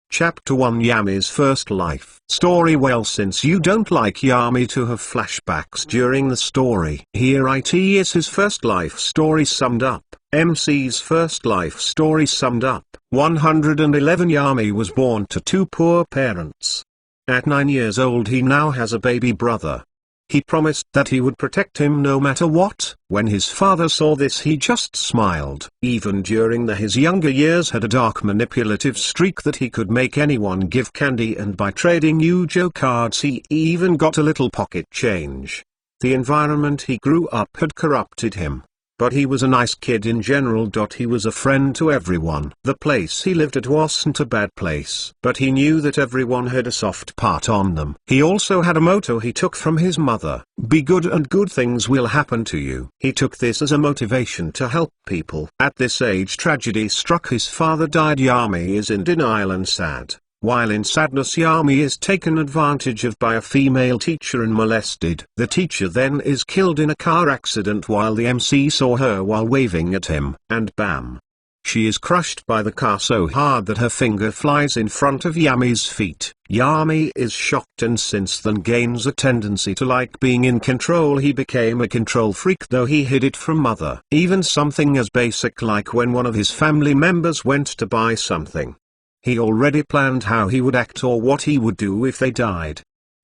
Chapter 1 Yami's First Life Story. Well, since you don't like Yami to have flashbacks during the story, here it is his first life story summed up. MC's first life story summed up. 111 Yami was born to two poor parents. At 9 years old he now has a baby brother. He promised that he would protect him no matter what. When his father saw this he just smiled. Even during his younger years had a dark manipulative streak that he could make anyone give candy, and by trading Yu-Gi-Oh cards he even got a little pocket change. The environment he grew up had corrupted him. But he was a nice kid in general. He was a friend to everyone. The place he lived at wasn't a bad place, but he knew that everyone had a soft part on them. He also had a motto he took from his mother: be good and good things will happen to you. He took this as a motivation to help people. At this age tragedy struck. His father died. Yami is in denial and sad. While in sadness, Yami is taken advantage of by a female teacher and molested. The teacher then is killed in a car accident while the MC saw her while waving at him, and bam! She is crushed by the car so hard that her finger flies in front of Yami's feet. Yami is shocked and since then gains a tendency to like being in control. He became a control freak, though he hid it from mother. Even something as basic like when one of his family members went to buy something, he already planned how he would act or what he would do if they died.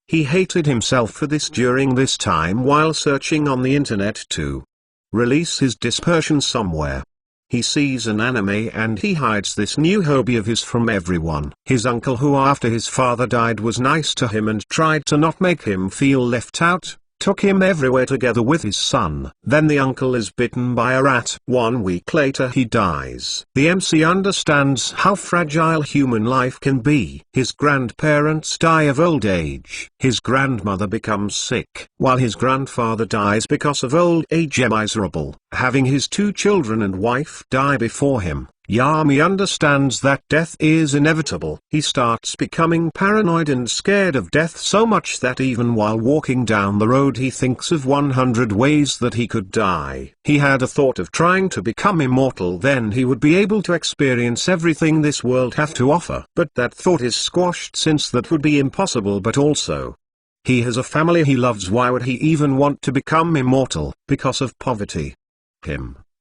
He hated himself for this during this time while searching on the internet to release his dispersion somewhere. He sees an anime and he hides this new hobby of his from everyone. His uncle, who after his father died was nice to him and tried to not make him feel left out, took him everywhere together with his son. Then the uncle is bitten by a rat. 1 week later he dies. The MC understands how fragile human life can be. His grandparents die of old age. His grandmother becomes sick, while his grandfather dies because of old age. Miserable, having his 2 children and wife die before him, Yami understands that death is inevitable. He starts becoming paranoid and scared of death so much that even while walking down the road he thinks of 100 ways that he could die. He had a thought of trying to become immortal, then he would be able to experience everything this world have to offer. But that thought is squashed since that would be impossible. But also, he has a family he loves. Why would he even want to become immortal? Because of poverty.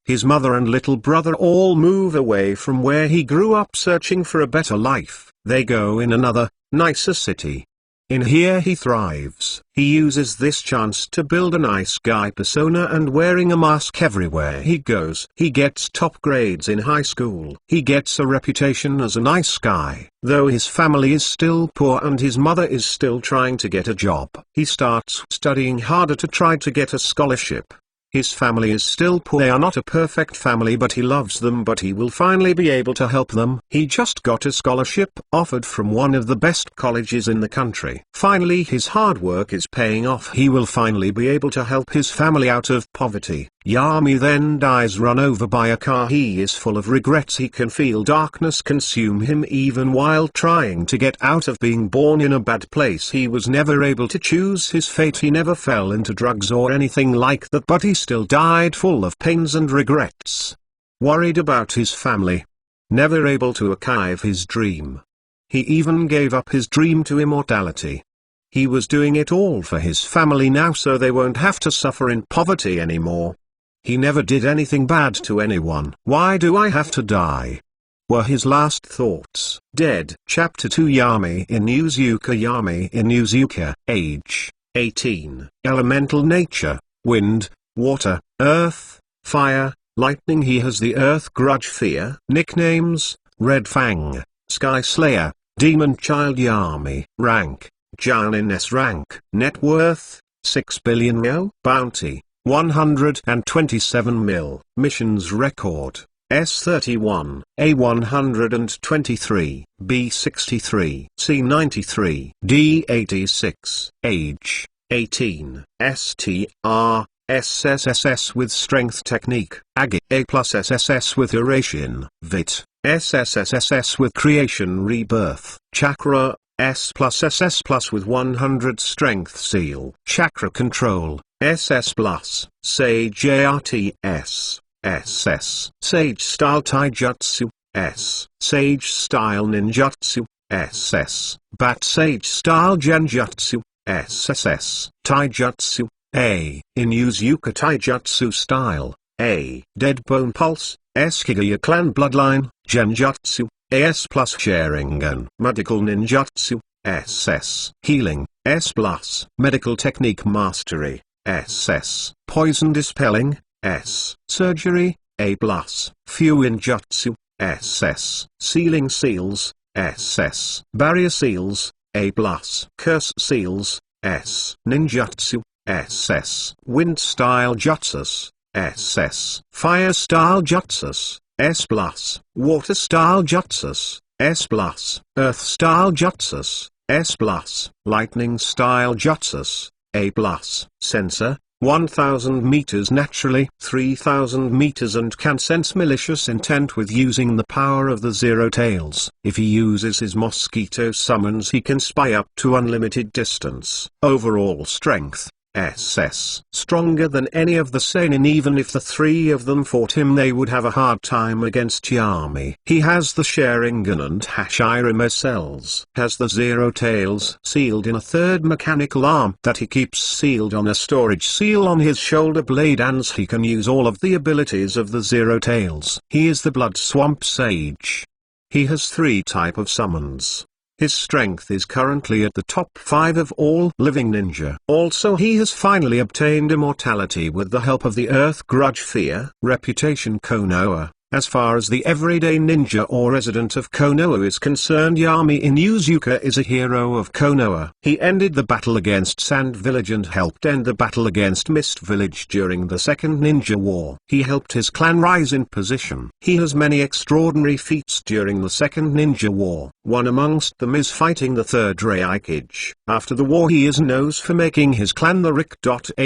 His mother and little brother all move away from where he grew up searching for a better life. They go in another, nicer city. In here he thrives. He uses this chance to build a nice guy persona and wearing a mask everywhere he goes. He gets top grades in high school. He gets a reputation as a nice guy, though his family is still poor and his mother is still trying to get a job. He starts studying harder to try to get a scholarship. His family is still poor. They are not a perfect family, but he loves them. But he will finally be able to help them. He just got a scholarship offered from one of the best colleges in the country. Finally his hard work is paying off. He will finally be able to help his family out of poverty. Yami then dies, run over by a car. He is full of regrets. He can feel darkness consume him even while trying to get out of being born in a bad place. He was never able to choose his fate. He never fell into drugs or anything like that, but he still died full of pains and regrets. Worried about his family. Never able to achieve his dream. He even gave up his dream to immortality. He was doing it all for his family now so they won't have to suffer in poverty anymore. He never did anything bad to anyone. Why do I have to die? Were his last thoughts. Dead. Chapter 2 Yami in Uzuka. Yami in Uzuka, age 18. Elemental nature: wind, water, earth, fire, lightning. He has the earth grudge fear. Nicknames: Red Fang, Sky Slayer, Demon Child. Yami. Rank: Janin S. Rank. Net worth: 6 billion Yo. Bounty: 127 mil. Missions record: S31, A123, B63, C93, D86. Age: 18. STR: SSSS with strength technique. AG: A plus SSS with duration. VIT: SSSS with creation rebirth. Chakra: S plus SS plus with 100 strength seal. Chakra control: SS plus. Sage ARTS. SS. Sage style taijutsu. S. Sage style ninjutsu. SS. Bat Sage Style Genjutsu, SSS. Taijutsu, A. Inuzuka Taijutsu Style, A. Dead Bone Pulse, S. Kigaya Clan Bloodline, Genjutsu, AS plus Sharingan. Medical Ninjutsu, SS. Healing, S plus. Medical Technique Mastery, SS. Poison Dispelling, S. Surgery, A plus. Fuinjutsu, SS. Sealing Seals, SS. Barrier Seals, A plus. Curse Seals, S. Ninjutsu, SS. Wind Style Jutsus, SS. Fire Style Jutsus, S plus. Water Style Jutsus, S plus. Earth Style Jutsus, S plus. Lightning Style Jutsus, A plus. Sensor, 1000 meters naturally, 3000 meters, and can sense malicious intent with using the power of the Zero Tails. If he uses his mosquito summons, he can spy up to unlimited distance. Overall strength, SS. Stronger than any of the Seinen. Even if the three of them fought him, they would have a hard time against Yami. He has the Sharingan and Hashirama cells. Has the Zero Tails sealed in a third mechanical arm that he keeps sealed on a storage seal on his shoulder blade, and he can use all of the abilities of the Zero Tails. He is the Blood Swamp Sage. He has 3 type of summons. His strength is currently at the top 5 of all living ninja. Also, he has finally obtained immortality with the help of the Earth Grudge Fear. Reputation Konoha. As far as the everyday ninja or resident of Konoha is concerned, Yami Inuzuka is a hero of Konoha. He ended the battle against Sand Village and helped end the battle against Mist Village during the Second Ninja War. He helped his clan rise in position. He has many extraordinary feats during the Second Ninja War. One amongst them is fighting the Third Raikage. After the war, he is known for making his clan the Rik.H.E.S.T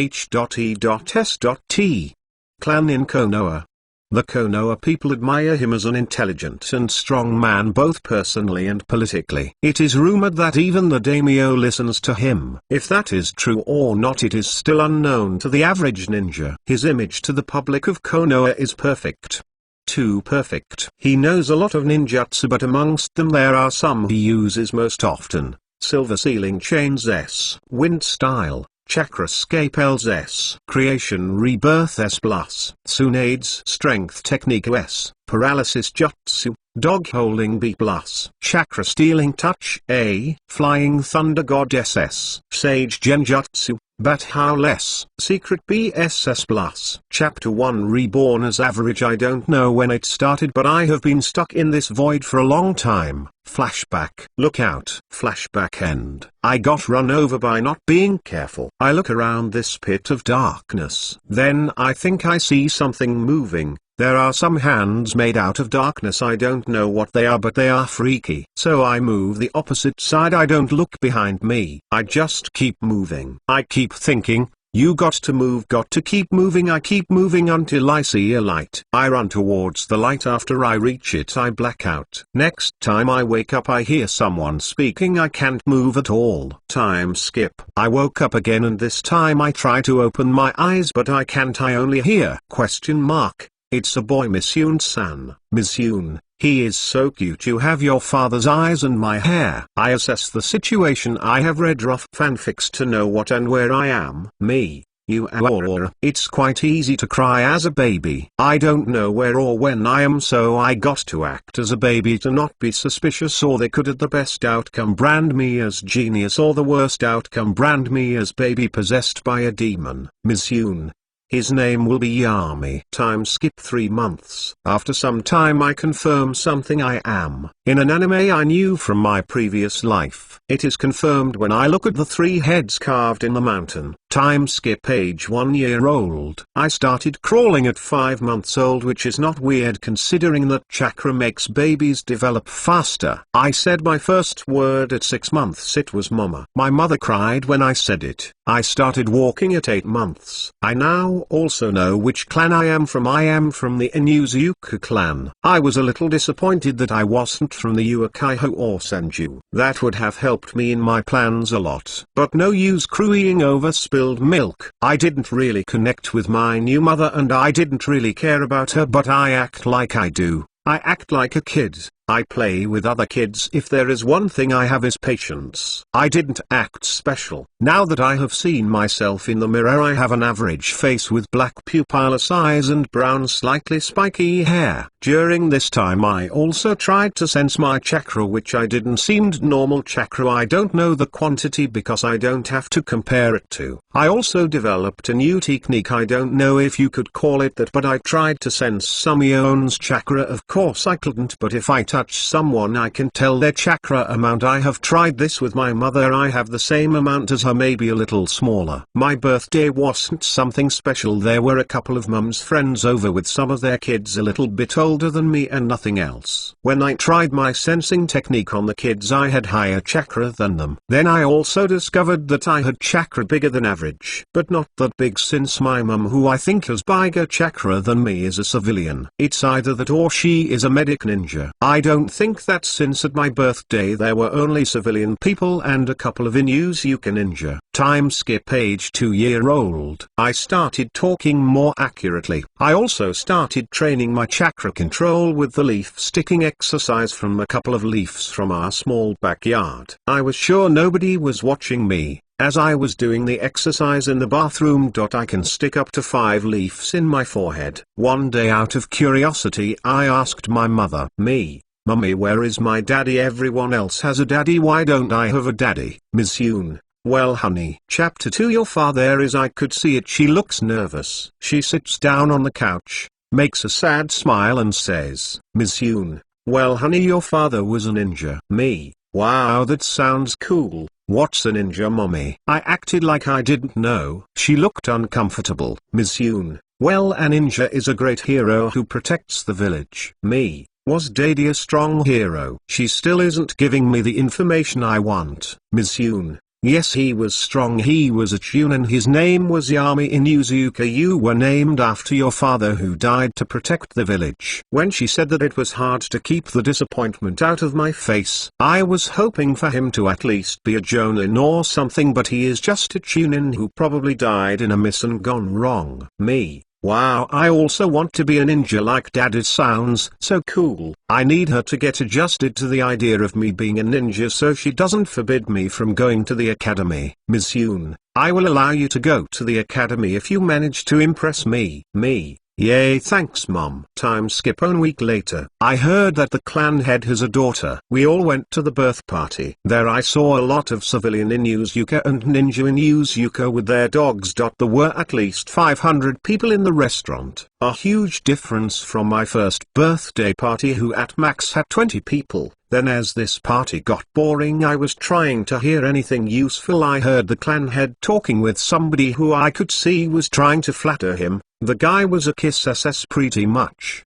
clan in Konoha. The Konoha people admire him as an intelligent and strong man, both personally and politically. It is rumored that even the daimyo listens to him. If that is true or not, it is still unknown to the average ninja. His image to the public of Konoha is perfect. Too perfect. He knows a lot of ninjutsu, but amongst them there are some he uses most often. Silver Sealing Chains S. Wind Style. Chakrascape Ls S. Creation Rebirth S+. Tsunades Strength Technique S. Paralysis Jutsu, Dog Holding B+. Chakra Stealing Touch A. Flying Thunder God SS. Sage Genjutsu, Bat Howl S. Secret BSS+. Chapter 1 Reborn as average. I don't know when it started, but I have been stuck in this void for a long time. Flashback. Look out. Flashback end. I got run over by not being careful. I look around this pit of darkness. Then I think I see something moving. There are some hands made out of darkness. I don't know what they are, but they are freaky. So I move the opposite side. I don't look behind me. I just keep moving. I keep thinking, you got to move, got to keep moving. I keep moving until I see a light. I run towards the light. After I reach it, I black out. Next time I wake up, I hear someone speaking. I can't move at all. Time skip. I woke up again, and this time I try to open my eyes, but I can't. I only hear question mark. It's a boy, Miss Yoon-san. Miss Yoon, he is so cute. You have your father's eyes and my hair. I assess the situation. I have read rough fanfics to know what and where I am. Me, you are. It's quite easy to cry as a baby. I don't know where or when I am, so I got to act as a baby to not be suspicious, or they could at the best outcome brand me as genius, or the worst outcome brand me as baby possessed by a demon. Miss Yoon. His name will be Yami. Time skip 3 months. After some time I confirm something I am. In an anime I knew from my previous life. It is confirmed when I look at the 3 heads carved in the mountain. Time skip age 1 year old. I started crawling at 5 months old, which is not weird considering that chakra makes babies develop faster. I said my first word at 6 months. It was mama. My mother cried when I said it. I started walking at 8 months. I now also know which clan I am from. I am from the Inuzuka clan. I was a little disappointed that I wasn't from the Uekaiho or Senju. That would have helped me in my plans a lot. But no use crying over spilled milk. I didn't really connect with my new mother, and I didn't really care about her, but I act like I do. I act like a kid. I play with other kids. If there is one thing I have is patience. I didn't act special. Now that I have seen myself in the mirror, I have an average face with black pupilless eyes and brown slightly spiky hair. During this time I also tried to sense my chakra, which I didn't seemed normal chakra. I don't know the quantity because I don't have to compare it to. I also developed a new technique. I don't know if you could call it that, but I tried to sense someone's chakra. Of course I couldn't, but if I touch someone I can tell their chakra amount. I have tried this with my mother. I have the same amount as her, maybe a little smaller. My birthday wasn't something special. There were a couple of mum's friends over with some of their kids a little bit older than me and nothing else. When I tried my sensing technique on the kids, I had higher chakra than them. Then I also discovered that I had chakra bigger than average, but not that big, since my mum, who I think has bigger chakra than me, is a civilian. It's either that or she is a medic ninja. I don't think that, since at my birthday there were only civilian people and a couple of Inuzuka ninja. Time skip age 2-year-old. I started talking more accurately. I also started training my chakra control with the leaf sticking exercise from a couple of leaves from our small backyard. I was sure nobody was watching me, as I was doing the exercise in the bathroom. I can stick up to 5 leaves in my forehead. One day, out of curiosity, I asked my mother, "Mummy, where is my daddy? Everyone else has a daddy, why don't I have a daddy?" Miss Yoon: "Well honey." Chapter 2. Your father is. I could see it. She looks nervous. She sits down on the couch, makes a sad smile and says, "Miss Yoon, well honey, your father was a ninja." Me: "Wow, that sounds cool. What's a ninja, mommy?" I acted like I didn't know. She looked uncomfortable. Miss Yoon: "Well, a ninja is a great hero who protects the village." Me: "Was daddy a strong hero?" She still isn't giving me the information I want. Miss Yoon: "Yes, he was strong. He was a Chunin. His name was Yami Inuzuka. You were named after your father, who died to protect the village." When she said that, it was hard to keep the disappointment out of my face. I was hoping for him to at least be a Jonin or something, but he is just a Chunin who probably died in a miss and gone wrong. Me: "Wow, I also want to be a ninja like dad. It sounds so cool." I need her to get adjusted to the idea of me being a ninja so she doesn't forbid me from going to the academy. Miss Yoon: "I will allow you to go to the academy if you manage to impress me." Me: "Yay, thanks mom." Time skip. 1 week later. I heard that the clan head has a daughter. We all went to the birth party. There I saw a lot of civilian Inuzuka and ninja Inuzuka with their dogs. There were at least 500 people in the restaurant. A huge difference from my first birthday party, who at max had 20 people. Then as this party got boring, I was trying to hear anything useful. I heard the clan head talking with somebody who I could see was trying to flatter him. The guy was a kiss SS pretty much.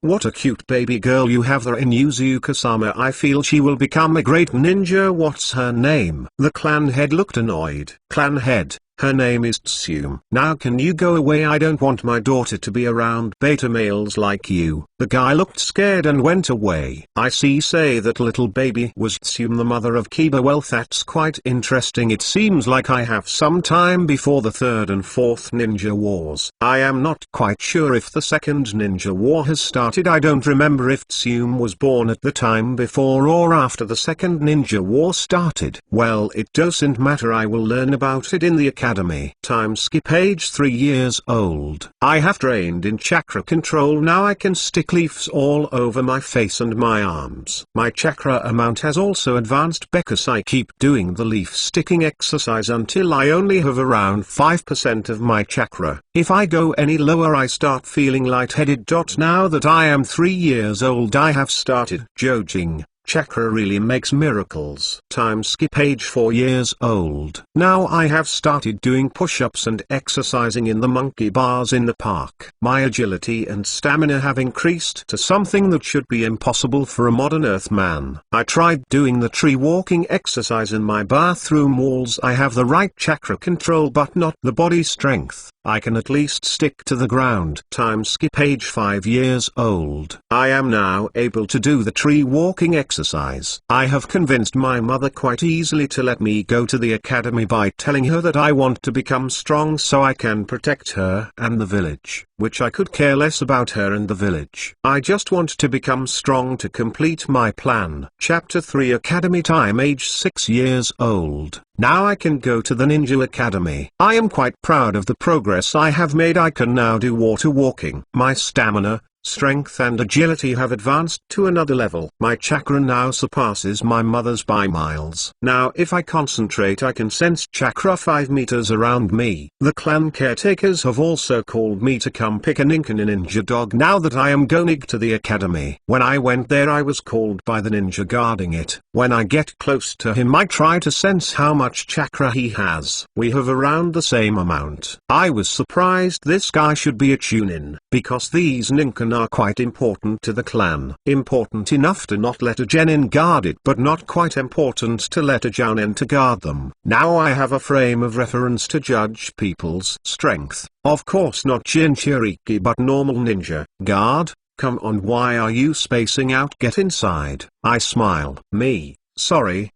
What a cute baby girl you have there in Inuzuka-sama. I feel she will become a great ninja. What's her name? The clan head looked annoyed. Clan head: "Her name is Tsume." "Now can you go away? I don't want my daughter to be around beta males like you." The guy looked scared and went away. I say that little baby was Tsume, the mother of Kiba. Well, that's quite interesting. It seems like I have some time before the 3rd and 4th ninja wars. I am not quite sure if the 2nd ninja war has started. I don't remember if Tsume was born at the time before or after the 2nd ninja war started. Well, it doesn't matter. I will learn about it in the academy. Time skip. Age 3 years old. I have trained in chakra control. Now I can stick leaves all over my face and my arms. My chakra amount has also advanced because I keep doing the leaf sticking exercise until I only have around 5% of my chakra. If I go any lower, I start feeling lightheaded. Now that I am 3 years old, I have started jojing. Chakra really makes miracles. Time skip. Age 4 years old. Now I have started doing push-ups and exercising in the monkey bars in the park. My agility and stamina have increased to something that should be impossible for a modern Earth man. I tried doing the tree walking exercise in my bathroom walls. I have the right chakra control but not the body strength. I can at least stick to the ground. Time skip age 5 years old. I am now able to do the tree walking exercise. I have convinced my mother quite easily to let me go to the academy by telling her that I want to become strong so I can protect her and the village, which I could care less about her and the village. I just want to become strong to complete my plan. Chapter 3 Academy time age 6 years old. Now I can go to the Ninja Academy. I am quite proud of the progress I have made. I can now do water walking. My stamina, strength and agility have advanced to another level. My chakra now surpasses my mother's by miles. Now if I concentrate I can sense chakra 5 meters around me. The clan caretakers have also called me to come pick a ninja dog now that I am going to the academy. When I went there I was called by the ninja guarding it. When I get close to him I try to sense how much chakra he has. We have around the same amount. I was surprised this guy should be a Chunin, because these ninja are quite important to the clan. Important enough to not let a genin guard it, but not quite important to let a jounin to guard them. Now I have a frame of reference to judge people's strength. Of course not Jinchuriki but normal ninja. Guard, come on, why are you spacing out? Get inside. I smile. Me, sorry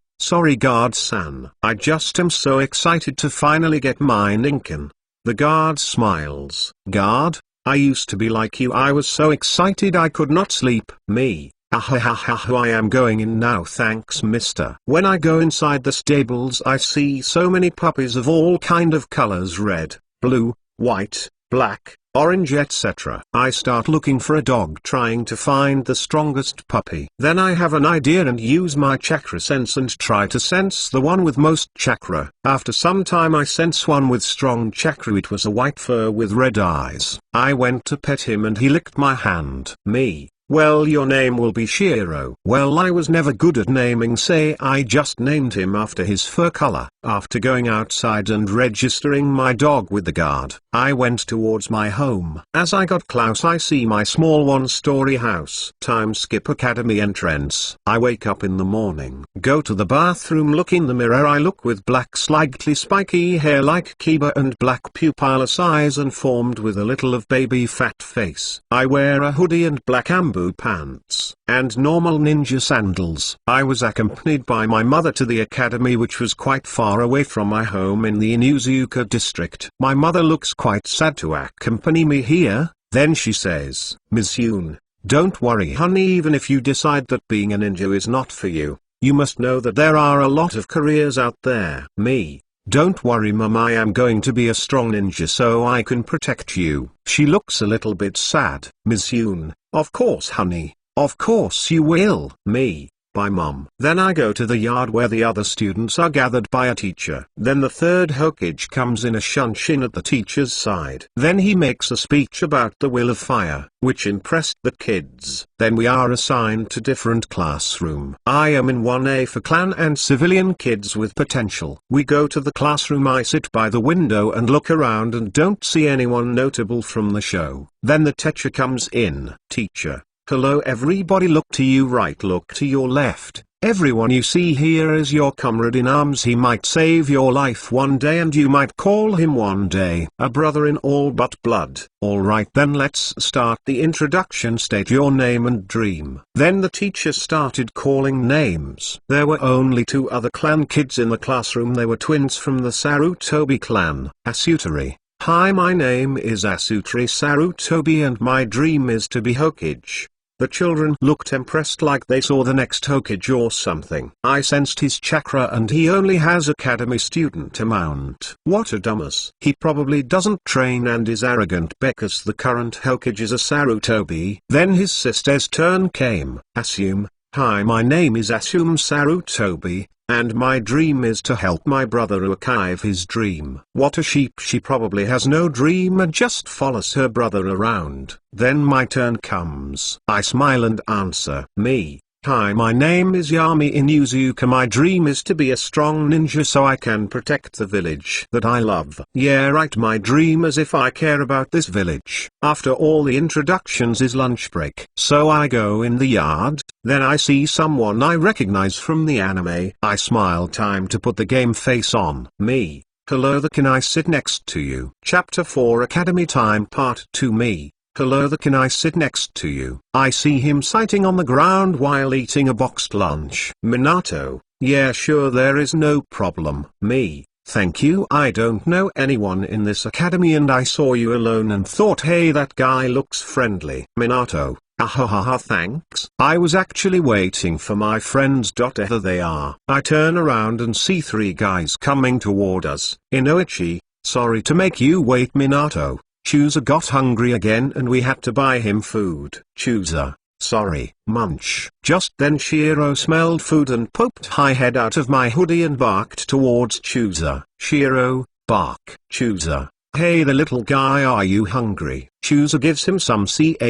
guard-san. I just am so excited to finally get my ninkin. The guard smiles. Guard? I used to be like you. I was so excited I could not sleep. Me, ahahaha, I am going in now, thanks mister. When I go inside the stables I see so many puppies of all kind of colors, red, blue, white, black, orange etc. I start looking for a dog, trying to find the strongest puppy. Then I have an idea and use my chakra sense and try to sense the one with most chakra. After some time I sense one with strong chakra. It was a white fur with red eyes. I went to pet him and he licked my hand. Me, well, your name will be Shiro. Well, I was never good at naming, say I just named him after his fur color. After going outside and registering my dog with the guard, I went towards my home. As I got close I see my small one-story house. Time skip academy entrance. I wake up in the morning, go to the bathroom, look in the mirror. I look with black slightly spiky hair like Kiba and black pupilless eyes and formed with a little of baby fat face. I wear a hoodie and black amber pants, and normal ninja sandals. I was accompanied by my mother to the academy, which was quite far away from my home in the Inuzuka district. My mother looks quite sad to accompany me here, then she says, Ms. Yoon, don't worry honey, even if you decide that being a ninja is not for you, you must know that there are a lot of careers out there. Me, don't worry mum, I am going to be a strong ninja so I can protect you. She looks a little bit sad. Ms. Yoon, of course honey, of course you will. Me, bye mum. Then I go to the yard where the other students are gathered by a teacher. Then the third Hokage comes in a shunshin at the teacher's side. Then he makes a speech about the will of fire, which impressed the kids. Then we are assigned to different classroom. I am in 1A for clan and civilian kids with potential. We go to the classroom. I sit by the window and look around and don't see anyone notable from the show. Then the teacher comes in. Teacher, hello everybody, look to your right, look to your left. Everyone you see here is your comrade in arms. He might save your life one day and you might call him one day a brother in all but blood. Alright then, let's start the introduction. State your name and dream. Then the teacher started calling names. There were only 2 other clan kids in the classroom. They were twins from the Sarutobi clan. Asutari. Hi, my name is Asutari Sarutobi and my dream is to be Hokage. The children looked impressed, like they saw the next Hokage or something. I sensed his chakra and he only has academy student amount. What a dumbass. He probably doesn't train and is arrogant because the current Hokage is a Sarutobi. Then his sister's turn came. Assume. Hi, my name is Assume Sarutobi, and my dream is to help my brother achieve his dream. What a sheep, she probably has no dream and just follows her brother around. Then my turn comes. I smile and answer. Me. Hi, my name is Yami Inuzuka. My dream is to be a strong ninja so I can protect the village that I love. Yeah right, my dream as if I care about this village. After all the introductions is lunch break. So I go in the yard, then I see someone I recognize from the anime. I smile. Time to put the game face on. Me. Hello there, can I sit next to you? Chapter 4 Academy Time Part 2 Me. Hello there, can I sit next to you? I see him sitting on the ground while eating a boxed lunch. Minato, yeah sure, there is no problem. Me, thank you. I don't know anyone in this academy and I saw you alone and thought, hey, that guy looks friendly. Minato, ahahaha, thanks. I was actually waiting for my friends. There they are. I turn around and see 3 guys coming toward us. Inoichi, sorry to make you wait. Minato, Chooser got hungry again and we had to buy him food. Chooser, sorry. Munch. Just then Shiro smelled food and poked his head out of my hoodie and barked towards Chooser. Shiro, bark. Chooser, hey the little guy, are you hungry? Chooser gives him some ch.I.p.s,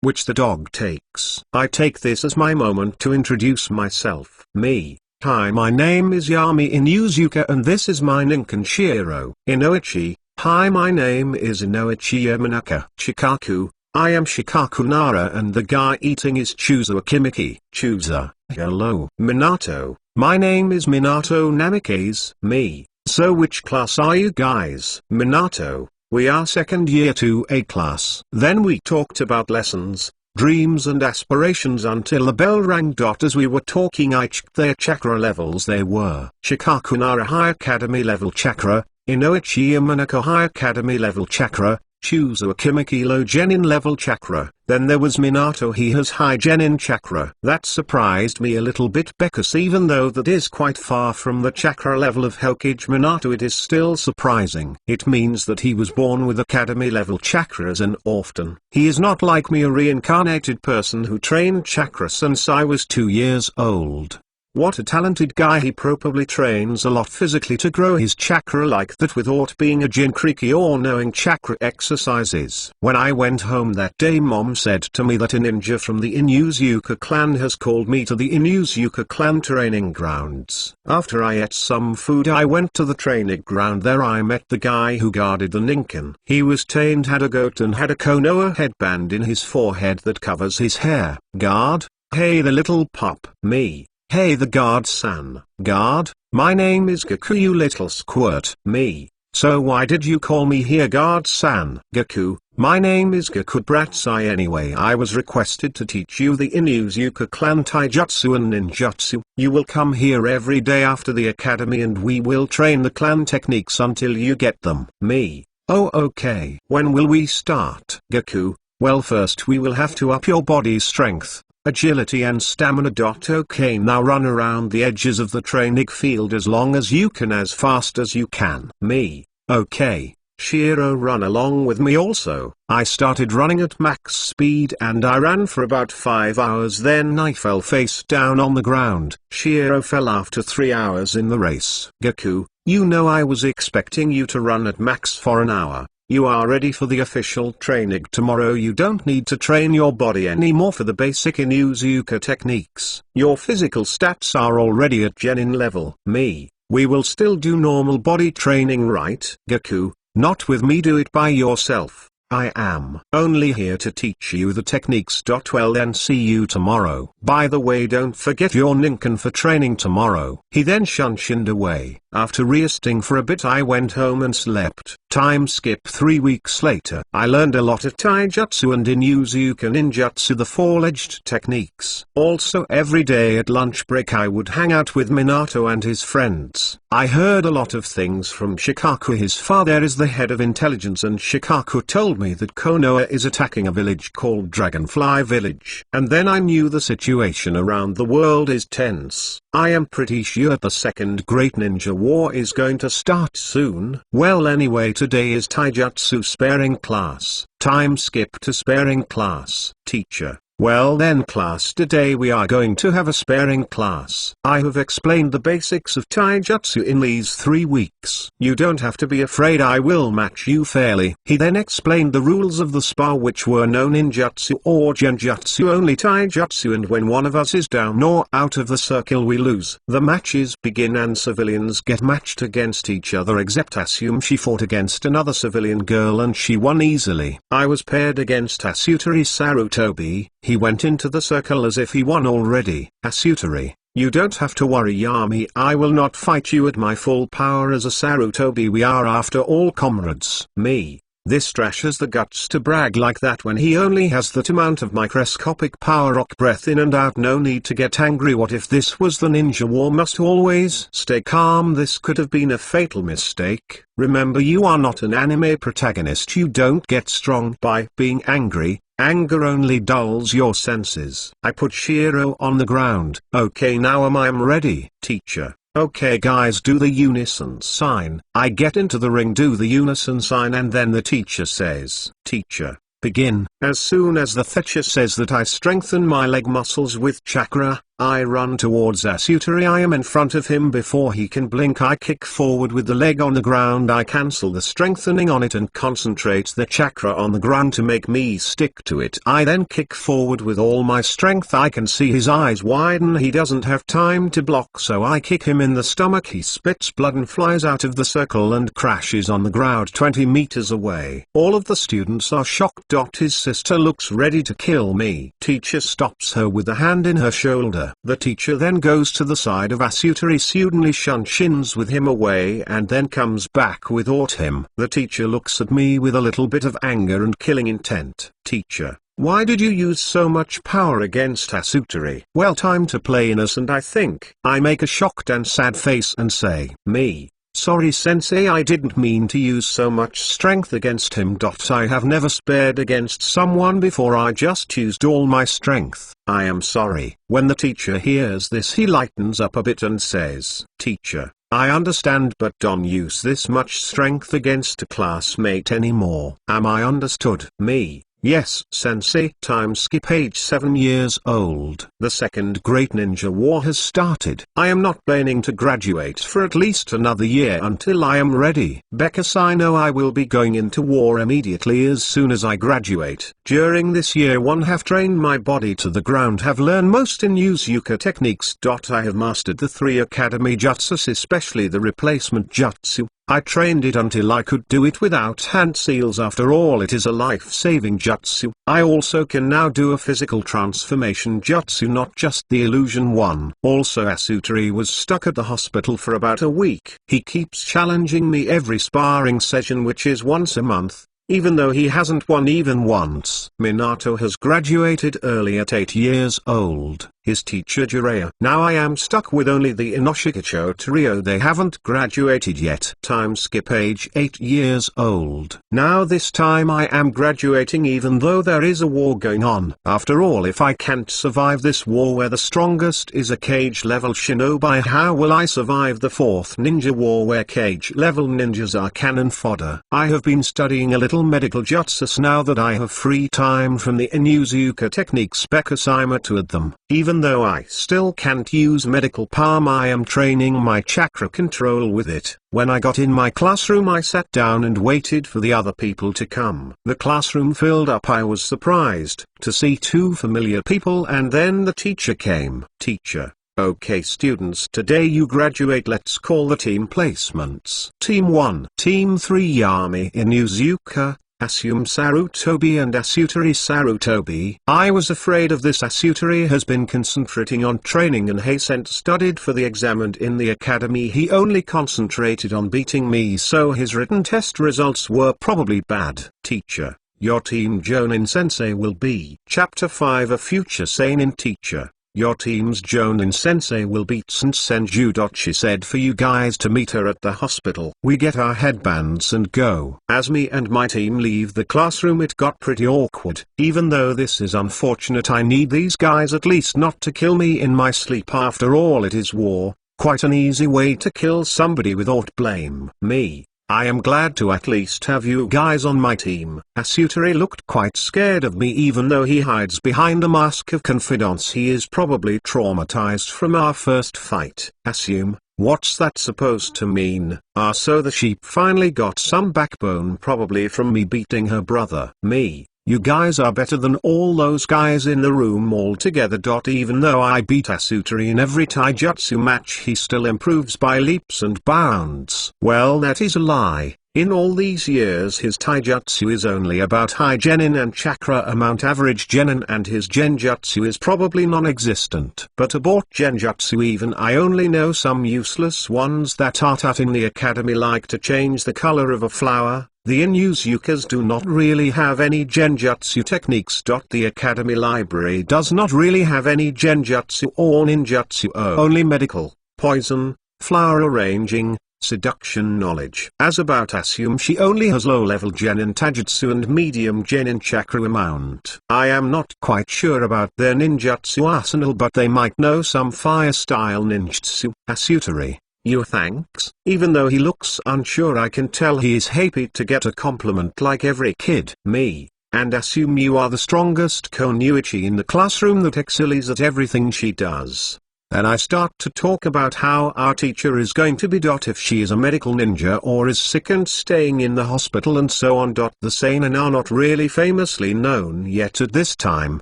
which the dog takes. I take this as my moment to introduce myself. Me. Hi, my name is Yami Inuzuka and this is my Ninken Shiro. Inoichi, hi, my name is Inoichi Yamanaka. Shikaku, I am Shikaku Nara and the guy eating is Chooser Akimiki. Chooser, hello. Minato, my name is Minato Namikaze. Me, so which class are you guys? Minato, we are second year 2A class. Then we talked about lessons, dreams and aspirations until the bell rang. As we were talking I checked their chakra levels. They were Shikaku Nara High Academy level chakra, Inoichi Yamanaka High Academy level chakra, Chooser Akimiki low genin level chakra. Then there was Minato, he has high genin chakra. That surprised me a little bit because even though that is quite far from the chakra level of Hokage Minato, it is still surprising. It means that he was born with academy level chakras and often. He is not like me, a reincarnated person who trained chakra since I was 2 years old. What a talented guy. He probably trains a lot physically to grow his chakra like that without being a jinkriki or knowing chakra exercises. When I went home that day, mom said to me that a ninja from the Inuzuka clan has called me to the Inuzuka clan training grounds. After I ate some food I went to the training ground. There I met the guy who guarded the Ninken. He was tamed, had a goat and had a Konoha headband in his forehead that covers his hair. Guard, hey the little pup. Me, hey the guard-san. Guard, my name is Gaku you little squirt. Me, so why did you call me here guard-san? Gaku, my name is Gaku Bratsai. Anyway, I was requested to teach you the Inuzuka clan taijutsu and ninjutsu. You will come here every day after the academy and we will train the clan techniques until you get them. Me, oh okay. When will we start? Gaku, well first we will have to up your body's strength, agility and stamina. Okay, now run around the edges of the training field as long as you can, as fast as you can. Me, okay. Shiro, run along with me also. I started running at max speed and I ran for about 5 hours, then I fell face down on the ground. Shiro fell after 3 hours in the race. Gaku, you know I was expecting you to run at max for an hour. You are ready for the official training tomorrow. You don't need to train your body anymore for the basic Inuzuka techniques. Your physical stats are already at genin level. Me, we will still do normal body training, right? Gaku, not with me, do it by yourself. I am only here to teach you the techniques. Well then, see you tomorrow. By the way, don't forget your Ninken for training tomorrow. He then shunshined away. After resting for a bit I went home and slept. Time skip 3 weeks later. I learned a lot of taijutsu and Inuzuka ninjutsu, the four-edged techniques. Also every day at lunch break I would hang out with Minato and his friends. I heard a lot of things from Shikaku. His father is the head of intelligence and Shikaku told me that Konoha is attacking a village called Dragonfly Village. And then I knew the situation around the world is tense. I am pretty sure the second great ninja war is going to start soon. Well anyway, today is taijutsu sparing class. Time skip to sparing class. Teacher, well then class, today we are going to have a sparing class. I have explained the basics of taijutsu in these 3 weeks. You don't have to be afraid, I will match you fairly. He then explained the rules of the spar, which were no ninjutsu or genjutsu, only taijutsu, and when one of us is down or out of the circle we lose. The matches begin and civilians get matched against each other, except Assume. She fought against another civilian girl and she won easily. I was paired against Asutari Sarutobi. He went into the circle as if he won already. Asutari, You don't have to worry Yami, I will not fight you at my full power as a Sarutobi, we are after all comrades. Me. This trash has the guts to brag like that when he only has that amount of microscopic power. Rock breath in and out, no need to get angry. What if this was the ninja war? Must always stay calm, this could have been a fatal mistake. Remember, you are not an anime protagonist, you don't get strong by being angry. Anger only dulls your senses. I put Shiro on the ground. Okay, now I'm ready, teacher. Okay guys, do the unison sign. I get into the ring, do the unison sign, and then the teacher says, teacher, begin. As soon as the teacher says that, I strengthen my leg muscles with chakra. I run towards Asutari. I am in front of him before he can blink. I kick forward with the leg on the ground. I cancel the strengthening on it and concentrate the chakra on the ground to make me stick to it. I then kick forward with all my strength. I can see his eyes widen. He doesn't have time to block, so I kick him in the stomach. He spits blood and flies out of the circle and crashes on the ground 20 meters away. All of the students are shocked. His sister looks ready to kill me. Teacher stops her with a hand in her shoulder. The teacher then goes to the side of Asutari, suddenly shins with him away, and then comes back without him. The teacher looks at me with a little bit of anger and killing intent. Teacher, why did you use so much power against Asutari? Well, time to play innocent, I think. I make a shocked and sad face and say, me. Sorry sensei, I didn't mean to use so much strength against him. I have never spared against someone before, I just used all my strength. I am sorry. When the teacher hears this, he lightens up a bit and says, teacher, I understand, but don't use this much strength against a classmate anymore. Am I understood? Me. Yes, sensei. Time skip age 7 years old. The second great ninja war has started. I am not planning to graduate for at least another year until I am ready. Because I know I will be going into war immediately as soon as I graduate. During this year one have trained my body to the ground, have learned most in use yuka techniques. I have mastered the 3 academy jutsus, especially the replacement jutsu. I trained it until I could do it without hand seals. After all, it is a life-saving jutsu. I also can now do a physical transformation jutsu, not just the illusion one. Also, Asutari was stuck at the hospital for about a week. He keeps challenging me every sparring session, which is once a month, even though he hasn't won even once. Minato has graduated early at 8 years old. His teacher Jiraiya. Now I am stuck with only the Inoshikacho trio, they haven't graduated yet. Time skip age 8 years old. Now this time I am graduating even though there is a war going on. After all, if I can't survive this war where the strongest is a cage level shinobi, how will I survive the 4th ninja war where cage level ninjas are cannon fodder? I have been studying a little medical jutsus now that I have free time from the Inuzuka techniques because I'm at them. Even though I still can't use medical palm, I am training my chakra control with it. When I got in my classroom, I sat down and waited for the other people to come. The classroom filled up. I was surprised to see 2 familiar people, and then the teacher came. Teacher. Okay students, today you graduate. Let's call the team placements. Team 1. Team 3 Yami Inuzuka, Assume Sarutobi and Asutari Sarutobi. I was afraid of this. Asutari has been concentrating on training and hasn't studied for the exam, and in the academy he only concentrated on beating me, so his written test results were probably bad. Teacher, your team Jonin Sensei will be. Chapter 5 A Future Seinen Teacher. Your team's Jonin Sensei will beat Senju. She said for you guys to meet her at the hospital. We get our headbands and go. As me and my team leave the classroom, it got pretty awkward. Even though this is unfortunate, I need these guys at least not to kill me in my sleep. After all, it is war. Quite an easy way to kill somebody without blame. Me. I am glad to at least have you guys on my team. Asutari looked quite scared of me, even though he hides behind a mask of confidence. He is probably traumatized from our first fight. Assume, what's that supposed to mean? So the sheep finally got some backbone, probably from me beating her brother. Me. You guys are better than all those guys in the room altogether. Even though I beat Asutari in every taijutsu match, he still improves by leaps and bounds. Well, that is a lie. In all these years his taijutsu is only about high genin and chakra amount average genin, and his genjutsu is probably non-existent. But about genjutsu even I only know some useless ones that are taught in the academy, like to change the color of a flower. The Inuzukas do not really have any genjutsu techniques. The academy library does not really have any genjutsu or ninjutsu, only medical, poison, flower arranging, seduction knowledge. As about Assume, she only has low-level genin taijutsu and medium genin chakra amount. I am not quite sure about their ninjutsu arsenal, but they might know some fire-style ninjutsu. Asutari, you thanks. Even though he looks unsure, I can tell he is happy to get a compliment like every kid. Me, and Assume you are the strongest konuichi in the classroom that excels at everything she does. Then I start to talk about how our teacher is going to be. If she is a medical ninja or is sick and staying in the hospital and so on. The seinen are not really famously known yet at this time.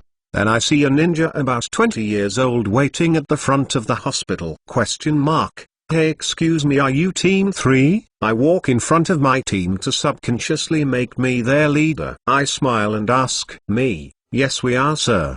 Then I see a ninja about 20 years old waiting at the front of the hospital. Hey, excuse me, are you team 3? I walk in front of my team to subconsciously make me their leader. I smile and ask, me, yes we are sir.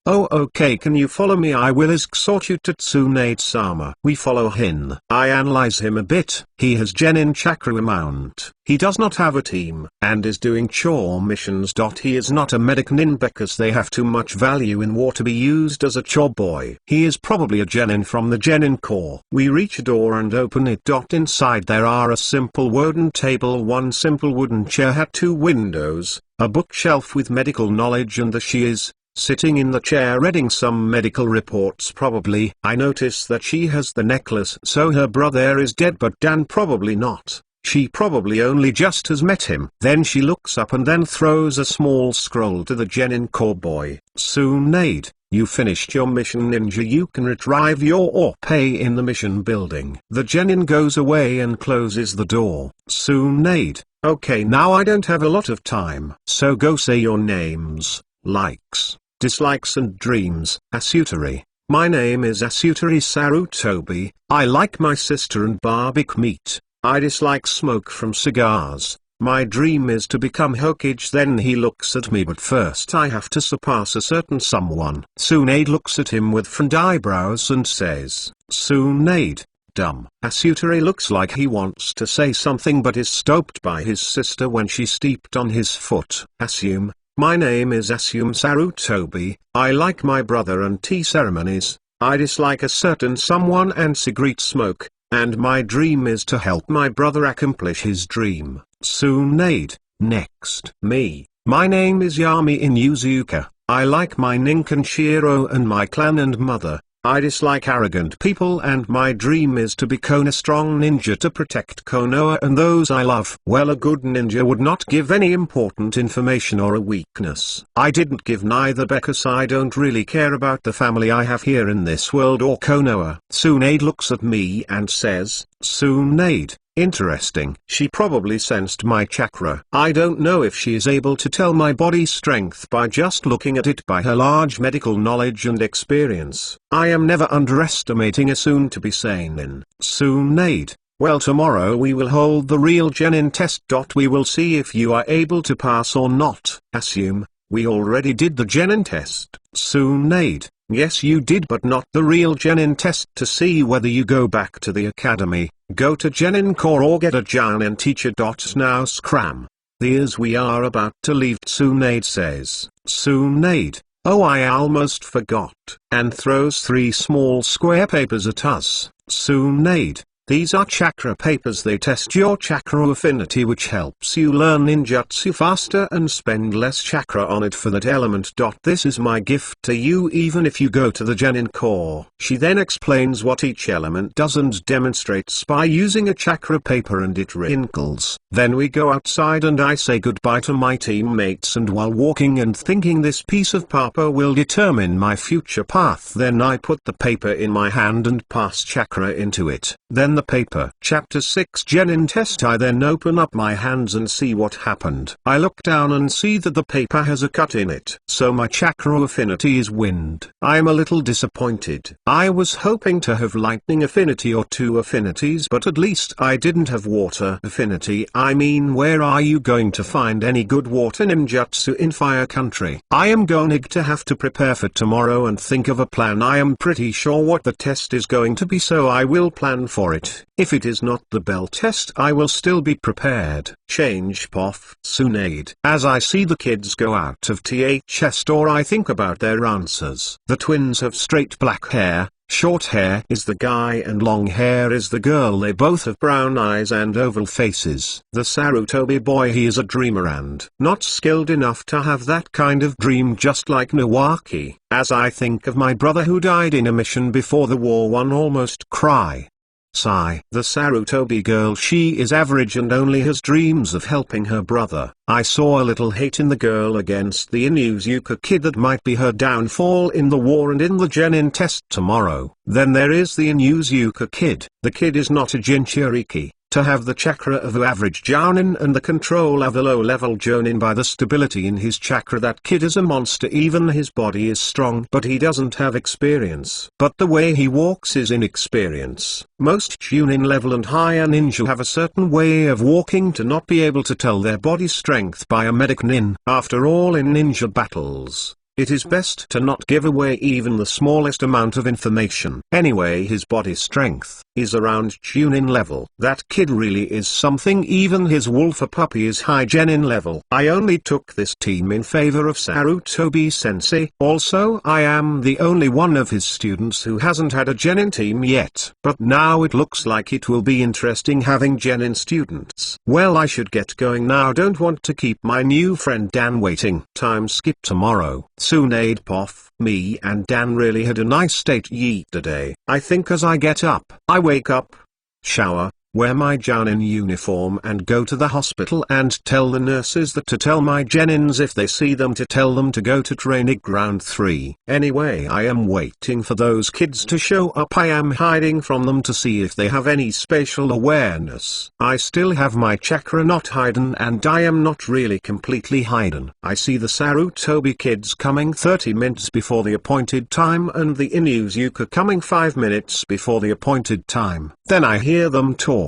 Oh okay, can you follow me? I will escort you to Tsunade-sama. We follow him. I analyze him a bit. He has genin chakra amount. He does not have a team, and is doing chore missions. He is not a medic nin because they have too much value in war to be used as a chore boy. He is probably a genin from the genin core. We reach a door and open it. Inside there are a simple wooden table, one simple wooden chair had 2 windows, a bookshelf with medical knowledge, and she is sitting in the chair reading some medical reports. Probably. I notice that she has the necklace, so her brother is dead, but Dan probably not. She probably only just has met him. Then she looks up and then throws a small scroll to the genin core boy. Tsunade, you finished your mission ninja. You can retrieve your OP in the mission building. The genin goes away and closes the door. Tsunade, okay, now I don't have a lot of time, so go say your names, likes, dislikes and dreams. Asutari, my name is Asutari Sarutobi. I like my sister and barbecue meat. I dislike smoke from cigars. My dream is to become Hokage. Then he looks at me, but first I have to surpass a certain someone. Tsunade looks at him with frowned eyebrows and says, Tsunade, dumb. Asutari looks like he wants to say something but is stopped by his sister when she stepped on his foot. Assume, my name is Assume Sarutobi. I like my brother and tea ceremonies. I dislike a certain someone and cigarette smoke, and my dream is to help my brother accomplish his dream. Tsunade, next. Me, my name is Yami Inuzuka. I like my Ninkenshiro and my clan and mother. I dislike arrogant people, and my dream is to become a strong ninja to protect Konoha and those I love. Well, a good ninja would not give any important information or a weakness. I didn't give neither because I don't really care about the family I have here in this world or Konoha. Tsunade looks at me and says, Tsunade, interesting. She probably sensed my chakra. I don't know if she is able to tell my body strength by just looking at it by her large medical knowledge and experience. I am never underestimating a soon-to-be seinen. Tsunade, well, tomorrow we will hold the real genin test. We will see if you are able to pass or not. Assume, we already did the genin test. Tsunade, yes you did, but not the real genin test to see whether you go back to the academy, go to genin core or get a genin teacher. Now scram. As we are about to leave, Tsunade says, Tsunade, oh I almost forgot, and throws 3 small square papers at us. Tsunade, these are chakra papers. They test your chakra affinity, which helps you learn ninjutsu faster and spend less chakra on it for that element. This is my gift to you even if you go to the genin core. She then explains what each element does and demonstrates by using a chakra paper, and it wrinkles. Then we go outside and I say goodbye to my teammates, and while walking and thinking this piece of paper will determine my future path, then I put the paper in my hand and pass chakra into it. Then the paper. Chapter 6 Genin Test. I then open up my hands and see what happened. I look down and see that the paper has a cut in it. So my chakra affinity is wind. I am a little disappointed. I was hoping to have lightning affinity or 2 affinities, but at least I didn't have water affinity. I mean, where are you going to find any good water ninjutsu in Fire Country? I am going to have to prepare for tomorrow and think of a plan. I am pretty sure what the test is going to be, so I will plan for it. If it is not the bell test, I will still be prepared. Change Poff Tsunade. As I see the kids go out of THS store, I think about their answers. The twins have straight black hair. Short hair is the guy and long hair is the girl. They both have brown eyes and oval faces. The Sarutobi boy, he is a dreamer and not skilled enough to have that kind of dream, just like Nawaki. As I think of my brother who died in a mission before the war, one almost cry. Sigh. The Sarutobi girl, she is average and only has dreams of helping her brother. I saw a little hate in the girl against the Inuzuka kid. That might be her downfall in the war and in the Genin test tomorrow. Then there is the Inuzuka kid. The kid is not a Jinchuriki. To have the chakra of the average Jounin and the control of the low-level Jounin by the stability in his chakra, that kid is a monster. Even his body is strong, but he doesn't have experience. But the way he walks is inexperience. Most Jounin level and higher ninja have a certain way of walking to not be able to tell their body strength by a medic nin. After all, in ninja battles, it is best to not give away even the smallest amount of information. Anyway, his body strength is around Chunin level. That kid really is something. Even his Wolfer puppy is high Genin level. I only took this team in favor of Sarutobi sensei. Also, I am the only one of his students who hasn't had a Genin team yet. But now it looks like it will be interesting having Genin students. Well, I should get going now. Don't want to keep my new friend Dan waiting. Time skip tomorrow. Tsunade Poff. Me and Dan really had a nice date yesterday. I think as I get up, I wake up, shower, wear my Jounin uniform and go to the hospital and tell the nurses that to tell my Genins if they see them to tell them to go to training ground 3. Anyway, I am waiting for those kids to show up. I am hiding from them to see if they have any spatial awareness. I still have my chakra not hidden and I am not really completely hidden. I see the Sarutobi kids coming 30 minutes before the appointed time and the Inuzuka coming 5 minutes before the appointed time. Then I hear them talking.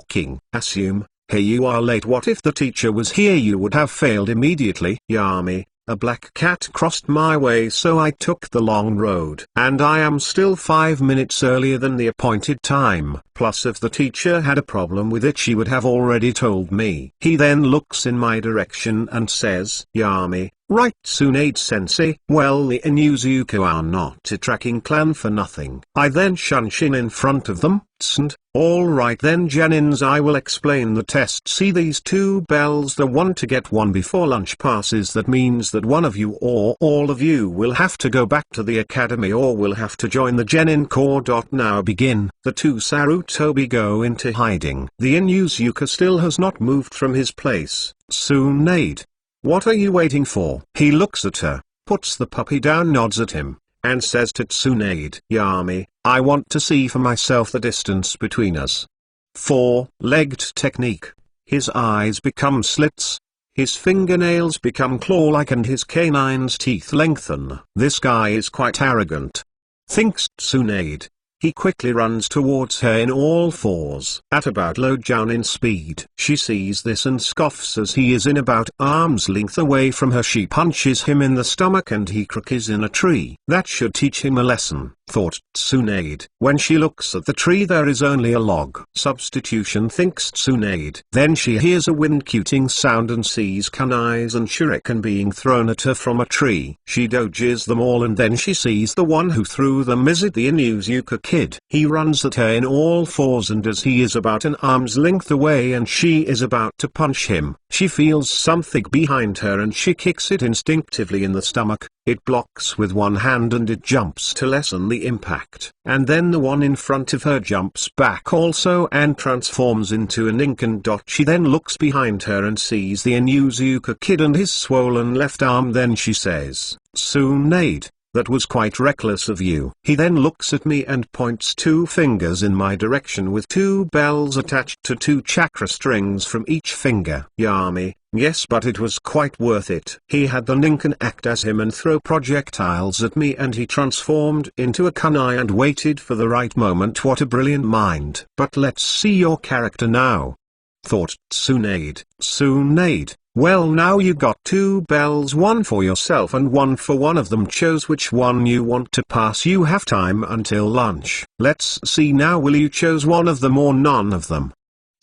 Assume, hey, you are late. What if the teacher was here? You would have failed immediately. Yami. A black cat crossed my way, so I took the long road. And I am still 5 minutes earlier than the appointed time. Plus, if the teacher had a problem with it, she would have already told me. He then looks in my direction and says, Yami, right, Tsunade sensei? Well, the Inuzuka are not a tracking clan for nothing. I then shunshin in front of them. Tsnd. Alright then, Genins, I will explain the test. See these 2 bells, the one to get one before lunch passes. That means that one of you or all of you will have to go back to the academy or will have to join the Genin Corps. Now begin. The 2 Sarutobi go into hiding. The Inuzuka still has not moved from his place. Tsunade. What are you waiting for? He looks at her, puts the puppy down, nods at him, and says to Tsunade, Yami, I want to see for myself the distance between us. 4-legged technique. His eyes become slits. His fingernails become claw-like and his canine's teeth lengthen. This guy is quite arrogant, thinks Tsunade. He quickly runs towards her in all fours. At about low Jounin speed, she sees this and scoffs. As he is in about arm's length away from her, she punches him in the stomach and he crackles in a tree. That should teach him a lesson, thought Tsunade. When she looks at the tree, there is only a log. Substitution, thinks Tsunade. Then she hears a wind-cuting sound and sees kunais and shuriken being thrown at her from a tree. She dodges them all and then she sees the one who threw them. Is it the Inuzuka kid? He runs at her in all fours, and as he is about an arm's length away and she is about to punch him, she feels something behind her and she kicks it instinctively in the stomach. It blocks with one hand and it jumps to lessen the impact. And then the one in front of her jumps back also and transforms into an Incan dot. She then looks behind her and sees the Inuzuka kid and his swollen left arm. Then she says, Tsunade, that was quite reckless of you. He then looks at me and points two fingers in my direction with two bells attached to two chakra strings from each finger. Yami, yes, but it was quite worth it. He had the Ninken act as him and throw projectiles at me, and he transformed into a kunai and waited for the right moment. What a brilliant mind. But let's see your character now, thought Tsunade. Tsunade, well, now you got two bells, one for yourself and one for one of them. Chose which one you want to pass. You have time until lunch. Let's see now, will you choose one of them or none of them,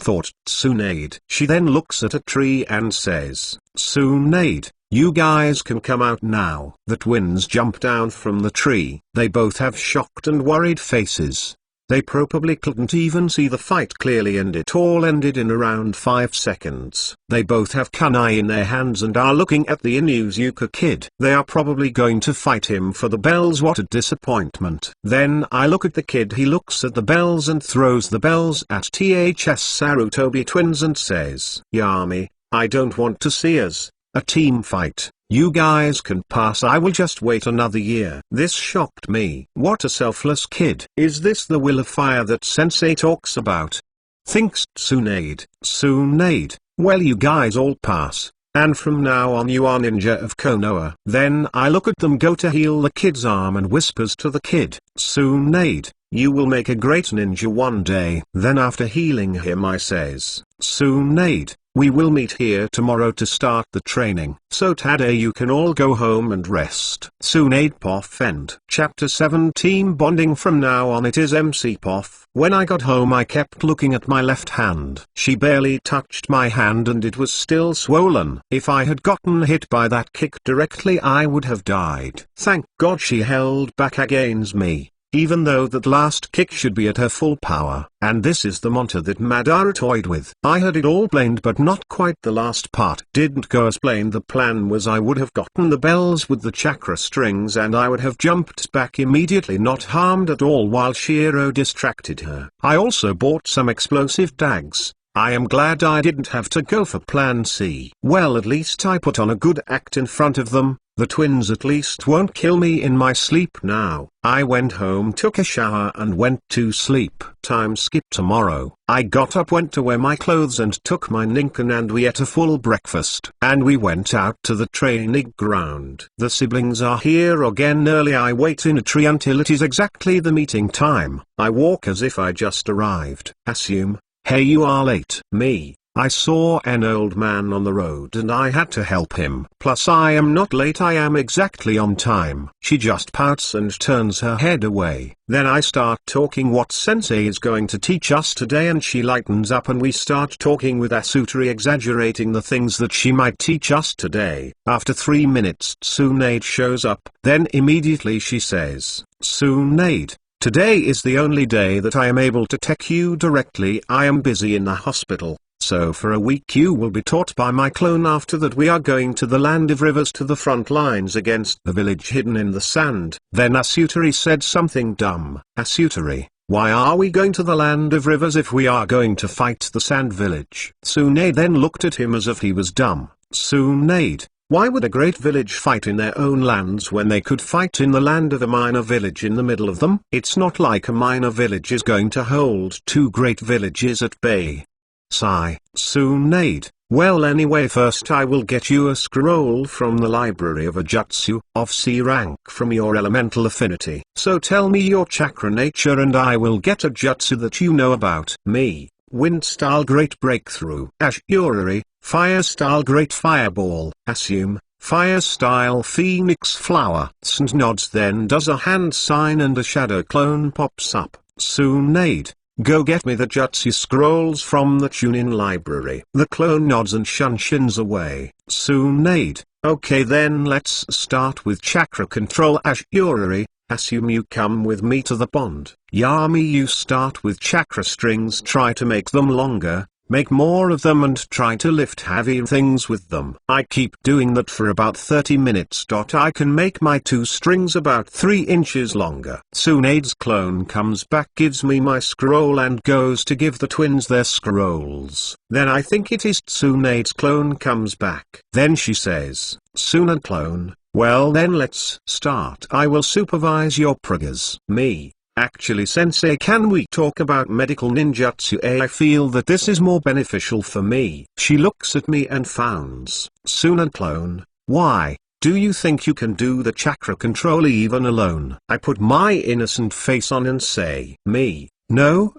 thought Tsunade. She then looks at a tree and says, Tsunade, you guys can come out now. The twins jump down from the tree. They both have shocked and worried faces. They probably couldn't even see the fight clearly, and it all ended in around 5 seconds. They both have kunai in their hands and are looking at the Inuzuka kid. They are probably going to fight him for the bells. What a disappointment. Then I look at the kid. He looks at the bells and throws the bells at THS Sarutobi twins and says, Yami, I don't want to see us a team fight. You guys can pass. I will just wait another year. This shocked me. What a selfless kid. Is this the will of fire that Sensei talks about, thinks Tsunade. Tsunade, well, you guys all pass, and from now on you are ninja of Konoha. Then I look at them go to heal the kid's arm and whispers to the kid, Tsunade, you will make a great ninja one day. Then after healing him I says, Tsunade, we will meet here tomorrow to start the training. So today you can all go home and rest. Tsunade Poff End. Chapter 17 Bonding. From now on it is MC Poff. When I got home I kept looking at my left hand. She barely touched my hand and it was still swollen. If I had gotten hit by that kick directly I would have died. Thank God she held back against me, even though that last kick should be at her full power. And this is the monster that Madara toyed with. I had it all planned, but not quite. The last part didn't go as planned. The plan was I would have gotten the bells with the chakra strings and I would have jumped back immediately, not harmed at all, while Shiro distracted her. I also bought some explosive dags. I am glad I didn't have to go for plan C. Well, at least I put on a good act in front of them. The twins at least won't kill me in my sleep now. I went home, took a shower and went to sleep. Time skip tomorrow. I got up, went to wear my clothes and took my Ninken, and we ate a full breakfast. And we went out to the training ground. The siblings are here again early. I wait in a tree until it is exactly the meeting time. I walk as if I just arrived. Assume, hey, you are late. Me, I saw an old man on the road and I had to help him. Plus I am not late, I am exactly on time. She just pouts and turns her head away. Then I start talking what Sensei is going to teach us today, and she lightens up and we start talking with Asutari, exaggerating the things that she might teach us today. After 3 minutes Tsunade shows up. Then immediately she says, Tsunade, today is the only day that I am able to take you directly. I am busy in the hospital. So for a week you will be taught by my clone. After that we are going to the land of rivers, to the front lines against the village hidden in the sand. Then Asutari said something dumb. Asutari, why are we going to the land of rivers if we are going to fight the sand village? Tsunade then looked at him as if he was dumb. Tsunade, why would a great village fight in their own lands when they could fight in the land of a minor village in the middle of them? It's not like a minor village is going to hold two great villages at bay. Sigh. Tsunade, well, anyway, first I will get you a scroll from the library of a jutsu of C rank from your elemental affinity. So tell me your chakra nature and I will get a jutsu that you know about. Me, wind style great breakthrough. Ashurari, fire style great fireball. Assume, fire style phoenix flower. Snd nods, then does a hand sign and a shadow clone pops up. Tsunade, go get me the jutsu scrolls from the Chunin library. The clone nods and shins away. Tsunade, okay then let's start with chakra control. Ashurari, assume you come with me to the pond. Yami, you start with chakra strings, try to make them longer. Make more of them and try to lift heavy things with them. I keep doing that for about 30 minutes. I can make my 2 strings about 3 inches longer. Tsunade's clone comes back, gives me my scroll and goes to give the twins their scrolls. Then I think it is Tsunade's clone comes back. Then she says, Tsunade clone, Well then let's start. I will supervise your progress. Me. Actually sensei, can we talk about medical ninjutsu? I feel that this is more beneficial for me. She looks at me and frowns. Tsunan clone, why? Do you think you can do the chakra control even alone? I put my innocent face on and say, me, no,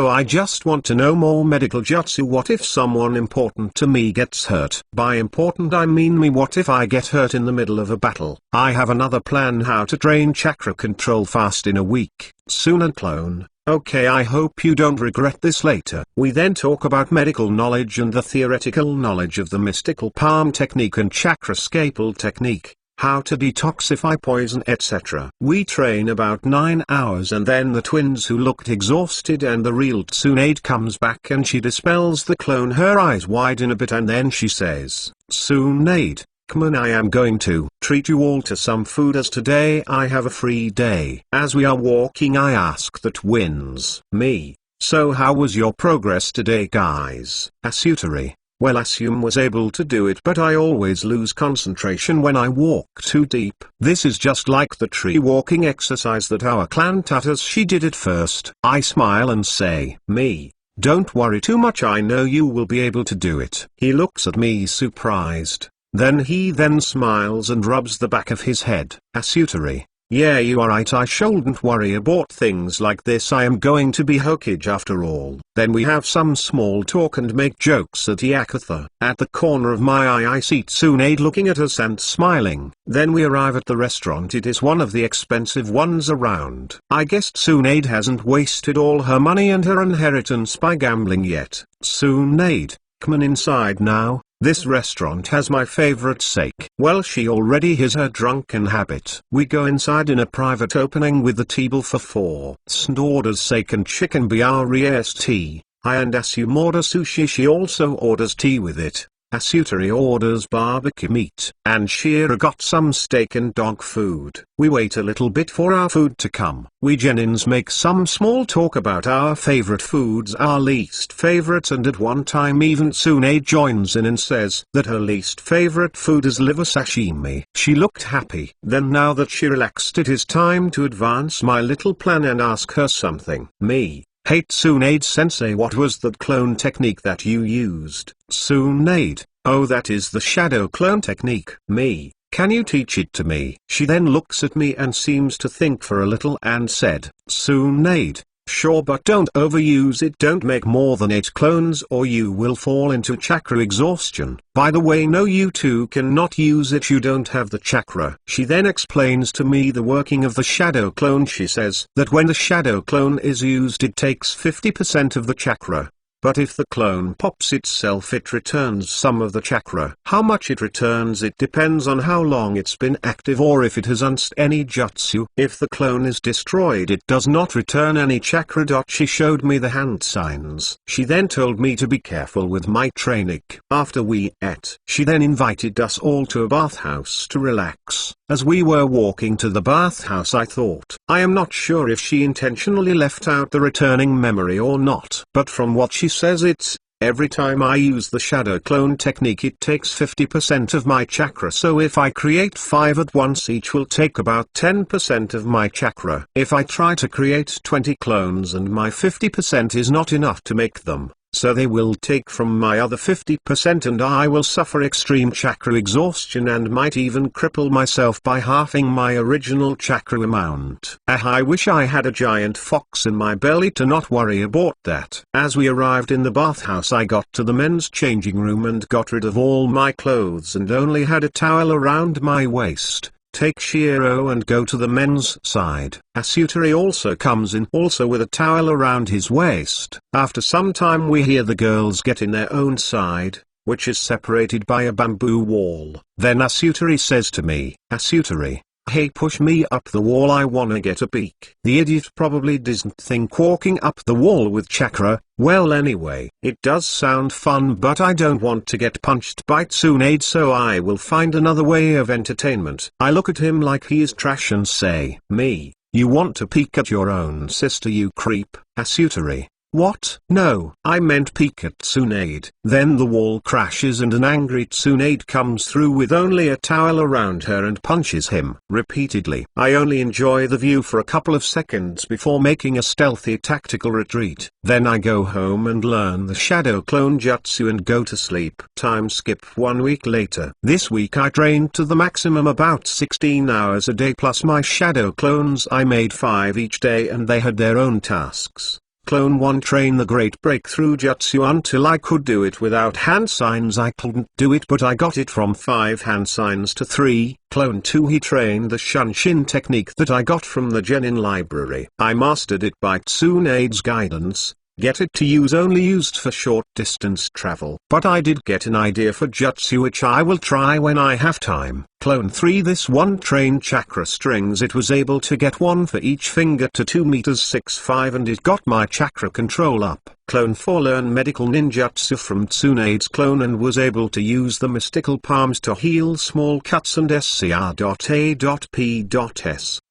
I just want to know more medical jutsu. What if someone important to me gets hurt? By important I mean me. What if I get hurt in the middle of a battle? I have another plan how to train chakra control fast in a week. Tsunan clone, okay, I hope you don't regret this later. We then talk about medical knowledge and the theoretical knowledge of the mystical palm technique and chakra scalpel technique, how to detoxify poison, etc. We train about 9 hours and then the twins who looked exhausted and the real Tsunade comes back and she dispels the clone. Her eyes widen a bit and then she says, Tsunade, come on, I am going to treat you all to some food as today I have a free day. As we are walking I ask the twins, me, so how was your progress today guys? Asutari, well, Assume was able to do it, but I always lose concentration when I walk too deep. This is just like the tree walking exercise that our clan taught us. She did it first. I smile and say, me, don't worry too much, I know you will be able to do it. He looks at me surprised. Then he smiles and rubs the back of his head. Asutari, yeah, you are right, I shouldn't worry about things like this. I am going to be Hokage after all. Then we have some small talk and make jokes at Yakutha. At the corner of my eye I see Tsunade looking at us and smiling. Then we arrive at the restaurant. It is one of the expensive ones around. I guess Tsunade hasn't wasted all her money and her inheritance by gambling yet. Tsunade, come on inside now. This restaurant has my favorite sake. Well, she already has her drunken habit. We go inside in a private opening with the table for 4. Snd orders sake and chicken brest. I and Assume order sushi. She also orders tea with it. Asutari orders barbecue meat, and Shira got some steak and dog food. We wait a little bit for our food to come. We Genins make some small talk about our favorite foods, our least favorites, and at one time even Tsunade joins in and says that her least favorite food is liver sashimi. She looked happy. Then now that she relaxed, it is time to advance my little plan and ask her something. Me. Hey Tsunade sensei, what was that clone technique that you used? Tsunade, oh, that is the shadow clone technique. Me, can you teach it to me? She then looks at me and seems to think for a little and said, Tsunade, sure, but don't overuse it. Don't make more than 8 clones or you will fall into chakra exhaustion. By the way, no, you two cannot use it, you don't have the chakra. She then explains to me the working of the shadow clone. She says that when the shadow clone is used it takes 50% of the chakra. But if the clone pops itself it returns some of the chakra. How much it returns it depends on how long it's been active or if it has unst any jutsu. If the clone is destroyed it does not return any chakra. She showed me the hand signs. She then told me to be careful with my training. After we ate, she then invited us all to a bathhouse to relax. As we were walking to the bathhouse I thought, I am not sure if she intentionally left out the returning memory or not, but from what she says it's, every time I use the shadow clone technique it takes 50% of my chakra, so if I create 5 at once each will take about 10% of my chakra. If I try to create 20 clones and my 50% is not enough to make them, so they will take from my other 50% and I will suffer extreme chakra exhaustion and might even cripple myself by halving my original chakra amount. I wish I had a giant fox in my belly to not worry about that. As we arrived in the bathhouse I got to the men's changing room and got rid of all my clothes and only had a towel around my waist. Take Shiro and go to the men's side. Asutari also comes in, also with a towel around his waist. After some time we hear the girls get in their own side, which is separated by a bamboo wall. Then Asutari says to me, Asutari, hey, push me up the wall, I wanna get a peek. The idiot probably doesn't think walking up the wall with chakra, well anyway, it does sound fun, but I don't want to get punched by Tsunade, so I will find another way of entertainment. I look at him like he is trash and say, me, you want to peek at your own sister, you creep. Asutari, What? No, I meant peek at Tsunade. Then the wall crashes and an angry Tsunade comes through with only a towel around her and punches him repeatedly. I only enjoy the view for a couple of seconds before making a stealthy tactical retreat. Then I go home and learn the shadow clone jutsu and go to sleep. Time skip 1 week later. This week I trained to the maximum, about 16 hours a day plus my shadow clones. I made 5 each day and they had their own tasks. Clone 1 train the great breakthrough jutsu until I could do it without hand signs. I couldn't do it, but I got it from 5 hand signs to 3. Clone 2, he trained the Shunshin technique that I got from the Genin library. I mastered it by Tsunade's guidance. Get it to use only used for short distance travel. But I did get an idea for jutsu which I will try when I have time. Clone 3, this one trained chakra strings. It was able to get one for each finger to 2 meters 6'5", and it got my chakra control up. Clone 4 learned medical ninjutsu from Tsunade's clone and was able to use the mystical palms to heal small cuts and scr.a.p.s.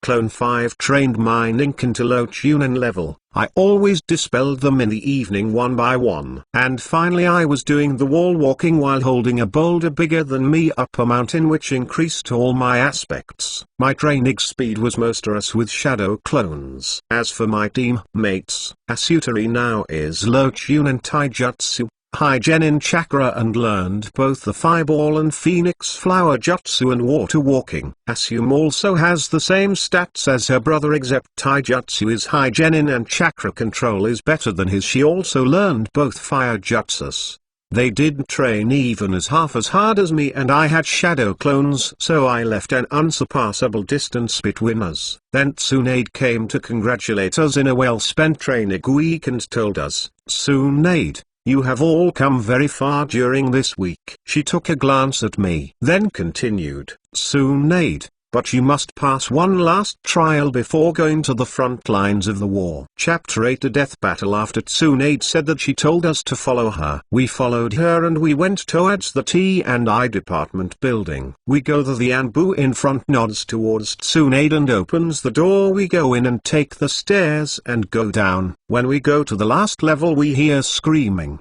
Clone 5 trained my Ninken to low Chunin level. I always dispelled them in the evening one by one. And finally I was doing the wall walking while holding a boulder bigger than me up a mountain, which increased all my aspects. My training speed was monstrous with shadow clones. As for my team mates, Asutari now is low Chunin taijutsu, high Genin chakra, and learned both the fireball and phoenix flower jutsu and water walking. Asum also has the same stats as her brother, except taijutsu is high Genin and chakra control is better than his. She also learned both fire jutsus. They didn't train even half as hard as me, and I had shadow clones, so I left an unsurpassable distance between us. Then Tsunade came to congratulate us in a well-spent training week and told us, "Tsunade, you have all come very far during this week." She took a glance at me, then continued, "Tsunade, but you must pass one last trial before going to the front lines of the war." Chapter 8, A Death Battle. After Tsunade said that, she told us to follow her. We followed her and we went towards the T&I department building. We go to the Anbu in front, nods towards Tsunade and opens the door. We go in and take the stairs and go down. When we go to the last level we hear screaming.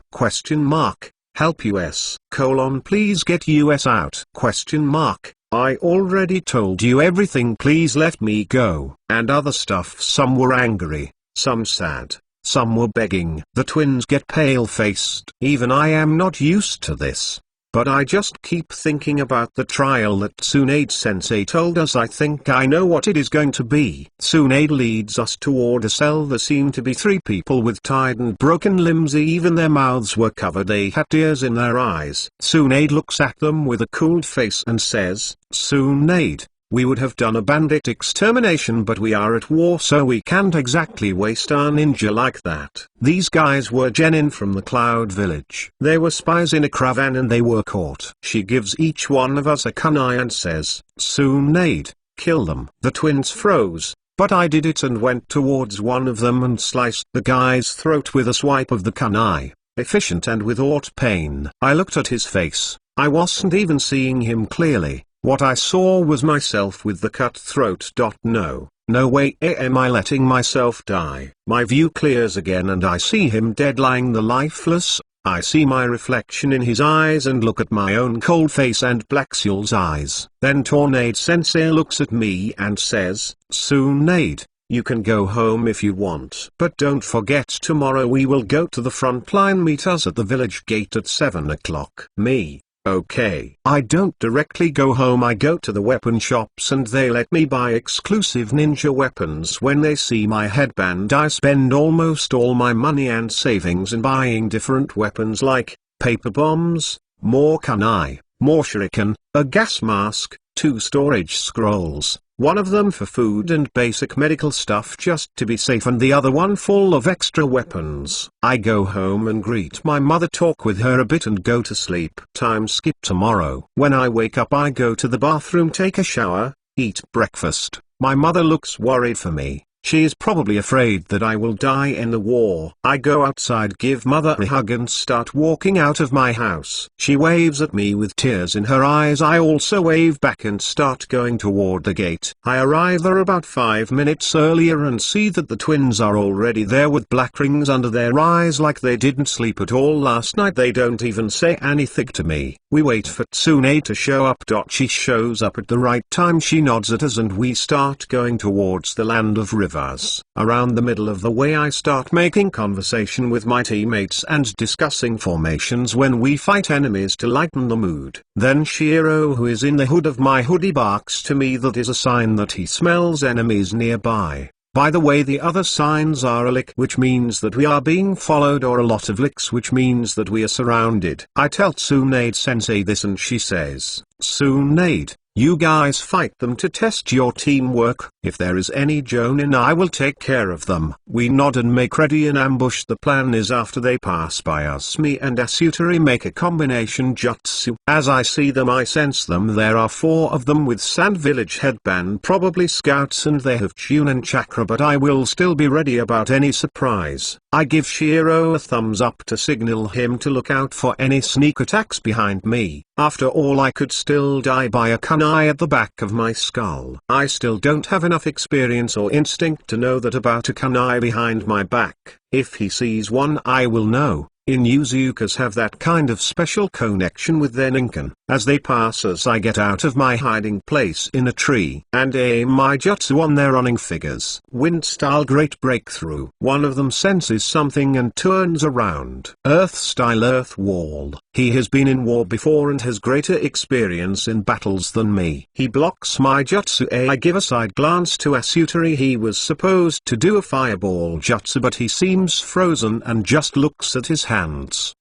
Help US. Please get US out. I already told you everything, please let me go, and other stuff. Some were angry, some sad, some were begging. The twins get pale-faced. Even I am not used to this. But I just keep thinking about the trial that Tsunade-sensei told us. I think I know what it is going to be. Tsunade leads us toward a cell. There seemed to be 3 people with tied and broken limbs. Even their mouths were covered. They had tears in their eyes. Tsunade looks at them with a cooled face and says, "Tsunade, we would have done a bandit extermination, but we are at war, so we can't exactly waste our ninja like that." These guys were genin from the Cloud Village. They were spies in a caravan and they were caught. She gives each one of us a kunai and says, "Tsunade, kill them." The twins froze, but I did it and went towards one of them and sliced the guy's throat with a swipe of the kunai, efficient and without pain. I looked at his face. I wasn't even seeing him clearly. What I saw was myself with the cut throat. No way am I letting myself die. My view clears again and I see him dead, lying the lifeless. I see my reflection in his eyes and look at my own cold face and Blaxial's eyes. Then Tornade-sensei looks at me and says, "Tsunade, you can go home if you want. But don't forget, tomorrow we will go to the front line. Meet us at the village gate at 7 o'clock. Me. Okay. I don't directly go home. I go to the weapon shops and they let me buy exclusive ninja weapons. When they see my headband, I spend almost all my money and savings in buying different weapons like paper bombs, more kunai, more shuriken, a gas mask, 2 storage scrolls, one of them for food and basic medical stuff just to be safe, and the other one full of extra weapons. I go home and greet my mother, talk with her a bit and go to sleep. Time skip tomorrow. When I wake up I go to the bathroom, take a shower, eat breakfast. My mother looks worried for me. She is probably afraid that I will die in the war. I go outside, give mother a hug and start walking out of my house. She waves at me with tears in her eyes. I also wave back and start going toward the gate. I arrive there about 5 minutes earlier and see that the twins are already there with black rings under their eyes like they didn't sleep at all last night. They don't even say anything to me. We wait for Tsune to show up. She shows up at the right time. She nods at us and we start going towards the land of rivers. Around the middle of the way I start making conversation with my teammates and discussing formations when we fight enemies to lighten the mood. Then Shiro, who is in the hood of my hoodie, barks to me. That is a sign that he smells enemies nearby. By the way, the other signs are a lick, which means that we are being followed, or a lot of licks, which means that we are surrounded. I tell Tsunade-sensei this and she says, "Tsunade, you guys fight them to test your teamwork. If there is any Jonin, I will take care of them." We nod and make ready an ambush. The plan is after they pass by us, me and Asutari make a combination jutsu. As I see them, I sense them. There are 4 of them with Sand Village headband, probably scouts, and they have Chunin chakra, but I will still be ready about any surprise. I give Shiro a thumbs up to signal him to look out for any sneak attacks behind me. After all, I could still die by a kunai at the back of my skull. I still don't have enough experience or instinct to know that about a kunai behind my back. If he sees one, I will know. Inuzukas have that kind of special connection with their ninken. As they pass us, I get out of my hiding place in a tree and aim my jutsu on their running figures. Wind-style great breakthrough. One of them senses something and turns around. Earth-style earth wall. He has been in war before and has greater experience in battles than me. He blocks my jutsu. I give a side glance to Asutari. He was supposed to do a fireball jutsu, but he seems frozen and just looks at his hands.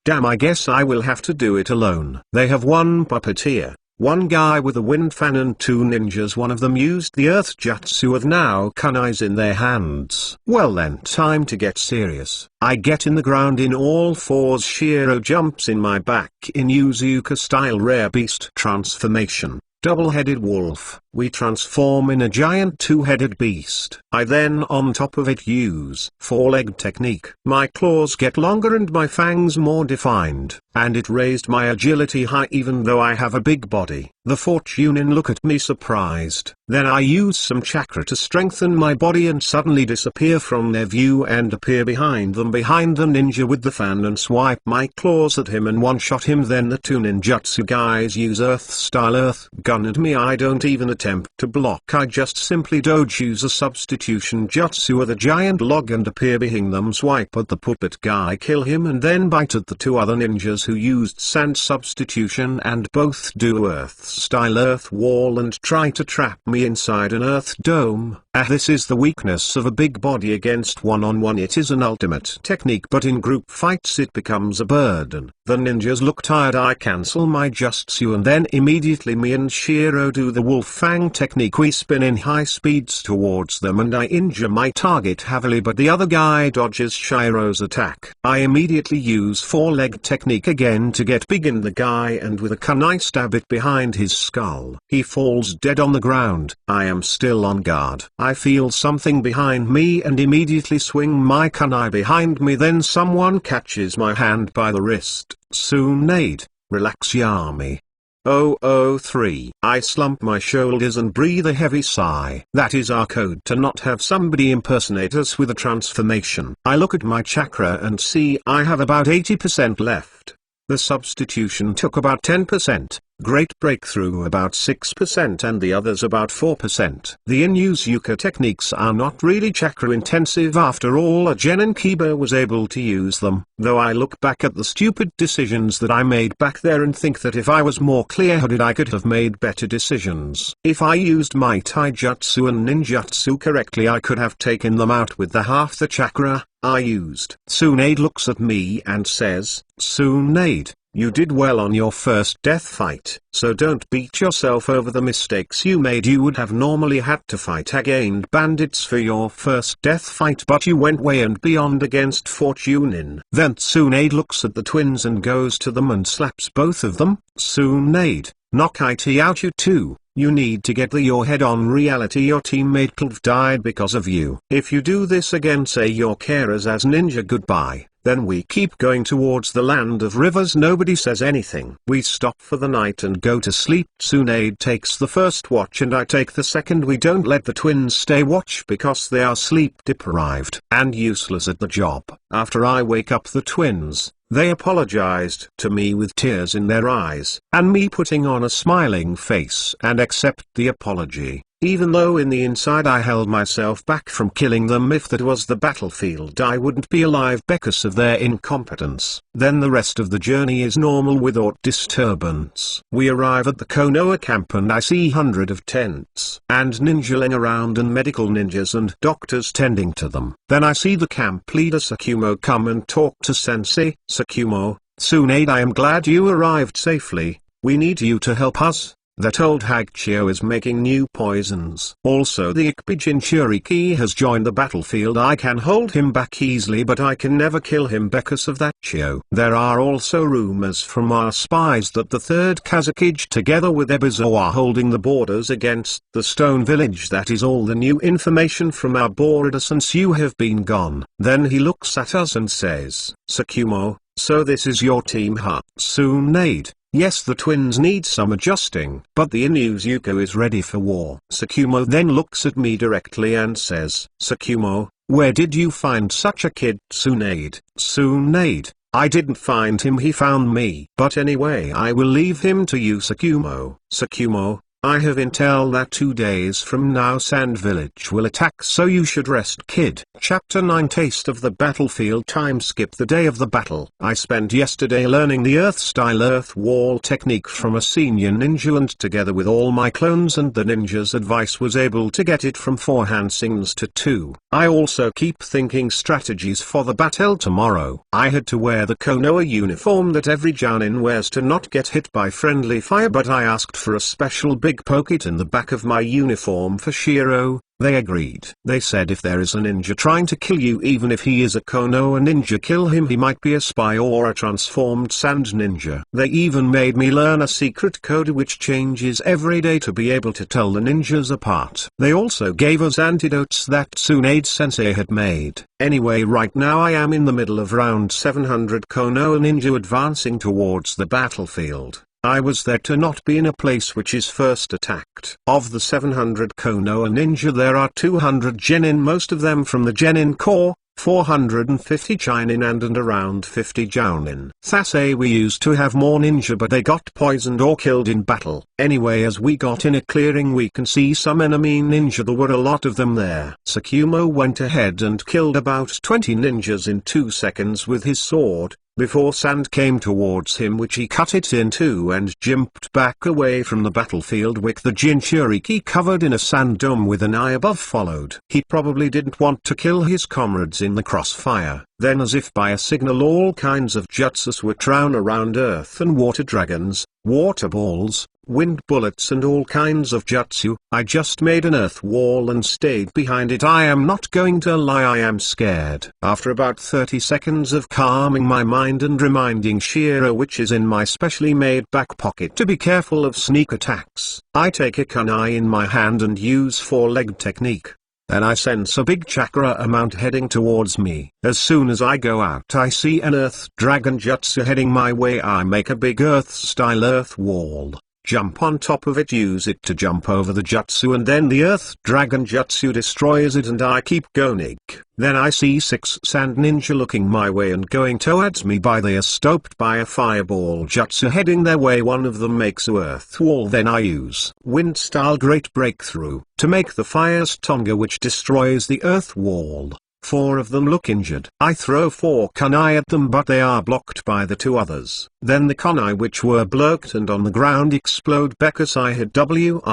Damn, I guess I will have to do it alone. They have one puppeteer, one guy with a wind fan and 2 ninjas. One of them used the earth jutsu with now kunais in their hands. Well then, time to get serious. I get in the ground in all 4s. Shiro jumps in my back in Inuzuka style rare beast transformation. Double-headed wolf. We transform in a giant 2-headed beast. I then on top of it use 4-leg technique. My claws get longer and my fangs more defined, and it raised my agility high even though I have a big body. The Fortunin look at me surprised. Then I use some chakra to strengthen my body and suddenly disappear from their view and appear behind them, behind the ninja with the fan, and swipe my claws at him and one-shot him. Then the 2 ninjutsu guys use earth-style earth gun at me. I don't even attempt to block. I just simply dodge, use a substitution jutsu with a giant log and appear behind them, swipe at the puppet guy, kill him, and then bite at the 2 other ninjas who used sand substitution and both do earth-style earth wall and try to trap me inside an earth dome. This is the weakness of a big body against one-on-one. It is an ultimate technique, but in group fights it becomes a burden. The ninjas look tired. I cancel my jutsu and then immediately me and Shiro do the wolf fang technique. We spin in high speeds towards them and I injure my target heavily, but the other guy dodges Shiro's attack. I immediately use 4-leg technique again to get big in the guy and with a kunai stab it behind his skull. He falls dead on the ground. I am still on guard. I feel something behind me and immediately swing my kunai behind me. Then someone catches my hand by the wrist. Tsunade, relax Yami. 003. I slump my shoulders and breathe a heavy sigh. That is our code to not have somebody impersonate us with a transformation. I look at my chakra and see I have about 80% left. The substitution took about 10%, great breakthrough about 6%, and the others about 4%. The Inuzuka techniques are not really chakra intensive after all. A Genin Kiba was able to use them, though I look back at the stupid decisions that I made back there and think that if I was more clear-headed I could have made better decisions. If I used my taijutsu and ninjutsu correctly I could have taken them out with the half the chakra I used. Tsunade looks at me and says, "Tsunade, You did well on your first death fight, so don't beat yourself over the mistakes you made. You would have normally had to fight against bandits for your first death fight, but you went way and beyond against Fortunin. Then Tsunade looks at the twins and goes to them and slaps both of them. Tsunade, knock it out you two. You need to get your head on reality. Your teammate could have died because of you. If you do this again, say your carers as ninja goodbye. Then we keep going towards the land of rivers. Nobody says anything. We stop for the night and go to sleep. Tsunade takes the first watch and I take the second. We don't let the twins stay watch because they are sleep deprived and useless at the job. After I wake up the twins, they apologized to me with tears in their eyes, and me putting on a smiling face and accept the apology, even though in the inside I held myself back from killing them. If that was the battlefield, I wouldn't be alive because of their incompetence. Then the rest of the journey is normal without disturbance. We arrive at the Konoha camp and I see hundreds of tents and ninjaling around and medical ninjas and doctors tending to them. Then I see the camp leader Sakumo come and talk to Sensei. Sakumo, Tsunade, I am glad you arrived safely. We need you to help us. That old hag Chio is making new poisons. Also the Ikki Jinchuriki has joined the battlefield. I can hold him back easily, but I can never kill him because of that Chio. There are also rumors from our spies that the third Kazakage together with Ebizo are holding the borders against the Stone Village. That is all the new information from our border since you have been gone. Then he looks at us and says, Sakumo, so this is your team, huh? Tsunade. Yes, the twins need some adjusting, but the Inu Zuko is ready for war. Sakumo then looks at me directly and says, Sakumo, where did you find such a kid? Tsunade, I didn't find him, he found me. But anyway, I will leave him to you, Sakumo. Sakumo, I have intel that 2 days from now Sand Village will attack, so you should rest, kid. Chapter 9 Taste of the Battlefield. Time skip the day of the battle. I spent yesterday learning the Earth-style Earth Wall technique from a senior ninja, and together with all my clones and the ninja's advice was able to get it from 4 Hansings to 2. I also keep thinking strategies for the battle tomorrow. I had to wear the Konoha uniform that every Jounin wears to not get hit by friendly fire, but I asked for a special big pocket in the back of my uniform for Shiro. They agreed. They said if there is a ninja trying to kill you, even if he is a Konoha ninja, kill him. He might be a spy or a transformed sand ninja. They even made me learn a secret code which changes every day to be able to tell the ninjas apart. They also gave us antidotes that Tsunade sensei had made. Anyway, right now I am in the middle of round 700 Konoha ninja advancing towards the battlefield. I was there to not be in a place which is first attacked. Of the 700 Konoha ninja, there are 200 genin, most of them from the genin corps, 450 chinin and around 50 jounin. Thasei we used to have more ninja, but they got poisoned or killed in battle. Anyway, as we got in a clearing we can see some enemy ninja. There were a lot of them there. Sakumo went ahead and killed about 20 ninjas in 2 seconds with his sword, before sand came towards him, which he cut it in two and jumped back away from the battlefield with the Jinchuriki covered in a sand dome with an eye above followed. He probably didn't want to kill his comrades in the crossfire. Then, as if by a signal, all kinds of jutsus were thrown around earth and water dragons, water balls, wind bullets and all kinds of jutsu. I just made an earth wall and stayed behind it. I am not going to lie, I am scared. After about 30 seconds of calming my mind and reminding Shiro, which is in my specially made back pocket, to be careful of sneak attacks, I take a kunai in my hand and use 4-leg technique. Then I sense a big chakra amount heading towards me. As soon as I go out, I see an earth dragon jutsu heading my way. I make a big earth-style earth wall, jump on top of it, use it to jump over the jutsu, and then the earth dragon jutsu destroys it and I keep going. Then I see 6 sand ninja looking my way and going towards me. They are stopped by a fireball jutsu heading their way. One of them makes a earth wall. Then I use wind style great breakthrough to make the fire stonga, which destroys the earth wall. 4 of them look injured. I throw 4 kunai at them, but they are blocked by the 2 others. Then the kunai which were blocked and on the ground explode because I had WR.A.P.Ed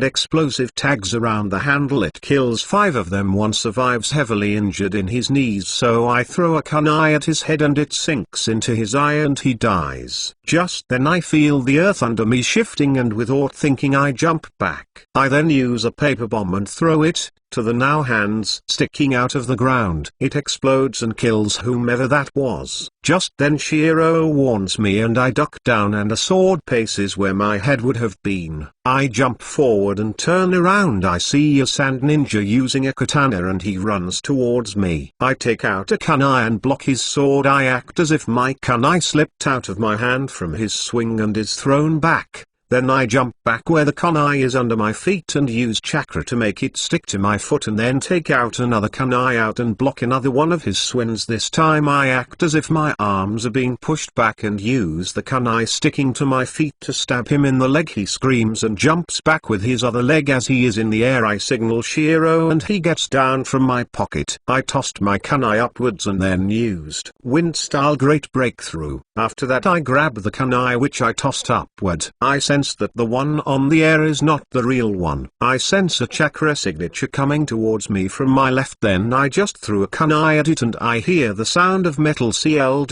explosive tags around the handle. It kills 5 of them. One survives heavily injured in his knees, so I throw a kunai at his head and it sinks into his eye and he dies. Just then I feel the earth under me shifting and without thinking I jump back. I then use a paper bomb and throw it to the now hands sticking out of the ground. It explodes and kills whomever that was. Just then Shiro warns me and I duck down and a sword paces where my head would have been. I jump forward and turn around. I see a sand ninja using a katana and he runs towards me. I take out a kunai and block his sword. I act as if my kunai slipped out of my hand from his swing and is thrown back. Then I jump back where the kunai is under my feet and use chakra to make it stick to my foot and then take out another kunai out and block another one of his swings. This time I act as if my arms are being pushed back and use the kunai sticking to my feet to stab him in the leg. He screams and jumps back with his other leg. As he is in the air I signal Shiro and he gets down from my pocket. I tossed my kunai upwards and then used wind style great breakthrough. After that I grab the kunai which I tossed upward. I sense that the one on the air is not the real one. I sense a chakra signature coming towards me from my left. Then I just threw a kunai at it and I hear the sound of metal CL.I.C.K.I.N.G.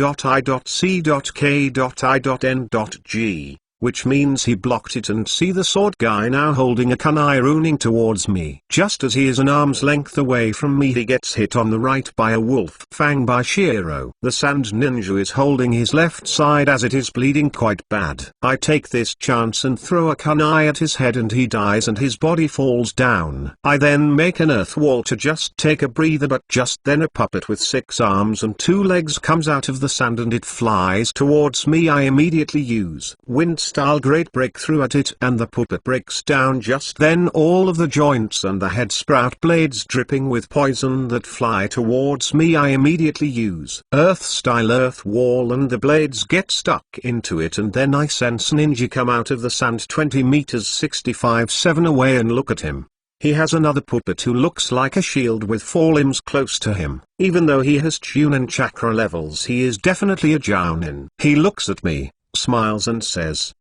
which means he blocked it, and see the sword guy now holding a kunai running towards me. Just as he is an arm's length away from me he gets hit on the right by a wolf fang by Shiro. The sand ninja is holding his left side as it is bleeding quite bad. I take this chance and throw a kunai at his head and he dies and his body falls down. I then make an earth wall to just take a breather, but just then a puppet with 6 arms and 2 legs comes out of the sand and it flies towards me. I immediately use wind style great breakthrough at it and the puppet breaks down. Just then all of the joints and the head sprout blades dripping with poison that fly towards me. I immediately use earth style earth wall and the blades get stuck into it, and then I sense ninja come out of the sand 20 meters 65-7 away and look at him. He has another puppet who looks like a shield with 4 limbs close to him. Even though he has Chunin chakra levels, he is definitely a Jounin. He looks at me, smiles and says, ?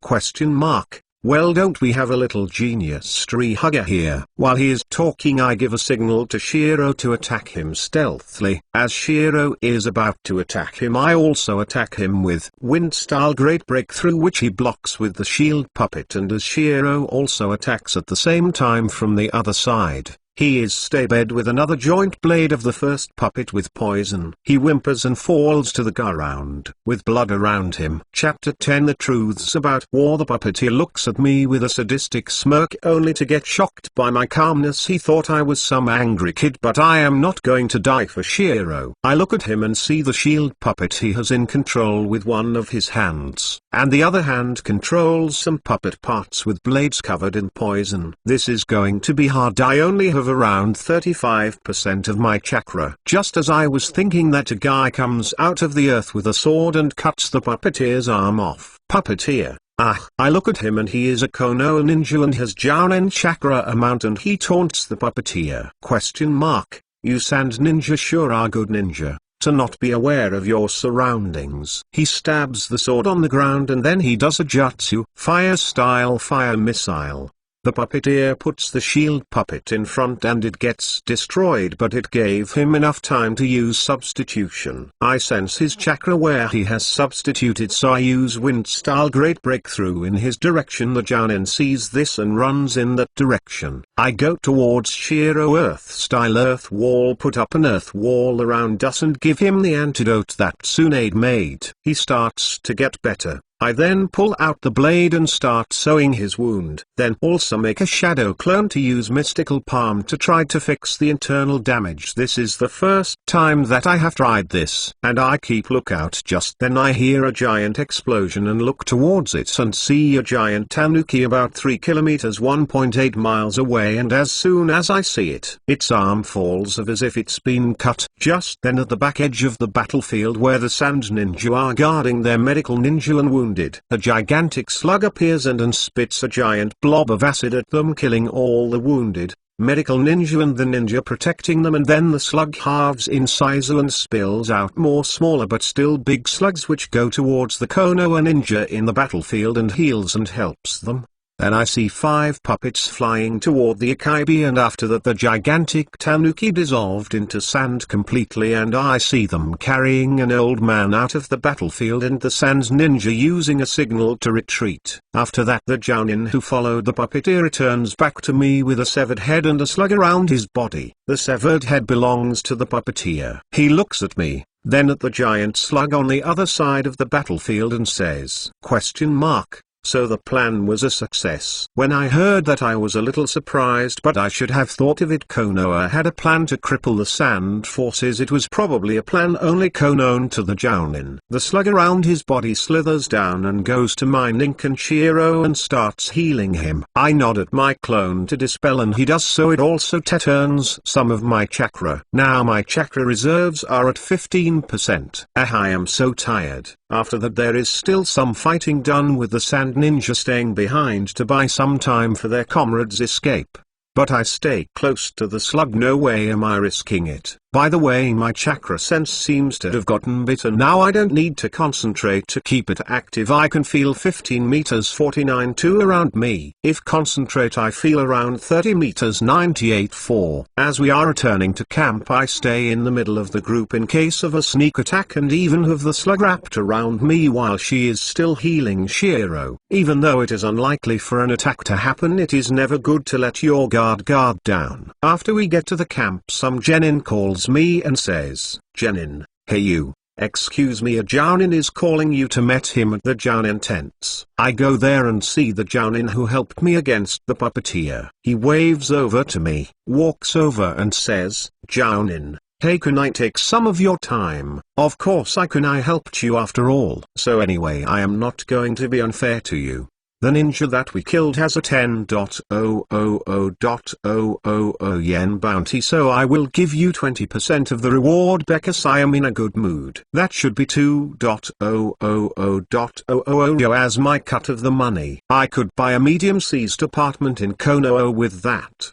Well, don't we have a little genius tree hugger here? While he is talking I give a signal to Shiro to attack him stealthily. As Shiro is about to attack him I also attack him with wind style great breakthrough, which he blocks with the shield puppet, and as Shiro also attacks at the same time from the other side, he is stabbed with another joint blade of the first puppet with poison. He whimpers and falls to the ground, with blood around him. Chapter 10 The Truths About War. The puppeteer looks at me with a sadistic smirk only to get shocked by my calmness. He thought I was some angry kid, but I am not going to die for Shiro. I look at him and see the shield puppet he has in control with one of his hands, and the other hand controls some puppet parts with blades covered in poison. This is going to be hard. I only have around 35% of my chakra. Just as I was thinking that, a guy comes out of the earth with a sword and cuts the puppeteer's arm off. Puppeteer. I look at him and he is a Konoha ninja and has Jounin chakra amount, and he taunts the puppeteer. ? You sand ninja sure are good ninja to not be aware of your surroundings. He stabs the sword on the ground and then he does a jutsu, fire style fire missile. The puppeteer puts the shield puppet in front and it gets destroyed, but it gave him enough time to use substitution. I sense his chakra where he has substituted, so I use wind style great breakthrough in his direction. The Jounin sees this and runs in that direction. I go towards Shiro. Earth style earth wall. Put up an earth wall around us and give him the antidote that Tsunade made. He starts to get better. I then pull out the blade and start sewing his wound. Then also make a shadow clone to use mystical palm to try to fix the internal damage. This is the first time that I have tried this, and I keep lookout. Just then I hear a giant explosion and look towards it and see a giant tanuki about 3 kilometers 1.8 miles away, and as soon as I see it, its arm falls off as if it's been cut. Just then at the back edge of the battlefield where the sand ninja are guarding their medical ninja and wound wounded. A gigantic slug appears and spits a giant blob of acid at them, killing all the wounded, medical ninja and the ninja protecting them, and then the slug halves in size and spills out more smaller but still big slugs which go towards the Konoha ninja in the battlefield and heals and helps them. Then I see 5 puppets flying toward the Akebi, and after that the gigantic tanuki dissolved into sand completely, and I see them carrying an old man out of the battlefield and the sand ninja using a signal to retreat. After that the Jounin who followed the puppeteer returns back to me with a severed head and a slug around his body. The severed head belongs to the puppeteer. He looks at me, then at the giant slug on the other side of the battlefield and says, So the plan was a success. When I heard that I was a little surprised, but I should have thought of it. Konoha had a plan to cripple the sand forces. It was probably a plan only known to the Jounin. The slug around his body slithers down and goes to my Ninkenshiro and starts healing him. I nod at my clone to dispel and he does so. It also turns some of my chakra. Now my chakra reserves are at 15%. I am so tired. After that there is still some fighting done with the sand ninja staying behind to buy some time for their comrades' escape. But I stay close to the slug. No way am I risking it. By the way, my chakra sense seems to have gotten better. Now I don't need to concentrate to keep it active. I can feel 15 meters 49.2 around me. If concentrate I feel around 30 meters 98.4. As we are returning to camp I stay in the middle of the group in case of a sneak attack, and even have the slug wrapped around me while she is still healing Shiro. Even though it is unlikely for an attack to happen, it is never good to let your guard down. After we get to the camp some Genin calls me and says, Genin, hey you, excuse me, a Jounin is calling you to meet him at the Jounin tents. I go there and see the Jounin who helped me against the puppeteer. He waves over to me, walks over and says, Jounin, hey, can I take some of your time? Of course I can, I helped you after all. So anyway, I am not going to be unfair to you. The ninja that we killed has a 10.000.000 yen bounty, so I will give you 20% of the reward because I am in a good mood. That should be 2.000.000 as my cut of the money. I could buy a medium-sized apartment in Konoha with that.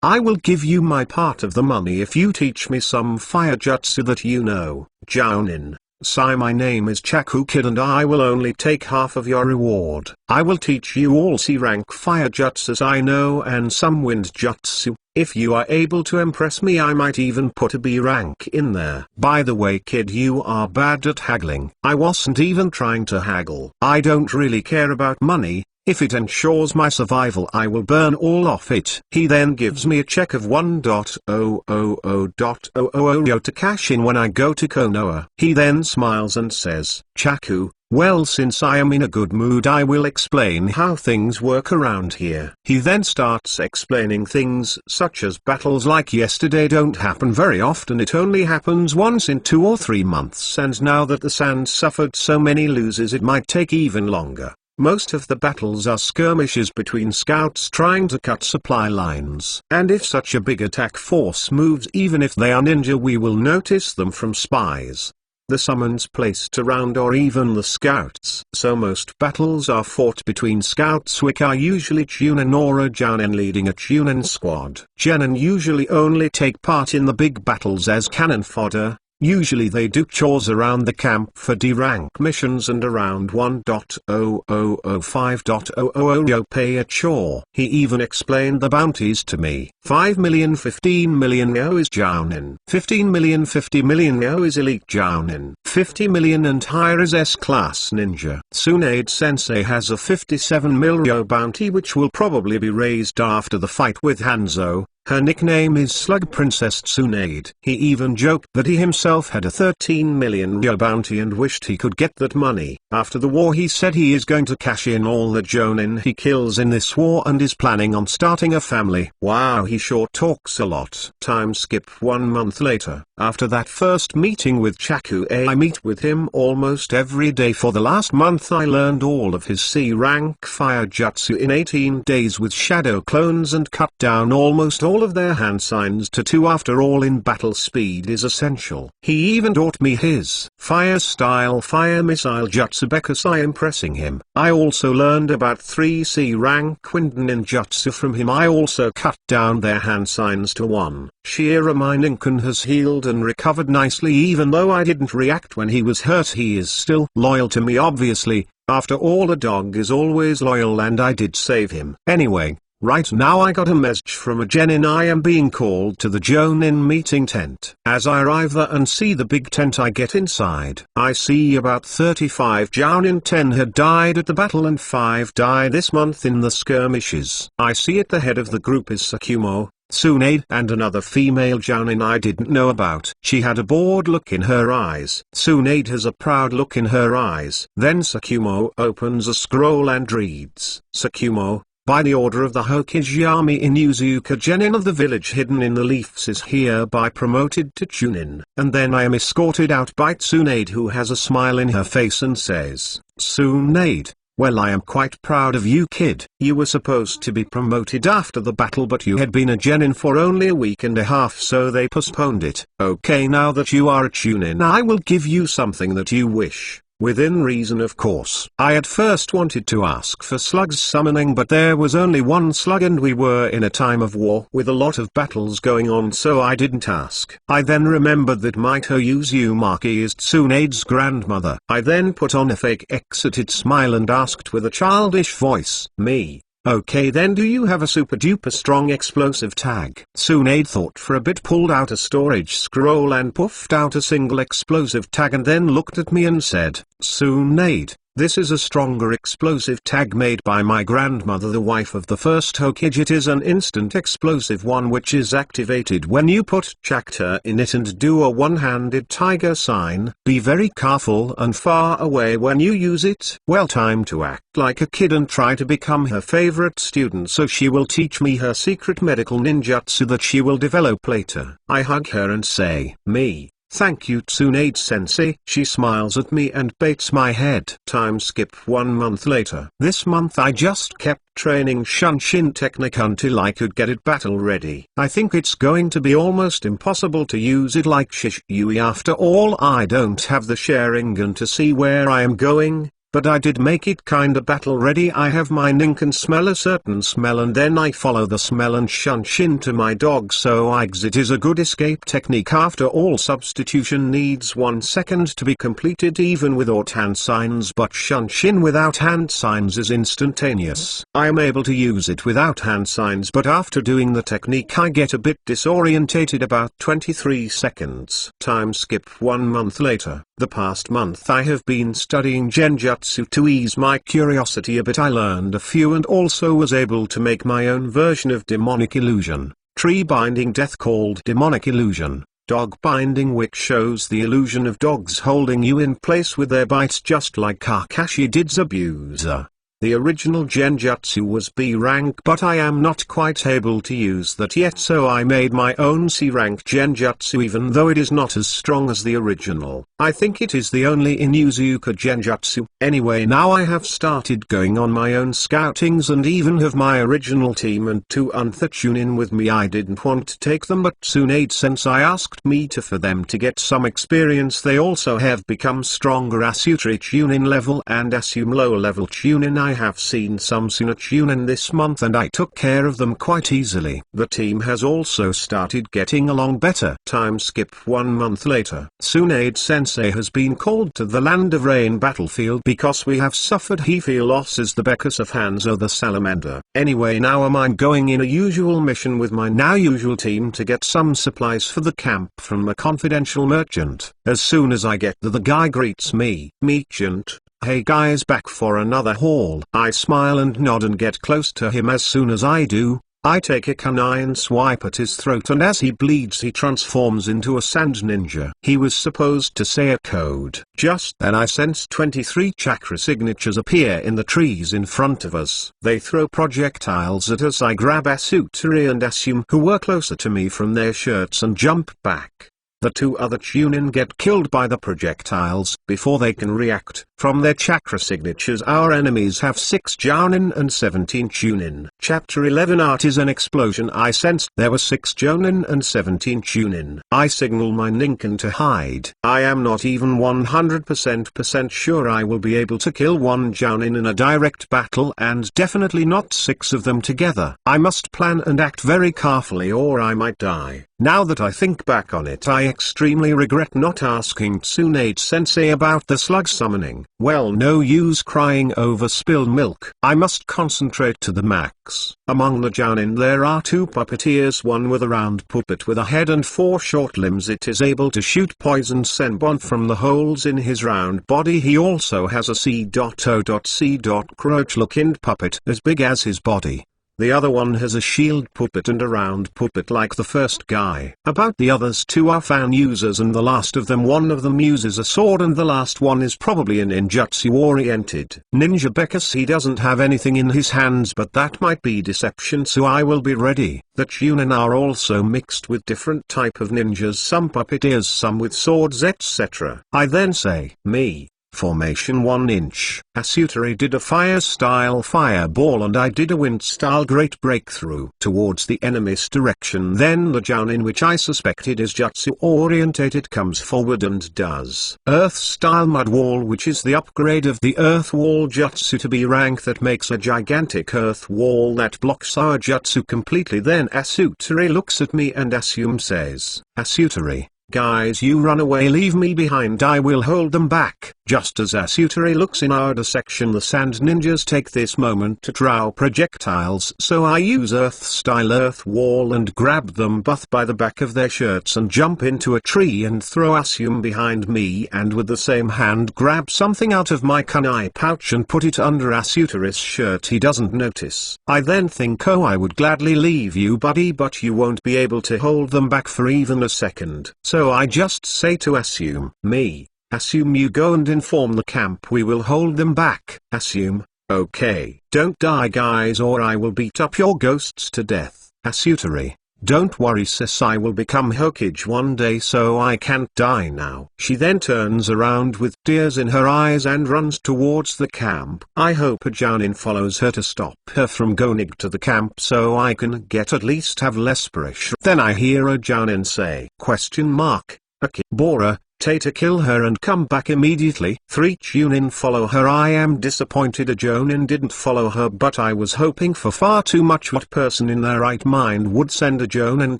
I will give you my part of the money if you teach me some fire jutsu that you know. Jounin, my name is Chaku Kid and I will only take half of your reward. I will teach you all C-rank fire jutsus I know and some wind jutsu. If you are able to impress me I might even put a B rank in there. By the way kid, you are bad at haggling. I wasn't even trying to haggle. I don't really care about money. If it ensures my survival I will burn all of it. He then gives me a check of 1.000.000 to cash in when I go to Konoha. He then smiles and says, Chaku, well, since I am in a good mood I will explain how things work around here. He then starts explaining things such as battles like yesterday don't happen very often, it only happens once in 2 or 3 months, and now that the sand suffered so many losses it might take even longer. Most of the battles are skirmishes between scouts trying to cut supply lines. And if such a big attack force moves, even if they are ninja, we will notice them from spies, the summons placed around, or even the scouts. So most battles are fought between scouts, which are usually Chunin or a Jounin leading a Chunin squad. Genin usually only take part in the big battles as cannon fodder. Usually they do chores around the camp for D-rank missions, and around 1.000.5.000 pay a chore. He even explained the bounties to me. 5 million 15 million yen is Jounin. 15 million 50 million yen is Elite Jounin. 50 million and higher is S-Class Ninja. Tsunade Sensei has a 57 million bounty which will probably be raised after the fight with Hanzo. Her nickname is Slug Princess Tsunade. He even joked that he himself had a 13 million yen bounty and wished he could get that money. After the war he said he is going to cash in all the Jounin he kills in this war and is planning on starting a family. Wow, he sure talks a lot. Time skip 1 month later. After that first meeting with Chaku, I meet with him almost every day for the last month. I learned all of his C-rank fire jutsu in 18 days with shadow clones and cut down almost all all of their hand signs too. After all, in battle speed is essential. He even taught me his fire style fire missile jutsu because I impressing him. I also learned about 3C rank wind ninjutsu from him. I also cut down their hand signs to 1. Shira, my Ninken has healed and recovered nicely. Even though I didn't react when he was hurt, he is still loyal to me obviously. After all, a dog is always loyal, and I did save him. Anyway, right now I got a message from a genin. I am being called to the Jonin meeting tent. As I arrive there and see the big tent, I get inside. I see about 35 Jounin. 10 had died at the battle and 5 died this month in the skirmishes. I see at the head of the group is Sakumo, Tsunade, and another female Jounin I didn't know about. She had a bored look in her eyes. Tsunade has a proud look in her eyes. Then Sakumo opens a scroll and reads, Sakumo, by the order of the Hokage army Inuzuka, genin of the village hidden in the leaves is hereby promoted to Chunin. And then I am escorted out by Tsunade, who has a smile in her face and says, Tsunade, well, I am quite proud of you, kid. You were supposed to be promoted after the battle, but you had been a genin for only a week and a half, so they postponed it. Okay, now that you are a Chunin, I will give you something that you wish. Within reason, of course. I at first wanted to ask for Slug's summoning, but there was only one Slug and we were in a time of war with a lot of battles going on, so I didn't ask. I then remembered that Maito Uzumaki is Tsunade's grandmother. I then put on a fake excited smile and asked with a childish voice, me. Okay, then do you have a super duper strong explosive tag? Tsunade thought for a bit, pulled out a storage scroll and puffed out a single explosive tag, and then looked at me and said, Tsunade, this is a stronger explosive tag made by my grandmother, the wife of the first Hokage. It is an instant explosive one which is activated when you put chakra in it and do a one-handed tiger sign. Be very careful and far away when you use it. Well, time to act like a kid and try to become her favorite student, so she will teach me her secret medical ninjutsu that she will develop later. I hug her and say, me. Thank you, Tsunade sensei. She smiles at me and pats my head. Time skip 1 month later. This month I just kept training Shunshin technique until I could get it battle ready. I think it's going to be almost impossible to use it like Shisui. After all, I don't have the Sharingan to see where I am going. But I did make it kinda battle ready. I have my Ninken smell a certain smell and then I follow the smell and Shunshin to my dog, so exit is a good escape technique. After all, substitution needs 1 second to be completed even without hand signs, but Shunshin without hand signs is instantaneous. I am able to use it without hand signs, but after doing the technique I get a bit disorientated about 23 seconds. Time skip 1 month later. The past month I have been studying Genjutsu to ease my curiosity a bit. I learned a few and also was able to make my own version of demonic illusion. Tree binding death called demonic illusion. Dog binding, which shows the illusion of dogs holding you in place with their bites, just like Kakashi did's abuser. The original Genjutsu was B rank, but I am not quite able to use that yet, so I made my own C rank Genjutsu, even though it is not as strong as the original. I think it is the only Inuzuka Genjutsu. Anyway, now I have started going on my own scoutings and even have my original team and 2 Untha Chunin with me. I didn't want to take them, but Tsunade sensei asked me to for them to get some experience. They also have become stronger Asutri Chunin level and Assume lower level Chunin. I have seen some Suna Chunin this month and I took care of them quite easily. The team has also started getting along better. Time skip 1 month later. Tsunade sensei has been called to the Land of Rain battlefield because we have suffered heavy losses because of Hanzo the Salamander. Anyway, now I'm going in a usual mission with my now usual team to get some supplies for the camp from a confidential merchant. As soon as I get there, the guy greets me. Merchant, hey guys, back for another haul. I smile and nod and get close to him. As soon as I do, I take a kunai and swipe at his throat, and as he bleeds he transforms into a sand ninja. He was supposed to say a code. Just then I sense 23 chakra signatures appear in the trees in front of us. They throw projectiles at us. I grab Asutari and Assume, who were closer to me, from their shirts and jump back. The 2 other Chunin get killed by the projectiles before they can react. From their chakra signatures, our enemies have 6 Jounin and 17 Chunin. Chapter 11 Art is an explosion. I sensed there were 6 Jonin and 17 Chunin. I signal my Ninken to hide. I am not even 100% sure I will be able to kill one Jounin in a direct battle, and definitely not 6 of them together. I must plan and act very carefully or I might die. Now that I think back on it, I extremely regret not asking Tsunade-sensei about the slug summoning. Well, no use crying over spilled milk. I must concentrate to the max. Among the Jounin there are 2 puppeteers, one with a round puppet with a head and 4 short limbs. It is able to shoot poison senbon from the holes in his round body. He also has a C.O.C. Croach-looking puppet as big as his body. The other one has a shield puppet and a round puppet like the first guy. About the others 2 are fan users, and the last of them, one of them uses a sword, and the last one is probably a ninjutsu oriented ninja because he doesn't have anything in his hands, but that might be deception, so I will be ready. The Chunin are also mixed with different type of ninjas, some puppeteers, some with swords, etc. I then say, me. Formation 1 inch. Asutari did a fire-style fireball and I did a wind-style great breakthrough towards the enemy's direction. Then the Jounin, which I suspected is jutsu-orientated, comes forward and does earth-style mud wall, which is the upgrade of the earth wall jutsu to be rank that makes a gigantic earth wall that blocks our jutsu completely. Then Asutari looks at me and says, Asutari, guys, you run away, leave me behind, I will hold them back. Just as Asutari looks in our section, the sand ninjas take this moment to throw projectiles, so I use earth-style earth wall and grab them both by the back of their shirts and jump into a tree and throw Asum behind me, and with the same hand grab something out of my kunai pouch and put it under Asutari's shirt. He doesn't notice. I then think, oh, I would gladly leave you, buddy, but you won't be able to hold them back for even a second. So I just say to Asum, me, Assume you go and inform the camp we will hold them back. Assume, okay. Don't die guys or I will beat up your ghosts to death. Asutari, don't worry sis, I will become Hokage one day so I can't die now. She then turns around with tears in her eyes and runs towards the camp. I hope a Jounin follows her to stop her from going to the camp so I can at least have less pressure. Then I hear a Jounin say, okay, Bora, Tata, kill her and come back immediately. 3 Chunin follow her. I am disappointed a Jounin didn't follow her, but I was hoping for far too much. What person in their right mind would send a Jounin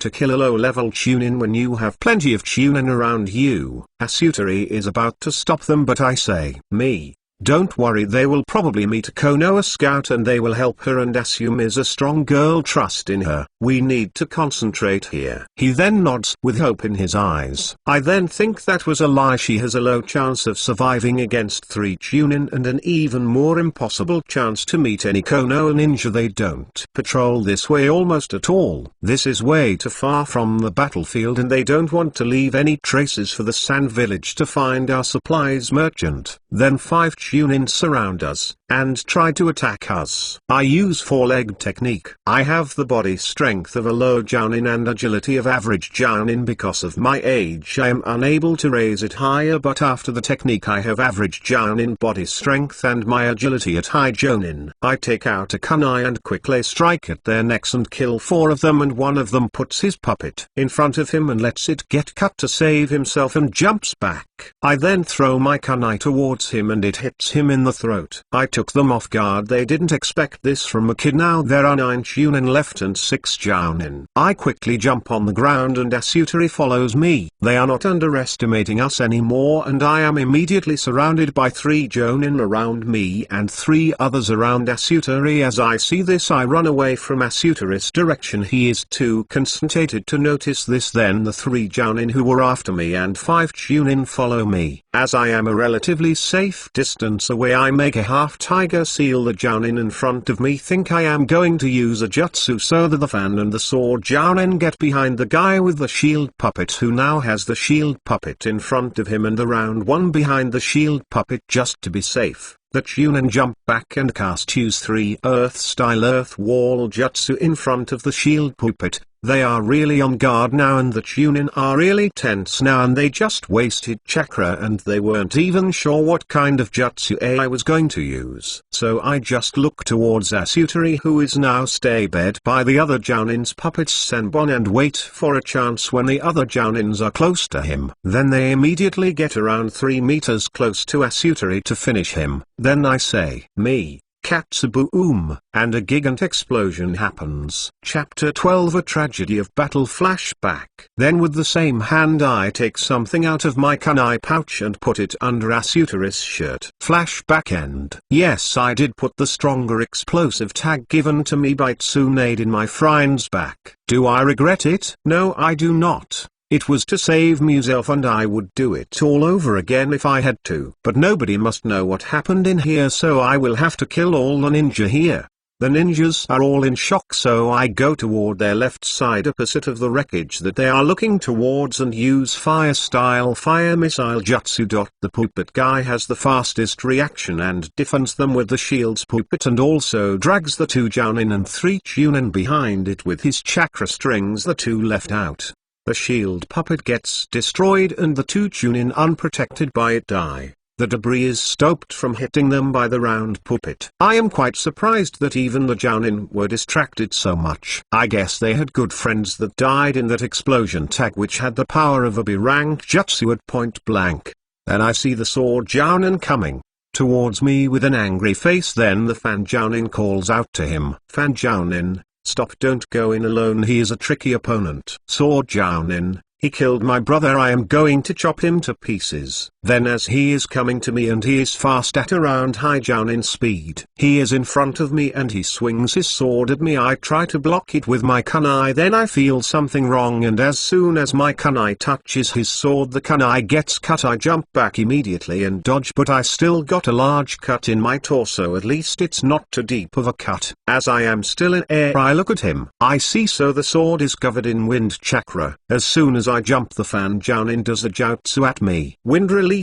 to kill a low-level Chunin when you have plenty of Chunin around you? Asutari is about to stop them, but I say, me. Don't worry, they will probably meet a Konoha scout and they will help her, and Assume is a strong girl, trust in her. We need to concentrate here. He then nods with hope in his eyes. I then think that was a lie. She has a low chance of surviving against 3 Chunin and an even more impossible chance to meet any Konoha ninja. They don't patrol this way almost at all. This is way too far from the battlefield and they don't want to leave any traces for the sand village to find our supplies merchant. Then 5 Chunin surround us, and try to attack us. I use 4-leg technique. I have the body strength of a low Jounin and agility of average Jounin. Because of my age I am unable to raise it higher, but after the technique I have average Jounin body strength and my agility at high Jounin. I take out a kunai and quickly strike at their necks and kill 4 of them, and one of them puts his puppet in front of him and lets it get cut to save himself and jumps back. I then throw my kunai towards him and it hits him in the throat. I took them off guard. They didn't expect this from a kid. Now there are 9 Chunin left and 6 Jounin. I quickly jump on the ground and Asutari follows me. They are not underestimating us anymore and I am immediately surrounded by 3 Jounin around me and 3 others around Asutari. As I see this I run away from Asutari's direction. He is too concentrated to notice this. Then the 3 Jounin who were after me and 5 Chunin follow me. As I am a relatively safe distance away I make a half tiger seal. The Jounin in front of me think I am going to use a jutsu, so that the fan and the sword Jounin get behind the guy with the shield puppet, who now has the shield puppet in front of him and the round one behind the shield puppet. Just to be safe, the Chunin jump back and use 3 earth-style earth wall jutsu in front of the shield puppet. They are really on guard now and the Chunin are really tense now and they just wasted chakra and they weren't even sure what kind of jutsu I was going to use. So I just look towards Asutari who is now stay bed by the other Jounin's puppets Senbon and wait for a chance when the other Jounins are close to him. Then they immediately get around 3 meters close to Asutari to finish him. Then I say, me. Katsuboom, and a gigant explosion happens. Chapter 12 A Tragedy of Battle Flashback. Then with the same hand I take something out of my kunai pouch and put it under Asutari's shirt. Flashback end. Yes, I did put the stronger explosive tag given to me by Tsunade in my friend's back. Do I regret it? No, I do not. It was to save myself and I would do it all over again if I had to. But nobody must know what happened in here, so I will have to kill all the ninja here. The ninjas are all in shock, so I go toward their left side opposite of the wreckage that they are looking towards and use fire style fire missile jutsu. The puppet guy has the fastest reaction and defends them with the shield's puppet and also drags the 2 Jounin and 3 Chunin behind it with his chakra strings. The 2 left out. The shield puppet gets destroyed and the 2 Chunin unprotected by it die. The debris is stopped from hitting them by the round puppet. I am quite surprised that even the Jounin were distracted so much. I guess they had good friends that died in that explosion tag which had the power of a B-rank jutsu at point blank. Then I see the sword Jounin coming towards me with an angry face. Then the fan Jounin calls out to him, "Fan Jounin, stop, don't go in alone, he is a tricky opponent." Sword Jounin, he killed my brother, I am going to chop him to pieces. Then as he is coming to me and he is fast at around high Jounin speed, he is in front of me and he swings his sword at me. I try to block it with my kunai, then I feel something wrong and as soon as my kunai touches his sword the kunai gets cut. I jump back immediately and dodge, but I still got a large cut in my torso. At least it's not too deep of a cut. As I am still in air I look at him. I see so the sword is covered in wind chakra. As soon as I jump the fan Jounin does a jutsu at me. Wind release.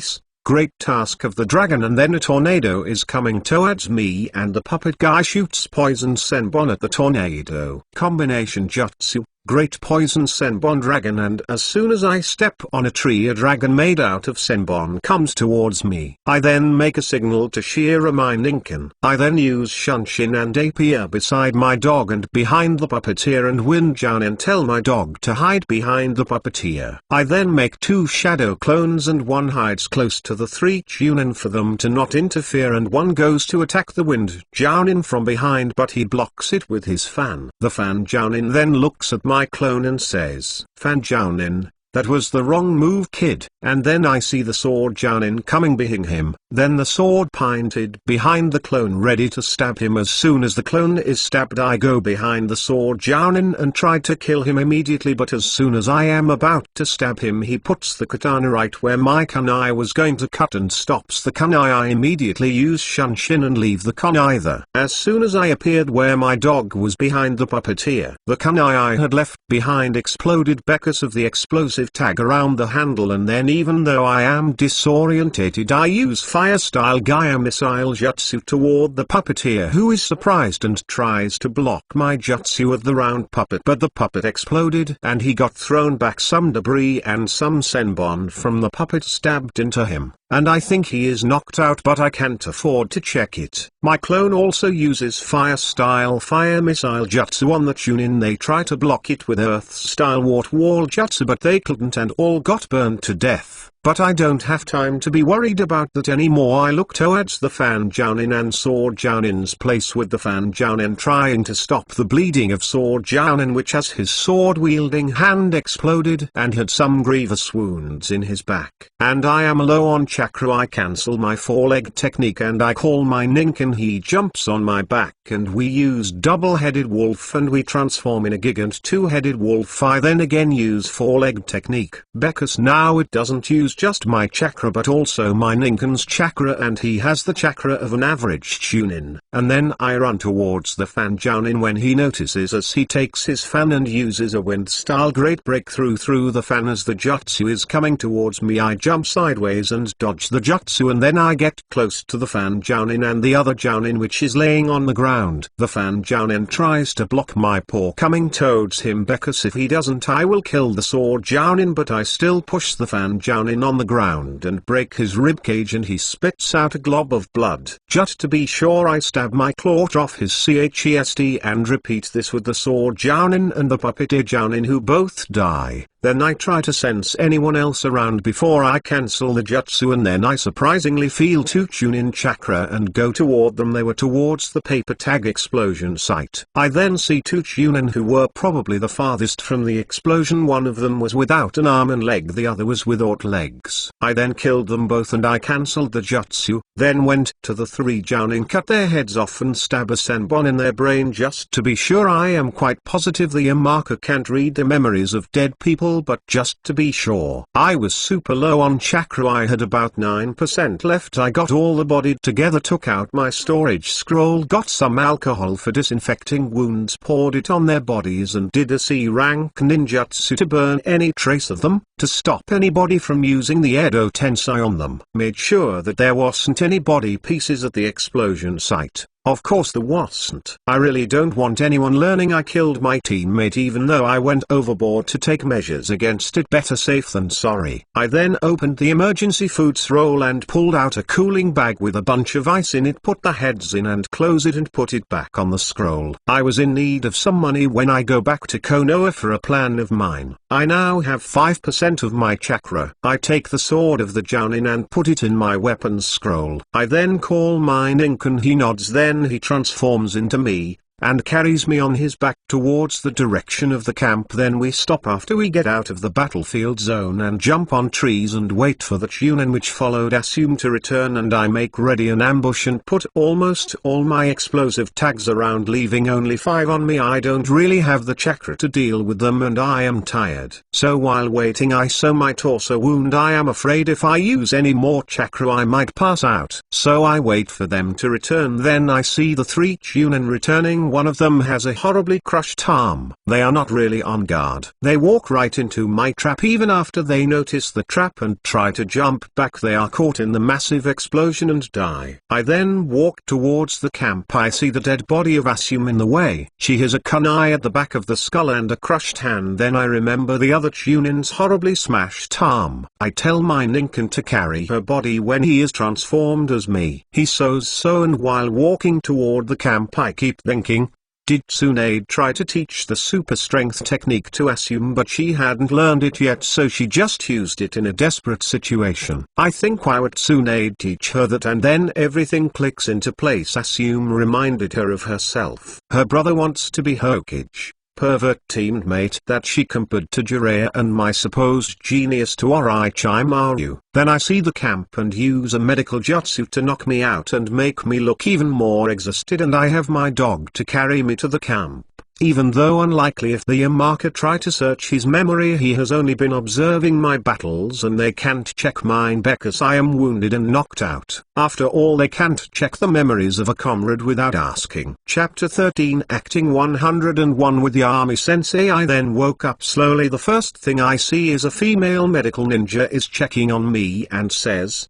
Great task of the dragon, and then a tornado is coming towards me and the puppet guy shoots poison senbon at the tornado. Combination jutsu. Great poison senbon dragon, and as soon as I step on a tree a dragon made out of senbon comes towards me. I then make a signal to Shira my ninkin. I then use Shunshin and Apia beside my dog and behind the puppeteer and Wind Jounin tell my dog to hide behind the puppeteer. I then make 2 shadow clones and one hides close to the 3 Chunin for them to not interfere and one goes to attack the Wind Jounin from behind but he blocks it with his fan. The fan Jounin then looks at my clone and says, "Fan Jounin, that was the wrong move, kid." And then I see the sword Jounin coming behind him. Then the sword pointed behind the clone ready to stab him. As soon as the clone is stabbed I go behind the sword Jounin and try to kill him immediately, but as soon as I am about to stab him he puts the katana right where my kunai was going to cut and stops the kunai. I immediately use Shunshin and leave the kunai there. As soon as I appeared where my dog was behind the puppeteer, the kunai I had left behind exploded because of the explosive tag around the handle, and then even though I am disorientated I use fire style Gaia missile jutsu toward the puppeteer who is surprised and tries to block my jutsu at the round puppet, but the puppet exploded and he got thrown back. Some debris and some senbon from the puppet stabbed into him, and I think he is knocked out, but I can't afford to check it. My clone also uses fire style fire missile jutsu on the Chunin. They try to block it with earth style wart wall jutsu but they couldn't and all got burned to death. But I don't have time to be worried about that anymore. I look towards the fan Jounin and sword Jounin's place with the fan Jounin trying to stop the bleeding of sword Jounin, which as his sword wielding hand exploded and had some grievous wounds in his back. And I am low on chakra. I cancel my 4-leg technique and I call my ninkin. He jumps on my back and we use double-headed wolf and we transform in a gigant 2-headed wolf. I then again use 4-leg technique because now it doesn't use use just my chakra but also my Ninken's chakra, and he has the chakra of an average Chunin. And then I run towards the fan Jounin when he notices us. He takes his fan and uses a wind-style great breakthrough through the fan. As the jutsu is coming towards me, I jump sideways and dodge the jutsu, and then I get close to the fan Jounin and the other Jounin which is laying on the ground. The fan Jounin tries to block my paw coming towards him because if he doesn't I will kill the sword Jounin, but I still push the fan Jounin on the ground and break his ribcage and he spits out a glob of blood. Just to be sure I stab my claw off his chest and repeat this with the sword Jounin and the puppeteer Jounin, who both die. Then I try to sense anyone else around before I cancel the jutsu, and then I surprisingly feel 2 Chunin chakra and go toward them. They were towards the paper tag explosion site. I then see 2 Chunin who were probably the farthest from the explosion. One of them was without an arm and leg, the other was without legs. I then killed them both and I cancelled the jutsu, then went to the 3 Jounin, cut their heads off and stab a senbon in their brain just to be sure. I am quite positive the Yamaka can't read the memories of dead people, but just to be sure. I was super low on chakra, I had about 9% left. I got all the body together, took out my storage scroll, got some alcohol for disinfecting wounds, poured it on their bodies and did a C rank ninjutsu to burn any trace of them, to stop anybody from using the Edo Tensei on them. Made sure that there wasn't any body pieces at the explosion site. Of course there wasn't. I really don't want anyone learning I killed my teammate, even though I went overboard to take measures against it. Better safe than sorry. I then opened the emergency foods roll and pulled out a cooling bag with a bunch of ice in it, put the heads in and close it and put it back on the scroll. I was in need of some money when I go back to Konoha for a plan of mine. I now have 5% of my chakra. I take the sword of the Jounin and put it in my weapons scroll. I then call my Ninken. He nods, then he transforms into me, and carries me on his back towards the direction of the camp. Then we stop after we get out of the battlefield zone and jump on trees and wait for the Chunin which followed assume to return, and I make ready an ambush and put almost all my explosive tags around, leaving only 5 on me. I don't really have the chakra to deal with them and I am tired. So while waiting I sew my torso wound. I am afraid if I use any more chakra I might pass out. So I wait for them to return. Then I see the 3 Chunin returning. One of them has a horribly crushed arm. They are not really on guard. They walk right into my trap even after they notice the trap and try to jump back. They are caught in the massive explosion and die. I then walk towards the camp. I see the dead body of Asum in the way. She has a kunai at the back of the skull and a crushed hand. Then I remember the other Chunin's horribly smashed arm. I tell my Ninken to carry her body when he is transformed as me. He sews so, and while walking toward the camp I keep thinking, did Tsunade try to teach the super strength technique to Asum, but she hadn't learned it yet, so she just used it in a desperate situation. I think why would Tsunade teach her that? And then everything clicks into place. Asum reminded her of herself. Her brother wants to be Hokage, pervert teammate that she compared to Jiraiya, and my supposed genius to Orochimaru. Then I see the camp and use a medical jutsu to knock me out and make me look even more exhausted, and I have my dog to carry me to the camp. Even though unlikely if the Yamaka try to search his memory, he has only been observing my battles and they can't check mine because I am wounded and knocked out. After all, they can't check the memories of a comrade without asking. Chapter 13, Acting 101 with the Army Sensei. I then woke up slowly. The first thing I see is a female medical ninja is checking on me and says, ?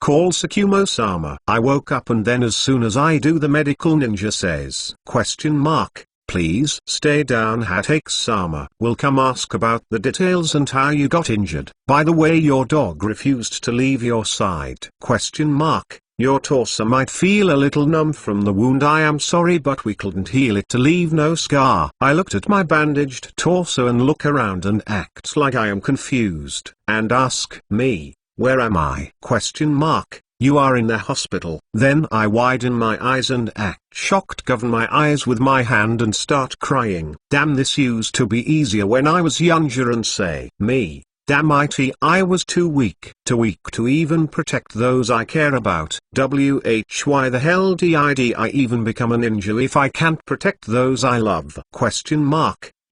Call Tsukumo-sama. I woke up and then as soon as I do, the medical ninja says, ? Please stay down. Hatake-sama will come ask about the details and how you got injured. By the way, your dog refused to leave your side. ? Your torso might feel a little numb from the wound. I am sorry, but we couldn't heal it to leave no scar. I looked at my bandaged torso and look around and act like I am confused, and ask, me, where am I? ? You are in the hospital. Then I widen my eyes and act shocked, cover my eyes with my hand and start crying. Damn, this used to be easier when I was younger, and say, me, damn it, I was too weak to even protect those I care about. Why the hell did I even become a ninja if I can't protect those I love? ?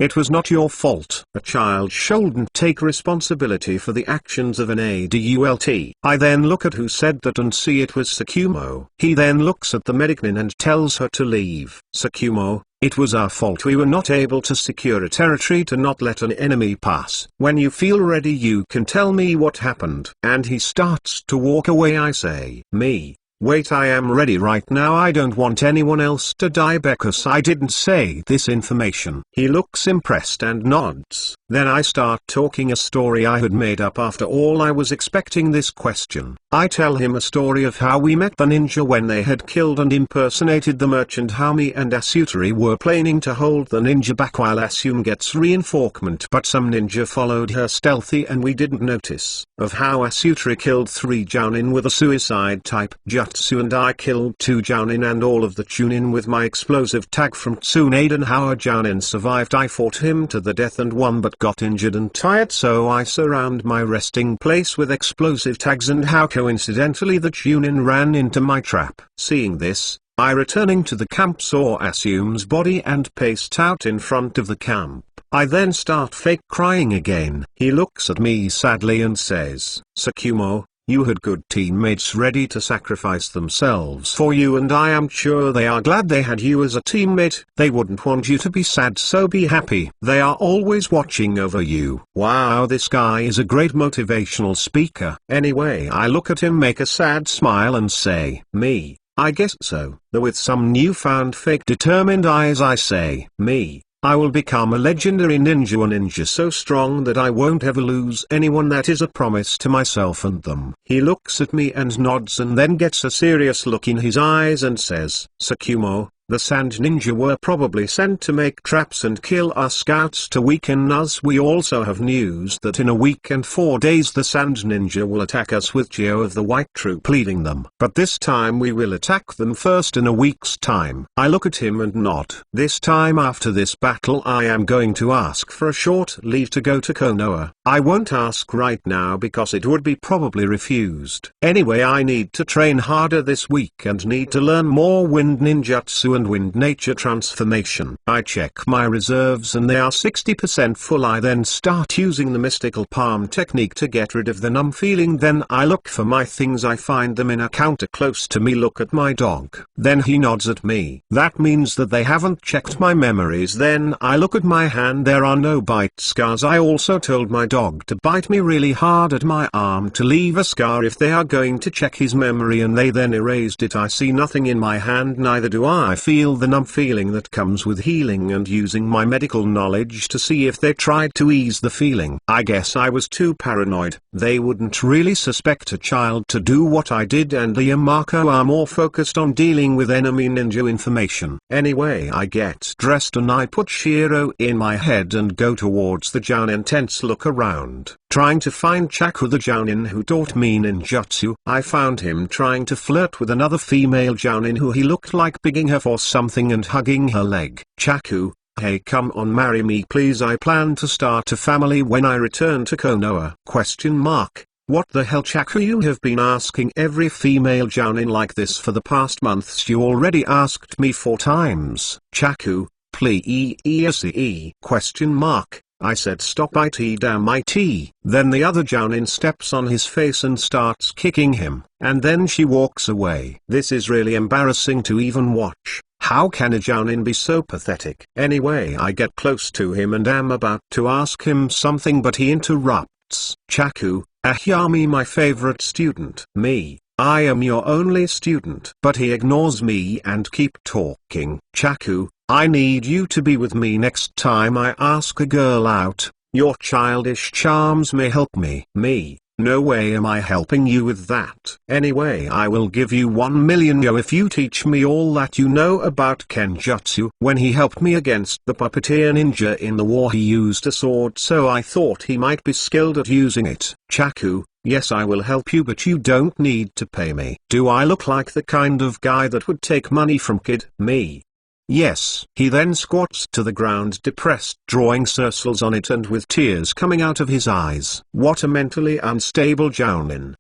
It was not your fault. A child shouldn't take responsibility for the actions of an adult. I then look at who said that and see it was Sakumo. He then looks at the medicman and tells her to leave. Sakumo, it was our fault we were not able to secure a territory to not let an enemy pass. When you feel ready you can tell me what happened. And he starts to walk away. I say, me. Wait, I am ready right now. I don't want anyone else to die because I didn't say this information. He looks impressed and nods. Then I start talking a story I had made up. After all, I was expecting this question. I tell him a story of how we met the ninja when they had killed and impersonated the merchant, how me and Asutari were planning to hold the ninja back while Asum gets reinforcement, but some ninja followed her stealthy and we didn't notice. Of how Asutari killed 3 Jounin with a suicide type jutsu and I killed 2 Jounin and all of the Chunin with my explosive tag from Tsunade, and how a Jounin survived. I fought him to the death and won but got injured and tired, so I surround my resting place with explosive tags, and how coincidentally the Chunin ran into my trap. Seeing this, I returning to the camp saw Asum's body and paced out in front of the camp. I then start fake crying again. He looks at me sadly and says, Sakumo, you had good teammates ready to sacrifice themselves for you, and I am sure they are glad they had you as a teammate. They wouldn't want you to be sad, so be happy. They are always watching over you. Wow, this guy is a great motivational speaker. Anyway, I look at him, make a sad smile and say, me, I guess so. Though with some newfound fake determined eyes I say, me, I will become a legendary ninja, a ninja so strong that I won't ever lose anyone. That is a promise to myself and them. He looks at me and nods and then gets a serious look in his eyes and says, Sakumo, the Sand Ninja were probably sent to make traps and kill our scouts to weaken us. We also have news that in a week and 4 days the Sand Ninja will attack us with Geo of the White Troop leading them. But this time we will attack them first in a week's time. I look at him and nod. This time after this battle I am going to ask for a short leave to go to Konoha. I won't ask right now because it would be probably refused. Anyway, I need to train harder this week and need to learn more wind ninjutsu and wind nature transformation. I check my reserves and they are 60% full. I then start using the mystical palm technique to get rid of the numb feeling. Then I look for my things. I find them in a counter close to me. Look at my dog. Then he nods at me. That means that they haven't checked my memories. Then I look at my hand. There are no bite scars. I also told my dog to bite me really hard at my arm to leave a scar if they are going to check his memory, and they then erased it. I see nothing in my hand, neither do I feel the numb feeling that comes with healing and using my medical knowledge to see if they tried to ease the feeling. I guess I was too paranoid. They wouldn't really suspect a child to do what I did, and the Yamako are more focused on dealing with enemy ninja information. Anyway, I get dressed and I put Shiro in my head and go towards the Jounin. Tense look around, trying to find Chaku, the Jounin who taught me ninjutsu. I found him trying to flirt with another female Jounin who he looked like begging her for something and hugging her leg. Chaku, hey, come on, marry me please. I plan to start a family when I return to Konoha. Question mark. What the hell, Chaku? You have been asking every female Jounin like this for the past months. You already asked me 4 times. Chaku, please. Question mark. I said stop it, damn it. Then the other Jounin steps on his face and starts kicking him, and then she walks away. This is really embarrassing to even watch. How can a Jounin be so pathetic? Anyway, I get close to him and am about to ask him something, but he interrupts. Chaku, Ahyami, my favorite student. Me, I am your only student. But he ignores me and keep talking. Chaku, I need you to be with me next time I ask a girl out. Your childish charms may help me. Me, no way am I helping you with that. Anyway, I will give you 1 million yo if you teach me all that you know about Kenjutsu. When he helped me against the puppeteer ninja in the war, he used a sword, so I thought he might be skilled at using it. Chaku, yes, I will help you, but you don't need to pay me. Do I look like the kind of guy that would take money from kid? Me. Yes. He then squats to the ground, depressed, drawing circles on it and with tears coming out of his eyes. What a mentally unstable Jounin.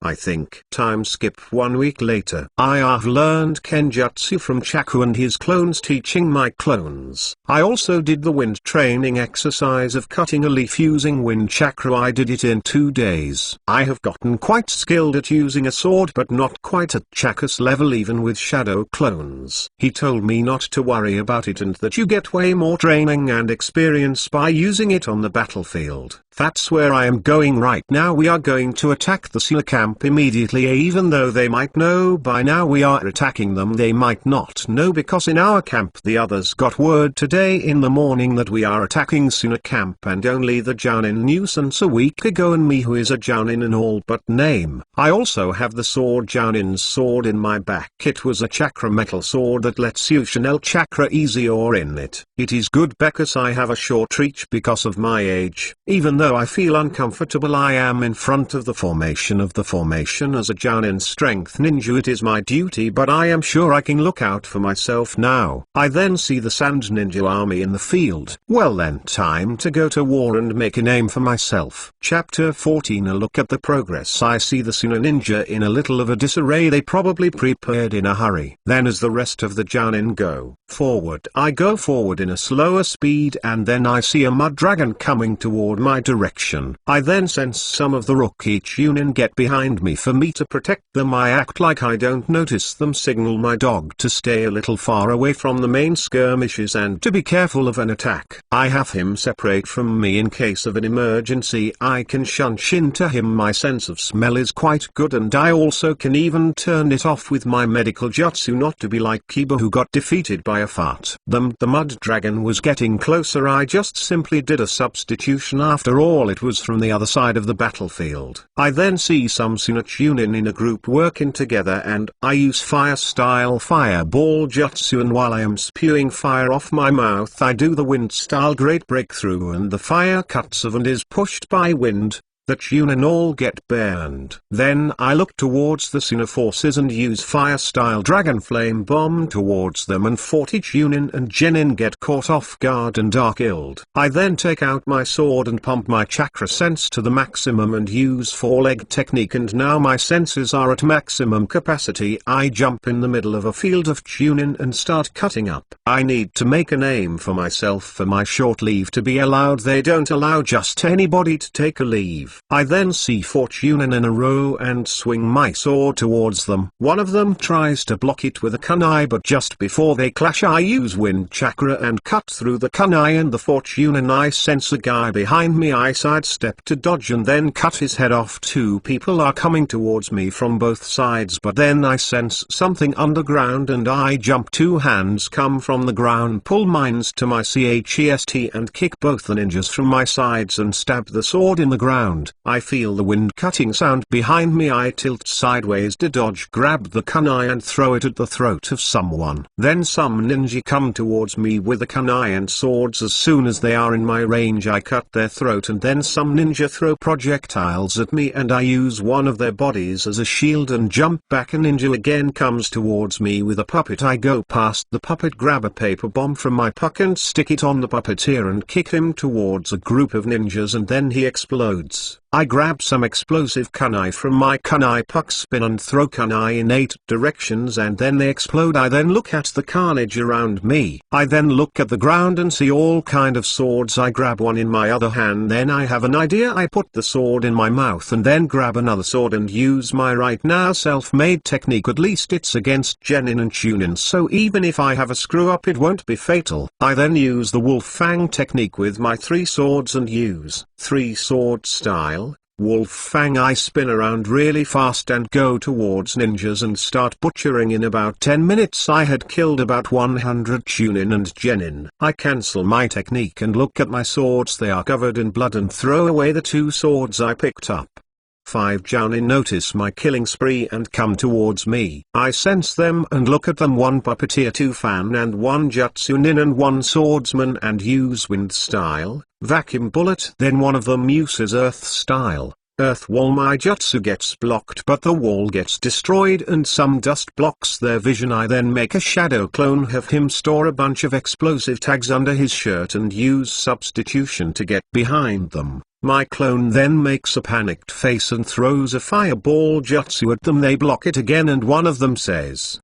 I think. Time skip 1 week later. I have learned Kenjutsu from Chaku and his clones teaching my clones. I also did the wind training exercise of cutting a leaf using wind chakra. I did it in 2 days. I have gotten quite skilled at using a sword but not quite at Chaku's level even with shadow clones. He told me not to worry about it and that you get way more training and experience by using it on the battlefield. That's where I am going right now. We are going to attack the Sula camp immediately. Even though they might know by now we are attacking them, they might not know because in our camp the others got word today in the morning that we are attacking Sula camp, and only the Jounin knew since a week ago, and me who is a Jounin in all but name. I also have the sword Jounin's sword in my back. It was a chakra metal sword that lets you channel chakra easier in it. It is good because I have a short reach because of my age. Even though I feel uncomfortable, I am in front of the formation as a Jounin strength ninja. It is my duty, but I am sure I can look out for myself now. I then see the Sand Ninja army in the field. Well then, time to go to war and make a name for myself. Chapter 14. A look at the progress. I see the Suna ninja in a little of a disarray. They probably prepared in a hurry. Then as the rest of the Jounin go forward, I go forward in a slower speed, and then I see a mud dragon coming toward my direction. I then sense some of the rookie Chunin get behind me. For me to protect them, I act like I don't notice them, signal my dog to stay a little far away from the main skirmishes and to be careful of an attack. I have him separate from me in case of an emergency. I can shunch into him. My sense of smell is quite good, and I also can even turn it off with my medical jutsu, not to be like Kiba who got defeated by a fart. The mud dragon was getting closer. I just simply did a substitution. After all, it was from the other side of the battlefield. I then see some Suna Chunin in a group working together, and I use fire style fireball jutsu, and while I am spewing fire off my mouth, I do the wind style great breakthrough, and the fire cuts off and is pushed by wind. The Chunin all get burned. Then I look towards the Suna forces and use fire style dragon flame bomb towards them, and 40 Chunin and Genin get caught off guard and are killed. I then take out my sword and pump my chakra sense to the maximum and use four-leg technique, and now my senses are at maximum capacity. I jump in the middle of a field of Chunin and start cutting up. I need to make a name for myself for my short leave to be allowed. They don't allow just anybody to take a leave. I then see 4 Chunin in a row and swing my sword towards them. One of them tries to block it with a kunai, but just before they clash I use wind chakra and cut through the kunai and the 4 Chunin. I sense a guy behind me. I sidestep to dodge and then cut his head off. 2 people are coming towards me from both sides, but then I sense something underground and I jump. 2 hands come from the ground, pull mines to my chest and kick both the ninjas from my sides and stab the sword in the ground. I feel the wind cutting sound behind me. I tilt sideways to dodge, grab the kunai and throw it at the throat of someone. Then some ninja come towards me with the kunai and swords. As soon as they are in my range I cut their throat, and then some ninja throw projectiles at me and I use one of their bodies as a shield and jump back. A ninja again comes towards me with a puppet. I go past the puppet, grab a paper bomb from my pocket and stick it on the puppeteer and kick him towards a group of ninjas, and then he explodes. I grab some explosive kunai from my kunai puck, spin and throw kunai in 8 directions, and then they explode. I then look at the carnage around me. I then look at the ground and see all kind of swords. I grab one in my other hand. Then I have an idea. I put the sword in my mouth and then grab another sword and use my right now self-made technique. At least it's against Genin and Chunin, so even if I have a screw up it won't be fatal. I then use the wolf fang technique with my 3 swords and use 3 sword style wolf fang. I spin around really fast and go towards ninjas and start butchering. In about 10 minutes I had killed about 100 Chunin and Genin. I cancel my technique and look at my swords. They are covered in blood, and throw away the 2 swords I picked up. 5 Jounin notice my killing spree and come towards me. I sense them and look at them. 1 puppeteer, 2 fan and 1 jutsunin and 1 swordsman, and use wind style, vacuum bullet. Then one of them uses earth style, Earth wall. My jutsu gets blocked, but the wall gets destroyed and some dust blocks their vision. I then make a shadow clone, have him store a bunch of explosive tags under his shirt and use substitution to get behind them. My clone then makes a panicked face and throws a fireball jutsu at them. They block it again and one of them says ?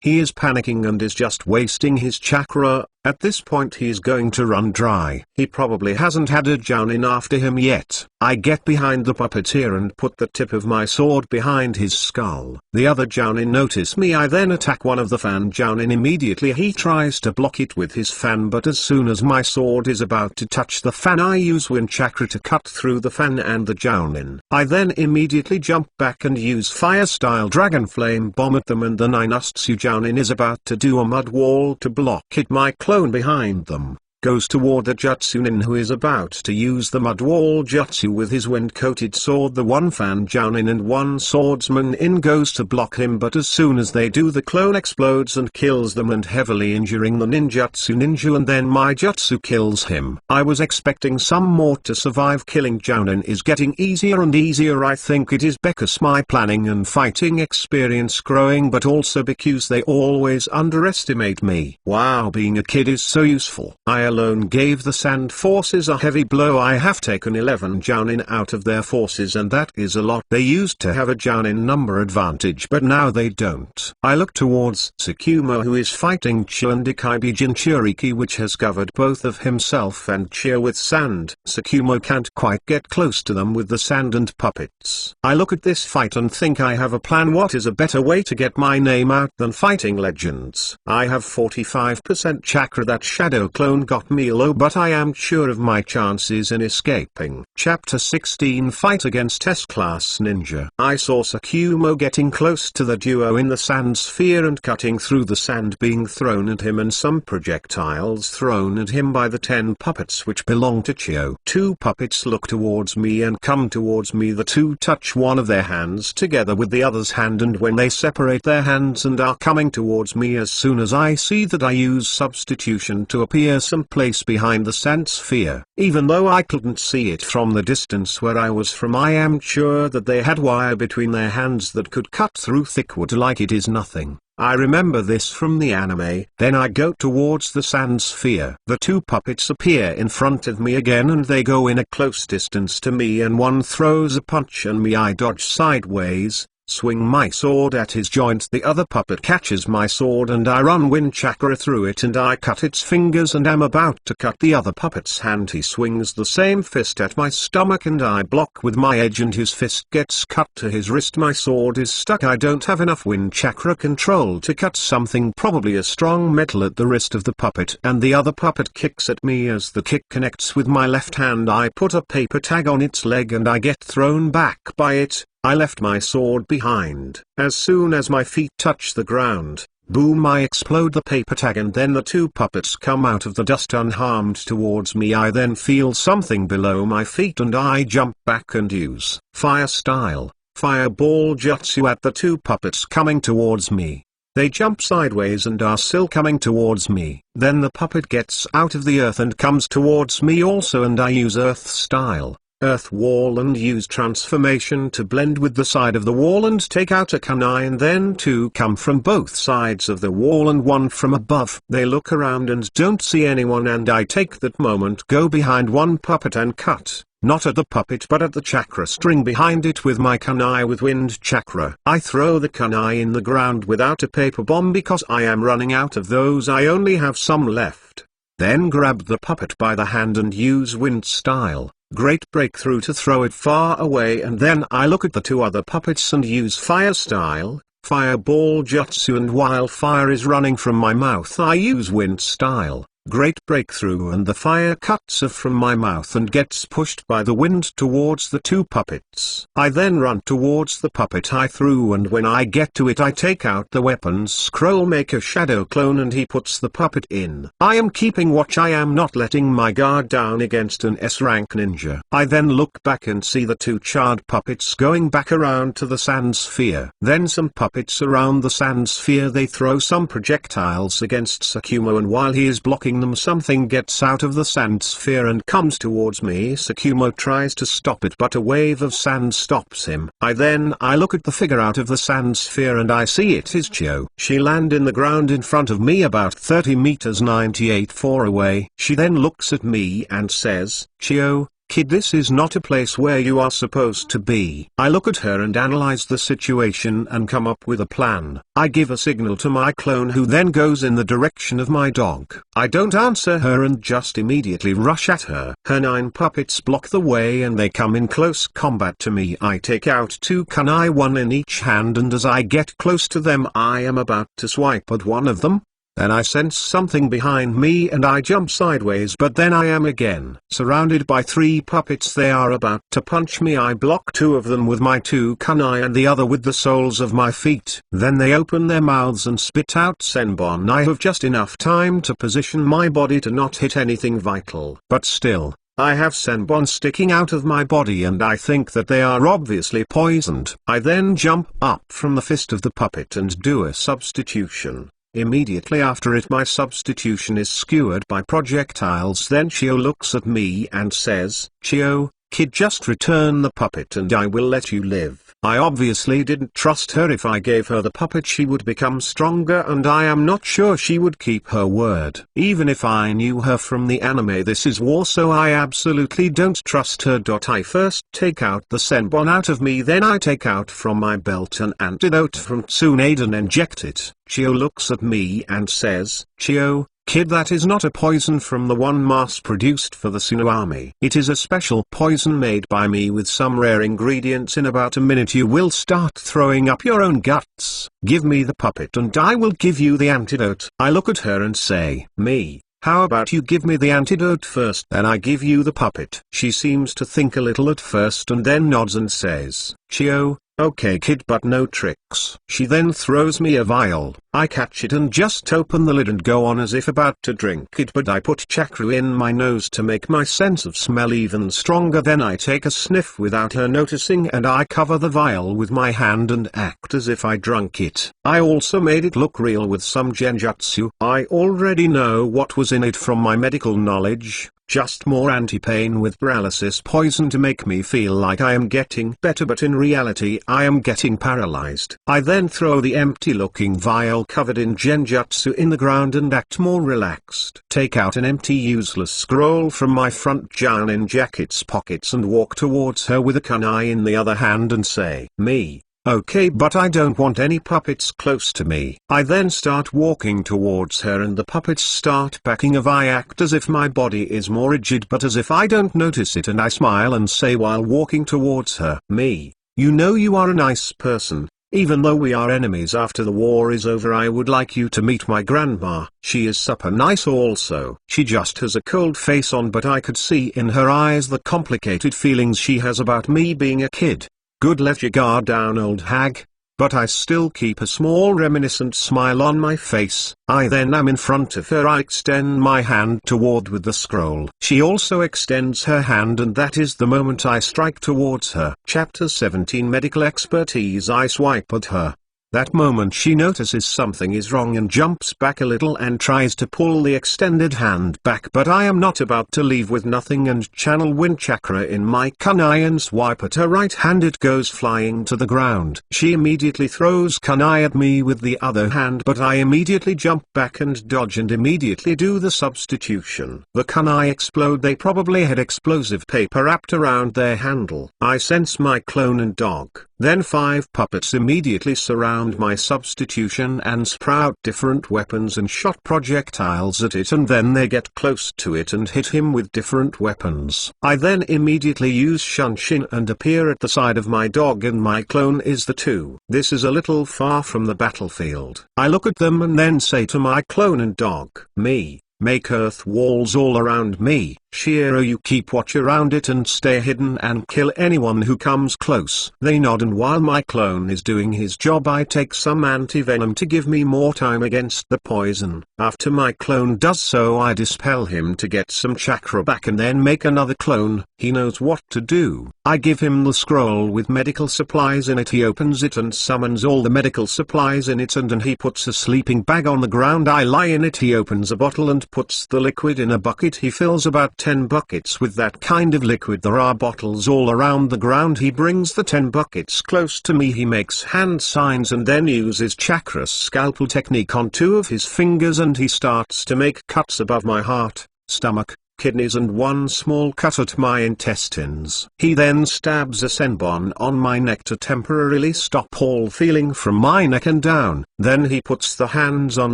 He is panicking and is just wasting his chakra. At this point he is going to run dry. He probably hasn't had a Jounin after him yet. I get behind the puppeteer and put the tip of my sword behind his skull. The other Jounin notice me. I then attack one of the fan Jounin immediately. He tries to block it with his fan, but as soon as my sword is about to touch the fan, I use wind chakra to cut through the fan and the Jounin. I then immediately jump back and use fire style dragon flame bomb at them, and the Ninutsu Jounin is about to do a mud wall to block it. My clone behind them goes toward the Jutsunin who is about to use the mud wall jutsu with his wind-coated sword. The one fan Jounin and one swordsman in goes to block him, but as soon as they do, the clone explodes and kills them and heavily injuring the ninjutsu ninja, and then my jutsu kills him. I was expecting some more to survive. Killing Jounin is getting easier and easier. I think it is because my planning and fighting experience growing, but also because they always underestimate me. Wow, being a kid is so useful. I alone gave the sand forces a heavy blow. I have taken 11 Jounin out of their forces, and that is a lot. They used to have a Jounin number advantage, but now they don't. I look towards Tsukumo, who is fighting Chu and Ikaibi Jinchuriki, which has covered both of himself and Chia with sand. Tsukumo can't quite get close to them with the sand and puppets. I look at this fight and think I have a plan. What is a better way to get my name out than fighting legends? I have 45% chakra. That shadow clone got me low, but I am sure of my chances in escaping. Chapter 16 Fight against S-Class Ninja. I saw Tsukumo getting close to the duo in the sand sphere and cutting through the sand being thrown at him, and some projectiles thrown at him by the 10 puppets which belong to Chio. 2 puppets look towards me and come towards me. The 2 touch one of their hands together with the other's hand, and when they separate their hands and are coming towards me, as soon as I see that, I use substitution to appear someplace behind the sand sphere. Even though I couldn't see it from the distance where I was from, I am sure that they had wire between their hands that could cut through thick wood like it is nothing. I remember this from the anime. Then I go towards the sand sphere. The 2 puppets appear in front of me again, and they go in a close distance to me, and one throws a punch and I dodge sideways, swing my sword at his joint. The other puppet catches my sword and I run wind chakra through it and I cut its fingers and am about to cut the other puppet's hand. He swings the same fist at my stomach and I block with my edge and his fist gets cut to his wrist. My sword is stuck. I don't have enough wind chakra control to cut something, probably a strong metal, at the wrist of the puppet, and the other puppet kicks at me. As the kick connects with my left hand, I put a paper tag on its leg and I get thrown back by it. I left my sword behind. As soon as my feet touch the ground, boom, I explode the paper tag, and then the 2 puppets come out of the dust unharmed towards me. I then feel something below my feet and I jump back and use fire style fireball jutsu at the 2 puppets coming towards me. They jump sideways and are still coming towards me. Then the puppet gets out of the earth and comes towards me also, and I use earth style earth wall and use transformation to blend with the side of the wall and take out a kunai, and then 2 come from both sides of the wall and 1 from above. They look around and don't see anyone, and I take that moment, go behind 1 puppet and cut, not at the puppet but at the chakra string behind it with my kunai with wind chakra. I throw the kunai in the ground without a paper bomb because I am running out of those. I only have some left. Then grab the puppet by the hand and use wind style great breakthrough to throw it far away, and then I look at the 2 other puppets and use fire style fireball jutsu, and while fire is running from my mouth I use wind style great breakthrough, and the fire cuts off from my mouth and gets pushed by the wind towards the 2 puppets. I then run towards the puppet I threw, and when I get to it I take out the weapons scroll, make a shadow clone, and he puts the puppet in. I am keeping watch. I am not letting my guard down against an S-rank ninja. I then look back and see the 2 charred puppets going back around to the sand sphere. Then some puppets around the sand sphere, they throw some projectiles against Tsukumo, and while he is blocking attacking them. Something gets out of the sand sphere and comes towards me. Tsukumo tries to stop it, but a wave of sand stops him. I look at the figure out of the sand sphere and I see it is Chio. She land in the ground in front of me about 30 meters 98 away. She then looks at me and says, "Chio, kid, this is not a place where you are supposed to be." I look at her and analyze the situation and come up with a plan. I give a signal to my clone, who then goes in the direction of my dog. I don't answer her and just immediately rush at her. Her 9 puppets block the way and they come in close combat to me. I take out 2 kunai, 1 in each hand, and as I get close to them I am about to swipe at one of them. Then I sense something behind me and I jump sideways, but then I am again surrounded by 3 puppets. They are about to punch me. I block 2 of them with my 2 kunai and the other with the soles of my feet. Then they open their mouths and spit out senbon. I have just enough time to position my body to not hit anything vital, but still, I have senbon sticking out of my body and I think that they are obviously poisoned. I then jump up from the fist of the puppet and do a substitution. Immediately after it, my substitution is skewered by projectiles. Then Chio looks at me and says, "Chio, kid, just return the puppet and I will let you live." I obviously didn't trust her. If I gave her the puppet she would become stronger and I am not sure she would keep her word. Even if I knew her from the anime This Is War, so I absolutely don't trust her. I first take out the senbon out of me, then I take out from my belt an antidote from Tsunade and inject it. Chio looks at me and says, "Chio, kid, that is not a poison from the one mass-produced for the Sunu army. It is a special poison made by me with some rare ingredients. In about a minute you will start throwing up your own guts. Give me the puppet and I will give you the antidote." I look at her and say, "Me, how about you give me the antidote first, then I give you the puppet." She seems to think a little at first and then nods and says, "Chio, okay kid, but no tricks." She then throws me a vial. I catch it and just open the lid and go on as if about to drink it, but I put chakra in my nose to make my sense of smell even stronger. Then I take a sniff without her noticing and I cover the vial with my hand and act as if I drunk it. I also made it look real with some genjutsu. I already know what was in it from my medical knowledge. Just more anti-pain with paralysis poison to make me feel like I am getting better, but in reality I am getting paralyzed. I then throw the empty-looking vial covered in genjutsu in the ground and act more relaxed. Take out an empty useless scroll from my front Jounin jacket's pockets and walk towards her with a kunai in the other hand and say, "Me. Okay, but I don't want any puppets close to me." I then start walking towards her and the puppets start backing off. I act as if my body is more rigid, but as if I don't notice it, and I smile and say while walking towards her, "Me, you know you are a nice person. Even though we are enemies after the war is over, I would like you to meet my grandma. She is super nice also. She just has a cold face on, but I could see in her eyes the complicated feelings she has about me being a kid. Good, let your guard down, old hag." But I still keep a small reminiscent smile on my face. I then am in front of her. I extend my hand toward with the scroll. She also extends her hand, and that is the moment I strike towards her. Chapter 17 Medical Expertise. I swipe at her. That moment she notices something is wrong and jumps back a little and tries to pull the extended hand back, but I am not about to leave with nothing and channel wind chakra in my kunai and swipe at her right hand. It goes flying to the ground. She immediately throws kunai at me with the other hand, but I immediately jump back and dodge and immediately do the substitution. The kunai explode. They probably had explosive paper wrapped around their handle. I sense my clone and dog. Then 5 puppets immediately surround my substitution and sprout different weapons and shot projectiles at it, and then they get close to it and hit him with different weapons. I then immediately use Shunshin and appear at the side of my dog, and my clone is the 2. This is a little far from the battlefield. I look at them and then say to my clone and dog, "Me, make earth walls all around me." Shiro, you keep watch around it and stay hidden and kill anyone who comes close. They nod, and while my clone is doing his job I take some anti-venom to give me more time against the poison. After my clone does so I dispel him to get some chakra back and then make another clone. He knows what to do. I give him the scroll with medical supplies in it. He opens it and summons all the medical supplies in it, and he puts a sleeping bag on the ground. I lie in it. He opens a bottle and puts the liquid in a bucket. He fills about 10 buckets with that kind of liquid. There are bottles all around the ground. He brings the 10 buckets close to me. He makes hand signs and then uses chakra scalpel technique on 2 of his fingers, and he starts to make cuts above my heart, stomach, kidneys, and one small cut at my intestines. He then stabs a senbon on my neck to temporarily stop all feeling from my neck and down. Then he puts the hands on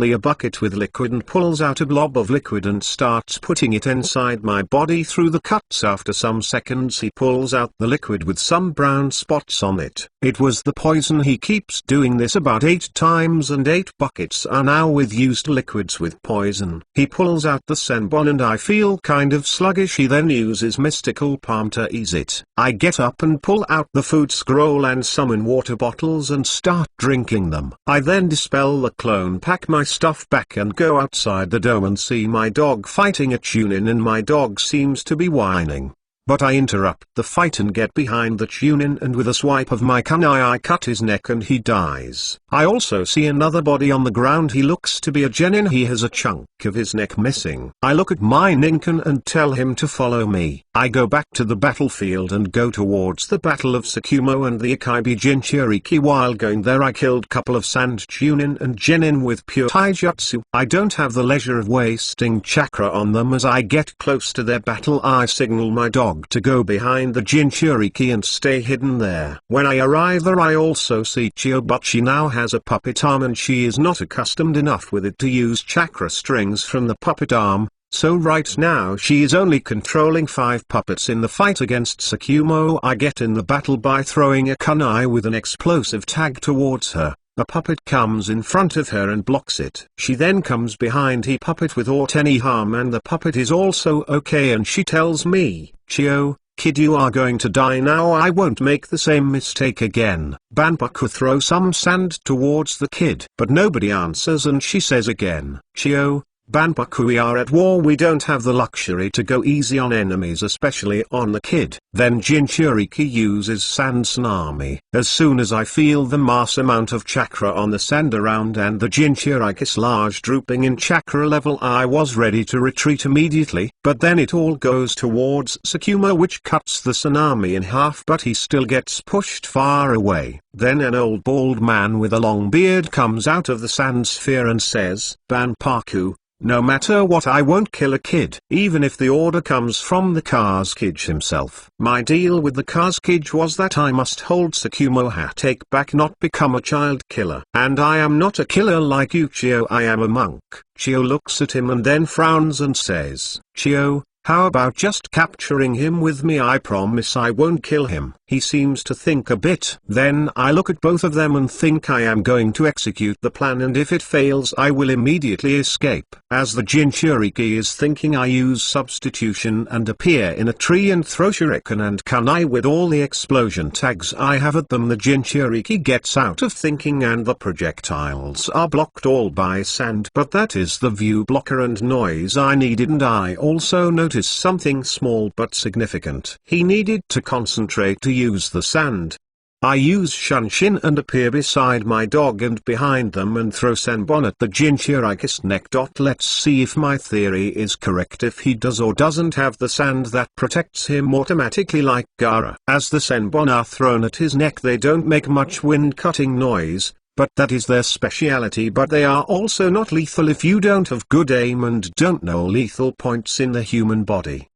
the bucket with liquid and pulls out a blob of liquid and starts putting it inside my body through the cuts. After some seconds he pulls out the liquid with some brown spots on it. It was the poison. He keeps doing this about 8 times, and 8 buckets are now with used liquids with poison. He pulls out the senbon and I feel kind of sluggish. He then uses mystical palm to ease it. I get up and pull out the food scroll and summon water bottles and start drinking them. I then dispel the clone, pack my stuff back, and go outside the dome and see my dog fighting a Chunin, and my dog seems to be whining. But I interrupt the fight and get behind the Chunin, and with a swipe of my kunai I cut his neck and he dies. I also see another body on the ground. He looks to be a genin. He has a chunk of his neck missing. I look at my ninken and tell him to follow me. I go back to the battlefield and go towards the Battle of Tsukumo and the Ikibi Jinchuriki. While going there I killed couple of sand Chunin and genin with pure taijutsu. I don't have the leisure of wasting chakra on them. As I get close to their battle I signal my dog to go behind the Jinchuriki and stay hidden there. When I arrive there I also see Chio, but she now has a puppet arm and she is not accustomed enough with it to use chakra strings from the puppet arm, so right now she is only controlling 5 puppets in the fight against Tsukumo. I get in the battle by throwing a kunai with an explosive tag towards her. A puppet comes in front of her and blocks it. She then comes behind he puppet without any harm, and the puppet is also okay, and she tells me, "Chio, kid, you are going to die now. I won't make the same mistake again." Banpaku throw some sand towards the kid, but nobody answers, and she says again, "Chio, Banpaku, we are at war. We don't have the luxury to go easy on enemies, especially on the kid." Then Jinchuriki uses sand tsunami. As soon as I feel the mass amount of chakra on the sand around and the Jinchuriki's large drooping in chakra level, I was ready to retreat immediately, but then it all goes towards Tsukumo, which cuts the tsunami in half, but he still gets pushed far away. Then an old bald man with a long beard comes out of the sand sphere and says, "Banpaku, no matter what, I won't kill a kid, even if the order comes from the Kazekage himself." My deal with the Kazekage was that I must hold Tsukumo, take back, not become a child killer. And I am not a killer like you, Chio. I am a monk. Chio looks at him and then frowns and says, "Chio, how about just capturing him with me? I promise I won't kill him." He seems to think a bit. Then I look at both of them and think I am going to execute the plan, and if it fails I will immediately escape. As the Jinchuriki is thinking, I use substitution and appear in a tree and throw shuriken and kunai with all the explosion tags I have at them. The Jinchuriki gets out of thinking and the projectiles are blocked all by sand, but that is the view blocker and noise I needed. And I also notice something small but significant. He needed to concentrate to use the sand. I use Shunshin and appear beside my dog and behind them and throw Senbon at the Jinchuriki's neck. Let's see if my theory is correct, if he does or doesn't have the sand that protects him automatically like Gaara. As the Senbon are thrown at his neck they don't make much wind-cutting noise, but that is their speciality. But they are also not lethal if you don't have good aim and don't know lethal points in the human body.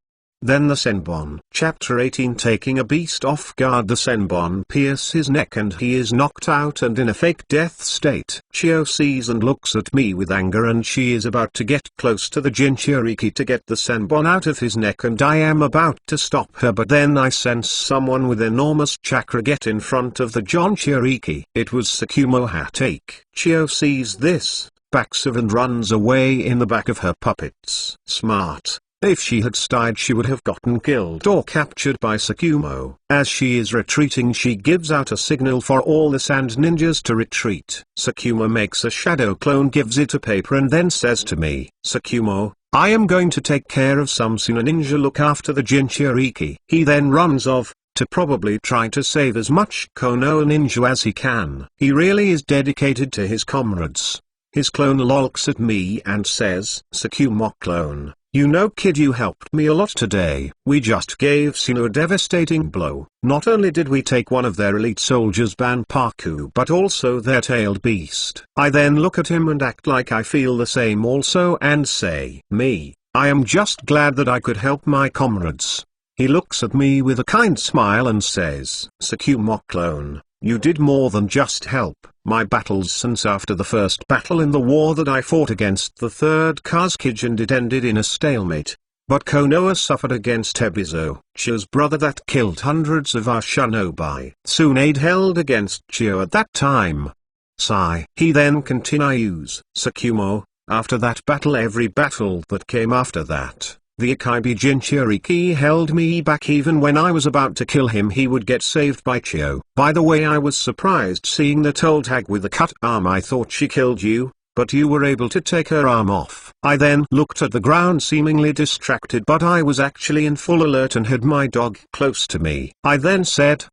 Then the Senbon. Chapter 18. Taking a beast off guard, the Senbon pierce his neck and he is knocked out and in a fake death state. Chio sees and looks at me with anger, and she is about to get close to the Jinchuriki to get the Senbon out of his neck, and I am about to stop her, but then I sense someone with enormous chakra get in front of the Jinchuriki. It was Tsukumo Hatake. Chio sees this, backs of and runs away in the back of her puppets. Smart. If she had died she would have gotten killed or captured by Sakumo. As she is retreating she gives out a signal for all the sand ninjas to retreat. Sakumo makes a shadow clone, gives it a paper and then says to me, "Sakumo, I am going to take care of some Suna ninja, look after the Jinchuriki." He then runs off, to probably try to save as much Konoha ninja as he can. He really is dedicated to his comrades. His clone looks at me and says, "Sakumo clone, you know kid, you helped me a lot today. We just gave Sino a devastating blow. Not only did we take one of their elite soldiers Banpaku but also their tailed beast." I then look at him and act like I feel the same also and say, I am just glad that I could help my comrades." He looks at me with a kind smile and says, "Sakumo clone, you did more than just help. My battles since after the first battle in the war that I fought against the third Kazekage and it ended in a stalemate. But Konoha suffered against Ebizo, Chio's brother, that killed hundreds of our shinobi. Tsunade held against Chio at that time." Sigh. He then continues, "Sakumo, after that battle, every battle that came after that, the Akaibi Jinchuriki held me back. Even when I was about to kill him he would get saved by Chio. By the way, I was surprised seeing that old hag with the cut arm. I thought she killed you, but you were able to take her arm off." I then looked at the ground seemingly distracted, but I was actually in full alert and had my dog close to me. I then said,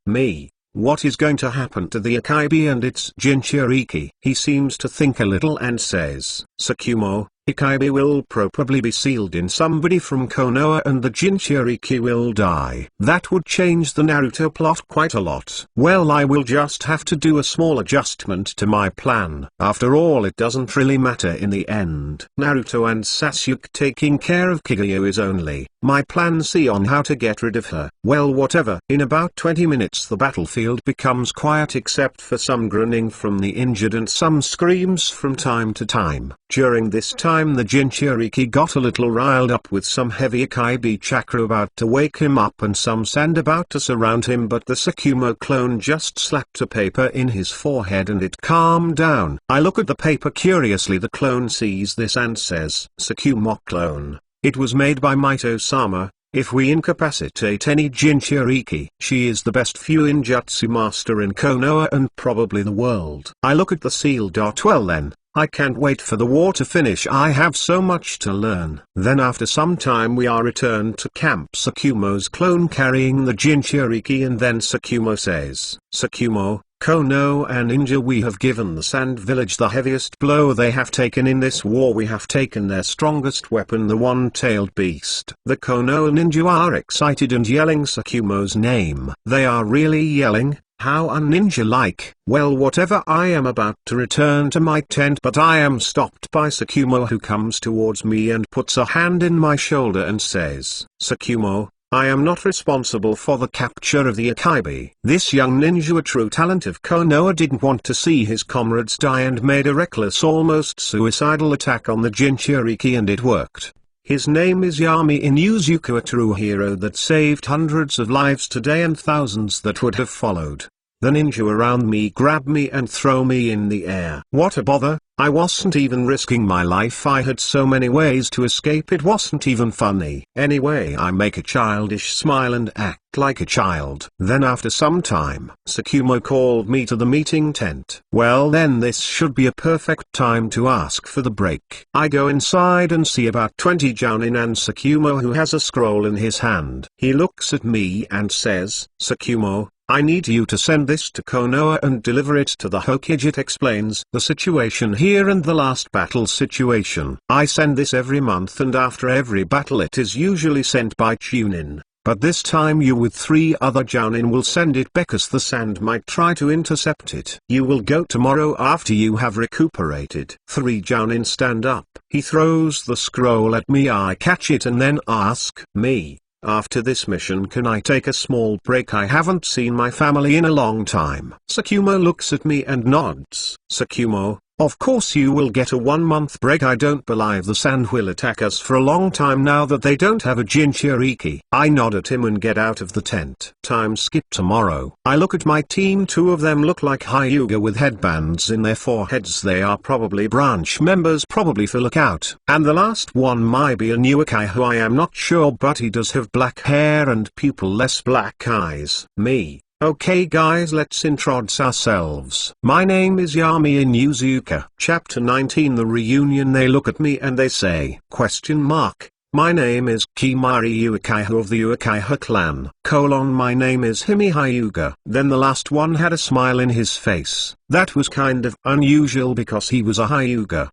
"What is going to happen to the Akaibi and its Jinchuriki?" He seems to think a little and says, "Sakumo, Akaibi will probably be sealed in somebody from Konoha and the Jinchuriki will die." That would change the Naruto plot quite a lot. Well, I will just have to do a small adjustment to my plan. After all, it doesn't really matter in the end. Naruto and Sasuke taking care of Kagyu is only my plan C on how to get rid of her. Well, whatever. In about 20 minutes the battlefield becomes quiet except for some groaning from the injured and some screams from time to time. During this time the Jinchuriki got a little riled up with some heavy Akaibi chakra about to wake him up and some sand about to surround him, but the Sakumo clone just slapped a paper in his forehead and it calmed down. I look at the paper curiously. The clone sees this and says, "Sakumo clone, it was made by Mito-sama. If we incapacitate any Jinchuriki, she is the best Fuinjutsu master in Konoha and probably the world." I look at the seal. Well then, I can't wait for the war to finish. I have so much to learn. Then after some time we are returned to camp. Sakumo's clone carrying the Jinchuriki, and then Sakumo says, "Sakumo, Konoha ninja, we have given the Sand Village the heaviest blow they have taken in this war. We have taken their strongest weapon, the one-tailed beast." The Konoha ninja are excited and yelling Sakumo's name. They are really yelling. How un-ninja-like. Well, whatever. I am about to return to my tent, but I am stopped by Sakumo, who comes towards me and puts a hand in my shoulder and says, "Sakumo, I am not responsible for the capture of the Akaibi." This young ninja, a true talent of Konoha, didn't want to see his comrades die and made a reckless, almost suicidal attack on the Jinchuriki, and it worked. His name is Yami Inuzuka, a true hero that saved hundreds of lives today and thousands that would have followed. The ninja around me grab me and throw me in the air. What a bother. I wasn't even risking my life. I had so many ways to escape, it wasn't even funny. Anyway, I make a childish smile and act like a child. Then after some time, Sakumo called me to the meeting tent. Well, then this should be a perfect time to ask for the break. I go inside and see about 20 jounin and Sakumo, who has a scroll in his hand. He looks at me and says, "Sakumo, I need you to send this to Konoha and deliver it to the Hokage." It explains the situation here and the last battle situation. I send this every month, and after every battle it is usually sent by Chunin. But this time you with 3 other jounin will send it because the sand might try to intercept it. You will go tomorrow after you have recuperated. 3 jounin stand up. He throws the scroll at me. I catch it and then ask me, "After this mission, can I take a small break? I haven't seen my family in a long time." Sakumo looks at me and nods. "Sakumo, Of course you will get a 1-month break. I don't believe the sand will attack us for a long time now that they don't have a Jinchuriki. I nod at him and get out of the tent. Time skip tomorrow. I look at my team. 2 of them look like Hyuga with headbands in their foreheads. They are probably branch members, probably for Lookout. And the last one might be a new Ukai who I am not sure, but he does have black hair and pupil-less black eyes. Me. Okay guys, let's introduce ourselves. My name is Yami in Yuzuka. Chapter 19, The Reunion. They look at me and they say, ? My name is Kimari Uekaiha of the Uekaiha clan. My name is Himi Hyuga. Then the last one had a smile in his face. That was kind of unusual because he was a Hyuga. ?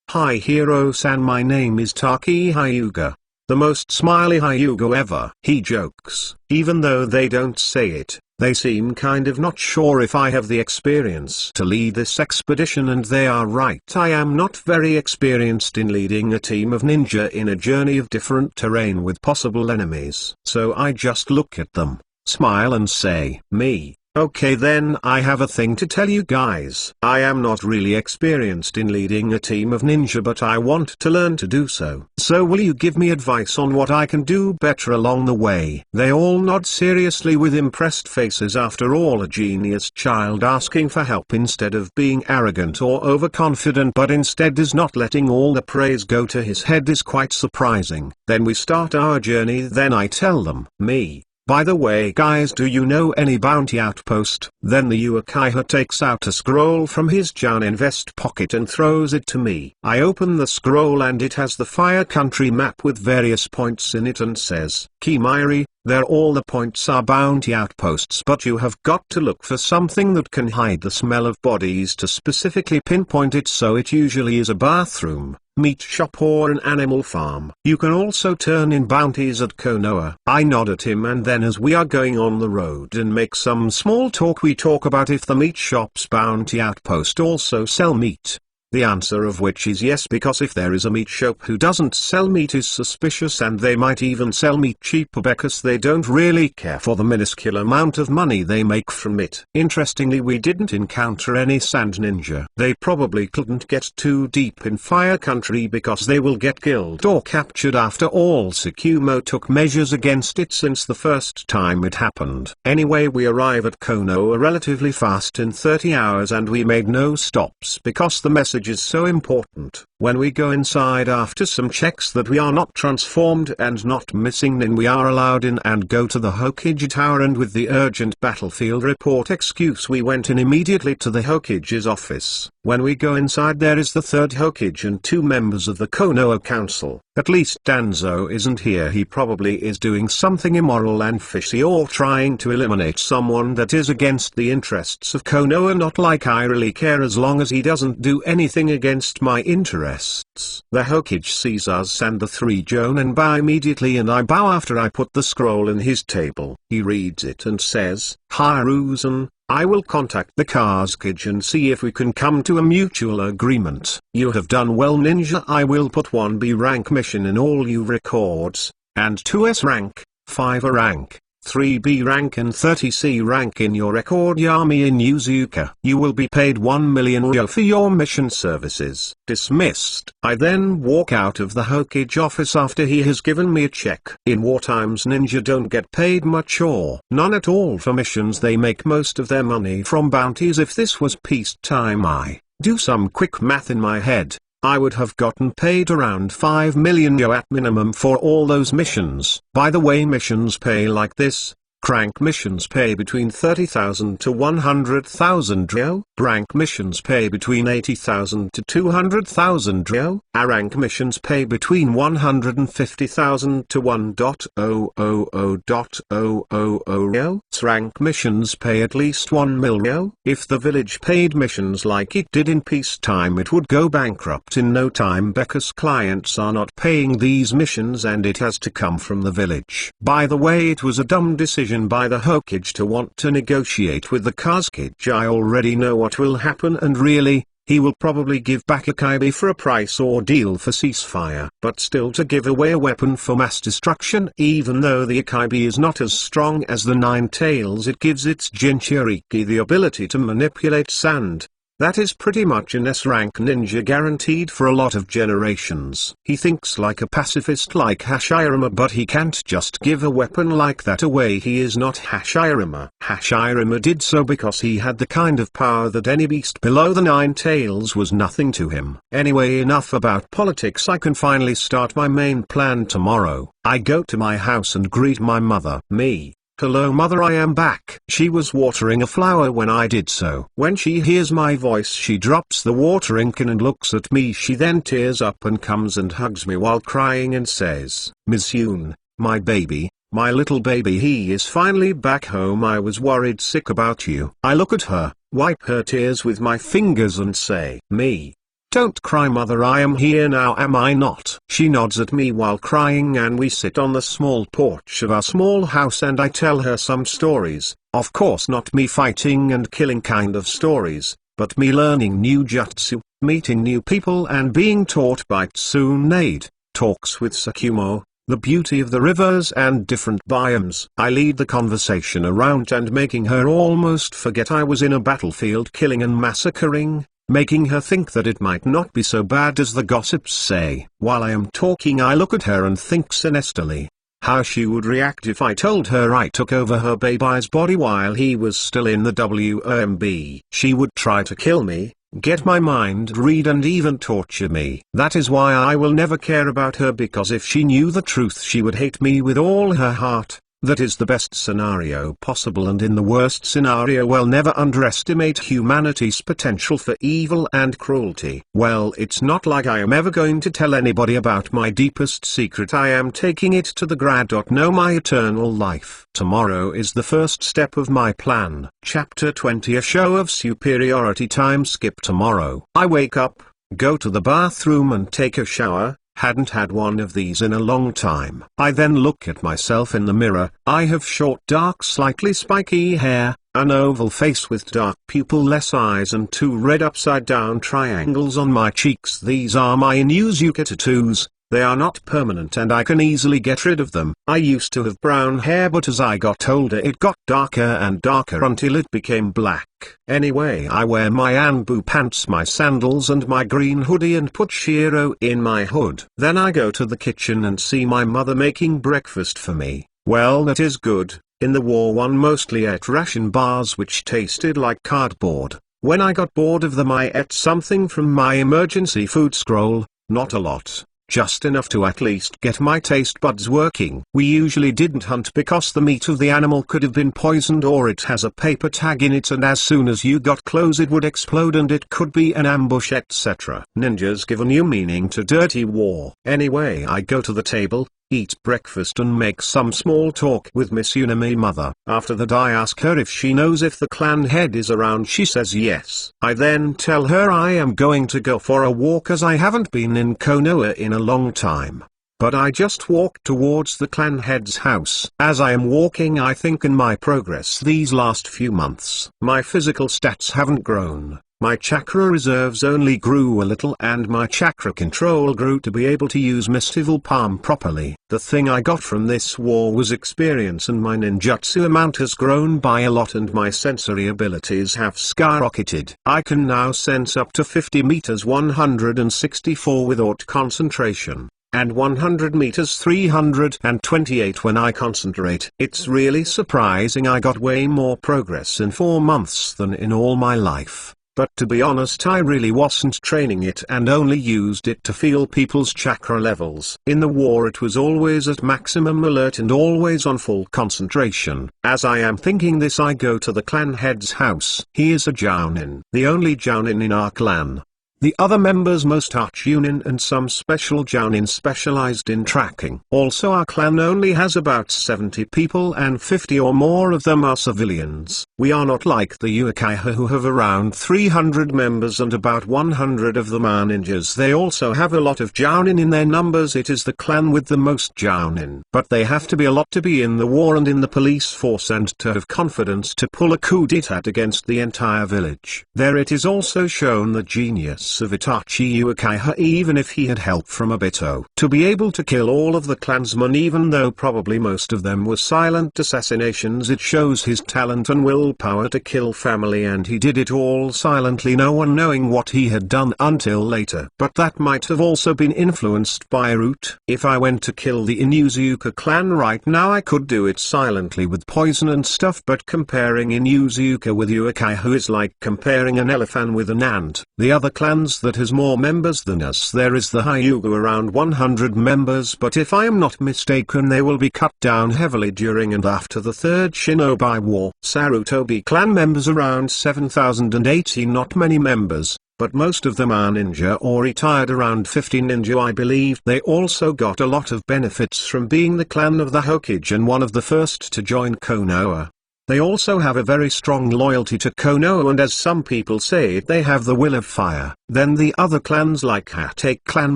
Hi Hiro-san, my name is Taki Hyuga. The most smiley Hyuga ever. He jokes. Even though they don't say it, they seem kind of not sure if I have the experience to lead this expedition, and they are right. I am not very experienced in leading a team of ninja in a journey of different terrain with possible enemies. So I just look at them, smile and say, me. Okay then, I have a thing to tell you guys. I am not really experienced in leading a team of ninja, but I want to learn to do so. So will you give me advice on what I can do better along the way? They all nod seriously with impressed faces. After all, a genius child asking for help instead of being arrogant or overconfident, but instead is not letting all the praise go to his head, is quite surprising. Then we start our journey. Then I tell them, me. By the way guys, do you know any bounty outpost? Then the Uekaiha takes out a scroll from his Jounin vest pocket and throws it to me. I open the scroll and it has the Fire Country map with various points in it and says, Kimari, there all the points are bounty outposts, but you have got to look for something that can hide the smell of bodies to specifically pinpoint it, so it usually is a bathroom, meat shop or an animal farm. You can also turn in bounties at Konoha. I nod at him, and then as we are going on the road and make some small talk, we talk about if the meat shop's bounty outpost also sell meat. The answer of which is yes, because if there is a meat shop who doesn't sell meat is suspicious, and they might even sell meat cheaper because they don't really care for the minuscule amount of money they make from it. Interestingly, we didn't encounter any sand ninja. They probably couldn't get too deep in Fire Country because they will get killed or captured. After all, Tsukumo took measures against it since the first time it happened. Anyway, we arrive at Konoha relatively fast in 30 hours, and we made no stops because the message is so important. When we go inside after some checks that we are not transformed and not missing, then we are allowed in and go to the Hokage Tower, and with the urgent battlefield report excuse we went in immediately to the Hokage's office. When we go inside, there is the 3rd Hokage and 2 members of the Konoha Council. At least Danzo isn't here. He probably is doing something immoral and fishy, or trying to eliminate someone that is against the interests of Konoha. Not like I really care, as long as he doesn't do anything against my interests. The Hokage sees us and the 3 Jounin bow immediately, and I bow after I put the scroll in his table. He reads it and says, Hiruzen, I will contact the Kazekage and see if we can come to a mutual agreement. You have done well, ninja. I will put 1 B rank mission in all your records, and 2 S rank, 5 A rank, 3 B rank and 30 C rank in your record. Yami in Yuzuka. You will be paid 1 million ryo for your mission services. Dismissed. I then walk out of the Hokage office after he has given me a check. In war times, ninja don't get paid much or none at all for missions. They make most of their money from bounties. If this was peacetime, I do some quick math in my head, I would have gotten paid around 5 million ryo at minimum for all those missions. By the way, missions pay like this. Crank missions pay between 30,000 to 100,000 ryo. Rank missions pay between 80,000 to 200,000 ryo. A rank missions pay between 150,000 to 1.000.000 ryo. S rank missions pay at least 1 mil ryo. If the village paid missions like it did in peacetime, it would go bankrupt in no time because clients are not paying these missions and it has to come from the village. By the way, it was a dumb decision by the Hokage to want to negotiate with the Kazekage. I already know what will happen, and really, he will probably give back Akabe for a price or deal for ceasefire, but still to give away a weapon for mass destruction. Even though the Akabe is not as strong as the 9 Tails, it gives its Jinchuriki the ability to manipulate sand. That is pretty much an S-rank ninja guaranteed for a lot of generations. He thinks like a pacifist like Hashirama, but he can't just give a weapon like that away. He is not Hashirama. Hashirama did so because he had the kind of power that any beast below the 9 tails was nothing to him. Anyway, enough about politics. I can finally start my main plan tomorrow. I go to my house and greet my mother. Me. Hello mother, I am back. She was watering a flower when I did so. When she hears my voice, she drops the watering can and looks at me. She then tears up and comes and hugs me while crying and says, Miss Yoon, my baby, my little baby, he is finally back home. I was worried sick about you. I look at her, wipe her tears with my fingers and say, me. Don't cry mother, I am here now, am I not? She nods at me while crying and we sit on the small porch of our small house and I tell her some stories, of course not me fighting and killing kind of stories, but me learning new jutsu, meeting new people and being taught by Tsunade, talks with Sakumo, the beauty of the rivers and different biomes. I lead the conversation around and making her almost forget I was in a battlefield killing and massacring, making her think that it might not be so bad as the gossips say. While I am talking, I look at her and think sinisterly how she would react if I told her I took over her baby's body while he was still in the WOMB. She would try to kill me, get my mind read and even torture me. That is why I will never care about her, because if she knew the truth she would hate me with all her heart. That is the best scenario possible, and in the worst scenario, well, never underestimate humanity's potential for evil and cruelty. Well, it's not like I am ever going to tell anybody about my deepest secret. I am taking it to the grad. No, my eternal life. Tomorrow is the first step of my plan. Chapter 20, a show of superiority. Time skip. Tomorrow I wake up, go to the bathroom and take a shower. Hadn't had one of these in a long time. I then look at myself in the mirror. I have short, dark, slightly spiky hair, an oval face with dark pupil-less eyes and 2 red upside-down triangles on my cheeks. These are my Inuzuka tattoos. They are not permanent and I can easily get rid of them. I used to have brown hair, but as I got older it got darker and darker until it became black. Anyway, I wear my Anbu pants, my sandals and my green hoodie and put Shiro in my hood. Then I go to the kitchen and see my mother making breakfast for me. Well, that is good. In the war one mostly ate ration bars which tasted like cardboard. When I got bored of them I ate something from my emergency food scroll, not a lot. Just enough to at least get my taste buds working. We usually didn't hunt because the meat of the animal could have been poisoned or it has a paper tag in it and as soon as you got close it would explode and it could be an ambush, etc. Ninjas give a new meaning to dirty war. Anyway, I go to the table, eat breakfast and make some small talk with Miss Unami mother. After that I ask her if she knows if the clan head is around. She says yes. I then tell her I am going to go for a walk as I haven't been in Konoha in a long time. But I just walk towards the clan head's house. As I am walking I think in my progress these last few months. My physical stats haven't grown. My chakra reserves only grew a little and my chakra control grew to be able to use mystical palm properly. The thing I got from this war was experience and my ninjutsu amount has grown by a lot and my sensory abilities have skyrocketed. I can now sense up to 50 meters 164 without concentration, and 100 meters 328 when I concentrate. It's really surprising I got way more progress in 4 months than in all my life. But to be honest I really wasn't training it and only used it to feel people's chakra levels. In the war it was always at maximum alert and always on full concentration. As I am thinking this I go to the clan head's house. He is a Jounin, the only Jounin in our clan. The other members most are Chunin and some special Jounin specialized in tracking. Also our clan only has about 70 people and 50 or more of them are civilians. We are not like the Uchiha who have around 300 members and about 100 of them are ninjas. They also have a lot of Jounin in their numbers. It is the clan with the most Jounin. But they have to be a lot to be in the war and in the police force and to have confidence to pull a coup d'etat against the entire village. There it is also shown the genius existence of Itachi Uchiha even if he had help from Obito. To be able to kill all of the clansmen even though probably most of them were silent assassinations, it shows his talent and willpower to kill family, and he did it all silently, no one knowing what he had done until later. But that might have also been influenced by Root. If I went to kill the Inuzuka clan right now I could do it silently with poison and stuff, but comparing Inuzuka with Uchiha is like comparing an elephant with an ant. The other clans that has more members than us, there is the Hyuga around 100 members, but if I am not mistaken they will be cut down heavily during and after the Third Shinobi War. Sarutobi clan members around 7,080, not many members, but most of them are ninja or retired, around 50 ninja I believe. They also got a lot of benefits from being the clan of the Hokage and one of the first to join Konoha. They also have a very strong loyalty to Konoha, and as some people say they have the will of fire. Then the other clans like Hatake clan,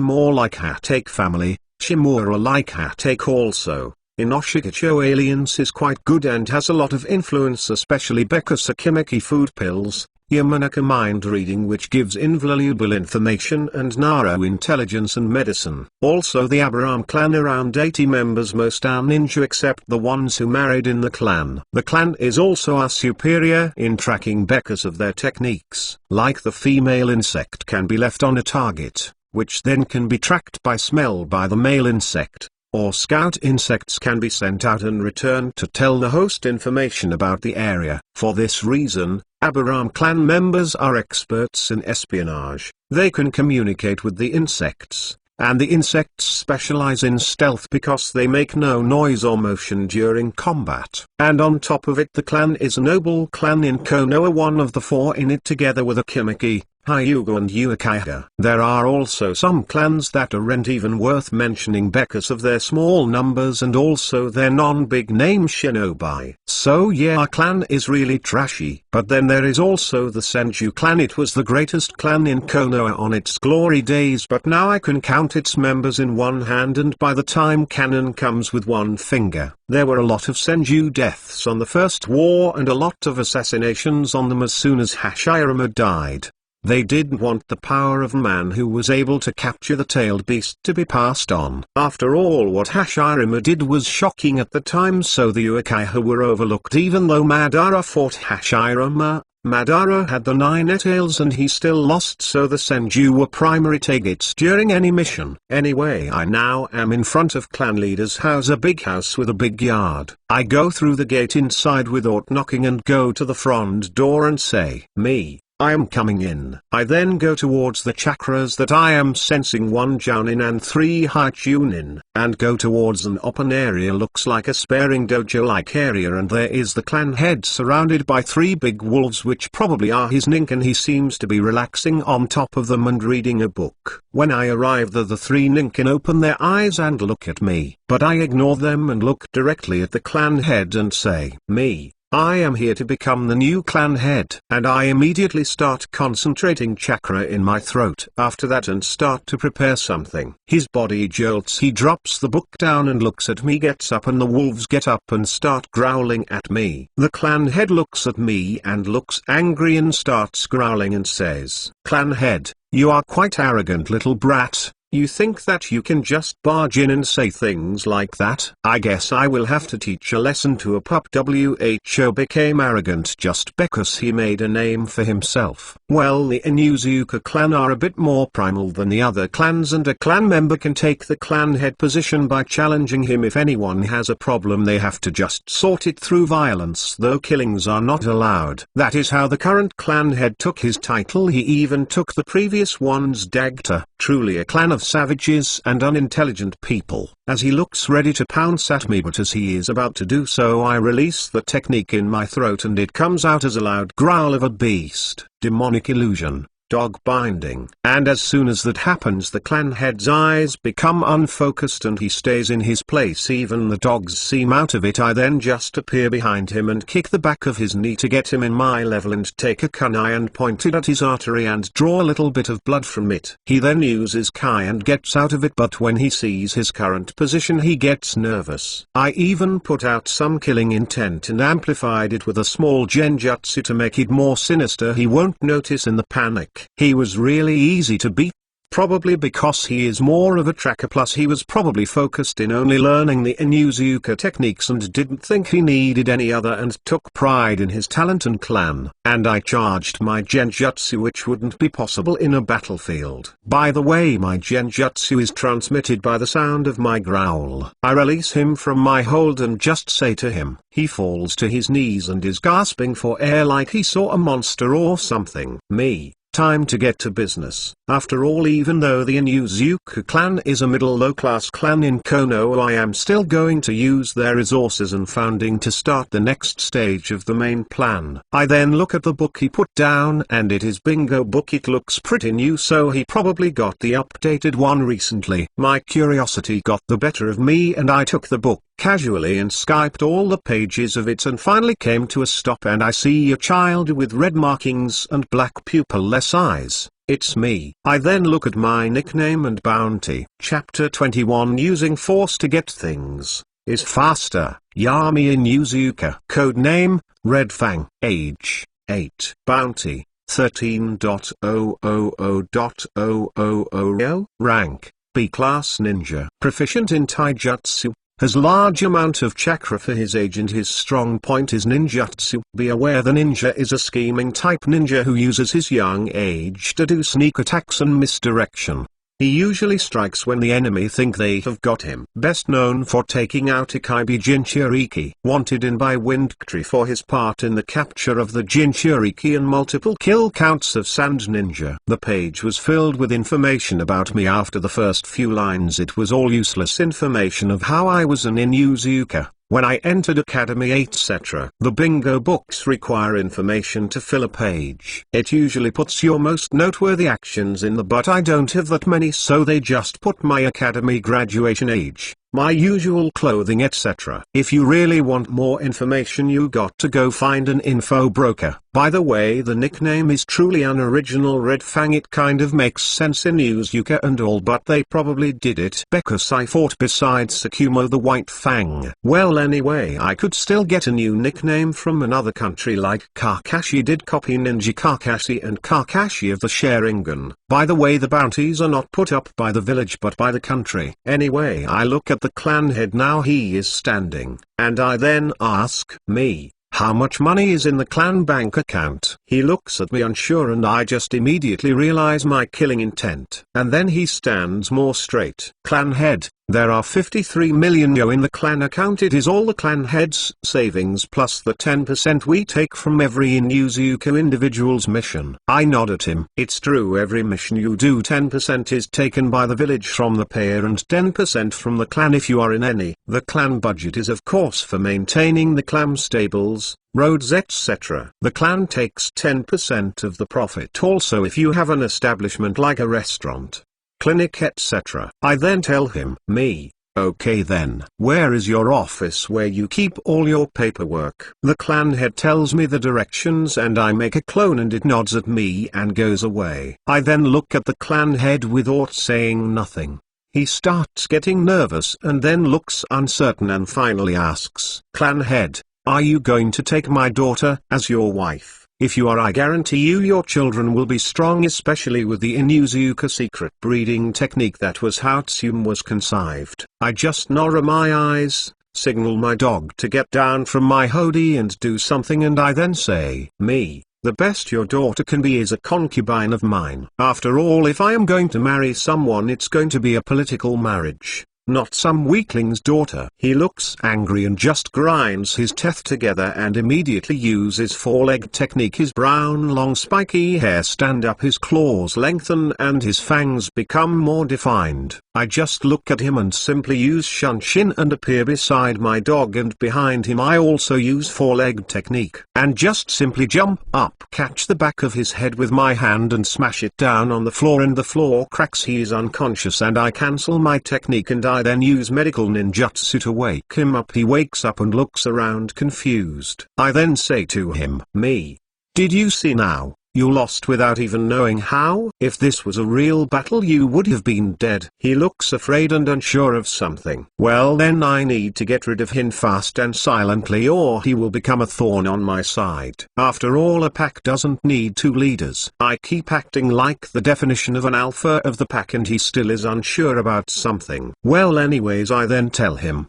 more like Hatake family, Shimura like Hatake also. Inoshikacho Aliens is quite good and has a lot of influence, especially Beka Sakimeki food pills, Yamanaka mind reading which gives invaluable information, and Naru intelligence and medicine. Also the Abraham clan around 80 members, most are ninja except the ones who married in the clan. The clan is also our superior in tracking because of their techniques, like the female insect can be left on a target, which then can be tracked by smell by the male insect. Or scout insects can be sent out and returned to tell the host information about the area. For this reason, Abraham clan members are experts in espionage. They can communicate with the insects, and the insects specialize in stealth because they make no noise or motion during combat. And on top of it, the clan is a noble clan in Konoha, one of the four in it, together with Akimeki, Hyuga and Uchiha. There are also some clans that aren't even worth mentioning because of their small numbers and also their non-big name shinobi. So yeah, our clan is really trashy. But then there is also the Senju clan. It was the greatest clan in Konoha on its glory days, but now I can count its members in one hand, and by the time canon comes with one finger. There were a lot of Senju deaths on the first war and a lot of assassinations on them as soon as Hashirama died. They didn't want the power of man who was able to capture the tailed beast to be passed on. After all, what Hashirama did was shocking at the time, so the Uchiha were overlooked. Even though Madara fought Hashirama, Madara had the 9 tails and he still lost, so the Senju were primary targets during any mission. Anyway, I now am in front of clan leader's house, a big house with a big yard. I go through the gate inside without knocking and go to the front door and say, "Me, I am coming in." I then go towards the chakras that I am sensing, 1 Jounin and 3 Haichunin, and go towards an open area, looks like a sparring dojo-like area, and there is the clan head surrounded by 3 big wolves which probably are his ninken. He seems to be relaxing on top of them and reading a book. When I arrive there, the 3 ninken open their eyes and look at me, but I ignore them and look directly at the clan head and say, "Me, I am here to become the new clan head." And I immediately start concentrating chakra in my throat after that and start to prepare something. His body jolts, he drops the book down and looks at me, gets up, and the wolves get up and start growling at me. The clan head looks at me and looks angry and starts growling and says, "Clan head, you are quite arrogant little brat. You think that you can just barge in and say things like that? I guess I will have to teach a lesson to a pup." Who became arrogant just because he made a name for himself. Well, the Inuzuka clan are a bit more primal than the other clans, and a clan member can take the clan head position by challenging him. If anyone has a problem, they have to just sort it through violence, though killings are not allowed. That is how the current clan head took his title. He even took the previous one's Dagta. Truly a clan of savages and unintelligent people. As he looks ready to pounce at me, but as he is about to do so, I release the technique in my throat and it comes out as a loud growl of a beast. Demonic illusion. Dog binding. And as soon as that happens, the clan head's eyes become unfocused and he stays in his place. Even the dogs seem out of it. I then just appear behind him and kick the back of his knee to get him in my level and take a kunai and point it at his artery and draw a little bit of blood from it. He then uses kai and gets out of it, but when he sees his current position he gets nervous. I even put out some killing intent and amplified it with a small genjutsu to make it more sinister. He won't notice in the panic. like he was really easy to beat. Probably because he is more of a tracker, plus he was probably focused in only learning the Inuzuka techniques and didn't think he needed any other and took pride in his talent and clan. And I charged my genjutsu, which wouldn't be possible in a battlefield. By the way, my genjutsu is transmitted by the sound of my growl. I release him from my hold and just say to him. He falls to his knees and is gasping for air like he saw a monster or something. Me. Time to get to business. After all, even though the Inuzuka clan is a middle-low-class clan in Konoha, I am still going to use their resources and founding to start the next stage of the main plan. I then look at the book he put down, and it is Bingo book. It looks pretty new, so he probably got the updated one recently. My curiosity got the better of me and I took the book casually and Skyped all the pages of it and finally came to a stop, and I see a child with red markings and black pupil-less eyes. It's me. I then look at my nickname and bounty. Chapter 21, using force to get things is faster. Yami Inuzuka. Codename, Red Fang. Age, 8. Bounty, 13.000.000. Rank, B-class ninja. Proficient in taijutsu. Has large amount of chakra for his age and his strong point is ninjutsu. Be aware the ninja is a scheming type ninja who uses his young age to do sneak attacks and misdirection. He usually strikes when the enemy think they have got him. Best known for taking out Ikibi Jinchuriki. Wanted in by Windtree for his part in the capture of the Jinchuriki and multiple kill counts of Sand Ninja. The page was filled with information about me. After the first few lines it was all useless information of how I was an Inuzuka, when I entered academy, etc. The bingo books require information to fill a page. It usually puts your most noteworthy actions in the, but I don't have that many, so they just put my academy graduation age, my usual clothing, etc. If you really want more information, you got to go find an info broker. By the way, the nickname is truly an original Red Fang. It kind of makes sense in Inuzuka and all, but they probably did it because I fought beside Sakumo the White Fang. Well, anyway, I could still get a new nickname from another country, like Kakashi did copy Ninja Kakashi and Kakashi of the Sharingan. By the way, the bounties are not put up by the village but by the country. Anyway, I look at the clan head now. He is standing, and I then ask, me, how much money is in the clan bank account? He looks at me unsure and I just immediately realize my killing intent. And then he stands more straight. Clan head, there are 53 million yo in the clan account. It is all the clan head's savings plus the 10% we take from every Inuzuka individual's mission. I nod at him. It's true, every mission you do 10% is taken by the village from the pair and 10% from the clan if you are in any. The clan budget is of course for maintaining the clan stables, roads, etc. The clan takes 10% of the profit also if you have an establishment like a restaurant, clinic, etc. I then tell him, me, okay then, where is your office where you keep all your paperwork? The clan head tells me the directions and I make a clone and it nods at me and goes away. I then look at the clan head without saying nothing. He starts getting nervous and then looks uncertain and finally asks, clan head, are you going to take my daughter as your wife? If you are, I guarantee you your children will be strong, especially with the Inuzuka secret breeding technique. That was how Tsum was conceived. I just narrow my eyes, signal my dog to get down from my hoodie and do something, and I then say, me, the best your daughter can be is a concubine of mine. After all, if I am going to marry someone, it's going to be a political marriage, not some weakling's daughter. He looks angry and just grinds his teeth together and immediately uses four-leg technique. His brown long spiky hair stand up, his claws lengthen and his fangs become more defined. I just look at him and simply use Shunshin and appear beside my dog, and behind him I also use four-leg technique and just simply jump up, catch the back of his head with my hand and smash it down on the floor, and the floor cracks. He is unconscious and I cancel my technique and I then use medical ninjutsu to wake him up. He wakes up and looks around confused. I then say to him, me, did you see now? You lost without even knowing how? If this was a real battle you would have been dead. He looks afraid and unsure of something. Well then I need to get rid of him fast and silently or he will become a thorn on my side. After all, a pack doesn't need two leaders. I keep acting like the definition of an alpha of the pack and he still is unsure about something. Well anyways, I then tell him,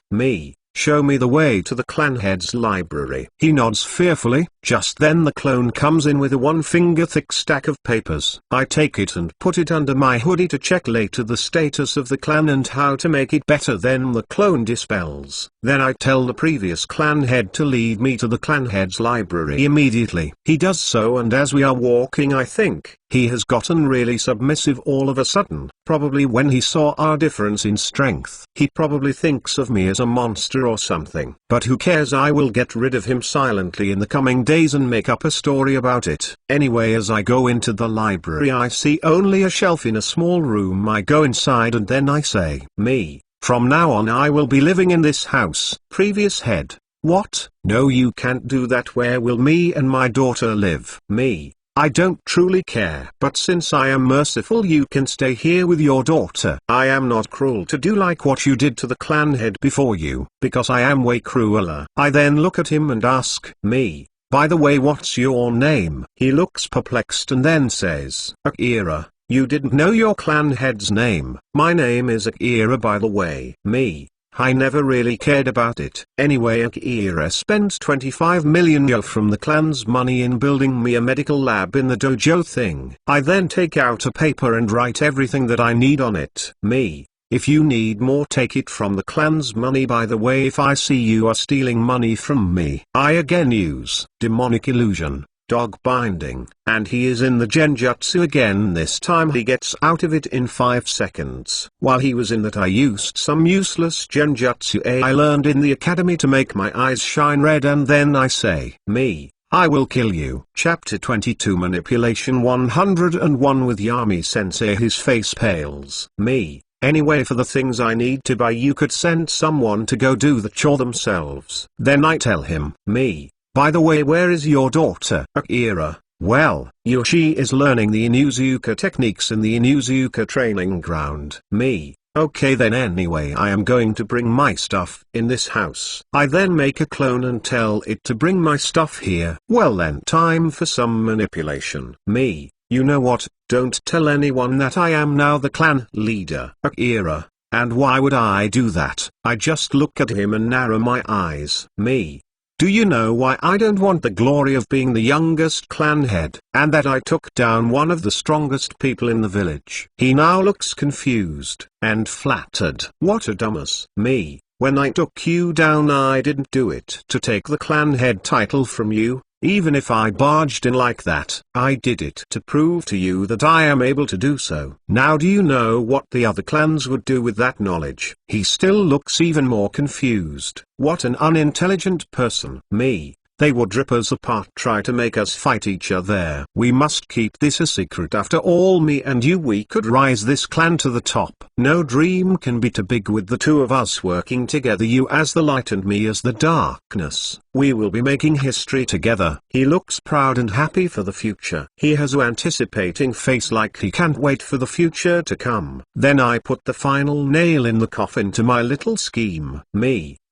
show me the way to the clan head's library. He nods fearfully. Just then the clone comes in with a 1-finger thick stack of papers. I take it and put it under my hoodie to check later the status of the clan and how to make it better. Then the clone dispels. Then I tell the previous clan head to lead me to the clan head's library immediately. He does so, and as we are walking I think he has gotten really submissive all of a sudden, probably when he saw our difference in strength. He probably thinks of me as a monster or something. But who cares, I will get rid of him silently in the coming days and make up a story about it. Anyway, as I go into the library I see only a shelf in a small room. I go inside and then I say, from now on I will be living in this house. Previous head: what? No, you can't do that. Where will me and my daughter live? I don't truly care. But since I am merciful you can stay here with your daughter. I am not cruel to do like what you did to the clan head before you, because I am way crueler. I then look at him and ask, by the way, what's your name? He looks perplexed and then says, Akira. You didn't know your clan head's name? My name is Akira, by the way. I never really cared about it. Anyway, Akira spends 25 million yen from the clan's money in building me a medical lab in the dojo thing. I then take out a paper and write everything that I need on it. If you need more, take it from the clan's money. By the way, if I see you are stealing money from me, I again use demonic illusion, dog binding, and he is in the genjutsu again. This time he gets out of it in 5 seconds. While he was in that I used some useless genjutsu I learned in the academy to make my eyes shine red, and then I say, I will kill you. Chapter 22 Manipulation 101 with Yami Sensei. His face pales. Anyway, for the things I need to buy you could send someone to go do the chore themselves. Then I tell him, by the way, where is your daughter? Akira: well, she is learning the Inuzuka techniques in the Inuzuka training ground. Okay then, anyway I am going to bring my stuff in this house. I then make a clone and tell it to bring my stuff here. Well then, time for some manipulation. You know what, don't tell anyone that I am now the clan leader. Akira: and why would I do that? I just look at him and narrow my eyes. Do you know why I don't want the glory of being the youngest clan head, and that I took down one of the strongest people in the village? He now looks confused and flattered. What a dumbass. When I took you down I didn't do it to take the clan head title from you. Even if I barged in like that, I did it to prove to you that I am able to do so. Now do you know what the other clans would do with that knowledge? He still looks even more confused. What an unintelligent person. They would rip us apart, try to make us fight each other. We must keep this a secret. After all, me and you, we could rise this clan to the top. No dream can be too big with the two of us working together, you as the light and me as the darkness. We will be making history together. He looks proud and happy for the future. He has an anticipating face like he can't wait for the future to come. Then I put the final nail in the coffin to my little scheme.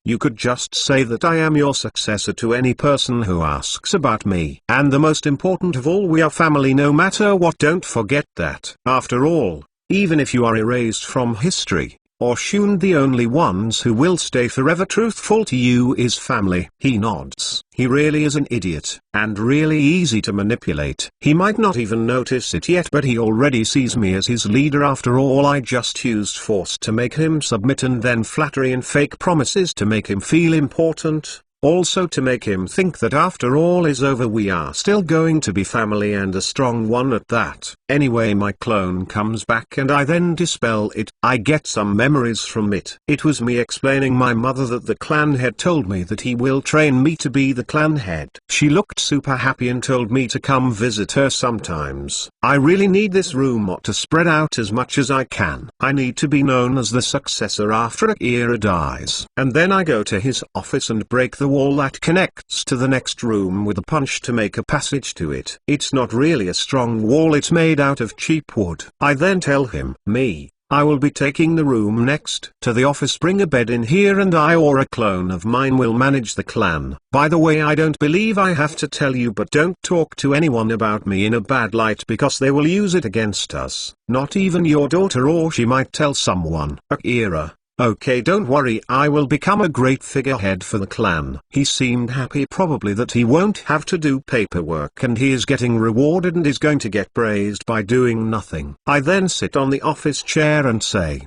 You could just say that I am your successor to any person who asks about me. And the most important of all, we are family no matter what. Don't forget that. After all, even if you are erased from history, or shunned, the only ones who will stay forever truthful to you is family. He nods. He really is an idiot, and really easy to manipulate. He might not even notice it yet, but he already sees me as his leader. After all, I just used force to make him submit, and then flattery and fake promises to make him feel important. Also to make him think that after all is over we are still going to be family, and a strong one at that. Anyway, my clone comes back and I then dispel it. I get some memories from it. It was me explaining my mother that the clan head told me that he will train me to be the clan head. She looked super happy and told me to come visit her sometimes. I really need this rumor to spread out as much as I can. I need to be known as the successor after Akira dies. And then I go to his office and break the wall that connects to the next room with a punch to make a passage to it. It's not really a strong wall, it's made out of cheap wood. I then tell him, I will be taking the room next to the office, bring a bed in here and I or a clone of mine will manage the clan. By the way, I don't believe I have to tell you, but don't talk to anyone about me in a bad light because they will use it against us. Not even your daughter, or she might tell someone. Akira: okay, don't worry, I will become a great figurehead for the clan. He seemed happy, probably that he won't have to do paperwork and he is getting rewarded and is going to get praised by doing nothing. I then sit on the office chair and say,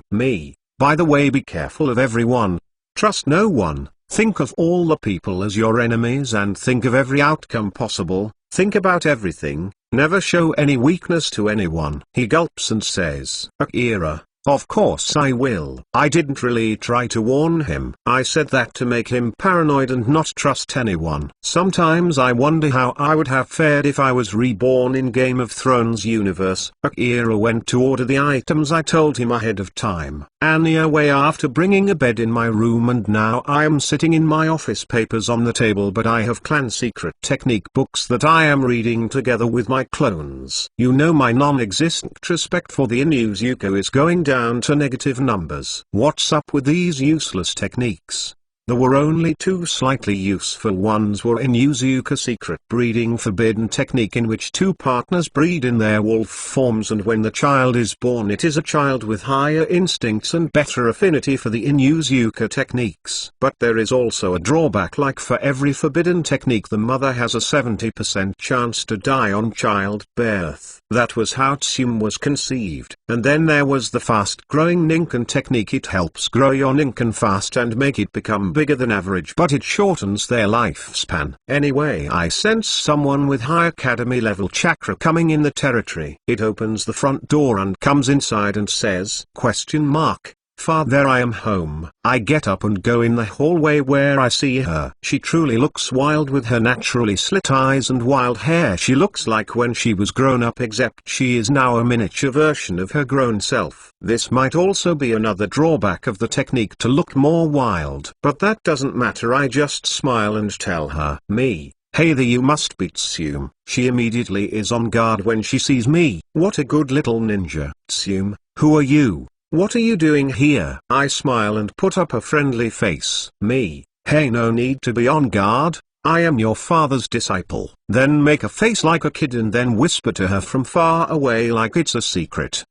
by the way, be careful of everyone. Trust no one. Think of all the people as your enemies and think of every outcome possible. Think about everything. Never show any weakness to anyone. He gulps and says, Akira: of course I will. I didn't really try to warn him. I said that to make him paranoid and not trust anyone. Sometimes I wonder how I would have fared if I was reborn in Game of Thrones universe. Akira went to order the items I told him ahead of time. Anyway, after bringing a bed in my room, and now I am sitting in my office, papers on the table, but I have clan secret technique books that I am reading together with my clones. You know, my non-existent respect for the Inuzuka is going down to negative numbers. What's up with these useless techniques? There were only two slightly useful ones were Inuzuka secret breeding forbidden technique, in which two partners breed in their wolf forms, and when the child is born it is a child with higher instincts and better affinity for the Inuzuka techniques. But there is also a drawback, like for every forbidden technique the mother has a 70% chance to die on childbirth. That was how Tsume was conceived. And then there was the fast-growing Ninken technique. It helps grow your Ninken fast and make it become bigger than average, but it shortens their lifespan. Anyway, I sense someone with high academy level chakra coming in the territory. It opens the front door and comes inside and says, Father, I am home. I get up and go in the hallway where I see her. She truly looks wild with her naturally slit eyes and wild hair. She looks like when she was grown up, except she is now a miniature version of her grown self. This might also be another drawback of the technique, to look more wild. But that doesn't matter, I just smile and tell her, hey there, you must be Tsume. She immediately is on guard when she sees me. What a good little ninja. Tsume, who are you? What are you doing here? I smile and put up a friendly face. Hey, no need to be on guard. I am your father's disciple. Then make a face like a kid and then whisper to her from far away like it's a secret.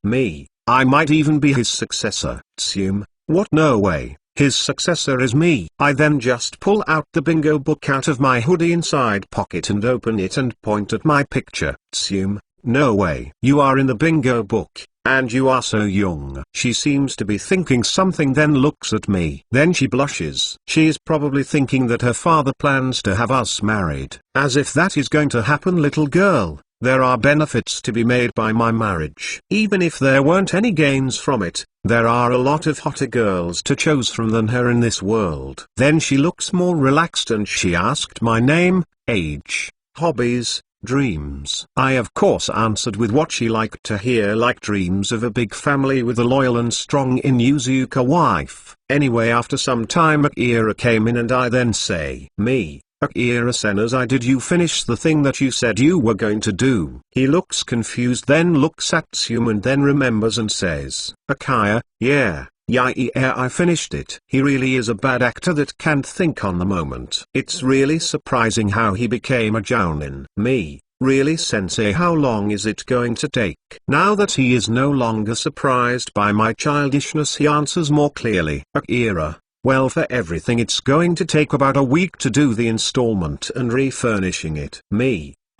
I might even be his successor. Tsume, what? No way. His successor is me. I then just pull out the bingo book out of my hoodie inside pocket and open it and point at my picture. Tsume, no way. You are in the bingo book. And you are so young. She seems to be thinking something, then looks at me. Then she blushes. She is probably thinking that her father plans to have us married. As if that is going to happen, little girl. There are benefits to be made by my marriage. Even if there weren't any gains from it, there are a lot of hotter girls to choose from than her in this world. Then she looks more relaxed and she asked my name, age, hobbies, dreams. I of course answered with what she liked to hear, like dreams of a big family with a loyal and strong Inuzuka wife. Anyway, after some time Akira came in and I then say, Akira-sen, as I did you finish the thing that you said you were going to do? He looks confused, then looks at Tsume and then remembers and says, Akira, yeah, I finished it. He really is a bad actor that can't think on the moment. It's really surprising how he became a jounin. Really sensei, how long is it going to take? Now that he is no longer surprised by my childishness, he answers more clearly. Akira, well, for everything it's going to take about a week to do the installment and refurnishing it.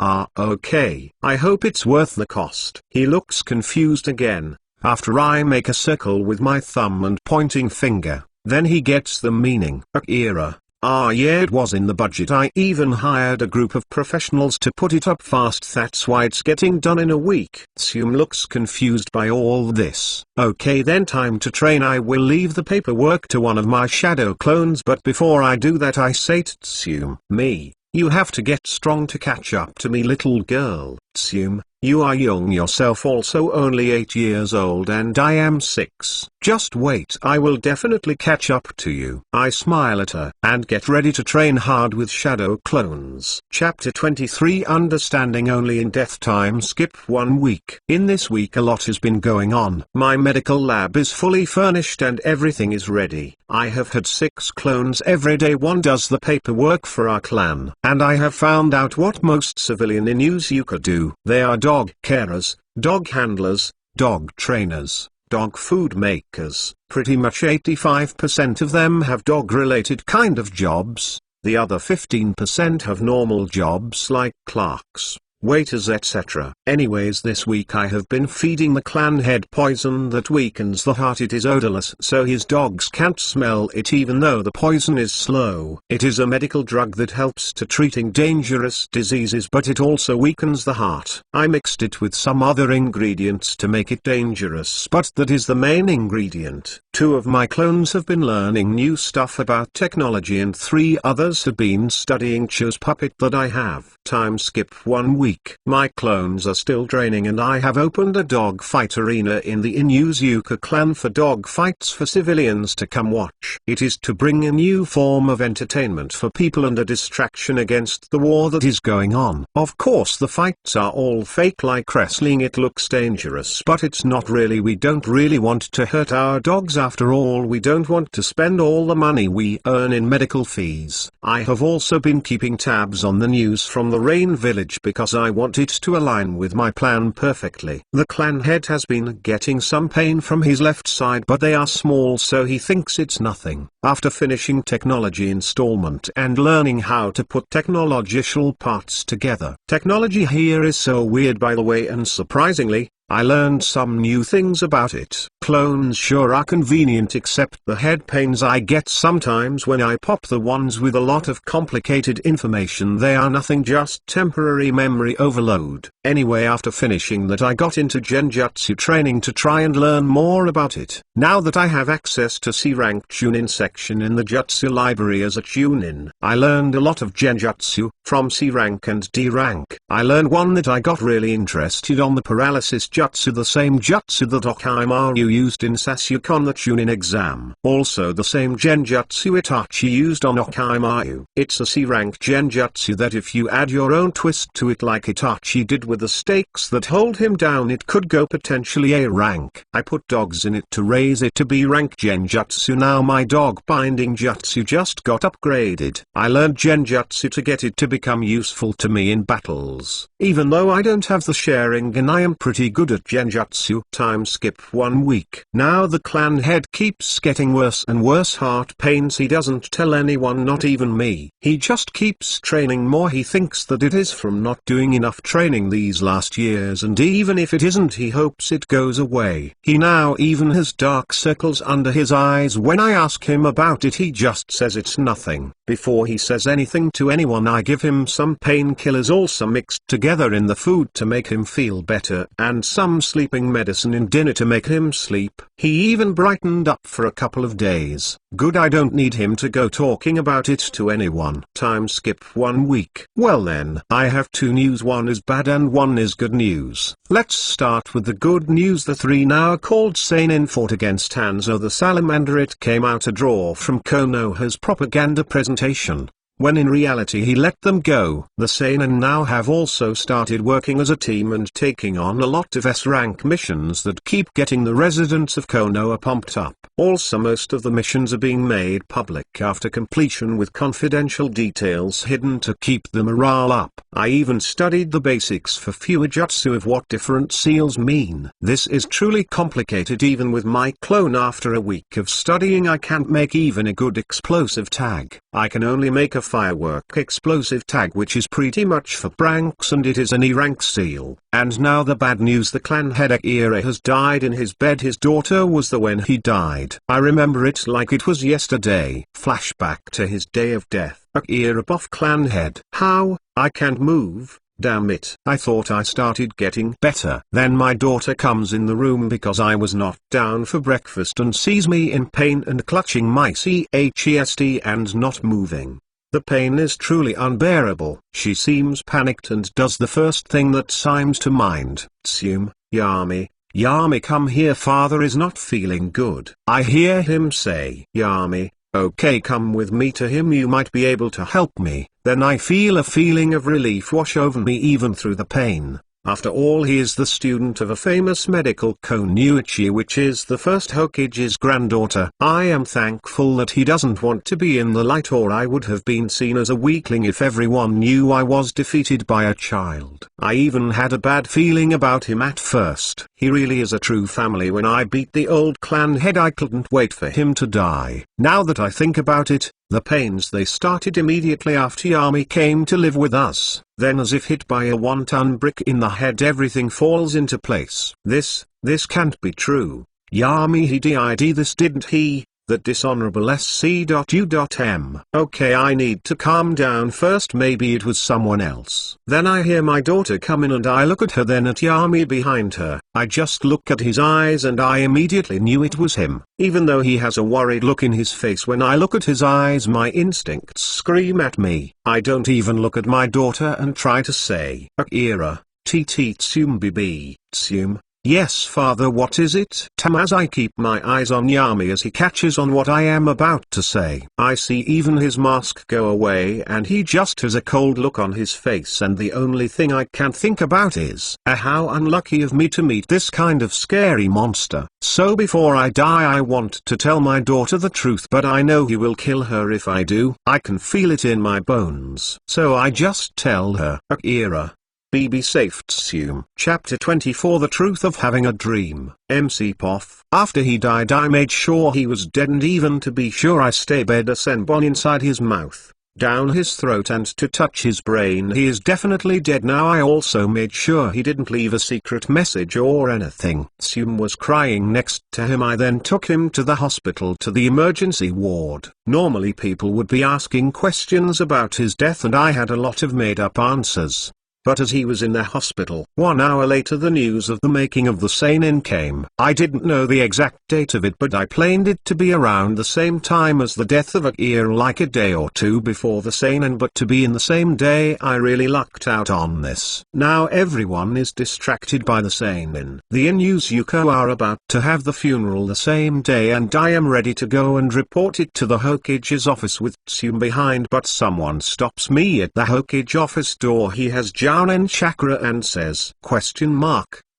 Okay. I hope it's worth the cost. He looks confused again. After I make a circle with my thumb and pointing finger, then he gets the meaning. Akira, yeah, it was in the budget. I even hired a group of professionals to put it up fast, that's why it's getting done in a week. Tsume looks confused by all this. Okay, then time to train. I will leave the paperwork to one of my shadow clones, but before I do that I say to Tsume, you have to get strong to catch up to me, little girl. Genjutsu, you are young yourself, also only 8 years old, and I am 6. Just wait, I will definitely catch up to you. I smile at her and get ready to train hard with shadow clones. Chapter 23, Understanding Only in Death. Time skip 1 week. In this week a lot has been going on. My medical lab is fully furnished and everything is ready. I have had 6 clones every day. One does the paperwork for our clan. And I have found out what most civilian Inuzuka do. They are dog carers, dog handlers, dog trainers, dog food makers. Pretty much 85% of them have dog-related kind of jobs. The other 15% have normal jobs like clerks, waiters, etc. Anyways, this week I have been feeding the clan head poison that weakens the heart. It is odorless, so his dogs can't smell it even though the poison is slow. It is a medical drug that helps to treating dangerous diseases, but it also weakens the heart. I mixed it with some other ingredients to make it dangerous, but that is the main ingredient. 2 of my clones have been learning new stuff about technology and 3 others have been studying Cho's puppet that I have. Time skip 1 week. My clones are still training and I have opened a dog fight arena in the Inuzuka clan for dog fights for civilians to come watch. It is to bring a new form of entertainment for people and a distraction against the war that is going on. Of course the fights are all fake like wrestling. It looks dangerous, but it's not really. We don't really want to hurt our dogs. After all, we don't want to spend all the money we earn in medical fees. I have also been keeping tabs on the news from the Rain Village because I want it to align with my plan perfectly. The clan head has been getting some pain from his left side, but they are small, so he thinks it's nothing. After finishing technology installment and learning how to put technological parts together. Technology here is so weird, by the way, and surprisingly, I learned some new things about it. Clones sure are convenient, except the head pains I get sometimes when I pop the ones with a lot of complicated information. They are nothing, just temporary memory overload. Anyway, after finishing that I got into Genjutsu training to try and learn more about it. Now that I have access to C-rank Chunin section in the Jutsu library as a Chunin, I learned a lot of Genjutsu, from C-rank and D-rank. I learned one that I got really interested on, the paralysis Jutsu, the same jutsu that Orochimaru used in Sasuke the Chunin exam. Also the same Genjutsu Itachi used on Orochimaru. It's a C-rank Genjutsu that if you add your own twist to it like Itachi did with the stakes that hold him down, it could go potentially A rank. I put dogs in it to raise it to B rank Genjutsu. Now my dog binding jutsu just got upgraded. I learned Genjutsu to get it to become useful to me in battles. Even though I don't have the Sharingan, I am pretty good at Genjutsu. Time skip 1 week. Now the clan head keeps getting worse and worse heart pains. He doesn't tell anyone, not even me. He just keeps training more. He thinks that it is from not doing enough training these last years, and even if it isn't, he hopes it goes away. He now even has dark circles under his eyes. When I ask him about it, he just says it's nothing. Before he says anything to anyone, I give him some painkillers also mixed together in the food to make him feel better, and some sleeping medicine in dinner to make him sleep. He even brightened up for a couple of days. Good, I don't need him to go talking about it to anyone. Time skip 1 week. Well then, I have 2 news. One is bad and one is good news. Let's start with the good news. The 3 now called Seinen fought against Hanzo the Salamander. It came out a draw from Konoha's propaganda presentation, when in reality he let them go. The Seinen now have also started working as a team and taking on a lot of S-rank missions that keep getting the residents of Konoha pumped up. Also, most of the missions are being made public after completion, with confidential details hidden to keep the morale up. I even studied the basics for Fuijutsu of what different seals mean. This is truly complicated. Even with my clone, after a week of studying, I can't make even a good explosive tag. I can only make a firework explosive tag, which is pretty much for pranks, and it is an E-rank seal. And now the bad news: the clan head Akira has died in his bed. His daughter was there when he died. I remember it like it was yesterday. Flashback to his day of death. Akira buff clan head. How? I can't move. Damn it. I thought I started getting better. Then my daughter comes in the room because I was knocked down for breakfast and sees me in pain and clutching my chest and not moving. The pain is truly unbearable. She seems panicked and does the first thing that seems to mind. Tsume, Yami. Yami, come here, father is not feeling good. I hear him say, Yami, okay, come with me to him, you might be able to help me. Then I feel a feeling of relief wash over me even through the pain. After all, he is the student of a famous medical Konuichi, which is the first Hokage's granddaughter. I am thankful that he doesn't want to be in the light, or I would have been seen as a weakling if everyone knew I was defeated by a child. I even had a bad feeling about him at first. He really is a true family. When I beat the old clan head, I couldn't wait for him to die. Now that I think about it, the pains they started immediately after Yami came to live with us. Then, as if hit by a 1-ton brick in the head, everything falls into place. This can't be true. Yami, he did this, didn't he? That dishonorable SC.U.M. Okay, I need to calm down first, maybe it was someone else. Then I hear my daughter come in and I look at her, then at Yami behind her. I just look at his eyes and I immediately knew it was him. Even though he has a worried look in his face, when I look at his eyes my instincts scream at me. I don't even look at my daughter and try to say, Akira, Tsume BB, Tsume. Yes, father, what is it? As I keep my eyes on Yami as he catches on what I am about to say, I see even his mask go away and he just has a cold look on his face, and the only thing I can think about is, how unlucky of me to meet this kind of scary monster. So before I die, I want to tell my daughter the truth, but I know he will kill her if I do. I can feel it in my bones. So I just tell her, Akira, be safe, Tsume. Chapter 24, The Truth of Having a Dream. MC Poff. After he died, I made sure he was dead, and even to be sure I stabbed a senbon inside his mouth, down his throat, and to touch his brain. He is definitely dead now. I also made sure he didn't leave a secret message or anything. Tsume was crying next to him. I then took him to the hospital, to the emergency ward. Normally people would be asking questions about his death, and I had a lot of made-up answers. But as he was in the hospital, 1 hour later, the news of the making of the seinen came. I didn't know the exact date of it, but I planned it to be around the same time as the death of Akira, like a day or two before the seinen, but to be in the same day. I really lucked out on this. Now everyone is distracted by the seinen. The Inuzuka are about to have the funeral the same day, and I am ready to go and report it to the Hokage's office with Tsume behind, but someone stops me at the Hokage office door. He has Jounen chakra and says,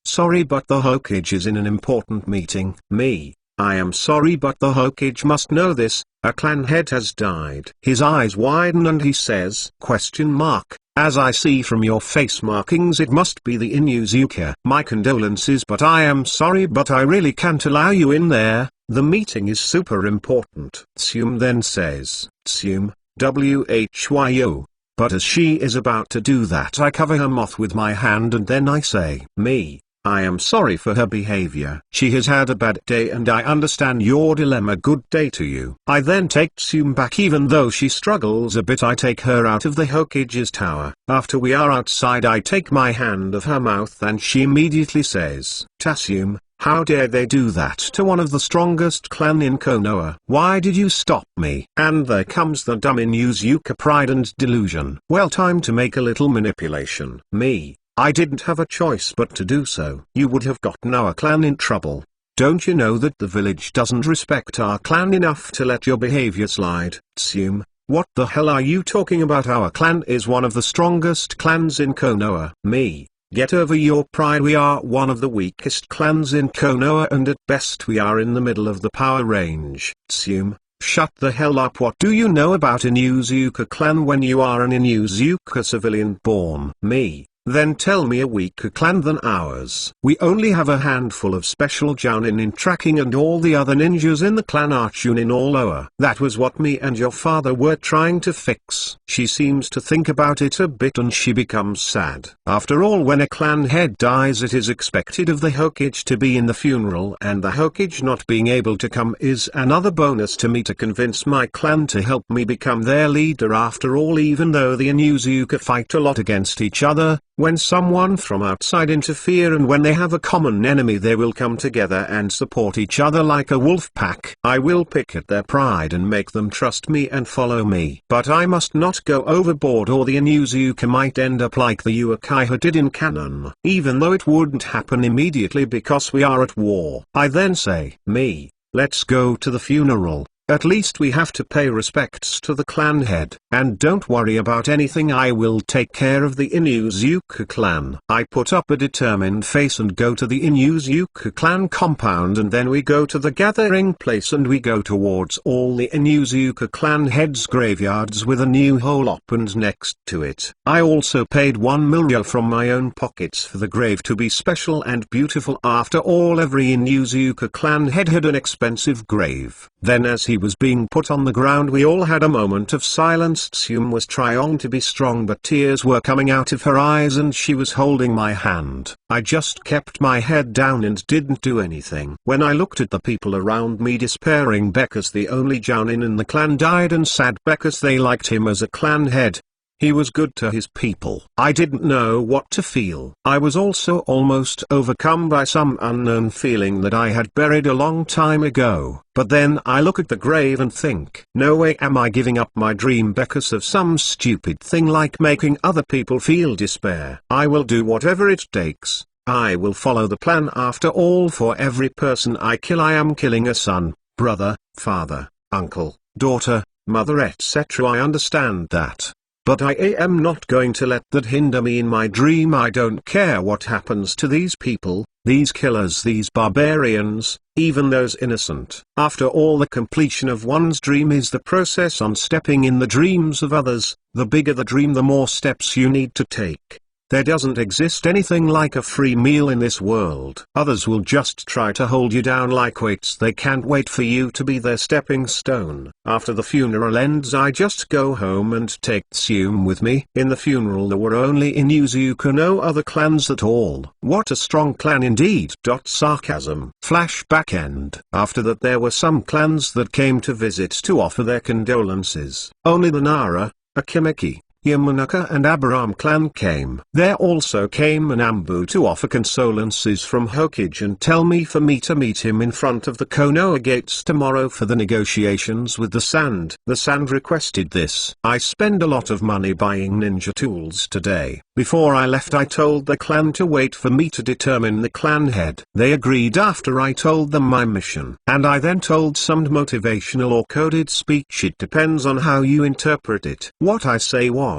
sorry, but the Hokage is in an important meeting. Me, I am sorry, but the Hokage must know this. A clan head has died. His eyes widen and he says, as I see from your face markings, it must be the Inuzuka. My condolences, but I am sorry, but I really can't allow you in there. The meeting is super important. Tsume then says, Tsume, WHYO. But as she is about to do that, I cover her mouth with my hand and then I say, I am sorry for her behavior. She has had a bad day and I understand your dilemma. Good day to you. I then take Tsume back. Even though she struggles a bit, I take her out of the Hokage's tower. After we are outside, I take my hand of her mouth and she immediately says, Tsume, how dare they do that to one of the strongest clan in Konoha? Why did you stop me? And there comes the dumb Inuzuka pride and delusion. Well, time to make a little manipulation. I didn't have a choice but to do so. You would have gotten our clan in trouble. Don't you know that the village doesn't respect our clan enough to let your behavior slide? Tsume, what the hell are you talking about? Our clan is one of the strongest clans in Konoha. Get over your pride. We are one of the weakest clans in Konoha, and at best we are in the middle of the power range. Tsume, shut the hell up. What do you know about Inuzuka clan when you are an Inuzuka civilian born? Then tell me a weaker clan than ours. We only have a handful of special jounin in tracking, and all the other ninjas in the clan are chunin or lower. That was what me and your father were trying to fix. She seems to think about it a bit and she becomes sad. After all, when a clan head dies, it is expected of the Hokage to be in the funeral, and the Hokage not being able to come is another bonus to me to convince my clan to help me become their leader. After all, even though the Inuzuka fight a lot against each other, When someone from outside interfere and when they have a common enemy, they will come together and support each other like a wolf pack. I will pick at their pride and make them trust me and follow me. But I must not go overboard or the Inuzuka might end up like the Uchiha did in canon. Even though it wouldn't happen immediately because we are at war. I then say, me, let's go to the funeral. At least we have to pay respects to the clan head. And don't worry about anything, I will take care of the Inuzuka clan. I put up a determined face and go to the Inuzuka clan compound, and then we go to the gathering place and we go towards all the Inuzuka clan heads' graveyards with a new hole opened next to it. I also paid 1 million from my own pockets for the grave to be special and beautiful. After all, every Inuzuka clan head had an expensive grave. Then as he was being put on the ground, we all had a moment of silence. Tsum was trying to be strong, but tears were coming out of her eyes and she was holding my hand. I just kept my head down and didn't do anything. When I looked at the people around me despairing because the only Jounin in the clan died and sad because they liked him as a clan head. He was good to his people. I didn't know what to feel. I was also almost overcome by some unknown feeling that I had buried a long time ago. But then I look at the grave and think, no way am I giving up my dream because of some stupid thing like making other people feel despair. I will do whatever it takes. I will follow the plan. After all, for every person I kill, I am killing a son, brother, father, uncle, daughter, mother, etc. I understand that. But I am not going to let that hinder me in my dream. I don't care what happens to these people, these killers, these barbarians, even those innocent. After all, the completion of one's dream is the process on stepping in the dreams of others. The bigger the dream, the more steps you need to take. There doesn't exist anything like a free meal in this world. Others will just try to hold you down like weights. They can't wait for you to be their stepping stone. After the funeral ends, I just go home and take Tsum with me. In the funeral there were only Inuzuka, no other clans at all. What a strong clan indeed. Sarcasm. Flashback end. After that there were some clans that came to visit to offer their condolences. Only the Nara, Akimeki, Yamanaka and Abraham clan came. There also came an Ambu to offer condolences from Hokage and tell me for me to meet him in front of the Konoha gates tomorrow for the negotiations with the Sand. The Sand requested this. I spend a lot of money buying ninja tools today. Before I left, I told the clan to wait for me to determine the clan head. They agreed after I told them my mission. And I then told some motivational or coded speech. It depends on how you interpret it. What I say was,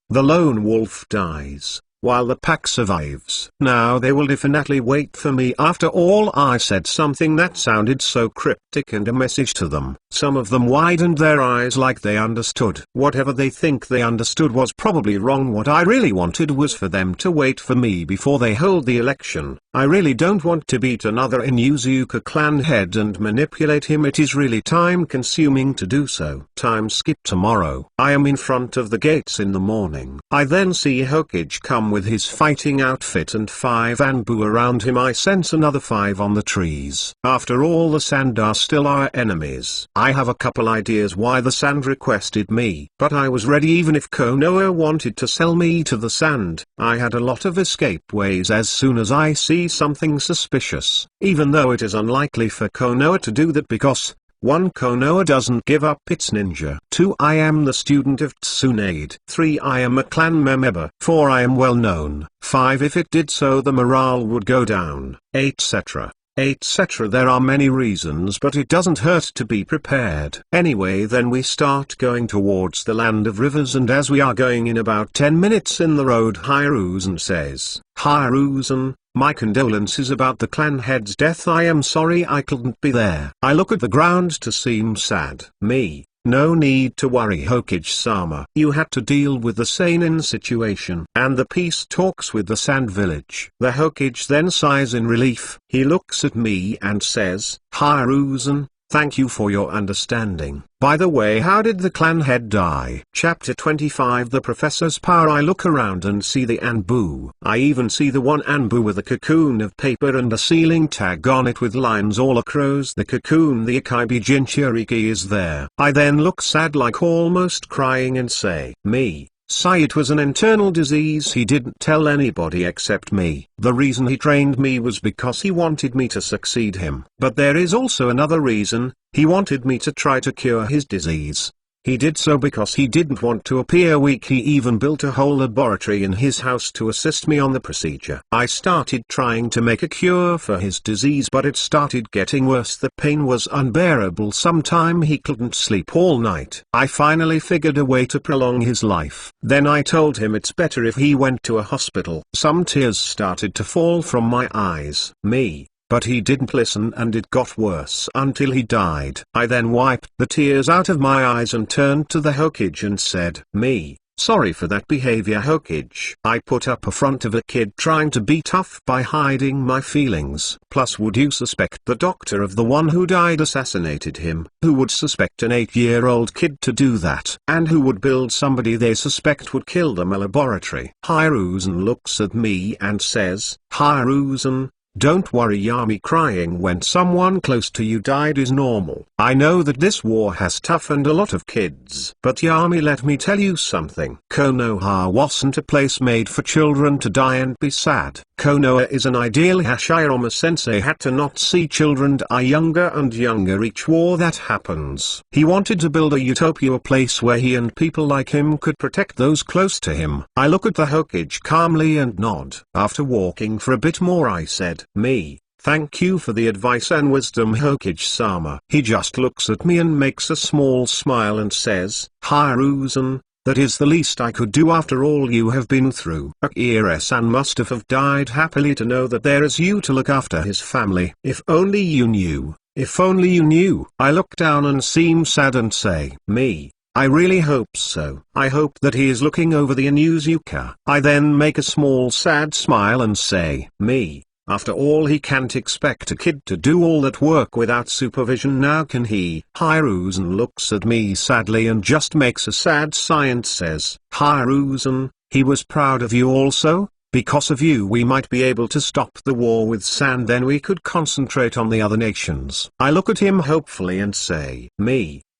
the lone wolf dies, while the pack survives. Now they will definitely wait for me. After all, I said something that sounded so cryptic and a message to them. Some of them widened their eyes like they understood. Whatever they think they understood was probably wrong. What I really wanted was for them to wait for me before they hold the election. I really don't want to beat another Inuzuka clan head and manipulate him. It is really time consuming to do so. Time skip tomorrow. I am in front of the gates in the morning. I then see Hokage come with his fighting outfit and 5 Anbu around him. I sense another 5 on the trees. After all, the Sand are still our enemies. I have a couple ideas why the Sand requested me, but I was ready even if Konoha wanted to sell me to the Sand. I had a lot of escape ways as soon as I see something suspicious, even though it is unlikely for Konoha to do that because 1. Konoha doesn't give up its ninja. 2. I am the student of Tsunade. 3. I am a clan member. 4. I am well known. 5. If it did so, the morale would go down, etc. etc. There are many reasons, but it doesn't hurt to be prepared. Anyway, then we start going towards the land of rivers, and as we are going in about 10 minutes in the road, Hiruzen says, Hiruzen, my condolences about the clan head's death. I am sorry I couldn't be there. I look at the ground to seem sad. Me. No need to worry, Hokage-sama. You had to deal with the Seinen situation and the peace talks with the Sand Village. The Hokage then sighs in relief. He looks at me and says, Hiruzen, thank you for your understanding. By the way, how did the clan head die? Chapter 25 The Professor's Power. I look around and see the Anbu. I even see the one Anbu with a cocoon of paper and a ceiling tag on it with lines all across the cocoon. The Akaibi Jinchuriki is there. I then look sad, like almost crying, and say, me. Sigh, it was an internal disease he didn't tell anybody except me. The reason he trained me was because he wanted me to succeed him. But there is also another reason, he wanted me to try to cure his disease. He did so because he didn't want to appear weak. He even built a whole laboratory in his house to assist me on the procedure. I started trying to make a cure for his disease, but it started getting worse. The pain was unbearable. Sometime he couldn't sleep all night. I finally figured a way to prolong his life. Then I told him it's better if he went to a hospital. Some tears started to fall from my eyes. But he didn't listen, and it got worse until he died. I then wiped the tears out of my eyes and turned to the Hokage and said, sorry for that behavior, Hokage. I put up a front of a kid trying to be tough by hiding my feelings. Plus, would you suspect the doctor of the one who died assassinated him? Who would suspect an 8-year-old kid to do that? And who would build somebody they suspect would kill them? A laboratory. Hiruzen looks at me and says, Hiruzen, don't worry, Yami. Crying when someone close to you died is normal. I know that this war has toughened a lot of kids. But Yami, let me tell you something. Konoha wasn't a place made for children to die and be sad. Konoha is an ideal. Hashirama Sensei had to not see children die younger and younger each war that happens. He wanted to build a utopia, a place where he and people like him could protect those close to him. I look at the Hokage calmly and nod. After walking for a bit more, I said, thank you for the advice and wisdom, Hokage-sama. He just looks at me and makes a small smile and says, Hiruzen, that is the least I could do after all you have been through. Akira-san must have died happily to know that there is you to look after his family. If only you knew. If only you knew. I look down and seem sad and say, I really hope so. I hope that he is looking over the Inuzuka. I then make a small sad smile and say, after all, he can't expect a kid to do all that work without supervision, now can he? Hiruzen looks at me sadly and just makes a sad sigh and says, Hiruzen, he was proud of you also? Because of you we might be able to stop the war with Sand, then we could concentrate on the other nations. I look at him hopefully and say,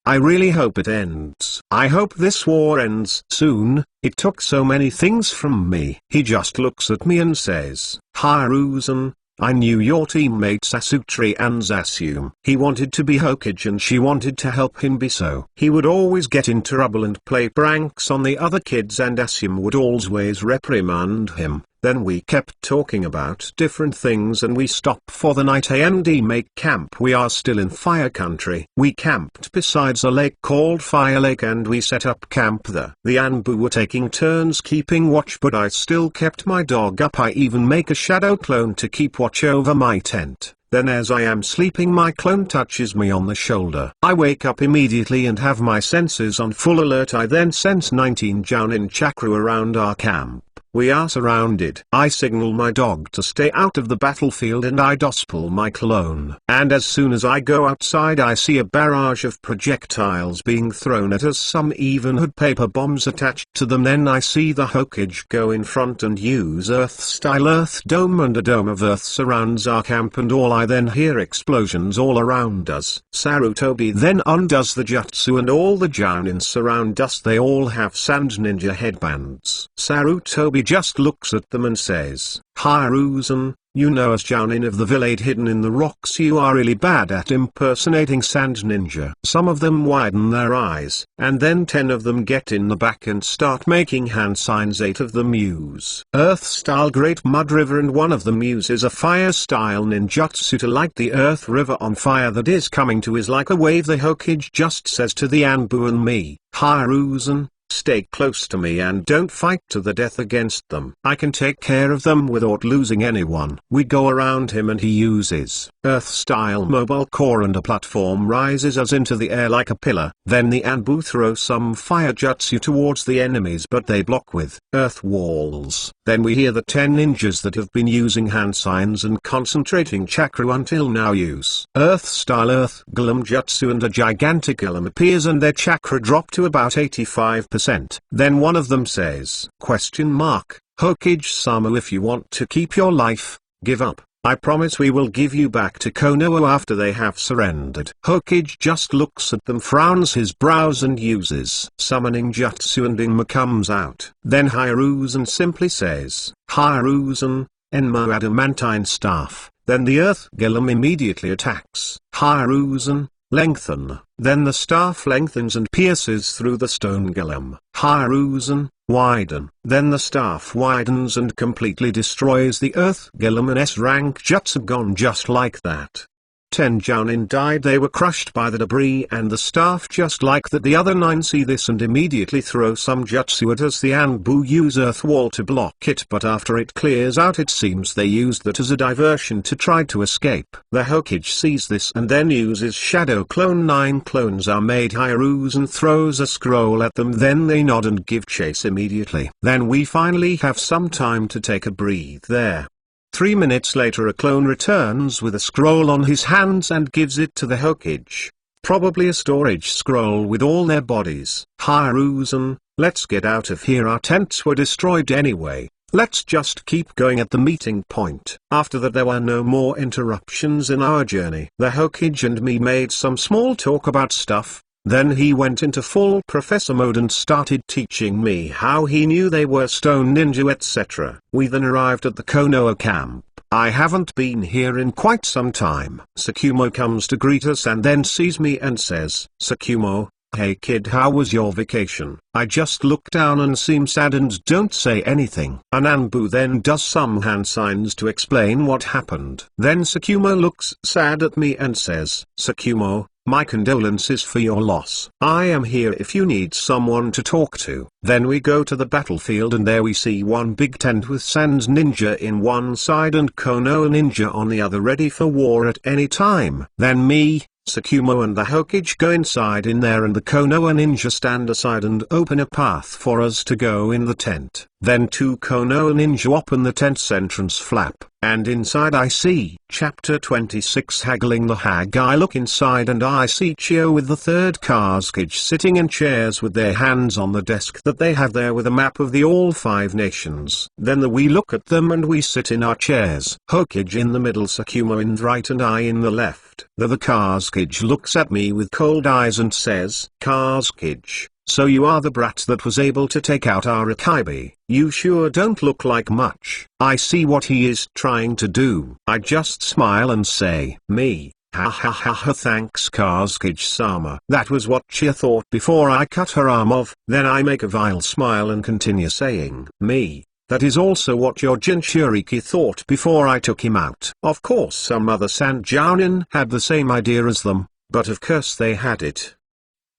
I really hope it ends. I hope this war ends soon. It took so many things from me. He just looks at me and says, Hiruzen, I knew your teammate Sasutri and Zasume. He wanted to be Hokage and she wanted to help him be so. He would always get into trouble and play pranks on the other kids, and Asume would always reprimand him. Then we kept talking about different things and we stopped for the night and make camp. We are still in Fire Country. We camped besides a lake called Fire Lake and we set up camp there. The Anbu were taking turns keeping watch, but I still kept my dog up. I even make a shadow clone to keep watch over my tent. Then as I am sleeping, my clone touches me on the shoulder. I wake up immediately and have my senses on full alert. I then sense 19 Jounin chakra around our camp. We are surrounded. I signal my dog to stay out of the battlefield and I dospel my clone. And as soon as I go outside, I see a barrage of projectiles being thrown at us. Some even had paper bombs attached to them. Then I see the Hokage go in front and use Earth-style Earth Dome, and a dome of Earth surrounds our camp and all. I then hear explosions all around us. Sarutobi then undoes the jutsu and all the Jounin surround us. They all have Sand Ninja headbands. Sarutobi just looks at them and says, Hiruzen, you know as Jounin of the village hidden in the rocks, you are really bad at impersonating Sand Ninja. Some of them widen their eyes, and then 10 of them get in the back and start making hand signs. 8 of them use Earth-style Great Mud River and one of them uses a Fire-style ninjutsu to light the Earth River on fire that is coming to is like a wave. The Hokage just says to the Anbu and me, Hiruzen, stay close to me and don't fight to the death against them. I can take care of them without losing anyone. We go around him and he uses Earth-style mobile core and a platform rises us into the air like a pillar. Then the Anbu throw some fire jutsu towards the enemies, but they block with earth walls. Then we hear the 10 ninjas that have been using hand signs and concentrating chakra until now use Earth-style Earth Golem jutsu, and a gigantic golem appears and their chakra drop to about 85%. Then one of them says, Hokage-sama, if you want to keep your life, give up. I promise we will give you back to Konoha after they have surrendered. Hokage just looks at them, frowns his brows and uses summoning jutsu, and Enma comes out. Then Hiruzen simply says, Hiruzen, Enma adamantine staff. Then the earth golem immediately attacks. Hiruzen, lengthen. Then the staff lengthens and pierces through the stone golem. Hiruzen, widen. Then the staff widens and completely destroys the earth golem, and S-rank jutsu gone just like that. 10 Jounin died. They were crushed by the debris and the staff just like that. The other 9 see this and immediately throw some jutsu at us. The Anbu use earth wall to block it, but after it clears out it seems they used that as a diversion to try to escape. The Hokage sees this and then uses shadow clone. 9 clones are made. Hiruzen throws a scroll at them, then they nod and give chase immediately. Then we finally have some time to take a breathe there. 3 minutes later a clone returns with a scroll on his hands and gives it to the Hokage. Probably a storage scroll with all their bodies. Hiruzen, let's get out of here. Our tents were destroyed anyway. Let's just keep going at the meeting point. After that there were no more interruptions in our journey. The Hokage and me made some small talk about stuff. Then he went into full professor mode and started teaching me how he knew they were stone ninja, etc. We then arrived at the Konoha camp. I haven't been here in quite some time. Tsukumo comes to greet us and then sees me and says, Tsukumo, hey kid, how was your vacation? I just look down and seem sad and don't say anything. Ananbu then does some hand signs to explain what happened. Then Tsukumo looks sad at me and says, Tsukumo, my condolences for your loss. I am here if you need someone to talk to. Then we go to the battlefield and there we see one big tent with Sans Ninja in one side and Konoha Ninja on the other, ready for war at any time. Then me, Tsukumo and the Hokage go inside in there and the Konoha Ninja stand aside and open a path for us to go in the tent. Then 2 Konoha Ninja open the tent's entrance flap, and inside I see Chapter 26 Haggling the Hag. I look inside and I see Chio with the 3rd Kazekage sitting in chairs with their hands on the desk that they have there with a map of the all 5 nations. Then we look at them and we sit in our chairs. Hokage in the middle, Tsukumo in the right and I in the left. The Kazekage looks at me with cold eyes and says, Kazekage, so you are the brat that was able to take out our Akibi. You sure don't look like much. I see what he is trying to do. I just smile and say, me. Ha ha ha ha, thanks Kazekage-sama. That was what Chia thought before I cut her arm off. Then I make a vile smile and continue saying, me. That is also what your Jinchuriki thought before I took him out. Of course some other Sanjounin had the same idea as them, but of course they had it.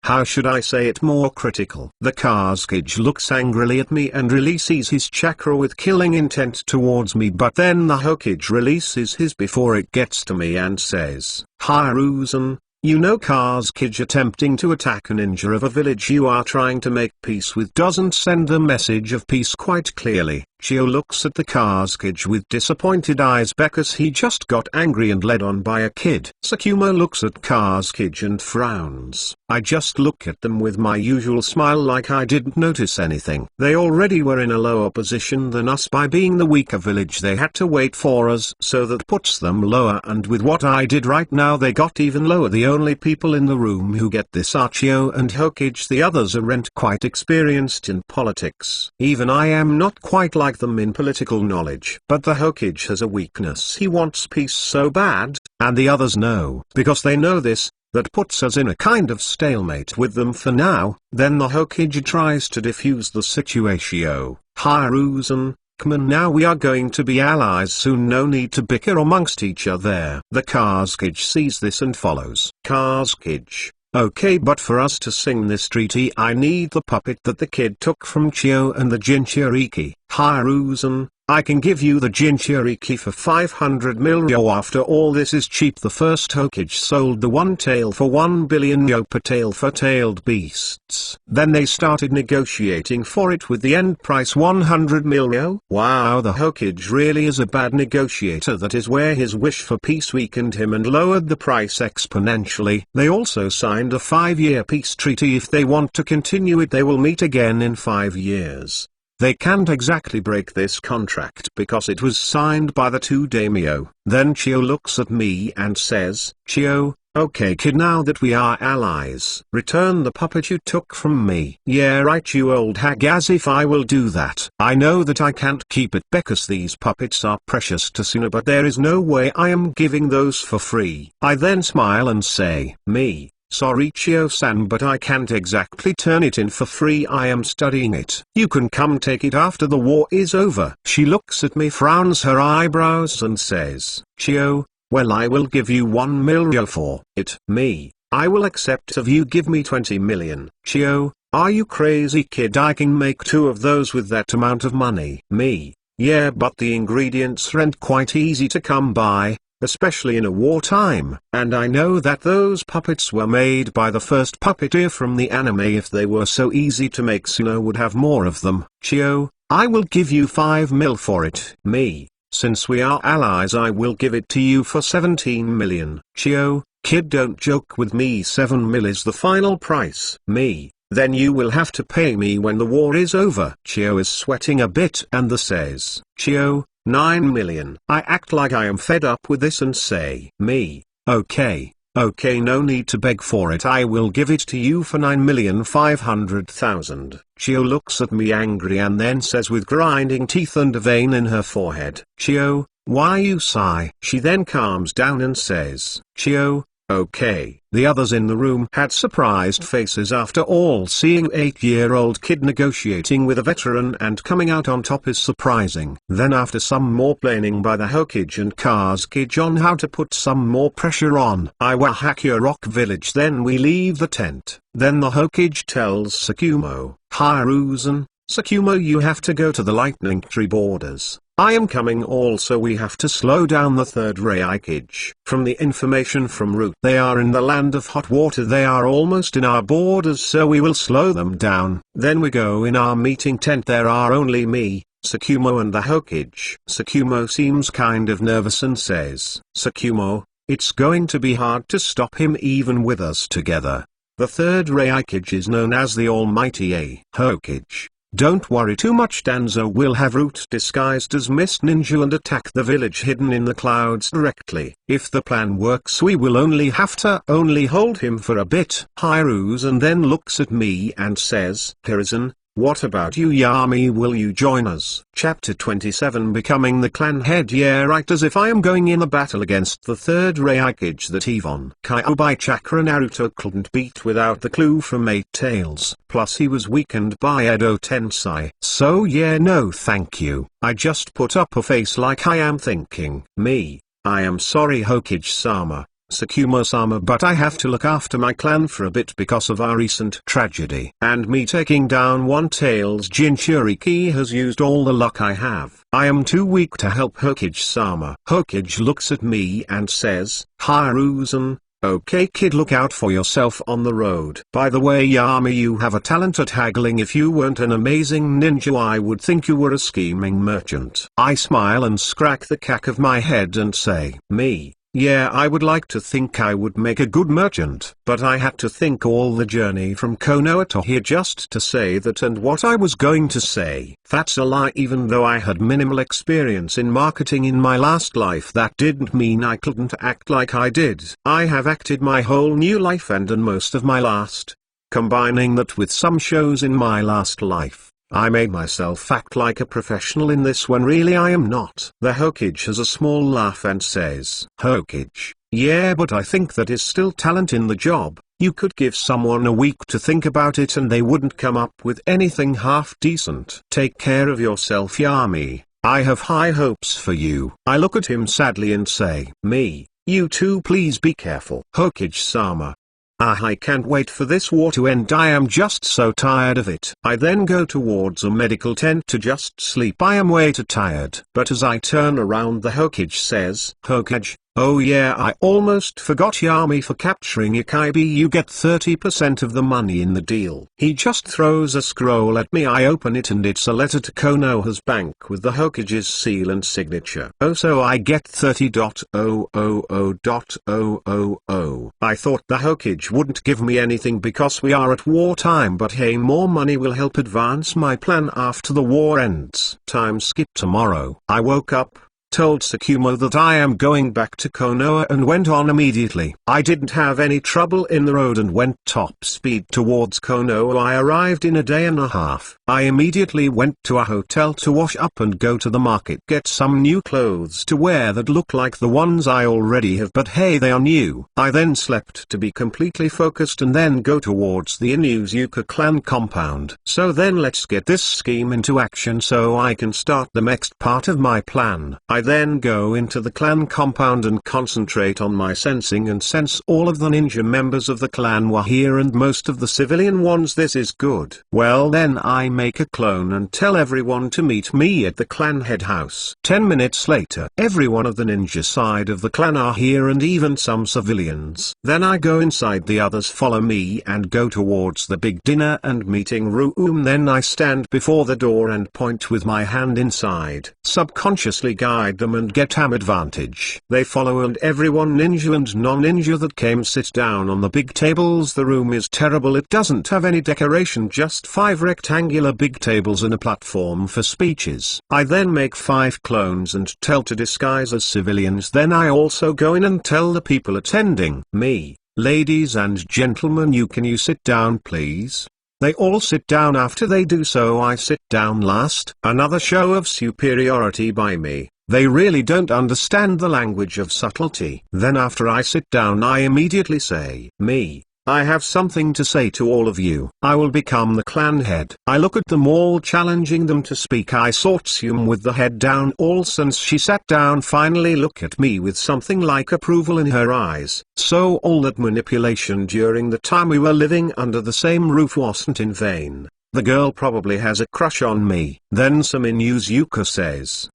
How should I say it more critical? The Kazekage looks angrily at me and releases his chakra with killing intent towards me, but then the Hokage releases his before it gets to me and says, Hiruzen, you know Kazekage attempting to attack a ninja of a village you are trying to make peace with doesn't send a message of peace quite clearly. Chio looks at the Kazekage with disappointed eyes because he just got angry and led on by a kid. Tsukumo looks at Kazekage and frowns. I just look at them with my usual smile like I didn't notice anything. They already were in a lower position than us by being the weaker village. They had to wait for us, so that puts them lower, and with what I did right now they got even lower. The only people in the room who get this are Chio and Hokage. The others aren't quite experienced in politics. Even I am not quite like them in political knowledge. But the Hokage has a weakness. He wants peace so bad, and the others know. Because they know this, that puts us in a kind of stalemate with them for now. Then the Hokage tries to defuse the situation. Hiruzen, come on, now we are going to be allies soon, no need to bicker amongst each other. The Kazekage sees this and follows. Kazekage, okay, but for us to sing this treaty I need the puppet that the kid took from Chio and the Jinchuriki. Hiruzen, I can give you the Jinchuriki for 500 mil yo. After all, this is cheap. The first Hokage sold the one tail for 1 billion yo per tail for tailed beasts. Then they started negotiating for it with the end price 100 mil yo. Wow, the Hokage really is a bad negotiator. That is where his wish for peace weakened him and lowered the price exponentially. They also signed a 5-year peace treaty. If they want to continue it they will meet again in 5 years. They can't exactly break this contract because it was signed by the two daimyo. Then Chio looks at me and says, Chio, okay kid, now that we are allies, return the puppet you took from me. Yeah right you old hag, as if I will do that. I know that I can't keep it because these puppets are precious to Suna, but there is no way I am giving those for free. I then smile and say, me. Sorry Chio-san, but I can't exactly turn it in for free. I am studying it. You can come take it after the war is over. She looks at me, frowns her eyebrows and says, Chio, well I will give you 1 million for it. Me, I will accept if you give me 20 million. Chio, are you crazy kid? I can make 2 of those with that amount of money. Me, yeah but the ingredients aren't quite easy to come by, especially in a wartime, and I know that those puppets were made by the first puppeteer from the anime. If they were so easy to make, Suna would have more of them. Chio, I will give you 5 mil for it. Me, since we are allies I will give it to you for 17 million. Chio, kid don't joke with me, 7 mil is the final price. Me, then you will have to pay me when the war is over. Chio is sweating a bit and says, Chio, 9 million. I act like I am fed up with this and say, me, okay, no need to beg for it. I will give it to you for 9,500,000. Chio looks at me angry and then says with grinding teeth and a vein in her forehead, Chio, why you sigh? She then calms down and says, Chio, okay. The others in the room had surprised faces. After all, seeing 8-year-old kid negotiating with a veteran and coming out on top is surprising. Then after some more planning by the Hokage and Kazekage on how to put some more pressure on Iwahakura Rock Village, then we leave the tent. Then the Hokage tells Tsukumo, Hiruzen, Tsukumo, you have to go to the lightning tree borders. I am coming also. We have to slow down the third Raikage. From the information from Root, they are in the land of hot water. They are almost in our borders, so we will slow them down. Then we go in our meeting tent. There are only me, Tsukumo and the Hokage. Tsukumo seems kind of nervous and says, Tsukumo, it's going to be hard to stop him even with us together. The third Raikage is known as the Almighty A. Hokage. Don't worry too much. Danzo will have Root disguised as Mist Ninja and attack the village hidden in the clouds directly. If the plan works, we will only have to hold him for a bit. Hiruzen then looks at me and says, Hiruzen, what about you Yami, will you join us? Chapter 27, Becoming the clan head. Yeah right, as if I am going in a battle against the third Raikage that even Kyuubi Chakra Naruto couldn't beat without the clue from 8 Tails. Plus he was weakened by Edo Tensei. So yeah, no thank you. I just put up a face like I am thinking, me, I am sorry Hokage-sama, Tsukumo-sama, but I have to look after my clan for a bit because of our recent tragedy. And me taking down one Tails Jinchuriki has used all the luck I have. I am too weak to help Hokage-sama. Hokage looks at me and says, Hiruzen, okay kid, look out for yourself on the road. By the way Yami, you have a talent at haggling. If you weren't an amazing ninja I would think you were a scheming merchant. I smile and scratch the cack of my head and say, me, yeah, I would like to think I would make a good merchant, but I had to think all the journey from Konoha to here just to say that. And what I was going to say, that's a lie. Even though I had minimal experience in marketing in my last life, that didn't mean I couldn't act like I did. I have acted my whole new life and most of my last. Combining that with some shows in my last life, I made myself act like a professional in this when really I am not. The Hokage has a small laugh and says, Hokage, yeah, but I think that is still talent in the job. You could give someone a week to think about it and they wouldn't come up with anything half decent. Take care of yourself Yami, I have high hopes for you. I look at him sadly and say, me, you too, please be careful. Hokage-sama, I can't wait for this war to end. I am just so tired of it. I then go towards a medical tent to just sleep. I am way too tired. But as I turn around, the Hokage says, Hokage, Oh yeah, I almost forgot Yami. For capturing Ikaibi you get 30% of the money in the deal. He just throws a scroll at me, I open it and it's a letter to Konoha's bank with the Hokage's seal and signature. Oh, so I get 30.000.000. I thought the Hokage wouldn't give me anything because we are at wartime, but hey, more money will help advance my plan after the war ends. Time skip tomorrow. I woke up, told Tsukumo that I am going back to Konoha and went on immediately. I didn't have any trouble in the road and went top speed towards Konoha. I arrived in a day and a half. I immediately went to a hotel to wash up and go to the market, get some new clothes to wear that look like the ones I already have, but hey, they are new. I then slept to be completely focused and then go towards the Inuzuka clan compound. So then let's get this scheme into action so I can start the next part of my plan. I then go into the clan compound and concentrate on my sensing and sense all of the ninja members of the clan were here and most of the civilian ones. This is good. Well, then I make a clone and tell everyone to meet me at the clan head house. 10 minutes later, everyone of the ninja side of the clan are here and even some civilians. Then I go inside, the others follow me and go towards the big dinner and meeting room. Then I stand before the door and point with my hand inside, subconsciously guide them and get am advantage. They follow and everyone ninja and non-ninja that came sit down on the big tables. The room is terrible, it doesn't have any decoration, just 5 rectangular big tables and a platform for speeches. I then make 5 clones and tell to disguise as civilians. Then I also go in and tell the people attending me, ladies and gentlemen, you sit down please. They all sit down. After they do so, I sit down last. Another show of superiority by me. They really don't understand the language of subtlety. Then after I sit down, I immediately say, me, I have something to say to all of you. I will become the clan head. I look at them all, challenging them to speak. I saw Tsum with the head down. All since she sat down finally look at me with something like approval in her eyes. So all that manipulation during the time we were living under the same roof wasn't in vain. The girl probably has a crush on me. Then some Inuzuka says,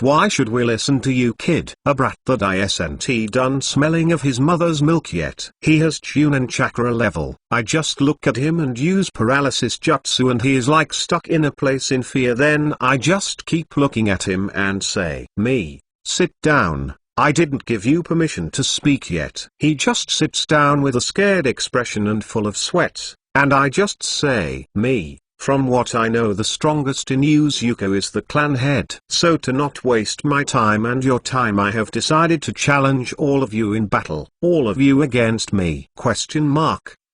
why should we listen to you, kid? A brat that isn't done smelling of his mother's milk yet. He has Chunin chakra level. I just look at him and use paralysis jutsu and he is like stuck in a place in fear. Then I just keep looking at him and say, me, sit down. I didn't give you permission to speak yet. He just sits down with a scared expression and full of sweat. And I just say, me, from what I know the strongest Inuzuka is the clan head. So to not waste my time and your time, I have decided to challenge all of you in battle. All of you against me.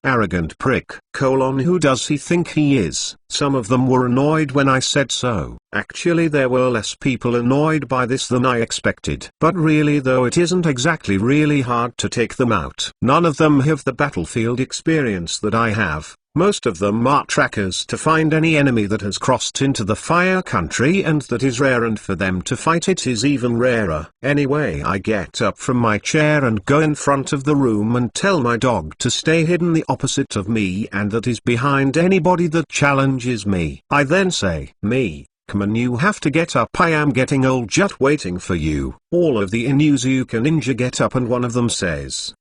Arrogant prick. Who does he think he is? Some of them were annoyed when I said so. Actually there were less people annoyed by this than I expected. But really though, it isn't exactly really hard to take them out. None of them have the battlefield experience that I have. Most of them are trackers to find any enemy that has crossed into the fire country, and that is rare, and for them to fight it is even rarer. Anyway, I get up from my chair and go in front of the room and tell my dog to stay hidden the opposite of me and that is behind anybody that challenges me. I then say, me, come on, you have to get up, I am getting old, just waiting for you. All of the Inuzuka ninja get up and one of them says,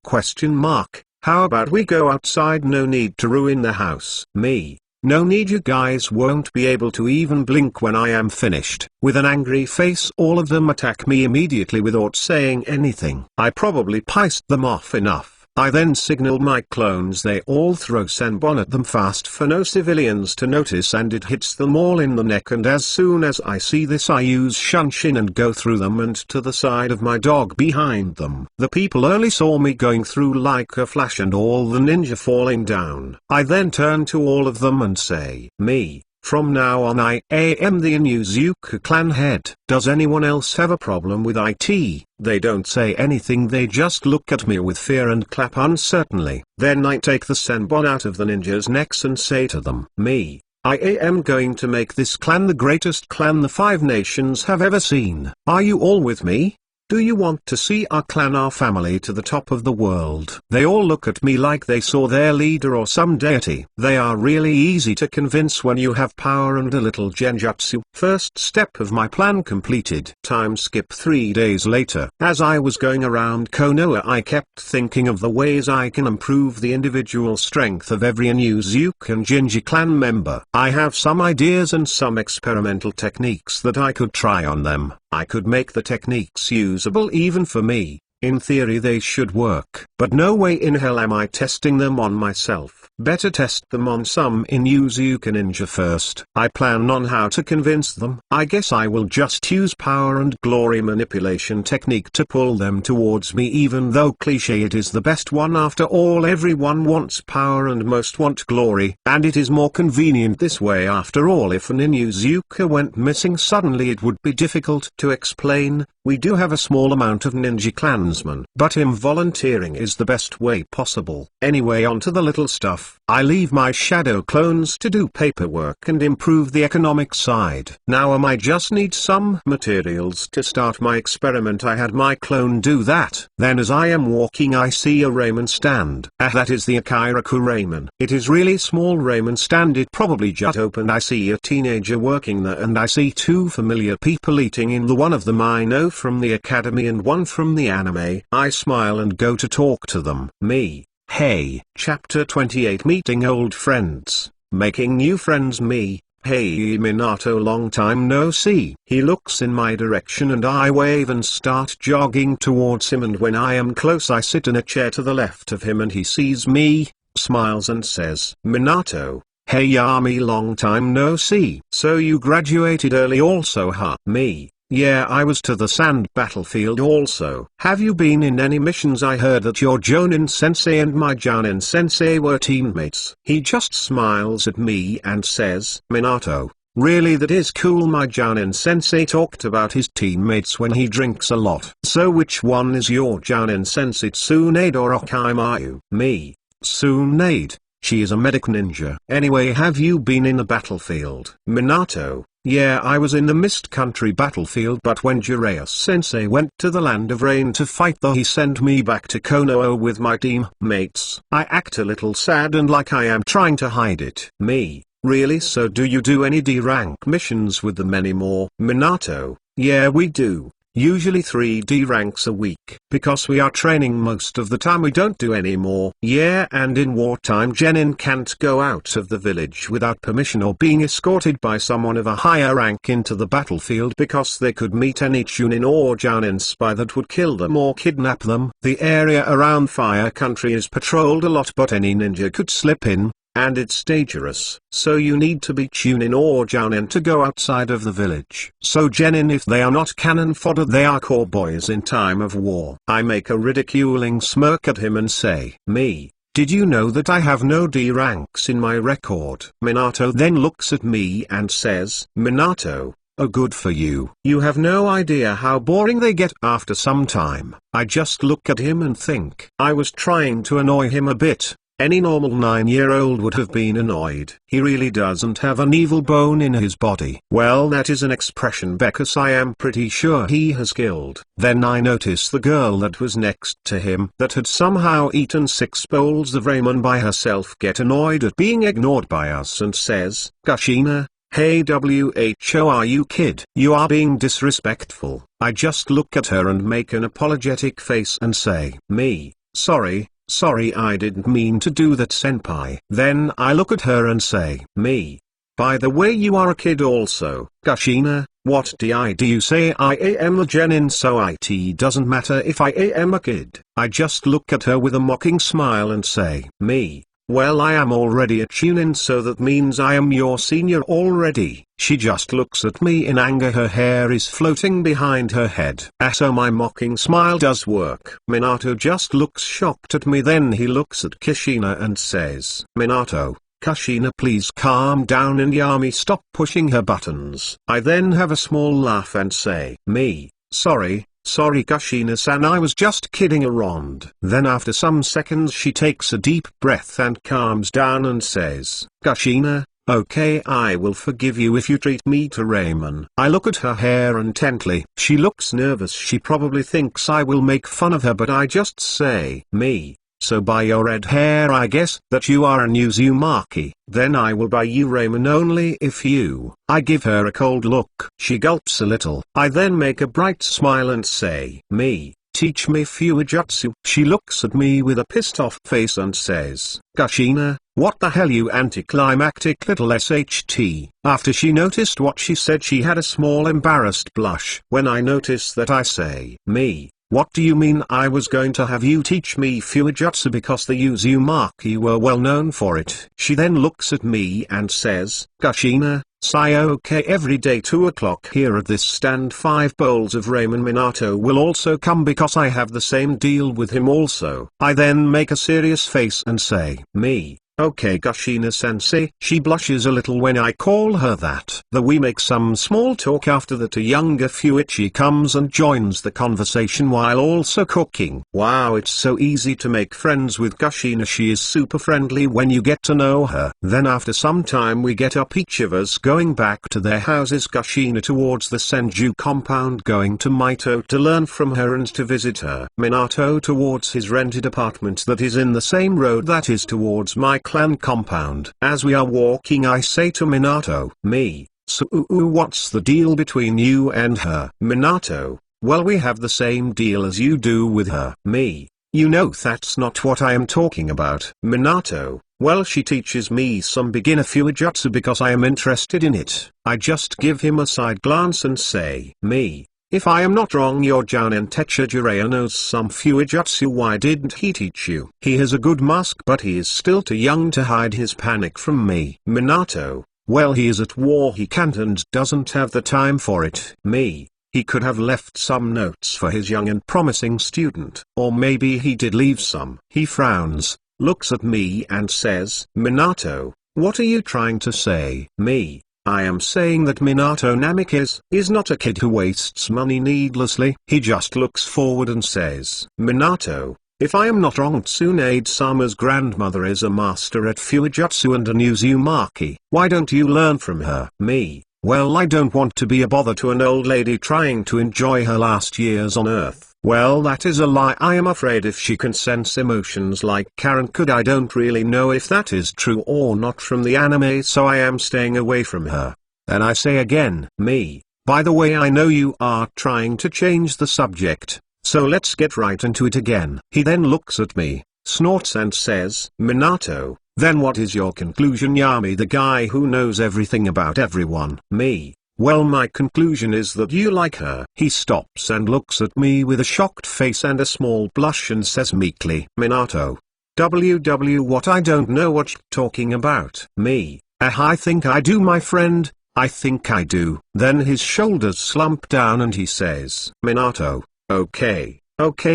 how about we go outside, no need to ruin the house. Me, no need, you guys won't be able to even blink when I am finished. With an angry face all of them attack me immediately without saying anything. I probably pissed them off enough. I then signal my clones, they all throw senbon at them fast for no civilians to notice, and it hits them all in the neck, and as soon as I see this I use shunshin and go through them and to the side of my dog behind them. The people only saw me going through like a flash and all the ninja falling down. I then turn to all of them and say, me, from now on I am the Inuzuka clan head. Does anyone else have a problem with it? They don't say anything, they just look at me with fear and clap uncertainly. Then I take the senbon out of the ninjas' necks and say to them, me, I am going to make this clan the greatest clan the 5 nations have ever seen. Are you all with me? Do you want to see our clan, our family, to the top of the world? They all look at me like they saw their leader or some deity. They are really easy to convince when you have power and a little genjutsu. First step of my plan completed. Time skip 3 days later. As I was going around Konoha, I kept thinking of the ways I can improve the individual strength of every Inuzuka and Jinji clan member. I have some ideas and some experimental techniques that I could try on them. I could make the techniques usable even for me. In theory they should work. But no way in hell am I testing them on myself. Better test them on some Inuzuka ninja first. I plan on how to convince them. I guess I will just use power and glory manipulation technique to pull them towards me, even though cliché it is the best one. After all, everyone wants power and most want glory, and it is more convenient this way. After all, if an Inuzuka went missing suddenly it would be difficult to explain. We do have a small amount of ninja clansmen, but him volunteering is the best way possible. Anyway, on to the little stuff. I leave my shadow clones to do paperwork and improve the economic side. Now I just need some materials to start my experiment. I had my clone do that. Then as I am walking I see a ramen stand. That is the Akiraku ramen. It is really small ramen stand. It probably just opened. I see a teenager working there and I see 2 familiar people eating in the one of them I know from the academy and one from the anime. I smile and go to talk to them. Me. Hey. Chapter 28. Meeting old friends. Making new friends. Me. Hey Minato, long time no see. He looks in my direction and I wave and start jogging towards him, and when I am close I sit in a chair to the left of him and he sees me, smiles and says, Minato. Hey Yami, long time no see. So you graduated early also, huh? Me. Yeah, I was to the sand battlefield also. Have you been in any missions? I heard that your Jonin sensei and my Jonin sensei were teammates. He just smiles at me and says, Minato, really that is cool. My Jonin sensei talked about his teammates when he drinks a lot. So which one is your Jonin sensei, Tsunade or Okaimaru? Me. Tsunade. She is a medic ninja. Anyway, have you been in a battlefield? Minato. Yeah, I was in the Mist Country battlefield, but when Jiraiya-sensei went to the Land of Rain to fight he sent me back to Konoha with my teammates. I act a little sad and like I am trying to hide it. Me. Really? So do you do any D-rank missions with them anymore? Minato. Yeah, we do. Usually 3 D ranks a week. Because we are training most of the time we don't do any more. Yeah, and in wartime Genin can't go out of the village without permission or being escorted by someone of a higher rank into the battlefield, because they could meet any Chunin or Jounin spy that would kill them or kidnap them. The area around Fire Country is patrolled a lot, but any ninja could slip in. And it's dangerous, so you need to be Chunin or Jounin to go outside of the village. So Genin, if they are not cannon fodder, they are cowboys in time of war. I make a ridiculing smirk at him and say, Me. Did you know that I have no D ranks in my record? Minato then looks at me and says, Minato. Oh, good for you. You have no idea how boring they get after some time. I just look at him and think. I was trying to annoy him a bit. Any normal 9-year-old would have been annoyed. He really doesn't have an evil bone in his body. Well, that is an expression because I am pretty sure he has killed. Then I notice the girl that was next to him, that had somehow eaten 6 bowls of ramen by herself, get annoyed at being ignored by us and says, Kushina, hey who are you, kid? You are being disrespectful. I just look at her and make an apologetic face and say, Me, sorry. Sorry, I didn't mean to do that, senpai. Then I look at her and say, Me. By the way, you are a kid also. Kushina, what do you say? I am the Genin, so it doesn't matter if I am a kid. I just look at her with a mocking smile and say, Me. Well, I am already a Chunin, so that means I am your senior already. She just looks at me in anger. Her hair is floating behind her head. So my mocking smile does work. Minato just looks shocked at me. Then he looks at Kushina and says, Minato, Kushina, please calm down and Yami stop pushing her buttons. I then have a small laugh and say, Me, sorry Kushina-san, I was just kidding around. Then after some seconds she takes a deep breath and calms down and says, Kushina, Okay, I will forgive you if you treat me to ramen. I look at her hair intently. She looks nervous. She probably thinks I will make fun of her, but I just say, me. So by your red hair I guess that you are an Uzumaki. Then I will buy you ramen only if you. I give her a cold look. She gulps a little. I then make a bright smile and say, me. Teach me Fuijutsu. She looks at me with a pissed off face and says, Kushina, what the hell you anticlimactic little SHT. After she noticed what she said, she had a small embarrassed blush. When I notice that, I say, me. What do you mean I was going to have you teach me Fuijutsu because the Uzumaki were well known for it? She then looks at me and says, Kushina, say okay, every day 2 o'clock here at this stand 5 bowls of ramen. Minato will also come because I have the same deal with him also. I then make a serious face and say, me. Okay Kushina-sensei. She blushes a little when I call her that. We make some small talk. After that, a younger Fuichi comes and joins the conversation while also cooking. Wow, it's so easy to make friends with Kushina. She is super friendly when you get to know her. Then after some time we get up, each of us going back to their houses. Kushina towards the Senju compound, going to Mito to learn from her and to visit her. Minato towards his rented apartment that is in the same road that is towards my clan compound. As we are walking, I say to Minato, me. So what's the deal between you and her? Minato, well, we have the same deal as you do with her. Me, you know that's not what I am talking about. Minato, well, she teaches me some beginner Fuijutsu because I am interested in it. I just give him a side glance and say, me. If I am not wrong, your Jounin Teacher Jiraiya knows some Fuijutsu. Why didn't he teach you? He has a good mask, but he is still too young to hide his panic from me. Minato, well, he is at war, he can't and doesn't have the time for it. Me, he could have left some notes for his young and promising student, or maybe he did leave some. He frowns, looks at me and says, Minato, what are you trying to say? Me. I am saying that Minato Namikaze is not a kid who wastes money needlessly. He just looks forward and says, Minato, if I am not wrong, Tsunade-sama's grandmother is a master at Fuijutsu and an Uzumaki. Why don't you learn from her? Me, well, I don't want to be a bother to an old lady trying to enjoy her last years on Earth. Well, that is a lie. I am afraid if she can sense emotions like Karen could, I don't really know if that is true or not from the anime, so I am staying away from her. Then I say again, me, by the way, I know you are trying to change the subject, so let's get right into it again. He then looks at me, snorts and says, Minato, then what is your conclusion? Yami, the guy who knows everything about everyone. Me. Well, my conclusion is that you like her. He stops and looks at me with a shocked face and a small blush and says meekly, Minato. What, I don't know what you're talking about. Me. I think I do, my friend, I think I do. Then his shoulders slump down and he says, Minato, okay,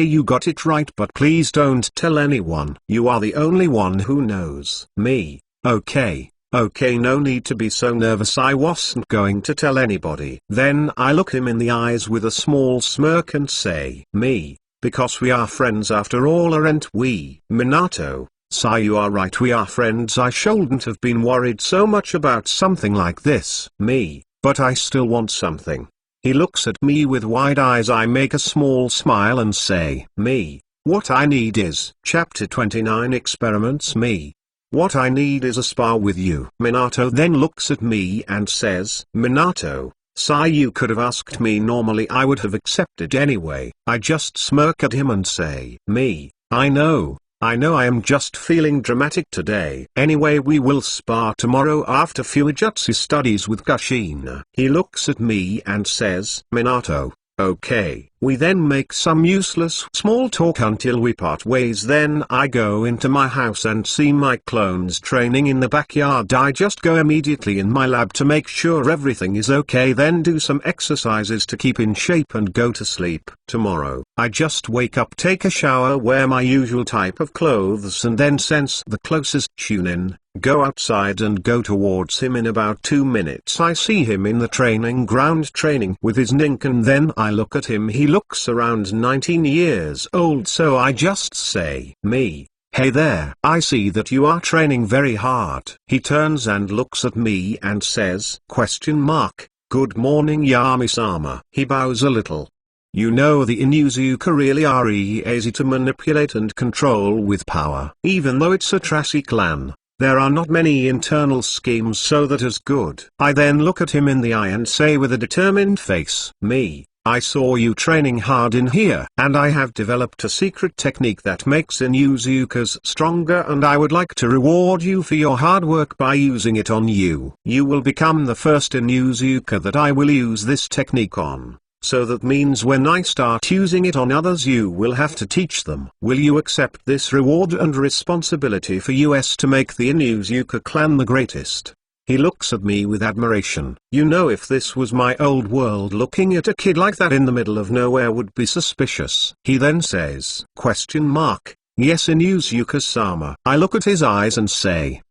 you got it right, but please don't tell anyone. You are the only one who knows. Me. Okay, no need to be so nervous, I wasn't going to tell anybody. Then I look him in the eyes with a small smirk and say, me, because we are friends after all, aren't we? Minato, Sai, you are right, we are friends. I shouldn't have been worried so much about something like this. Me, but I still want something. He looks at me with wide eyes. I make a small smile and say, me, what I need is Chapter 29 Experiments. Me. What I need is a spar with you. Minato then looks at me and says, Minato, Sai, you could have asked me normally, I would have accepted anyway. I just smirk at him and say, me, I know I am just feeling dramatic today. Anyway, we will spar tomorrow after Fuijutsu studies with Kushina. He looks at me and says, Minato, okay. We then make some useless small talk until we part ways. Then I go into my house and see my clones training in the backyard. I just go immediately in my lab to make sure everything is okay, then do some exercises to keep in shape and go to sleep. Tomorrow, I just wake up, take a shower, wear my usual type of clothes and then sense the closest Chunin, go outside and go towards him. In about 2 minutes I see him in the training ground training with his Ninken. Then I look at him. He looks around 19 years old, so I just say, me, "Hey there, I see that you are training very hard." He turns and looks at me and says, "Good morning Yami-sama." He bows a little. "You know the Inuzuka really are easy to manipulate and control with power. Even though it's a trashy clan, there are not many internal schemes so that is good." I then look at him in the eye and say with a determined face, "I saw you training hard in here, and I have developed a secret technique that makes Inuzukas stronger, and I would like to reward you for your hard work by using it on you. You will become the first Inuzuka that I will use this technique on. So that means when I start using it on others you will have to teach them. Will you accept this reward and responsibility for us to make the Inuzuka clan the greatest?" He looks at me with admiration. You know, if this was my old world, looking at a kid like that in the middle of nowhere would be suspicious. He then says, "Yes Inuzuka-sama." I look at his eyes and say,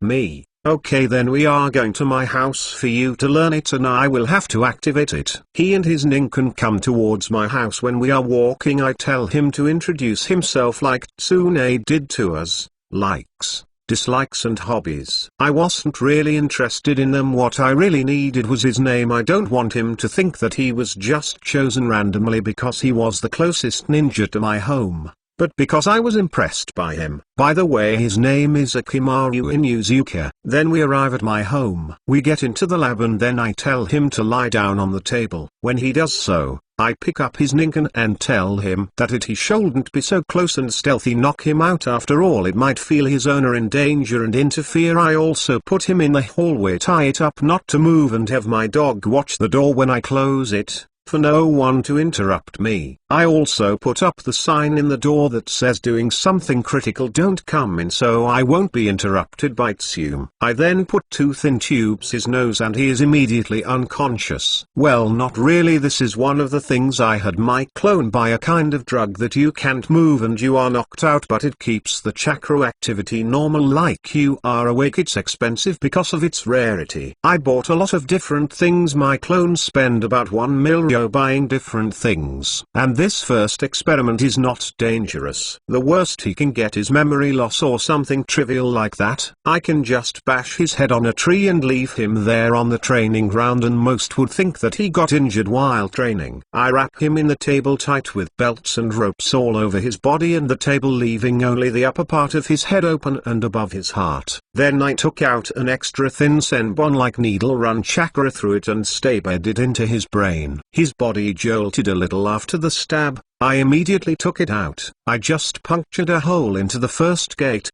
"Okay, then we are going to my house for you to learn it and I will have to activate it." He and his ninken come towards my house. When we are walking I tell him to introduce himself like Tsune did to us, likes, dislikes and hobbies. I wasn't really interested in them. What I really needed was his name. I don't want him to think that he was just chosen randomly because he was the closest ninja to my home, but because I was impressed by him. By the way, his name is Akimaru Inuzuka. Then we arrive at my home. We get into the lab and then I tell him to lie down on the table. When he does so, I pick up his ninken and tell him that he shouldn't be so close and stealthy. Knock him out, after all it might feel his owner in danger and interfere. I also put him in the hallway, tie it up not to move, and have my dog watch the door when I close it, for no one to interrupt me. I also put up the sign in the door that says doing something critical don't come in, so I won't be interrupted by Tsume. I then put two thin tubes his nose and he is immediately unconscious. Well, not really. This is one of the things I had my clone by, a kind of drug that you can't move and you are knocked out, but it keeps the chakra activity normal like you are awake. It's expensive because of its rarity. I bought a lot of different things. My clones spend about 1 million buying different things. And this first experiment is not dangerous. The worst he can get is memory loss or something trivial like that. I can just bash his head on a tree and leave him there on the training ground, and most would think that he got injured while training. I wrap him in the table tight with belts and ropes all over his body and the table, leaving only the upper part of his head open and above his heart. Then I took out an extra thin senbon-like needle, run chakra through it and stabbed it into his brain. His body jolted a little after the stab. I immediately took it out. I just punctured a hole into the first gate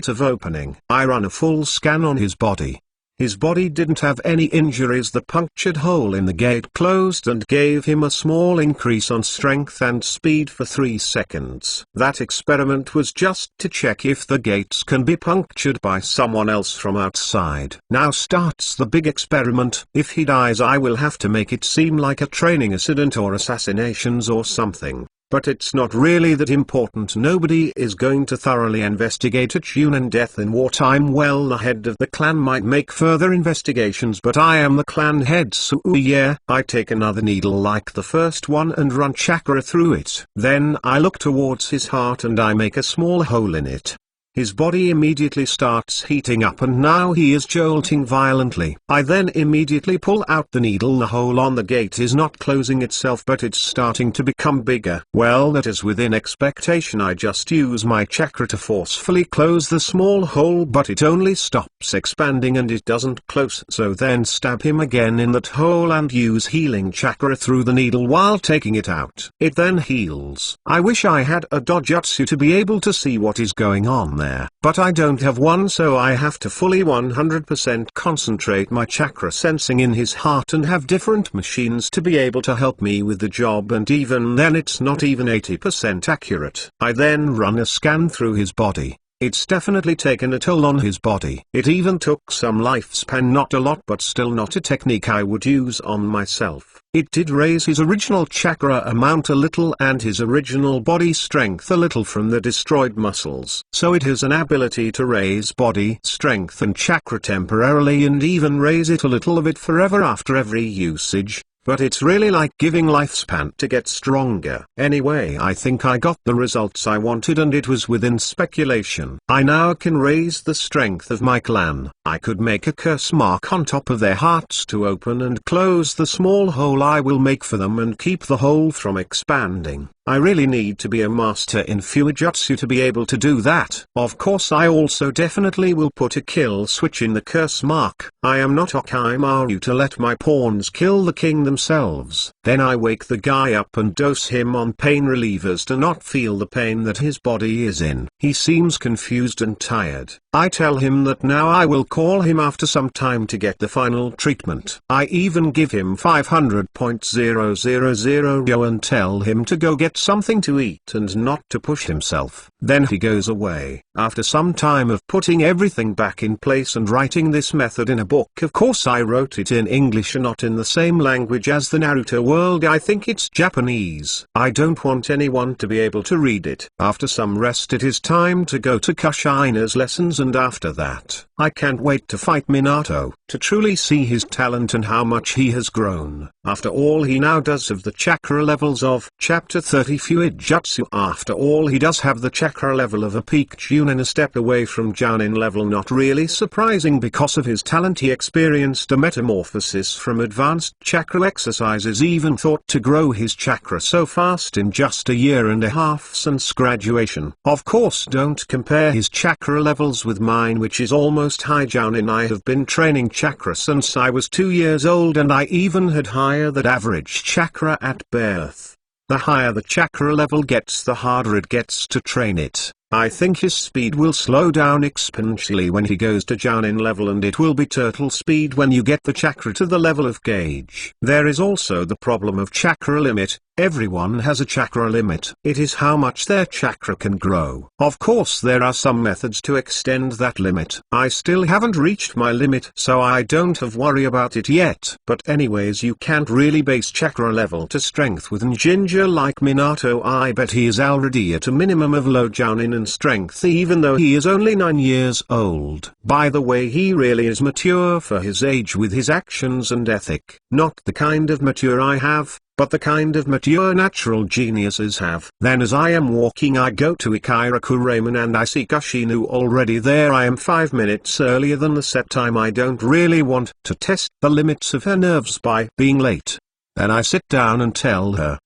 of opening. I ran a full scan on his body. His body didn't have any injuries. The punctured hole in the gate closed and gave him a small increase on strength and speed for 3 seconds. That experiment was just to check if the gates can be punctured by someone else from outside. Now starts the big experiment. If he dies I will have to make it seem like a training incident or assassinations or something. But it's not really that important. Nobody is going to thoroughly investigate a Chunin death in wartime. Well, the head of the clan might make further investigations, but I am the clan head, so yeah. I take another needle like the first one and run chakra through it. Then I look towards his heart and I make a small hole in it. His body immediately starts heating up and now he is jolting violently. I then immediately pull out the needle. The hole on the gate is not closing itself, but it's starting to become bigger. Well, that is within expectation. I just use my chakra to forcefully close the small hole, but it only stops expanding and it doesn't close. So then stab him again in that hole and use healing chakra through the needle while taking it out. It then heals. I wish I had a dojutsu to be able to see what is going on there, but I don't have one, so I have to fully 100% concentrate my chakra sensing in his heart and have different machines to be able to help me with the job, and even then it's not even 80% accurate. I then run a scan through his body. It's definitely taken a toll on his body. It even took some lifespan, not a lot, but still not a technique I would use on myself. It did raise his original chakra amount a little and his original body strength a little from the destroyed muscles. So it has an ability to raise body strength and chakra temporarily and even raise it a little of it forever after every usage. but it's really like giving lifespan to get stronger. Anyway, I think I got the results I wanted and it was within speculation. I now can raise the strength of my clan. I could make a curse mark on top of their hearts to open and close the small hole I will make for them and keep the hole from expanding. I really need to be a master in Fuijutsu to be able to do that. Of course I also definitely will put a kill switch in the curse mark. I am not Orochimaru to let my pawns kill the king themselves. Then I wake the guy up and dose him on pain relievers to not feel the pain that his body is in. He seems confused and tired. I tell him that now I will call him after some time to get the final treatment. I even give him 500.000 ryo and tell him to go get something to eat and not to push himself. Then he goes away. After some time of putting everything back in place and writing this method in a book, of course I wrote it in English and not in the same language as the Naruto world. I think it's Japanese. I don't want anyone to be able to read it. After some rest it is time to go to Kushina's lessons, and after that, I can't wait to fight Minato, to truly see his talent and how much he has grown. After all he now does have the chakra levels of Chapter 30 Fuijutsu. After all he does have the chakra level of a peak Chunin, a step away from Jounin level. Not really surprising because of his talent. He experienced a metamorphosis from advanced chakra exercises, even thought to grow his chakra so fast in just a year and a half since graduation. Of course don't compare his chakra levels with mine, which is almost high Jounin. I have been training chakra since I was 2 years old and I even had higher than average chakra at birth. The higher the chakra level gets, the harder it gets to train it. I think his speed will slow down exponentially when he goes to Jounin level, and it will be turtle speed when you get the chakra to the level of Gauge. There is also the problem of chakra limit. Everyone has a chakra limit. It is how much their chakra can grow. Of course there are some methods to extend that limit. I still haven't reached my limit, so I don't have worry about it yet. But anyways, you can't really base chakra level to strength with ninja like Minato. I bet he is already at a minimum of low Jounin and strength, even though he is only 9 years old. By the way, he really is mature for his age with his actions and ethic. Not the kind of mature I have, but the kind of mature natural geniuses have. Then as I am walking I go to Ikiraku Ramen and I see Kushina already there. I am 5 minutes earlier than the set time. I don't really want to test the limits of her nerves by being late. Then I sit down and tell her,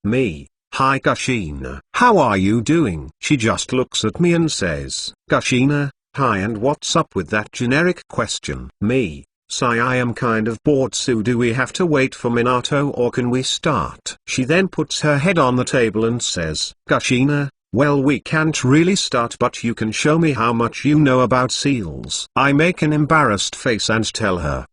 "Hi Kushina, how are you doing?" She just looks at me and says, "Kushina, hi, and what's up with that generic question?" "Sigh, I am kind of bored, so do we have to wait for Minato or can we start?" She then puts her head on the table and says, "Kushina, well, we can't really start, but you can show me how much you know about seals." I make an embarrassed face and tell her,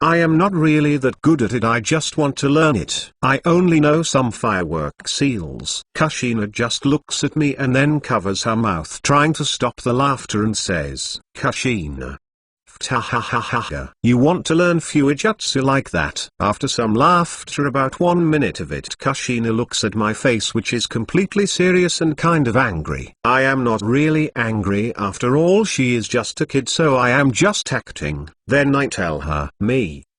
"I am not really that good at it, I just want to learn it. I only know some firework seals." Kushina just looks at me and then covers her mouth trying to stop the laughter and says, "Kushina, you want to learn Fuijutsu like that?" After some laughter, about 1 minute of it, Kushina looks at my face, which is completely serious and kind of angry. I am not really angry, after all she is just a kid, so I am just acting. Then I tell her,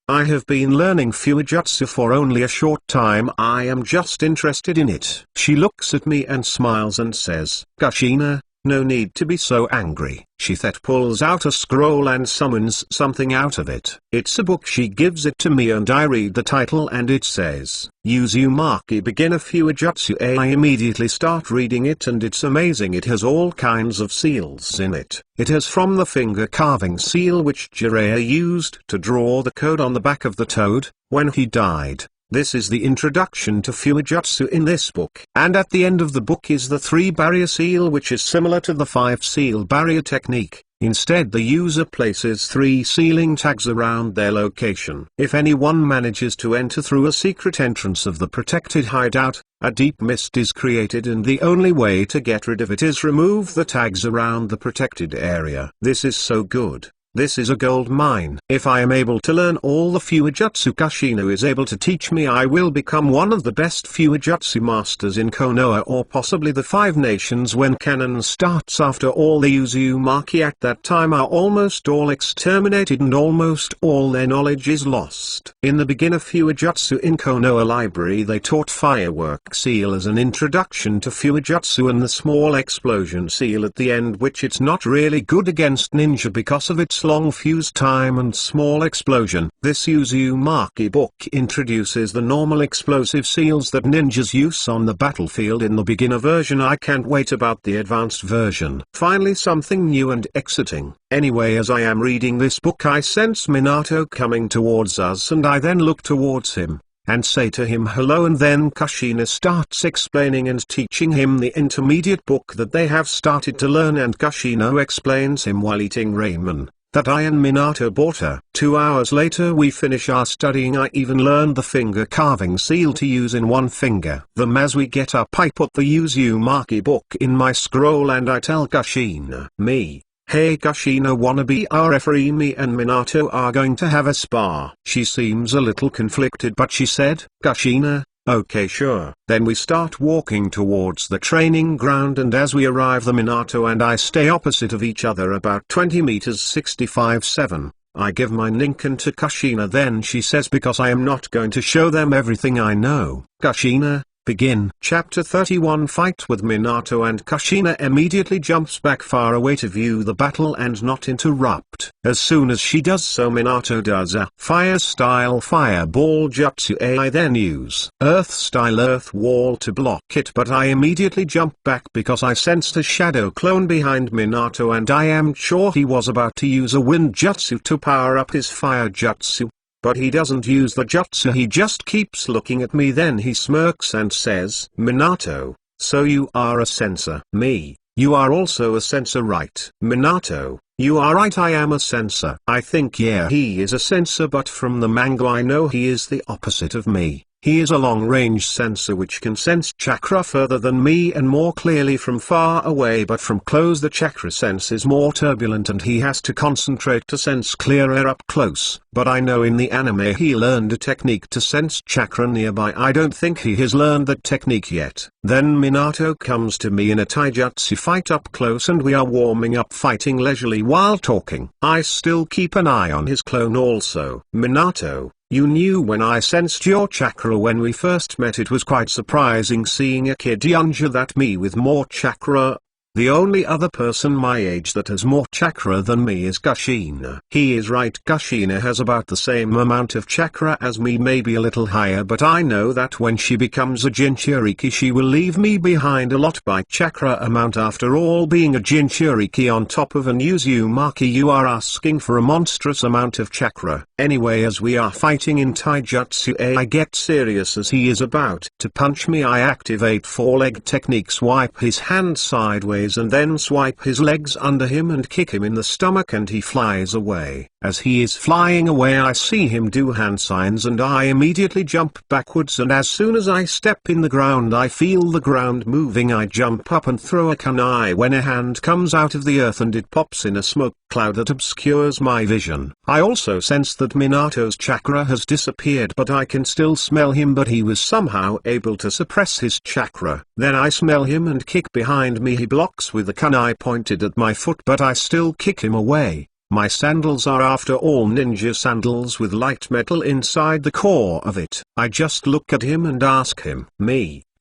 "I have been learning Fuijutsu for only a short time, I am just interested in it." She looks at me and smiles and says, "Kushina, no need to be so angry." She then pulls out a scroll and summons something out of it. It's a book. She gives it to me and I read the title and it says, Uzumaki Beginner Fuijutsu. I immediately start reading it and it's amazing. It has all kinds of seals in it. It has from the finger carving seal which Jiraiya used to draw the code on the back of the toad, when he died. This is the introduction to Fuijutsu in this book. And at the end of the book is the 3-barrier seal, which is similar to the 5-seal barrier technique. Instead the user places 3 sealing tags around their location. If anyone manages to enter through a secret entrance of the protected hideout, a deep mist is created and the only way to get rid of it is remove the tags around the protected area. This is so good. This is a gold mine. If I am able to learn all the Fuijutsu Kushina is able to teach me, I will become one of the best Fuijutsu masters in Konoha, or possibly the 5 nations when canon starts. After all, the Uzumaki at that time are almost all exterminated and almost all their knowledge is lost. In the beginner Fuijutsu in Konoha library they taught firework seal as an introduction to Fuijutsu and the small explosion seal at the end, which it's not really good against ninja because of its long fuse time and small explosion. This Uzumaki book introduces the normal explosive seals that ninjas use on the battlefield in the beginner version. I can't wait about the advanced version. Finally, something new and exciting. Anyway, as I am reading this book I sense Minato coming towards us, and I then look towards him and say to him hello, and then Kushina starts explaining and teaching him the intermediate book that they have started to learn, and Kushina explains him while eating ramen that I and Minato bought her. 2 hours later we finish our studying. I even learned the finger carving seal to use in one finger. Then as we get up I put the Uzumaki book in my scroll and I tell Kushina, hey Kushina, wanna be our referee? Me and Minato are going to have a spar. She seems a little conflicted but she said, Kushina, okay sure. Then we start walking towards the training ground, and as we arrive the Minato and I stay opposite of each other about 20 meters 65-7. I give my Ninken to Kushina, then she says because I am not going to show them everything I know. Kushina, begin. Chapter 31 Fight with Minato, and Kushina immediately jumps back far away to view the battle and not interrupt. As soon as she does so Minato does a fire-style fireball jutsu. I then use earth-style earth wall to block it, but I immediately jump back because I sensed a shadow clone behind Minato and I am sure he was about to use a wind jutsu to power up his fire jutsu. But he doesn't use the jutsu, he just keeps looking at me, then he smirks and says, Minato, so you are a sensor. You are also a sensor, right? Minato, you are right, I am a sensor. I think yeah, he is a sensor, but from the manga I know he is the opposite of me. He is a long-range sensor which can sense chakra further than me and more clearly from far away, but from close the chakra sense is more turbulent and he has to concentrate to sense clearer up close. But I know in the anime he learned a technique to sense chakra nearby. I don't think he has learned that technique yet. Then Minato comes to me in a taijutsu fight up close and we are warming up fighting leisurely while talking. I still keep an eye on his clone also. Minato, you knew when I sensed your chakra when we first met. It was quite surprising seeing a kid younger than me with more chakra. The only other person my age that has more chakra than me is Kushina. He is right, Kushina has about the same amount of chakra as me, maybe a little higher, but I know that when she becomes a Jinchuriki she will leave me behind a lot by chakra amount. After all, being a Jinchuriki on top of an Uzumaki, you are asking for a monstrous amount of chakra. Anyway, as we are fighting in taijutsu I get serious as he is about to punch me. I activate 4-leg technique, swipe his hand sideways and then swipe his legs under him and kick him in the stomach and he flies away. As he is flying away I see him do hand signs and I immediately jump backwards, and as soon as I step in the ground I feel the ground moving. I jump up and throw a kunai when a hand comes out of the earth and it pops in a smoke cloud that obscures my vision. I also sense that Minato's chakra has disappeared, but I can still smell him, but he was somehow able to suppress his chakra. Then I smell him and kick behind me. He blocks with the kunai pointed at my foot, but I still kick him away. My sandals are after all ninja sandals with light metal inside the core of it. I just look at him and ask him,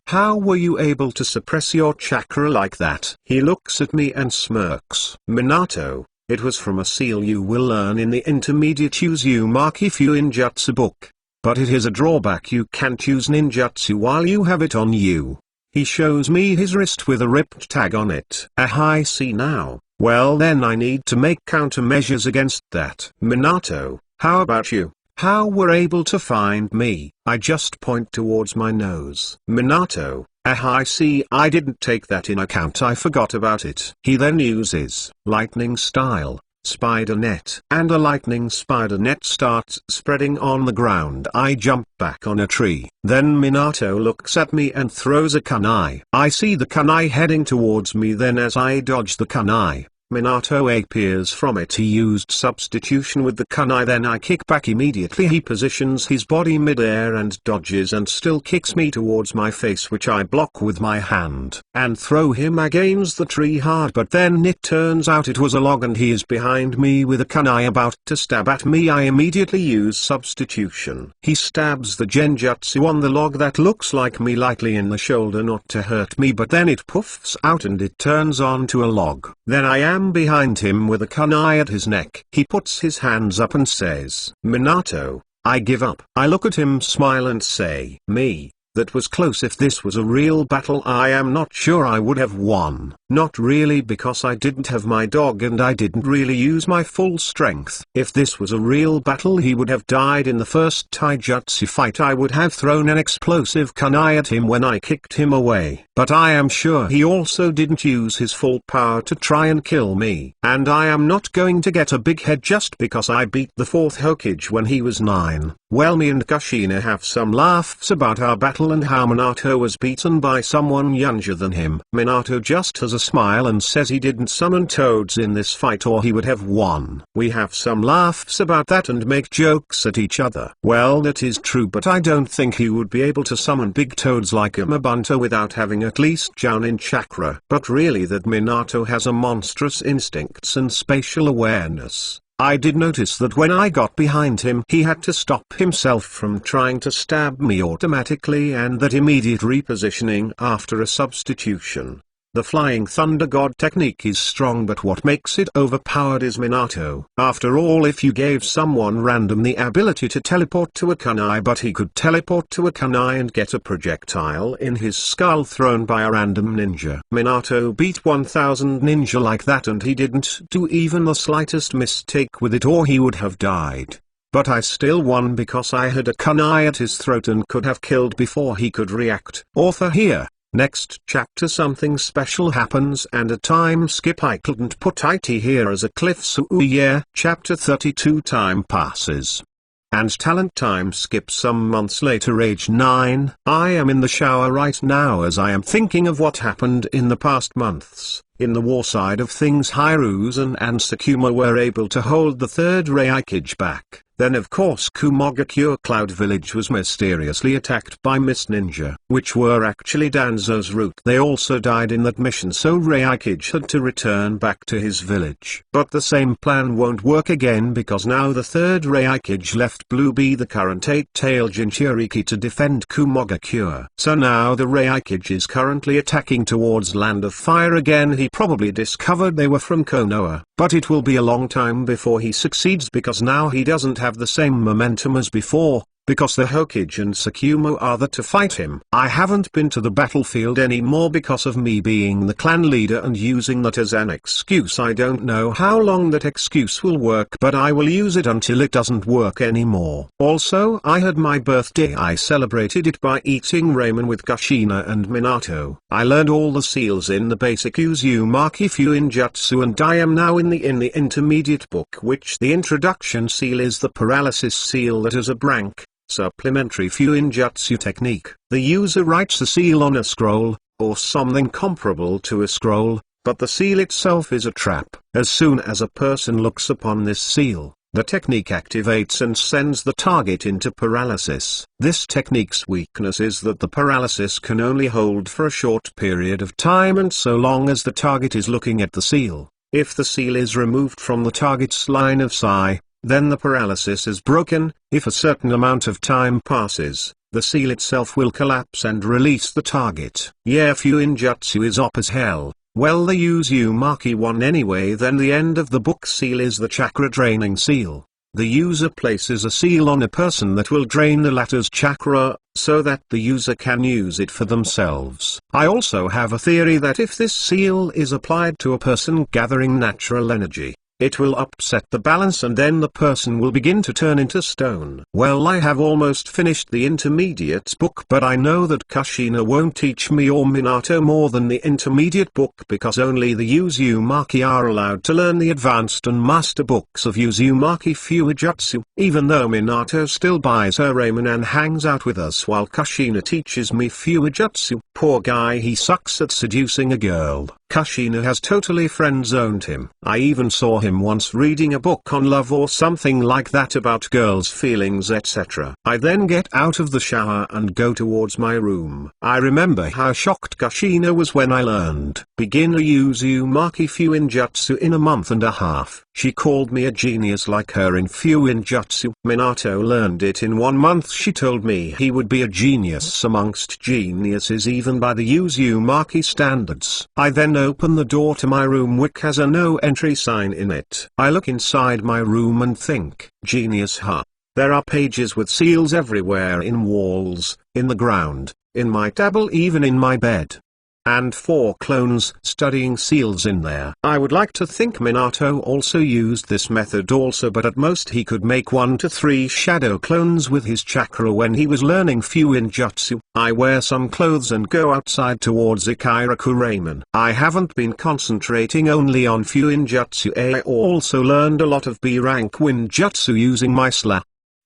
how were you able to suppress your chakra like that? He looks at me and smirks. Minato, it was from a seal you will learn in the intermediate Uzumaki Fuinjutsu book. But it is a drawback, you can't use ninjutsu while you have it on you. He shows me his wrist with a ripped tag on it. I see now. Well then I need to make countermeasures against that. Minato, how about you? How were able to find me? I just point towards my nose. Minato, I see, I didn't take that in account, I forgot about it. He then uses lightning style spider net, and a lightning spider net starts spreading on the ground. I jump back on a tree. Then Minato looks at me and throws a kunai. I see the kunai heading towards me, then as I dodge the kunai, Minato appears from it. He used substitution with the kunai, then I kick back immediately. He positions his body mid-air and dodges and still kicks me towards my face, which I block with my hand and throw him against the tree hard, but then it turns out it was a log and he is behind me with a kunai about to stab at me. I immediately use substitution. He stabs the genjutsu on the log that looks like me lightly in the shoulder, not to hurt me, but then it puffs out and it turns onto a log. Then I am behind him with a kunai at his neck. He puts his hands up and says, "Minato, I give up." I look at him, smile and say, "Me, that was close. If this was a real battle, I am not sure I would have won. Not really, because I didn't have my dog and I didn't really use my full strength. If this was a real battle, he would have died in the first taijutsu fight. I would have thrown an explosive kunai at him when I kicked him away. But I am sure he also didn't use his full power to try and kill me. And I am not going to get a big head just because I beat the fourth Hokage when he was 9. Well, me and Kushina have some laughs about our battle and how Minato was beaten by someone younger than him. Minato just has a smile and says he didn't summon toads in this fight or he would have won. We have some laughs about that and make jokes at each other. Well, that is true, but I don't think he would be able to summon big toads like a Mabunta without having at least Jounin chakra. But really, that Minato has a monstrous instincts and spatial awareness. I did notice that when I got behind him, he had to stop himself from trying to stab me automatically, and that immediate repositioning after a substitution. The Flying Thunder God technique is strong, but what makes it overpowered is Minato. After all, if you gave someone random the ability to teleport to a kunai, but he could teleport to a kunai and get a projectile in his skull thrown by a random ninja. Minato beat 1000 ninja like that and he didn't do even the slightest mistake with it or he would have died. But I still won because I had a kunai at his throat and could have killed before he could react. Author here. Next chapter something special happens and a time skip. I couldn't put it here as a cliff, so yeah. Chapter 32. Time passes. And talent time skip some months later, age 9. I am in the shower right now as I am thinking of what happened in the past months. In the war side of things, Hiruzen and Sakuma were able to hold the third Raikage back. Then of course Kumogakure Cloud Village was mysteriously attacked by Miss Ninja, which were actually Danzo's route. They also died in that mission, so Raikage had to return back to his village. But the same plan won't work again because now the third Raikage left Blue Bee, the current 8-tail Jinchuriki, to defend Kumogakure. So now the Raikage is currently attacking towards Land of Fire again. He probably discovered they were from Konoha, but it will be a long time before he succeeds because now he doesn't have the same momentum as before, because the Hokage and Sakuma are there to fight him. I haven't been to the battlefield anymore because of me being the clan leader and using that as an excuse. I don't know how long that excuse will work, but I will use it until it doesn't work anymore. Also, I had my birthday. I celebrated it by eating ramen with Kushina and Minato. I learned all the seals in the basic Uzumaki Fuinjutsu and I am now in the intermediate book, which the introduction seal is the paralysis seal that is a brank. Supplementary Fuinjutsu technique. The user writes a seal on a scroll, or something comparable to a scroll, but the seal itself is a trap. As soon as a person looks upon this seal, the technique activates and sends the target into paralysis. This technique's weakness is that the paralysis can only hold for a short period of time and so long as the target is looking at the seal. If the seal is removed from the target's line of sight, then the paralysis is broken. If a certain amount of time passes, the seal itself will collapse and release the target. Yeah, Fuinjutsu is OP as hell. Well, they use Uzumaki 1 anyway. Then the end of the book seal is the chakra draining seal. The user places a seal on a person that will drain the latter's chakra, so that the user can use it for themselves. I also have a theory that if this seal is applied to a person gathering natural energy, it will upset the balance and then the person will begin to turn into stone. Well, I have almost finished the intermediate book, but I know that Kushina won't teach me or Minato more than the intermediate book because only the Uzumaki are allowed to learn the advanced and master books of Uzumaki Fuinjutsu, even though Minato still buys her ramen and hangs out with us while Kushina teaches me Fuinjutsu. Poor guy, he sucks at seducing a girl. Kushina has totally friend-zoned him. I even saw him once reading a book on love or something like that about girls' feelings etc. I then get out of the shower and go towards my room. I remember how shocked Kushina was when I learned beginner Uzumaki Fuinjutsu in a month and a half. She called me a genius like her in Fuinjutsu. Minato learned it in 1 month. She told me he would be a genius amongst geniuses even by the Uzumaki standards. I then open the door to my room which has a no entry sign in it. I look inside my room and think, genius huh? There are pages with seals everywhere, in walls, in the ground, in my table, even in my bed. And 4 clones studying seals in there. I would like to think Minato also used this method also, but at most he could make 1 to 3 shadow clones with his chakra when he was learning Fuinjutsu. I wear some clothes and go outside towards Ikiraku Ramen. I haven't been concentrating only on Fuinjutsu. I also learned a lot of B rank Winjutsu using my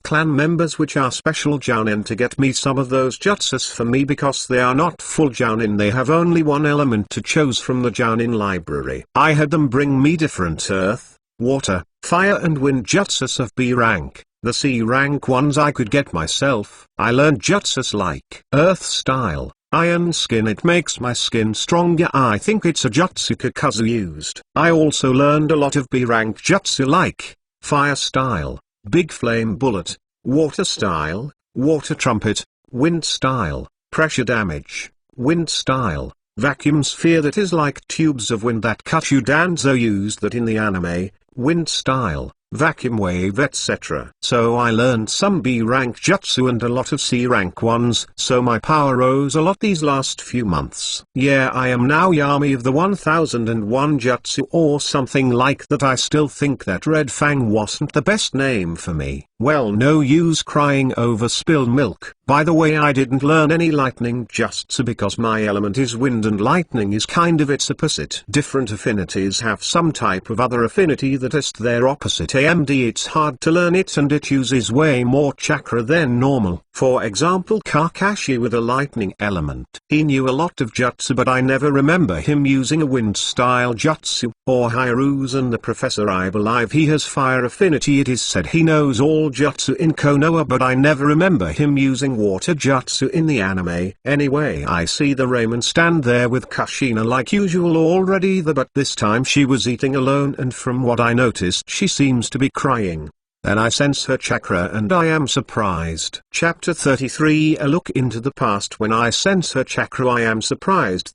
clan members which are special jounin to get me some of those jutsus for me because they are not full jounin. They have only 1 element to choose from the jounin library. I had them bring me different earth, water, fire and wind jutsus of B rank. The C rank ones I could get myself. I learned jutsus like earth style, iron skin. It makes my skin stronger. I think it's a jutsu Kakazu used. I also learned a lot of B rank jutsu like fire style, big flame bullet, water style, water trumpet, wind style, pressure damage, wind style, vacuum sphere that is like tubes of wind that Kachu Danzo used that in the anime, wind style, vacuum wave etc. So I learned some B rank jutsu and a lot of C rank ones, so my power rose a lot these last few months. Yeah, I am now Yami of the 1001 jutsu or something like that. I still think that Red Fang wasn't the best name for me. Well, no use crying over spilled milk. By the way, I didn't learn any lightning jutsu because my element is wind and lightning is kind of its opposite. Different affinities have some type of other affinity that is their opposite. AMD, it's hard to learn it and it uses way more chakra than normal. For example, Kakashi with a lightning element. He knew a lot of jutsu but I never remember him using a wind style jutsu. Or Hiruzen the professor, I believe he has fire affinity. It is said he knows all jutsu in Konoha but I never remember him using water jutsu in the anime. Anyway, I see the Ramen stand there with Kushina like usual already but this time she was eating alone and from what I noticed she seems to be crying. Then I sense her chakra and I am surprised. Chapter 33, a look into the past. When I sense her chakra I am surprised.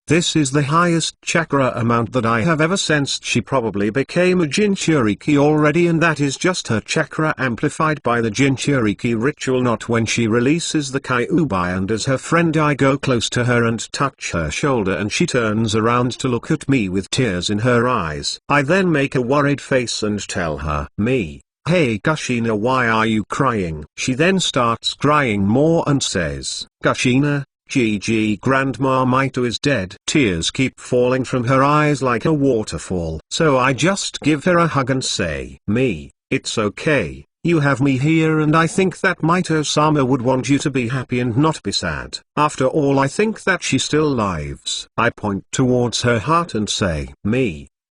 This is the highest chakra amount that I have ever sensed. She probably became a Jinchuriki already and that is just her chakra amplified by the Jinchuriki ritual, not when she releases the Kyuubi. And as her friend I go close to her and touch her shoulder and she turns around to look at me with tears in her eyes. I then make a worried face and tell her, "Hey Kushina, why are you crying?" She then starts crying more and says, "Kushina, GG, Grandma Mito is dead." Tears keep falling from her eyes like a waterfall. So I just give her a hug and say, "It's okay, you have me here and I think that Mito-sama would want you to be happy and not be sad. After all, I think that she still lives." I point towards her heart and say,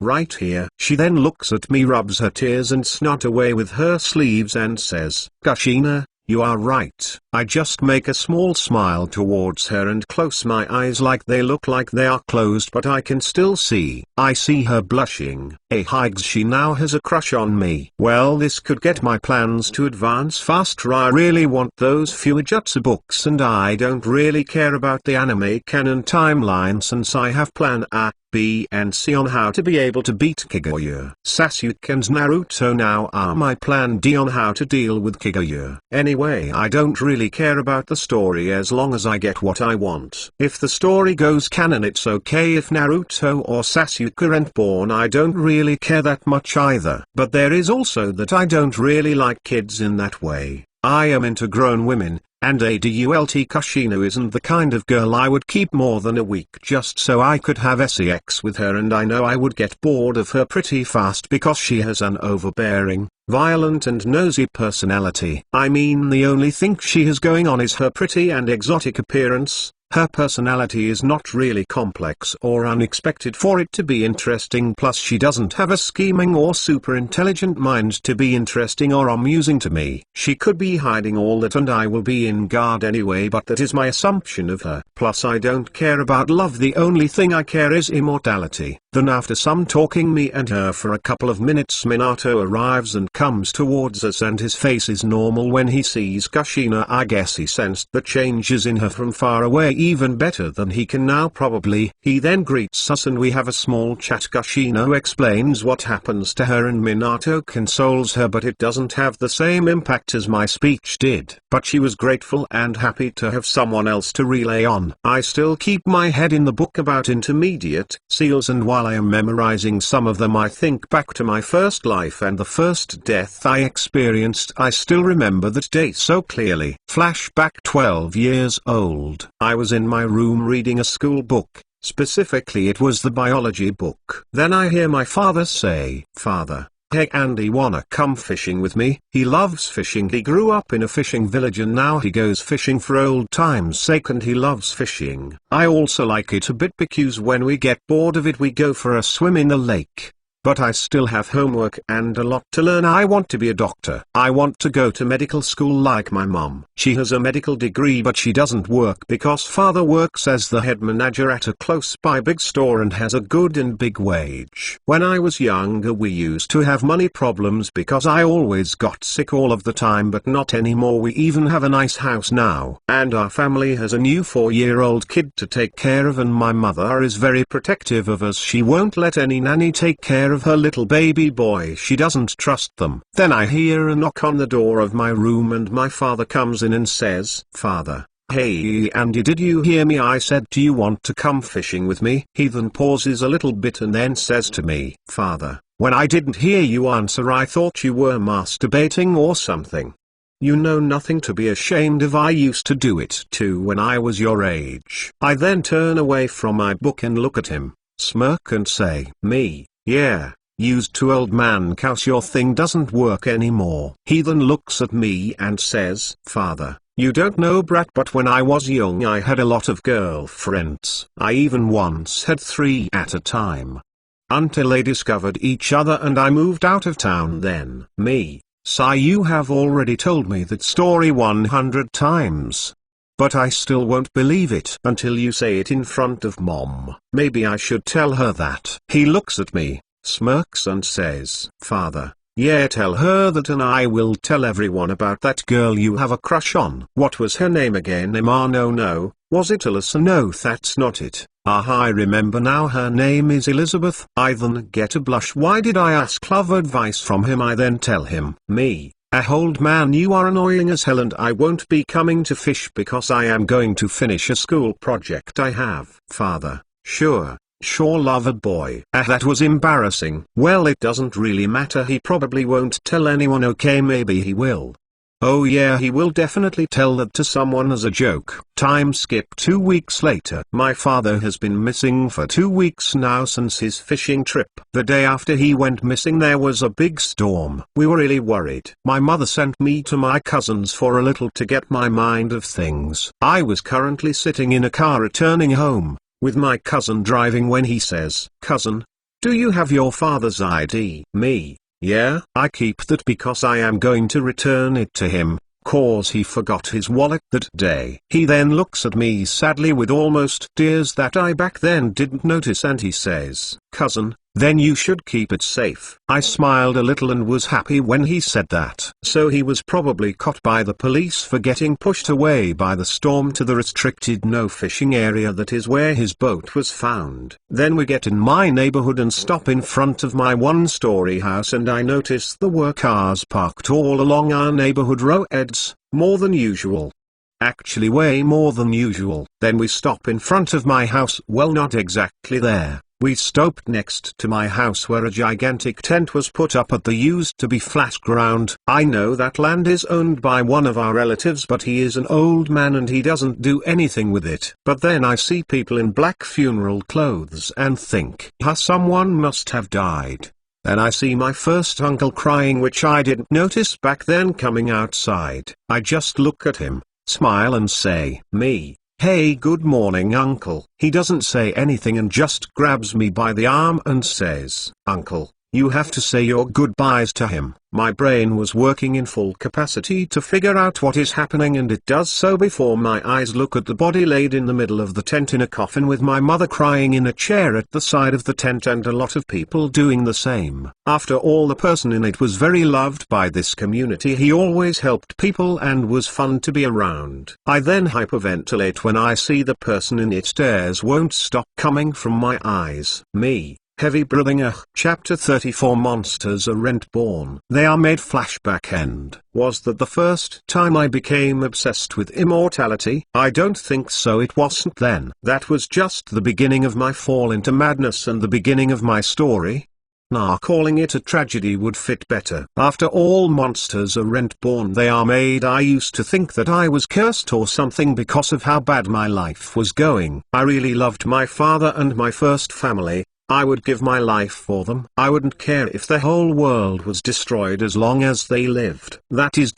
"Right here." She then looks at me, rubs her tears and snot away with her sleeves and says, "Kushina, you are right." I just make a small smile towards her and close my eyes like they look like they are closed but I can still see. I see her blushing. Higs, she now has a crush on me. Well, this could get my plans to advance faster. I really want those Fuijutsu books and I don't really care about the anime canon timeline since I have plan A, B and C on how to be able to beat Kaguya. Sasuke and Naruto now are my plan D on how to deal with Kaguya. Anyway, I don't really care about the story as long as I get what I want. If the story goes canon it's okay. If Naruto or Sasuke aren't born I don't really care that much either. But there is also that I don't really like kids in that way. I am into grown women, and Adult Kushina isn't the kind of girl I would keep more than a week just so I could have sex with her, and I know I would get bored of her pretty fast because she has an overbearing, violent and nosy personality. I mean, the only thing she has going on is her pretty and exotic appearance. Her personality is not really complex or unexpected for it to be interesting, plus she doesn't have a scheming or super intelligent mind to be interesting or amusing to me. She could be hiding all that and I will be in guard anyway, but that is my assumption of her. Plus I don't care about love, the only thing I care is immortality. Then after some talking me and her for a couple of minutes, Minato arrives and comes towards us and his face is normal when he sees Kushina. I guess he sensed the changes in her from far away even better than he can now probably. He then greets us and we have a small chat. Kushina explains what happens to her and Minato consoles her, but it doesn't have the same impact as my speech did. But she was grateful and happy to have someone else to relay on. I still keep my head in the book about intermediate seals, and while I am memorizing some of them I think back to my first life and the first death I experienced. I still remember that day so clearly. Flashback: 12 years old. I was in my room reading a school book. Specifically it was the biology book. Then I hear my father say, "Father, hey Andy, wanna come fishing with me?" He loves fishing. He grew up in a fishing village and now he goes fishing for old time's sake, and he loves fishing. I also like it a bit because when we get bored of it we go for a swim in the lake. But I still have homework and a lot to learn. I want to be a doctor. I want to go to medical school like my mom. She has a medical degree but she doesn't work because father works as the head manager at a close by big store and has a good and big wage. When I was younger we used to have money problems because I always got sick all of the time, but not anymore. We even have a nice house now. And our family has a new 4-year-old kid to take care of, and my mother is very protective of us. She won't let any nanny take care of her little baby boy. She doesn't trust them. Then I hear a knock on the door of my room and my father comes in and says, "Father, hey Andy, did you hear me? I said, do you want to come fishing with me?" He then pauses a little bit and then says to me, "Father, when I didn't hear you answer I thought you were masturbating or something. You know nothing to be ashamed of. I used to do it too when I was your age." I then turn away from my book and look at him, smirk and say, "Me? Yeah, used to, old man, cause your thing doesn't work anymore." He then looks at me and says, "Father, you don't know brat, but when I was young I had a lot of girlfriends. I even once had 3 at a time. Until they discovered each other and I moved out of town then." Me: "Sigh, you have already told me that story 100 times. But I still won't believe it until you say it in front of mom. Maybe I should tell her that." He looks at me, smirks and says, "Father, yeah, tell her that and I will tell everyone about that girl you have a crush on." What was her name again? Emma? No, was it Alyssa? No, that's not it. I remember now, her name is Elizabeth. I then get a blush. Why did I ask love advice from him? I then tell him, "Me, old man, you are annoying as hell and I won't be coming to fish because I am going to finish a school project I have." "Father, sure lover boy." That was embarrassing. Well, it doesn't really matter. He probably won't tell anyone. Okay, maybe he will. Oh yeah, he will definitely tell that to someone as a joke. Time skip: 2 weeks later. My father has been missing for 2 weeks now since his fishing trip. The day after he went missing there was a big storm. We were really worried. My mother sent me to my cousin's for a little to get my mind of things. I was currently sitting in a car returning home, with my cousin driving, when he says, "Cousin, do you have your father's ID?" Me: "Yeah, I keep that because I am going to return it to him, cause he forgot his wallet that day." He then looks at me sadly with almost tears that I back then didn't notice and he says, "Cousin, then you should keep it safe." I smiled a little and was happy when he said that. So he was probably caught by the police for getting pushed away by the storm to the restricted no fishing area that is where his boat was found. Then we get in my neighborhood and stop in front of my 1-story house and I notice there were cars parked all along our neighborhood roads, more than usual. Actually way more than usual. Then we stop in front of my house. Well, not exactly there. We stopped next to my house where a gigantic tent was put up at the used to be flat ground. I know that land is owned by one of our relatives, but he is an old man and he doesn't do anything with it. But then I see people in black funeral clothes and think, someone must have died. Then I see my first uncle crying, which I didn't notice back then, coming outside. I just look at him, smile and say, "Me, "Hey, good morning, uncle." He doesn't say anything and just grabs me by the arm and says, "Uncle, you have to say your goodbyes to him." My brain was working in full capacity to figure out what is happening, and it does so before my eyes look at the body laid in the middle of the tent in a coffin with my mother crying in a chair at the side of the tent and a lot of people doing the same. After all, the person in it was very loved by this community. He always helped people and was fun to be around. I then hyperventilate when I see the person in it. Tears won't stop coming from my eyes. Me. Heavy breathing. Chapter 34. Monsters are Rent-born. They are made. Flashback. End. Was that the first time I became obsessed with immortality? I don't think so. It wasn't then. That was just the beginning of my fall into madness and the beginning of my story. Nah, calling it a tragedy would fit better. After all, monsters are rent-born. They are made. I used to think that I was cursed or something because of how bad my life was going. I really loved my father and my first family. I would give my life for them. I wouldn't care if the whole world was destroyed as long as they lived. That is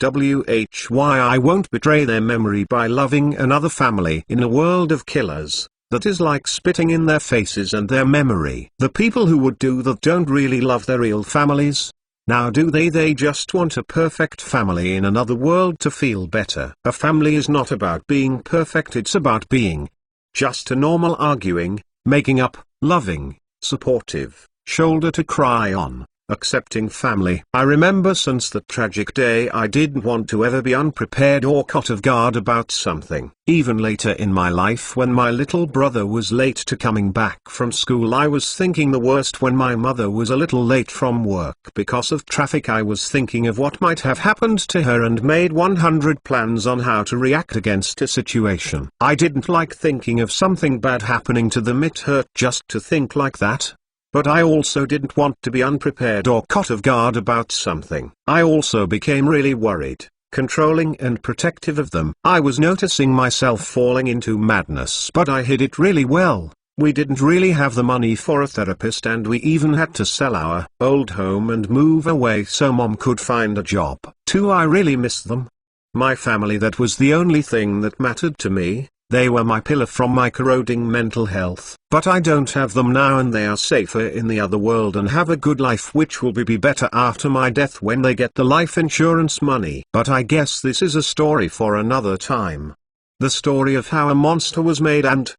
why I won't betray their memory by loving another family in a world of killers. That is like spitting in their faces and their memory. The people who would do that don't really love their real families. Now do they? They just want a perfect family in another world to feel better. A family is not about being perfect, it's about being just a normal, arguing, making up, loving, supportive, shoulder to cry on, accepting family. I remember since that tragic day I didn't want to ever be unprepared or caught off guard about something. Even later in my life, when my little brother was late to coming back from school, I was thinking the worst. When my mother was a little late from work because of traffic, I was thinking of what might have happened to her and made 100 plans on how to react against a situation. I didn't like thinking of something bad happening to them. It hurt just to think like that. But I also didn't want to be unprepared or caught off guard about something. I also became really worried, controlling and protective of them. I was noticing myself falling into madness, but I hid it really well. We didn't really have the money for a therapist, and we even had to sell our old home and move away so Mom could find a job. Too, I really miss them. My family, that was the only thing that mattered to me. They were my pillar from my corroding mental health. But I don't have them now, and they are safer in the other world and have a good life, which will be better after my death when they get the life insurance money. But I guess this is a story for another time. The story of how a monster was made, and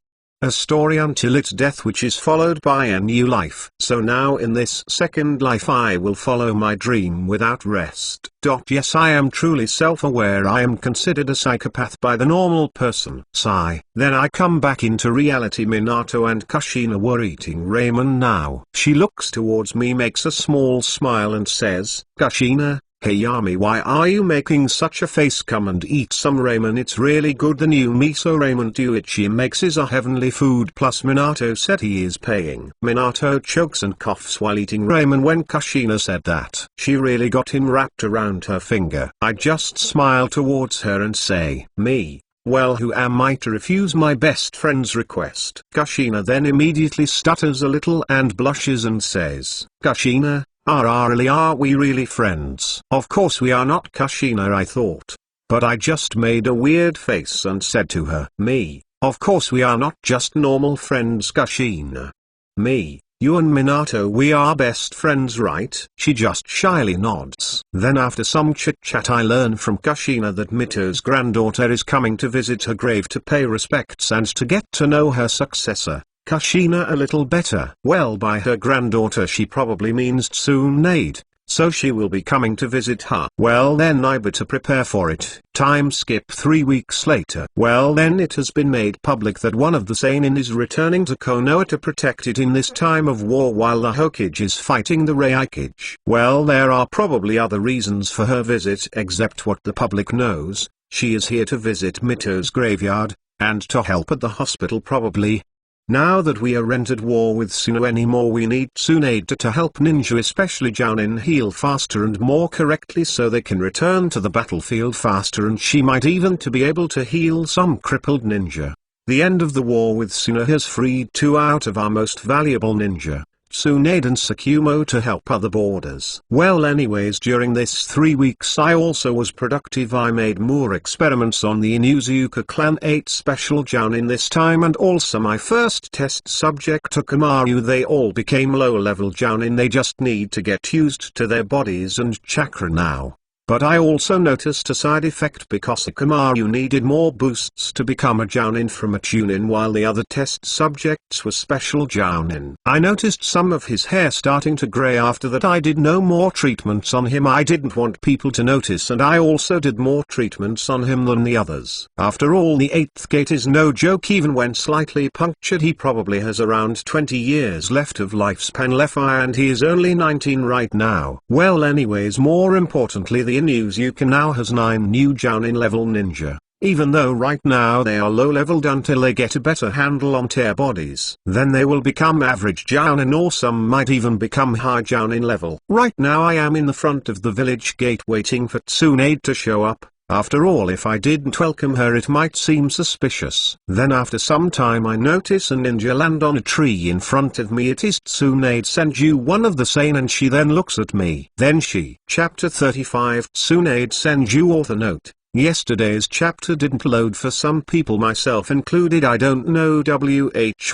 a story until its death, which is followed by a new life. So now in this second life I will follow my dream without rest. Yes, I am truly self-aware. I am considered a psychopath by the normal person. Sigh. Then I come back into reality. Minato and Kushina were eating ramen now. She looks towards me, makes a small smile and says, "Kushina, hey Yami, why are you making such a face? Come and eat some ramen, it's really good. The new miso ramen Duichi makes is a heavenly food. Plus Minato said he is paying." Minato chokes and coughs while eating ramen. When Kushina said that, she really got him wrapped around her finger. I just smile towards her and say, "Me? Well, who am I to refuse my best friend's request?" Kushina then immediately stutters a little and blushes and says, "Kushina, are we really friends?" Of course we are not, Kushina, I thought. But I just made a weird face and said to her, "Me, of course we are not just normal friends, Kushina. Me, you and Minato, we are best friends, right?" She just shyly nods. Then after some chit-chat I learn from Kushina that Mito's granddaughter is coming to visit her grave to pay respects and to get to know her successor, Kushina, a little better. Well, by her granddaughter she probably means Tsunade, so she will be coming to visit her. Well then, I better prepare for it. Time skip 3 weeks later. Well then, it has been made public that one of the Seinen is returning to Konoha to protect it in this time of war while the Hokage is fighting the Raikage. Well, there are probably other reasons for her visit except what the public knows. She is here to visit Mito's graveyard, and to help at the hospital probably. Now that we aren't at war with Suno anymore, we need Tsunade to help ninja, especially Jounin, heal faster and more correctly so they can return to the battlefield faster, and she might even to be able to heal some crippled ninja. The end of the war with Suno has freed 2 out of our most valuable ninja. Tsunade and Sakumo to help other boarders. Well anyways, during this 3 weeks I also was productive. I made more experiments on the Inuzuka clan 8 special Jounin this time, and also my first test subject Tokumaru. They all became low level Jounin. They just need to get used to their bodies and chakra now. But I also noticed a side effect because Akamaru needed more boosts to become a Jounin from a Chunin, while the other test subjects were special Jounin. I noticed some of his hair starting to grey. After that I did no more treatments on him. I didn't want people to notice, and I also did more treatments on him than the others. After all, the 8th gate is no joke. Even when slightly punctured, he probably has around 20 years left of lifespan left, and he is only 19 right now. Well anyways, more importantly, the Inuzuka now has 9 new Jounin level ninja, even though right now they are low leveled until they get a better handle on their bodies. Then they will become average Jounin, or some might even become high Jounin level. Right now I am in the front of the village gate waiting for Tsunade to show up. After all, if I didn't welcome her it might seem suspicious. Then after some time I notice a ninja land on a tree in front of me. It is Tsunade Senju, one of the seinen. She then looks at me. Then she. Chapter 35 Tsunade Senju. Author note: yesterday's chapter didn't load for some people, myself included. I don't know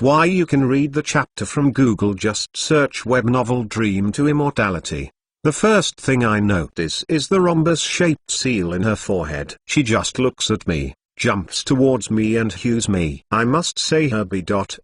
why. You can read the chapter from Google. Just search web novel Dream to Immortality. The first thing I notice is the rhombus-shaped seal in her forehead. She just looks at me, jumps towards me and hues me. I must say her B.R.E.A.S.Ts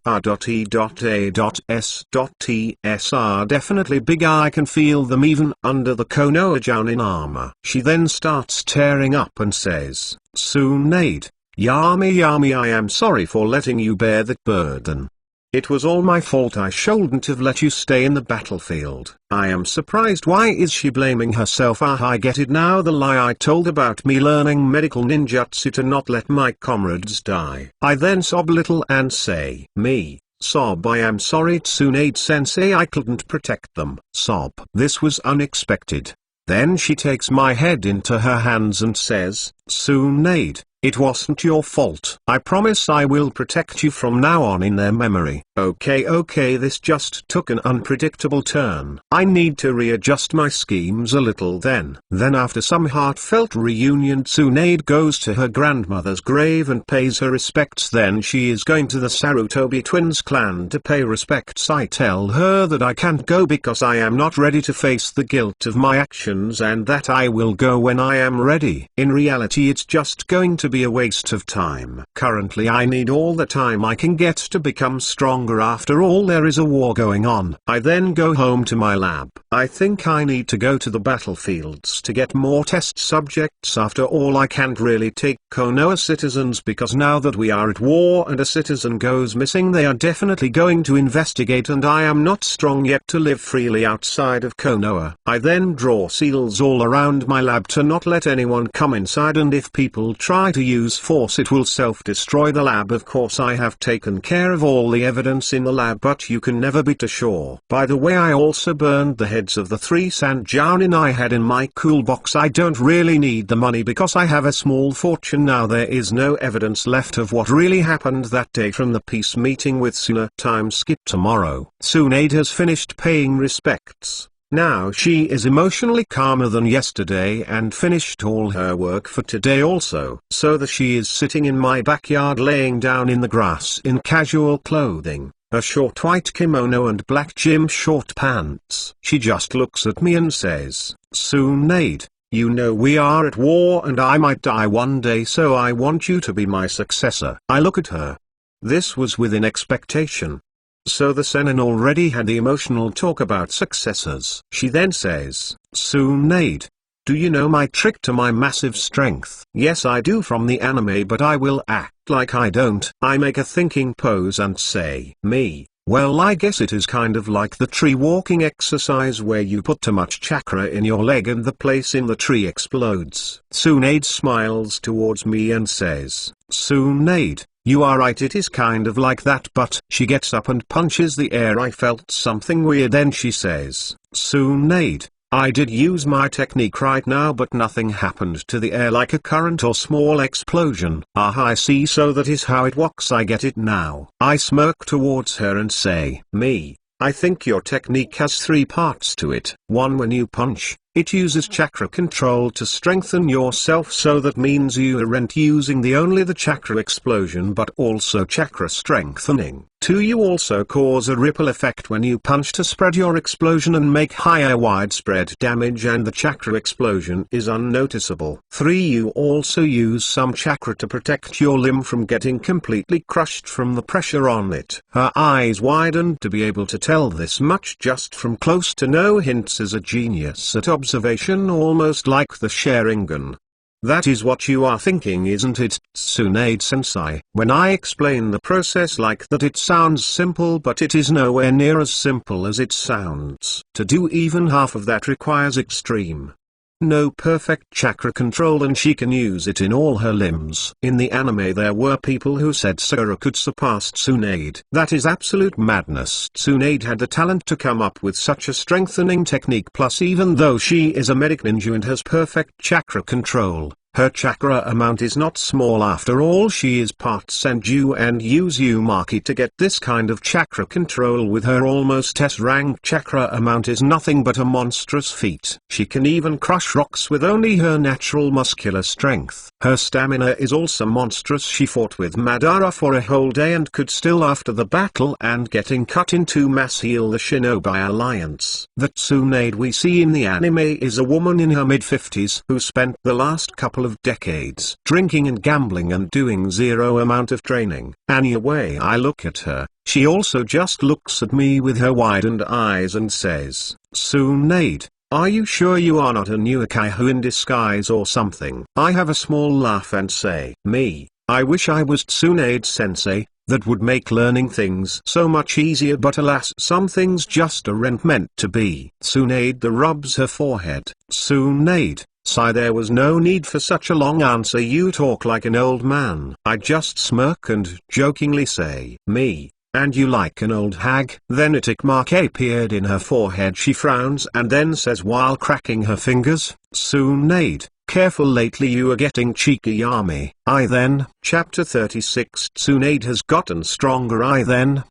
are definitely big. I can feel them even under the Konoha Jounin armor. She then starts tearing up and says, "Tsunade, Yami, I am sorry for letting you bear that burden. It was all my fault. I shouldn't have let you stay in the battlefield." I am surprised. Why is she blaming herself? I get it now. The lie I told about me learning medical ninjutsu to not let my comrades die. I then sob a little and say, "Me, sob, I am sorry Tsunade-sensei, I couldn't protect them." Sob. This was unexpected. Then she takes my head into her hands and says, "Tsunade, it wasn't your fault. I promise I will protect you from now on in their memory." Okay, this just took an unpredictable turn. I need to readjust my schemes a little then. Then after some heartfelt reunion, Tsunade goes to her grandmother's grave and pays her respects. Then she is going to the Sarutobi twins clan to pay respects. I tell her that I can't go because I am not ready to face the guilt of my actions, and that I will go when I am ready. In reality it's just going to be a waste of time. Currently I need all the time I can get to become stronger. After all, there is a war going on. I then go home to my lab. I think I need to go to the battlefields to get more test subjects. After all, I can't really take Konoha citizens because now that we are at war and a citizen goes missing, they are definitely going to investigate, and I am not strong yet to live freely outside of Konoha. I then draw seals all around my lab to not let anyone come inside, and if people try to use force it will self-destroy the lab. Of course I have taken care of all the evidence in the lab, but you can never be too sure. By the way, I also burned the heads of the 3 sand Jounin I had in my cool box. I don't really need the money because I have a small fortune now. There is no evidence left of what really happened that day from the peace meeting with Suna. Time skip tomorrow. Tsunade has finished paying respects. Now she is emotionally calmer than yesterday and finished all her work for today also. So that she is sitting in my backyard laying down in the grass in casual clothing, a short white kimono and black gym short pants. She just looks at me and says, "Tsunade, you know we are at war and I might die one day, so I want you to be my successor." I look at her. This was within expectation. So the seinen already had the emotional talk about successors. She then says, "Tsunade, do you know my trick to my massive strength?" "Yes, I do from the anime, but I will act like I don't." I make a thinking pose and say, "Me, well, I guess it is kind of like the tree walking exercise where you put too much chakra in your leg and the place in the tree explodes." Tsunade smiles towards me and says, "Tsunade, you are right, it is kind of like that." But she gets up and punches the air. I felt something weird. Then she says, "Tsunade, I did use my technique right now, but nothing happened to the air like a current or small explosion." I see, so that is how it works. I get it now. I smirk towards her and say, "Me, I think your technique has 3 parts to it. 1. When you punch, it uses chakra control to strengthen yourself, so that means you aren't using only the chakra explosion but also chakra strengthening. 2. You also cause a ripple effect when you punch to spread your explosion and make higher widespread damage, and the chakra explosion is unnoticeable. 3. You also use some chakra to protect your limb from getting completely crushed from the pressure on it. Her eyes widened to be able to tell this much just from close to no hints. Is a genius at observation, almost like the Sharingan. That is what you are thinking, isn't it, Tsunade-sensei? When I explain the process like that, it sounds simple, but it is nowhere near as simple as it sounds. To do even half of that requires extreme, no perfect chakra control, and she can use it in all her limbs. In the anime there were people who said Sora could surpass Tsunade. That is absolute madness. Tsunade had the talent to come up with such a strengthening technique, plus even though she is a medic ninja and has perfect chakra control, her chakra amount is not small after all. She is part Senju and Uzumaki. To get this kind of chakra control with her almost S-rank chakra amount is nothing but a monstrous feat. She can even crush rocks with only her natural muscular strength. Her stamina is also monstrous. She fought with Madara for a whole day and could still, after the battle and getting cut in 2, mass heal the Shinobi Alliance. The Tsunade we see in the anime is a woman in her mid-50s who spent the last couple of decades drinking and gambling and doing zero amount of training. Anyway, I look at her, she also just looks at me with her widened eyes and says, "Tsunade, are you sure you are not a new Kaihu in disguise or something?" I have a small laugh and say, "Me, I wish I was Tsunade-sensei. That would make learning things so much easier, but alas, some things just aren't meant to be." Tsunade rubs her forehead. "Tsunade, sigh, there was no need for such a long answer. You talk like an old man." I just smirk and jokingly say, "Me, and you like an old hag?" Then a tick mark appeared in her forehead. She frowns and then says while cracking her fingers, "Tsunade, careful, lately you are getting cheeky, Yami." I then, Chapter 36. Tsunade has gotten stronger. I then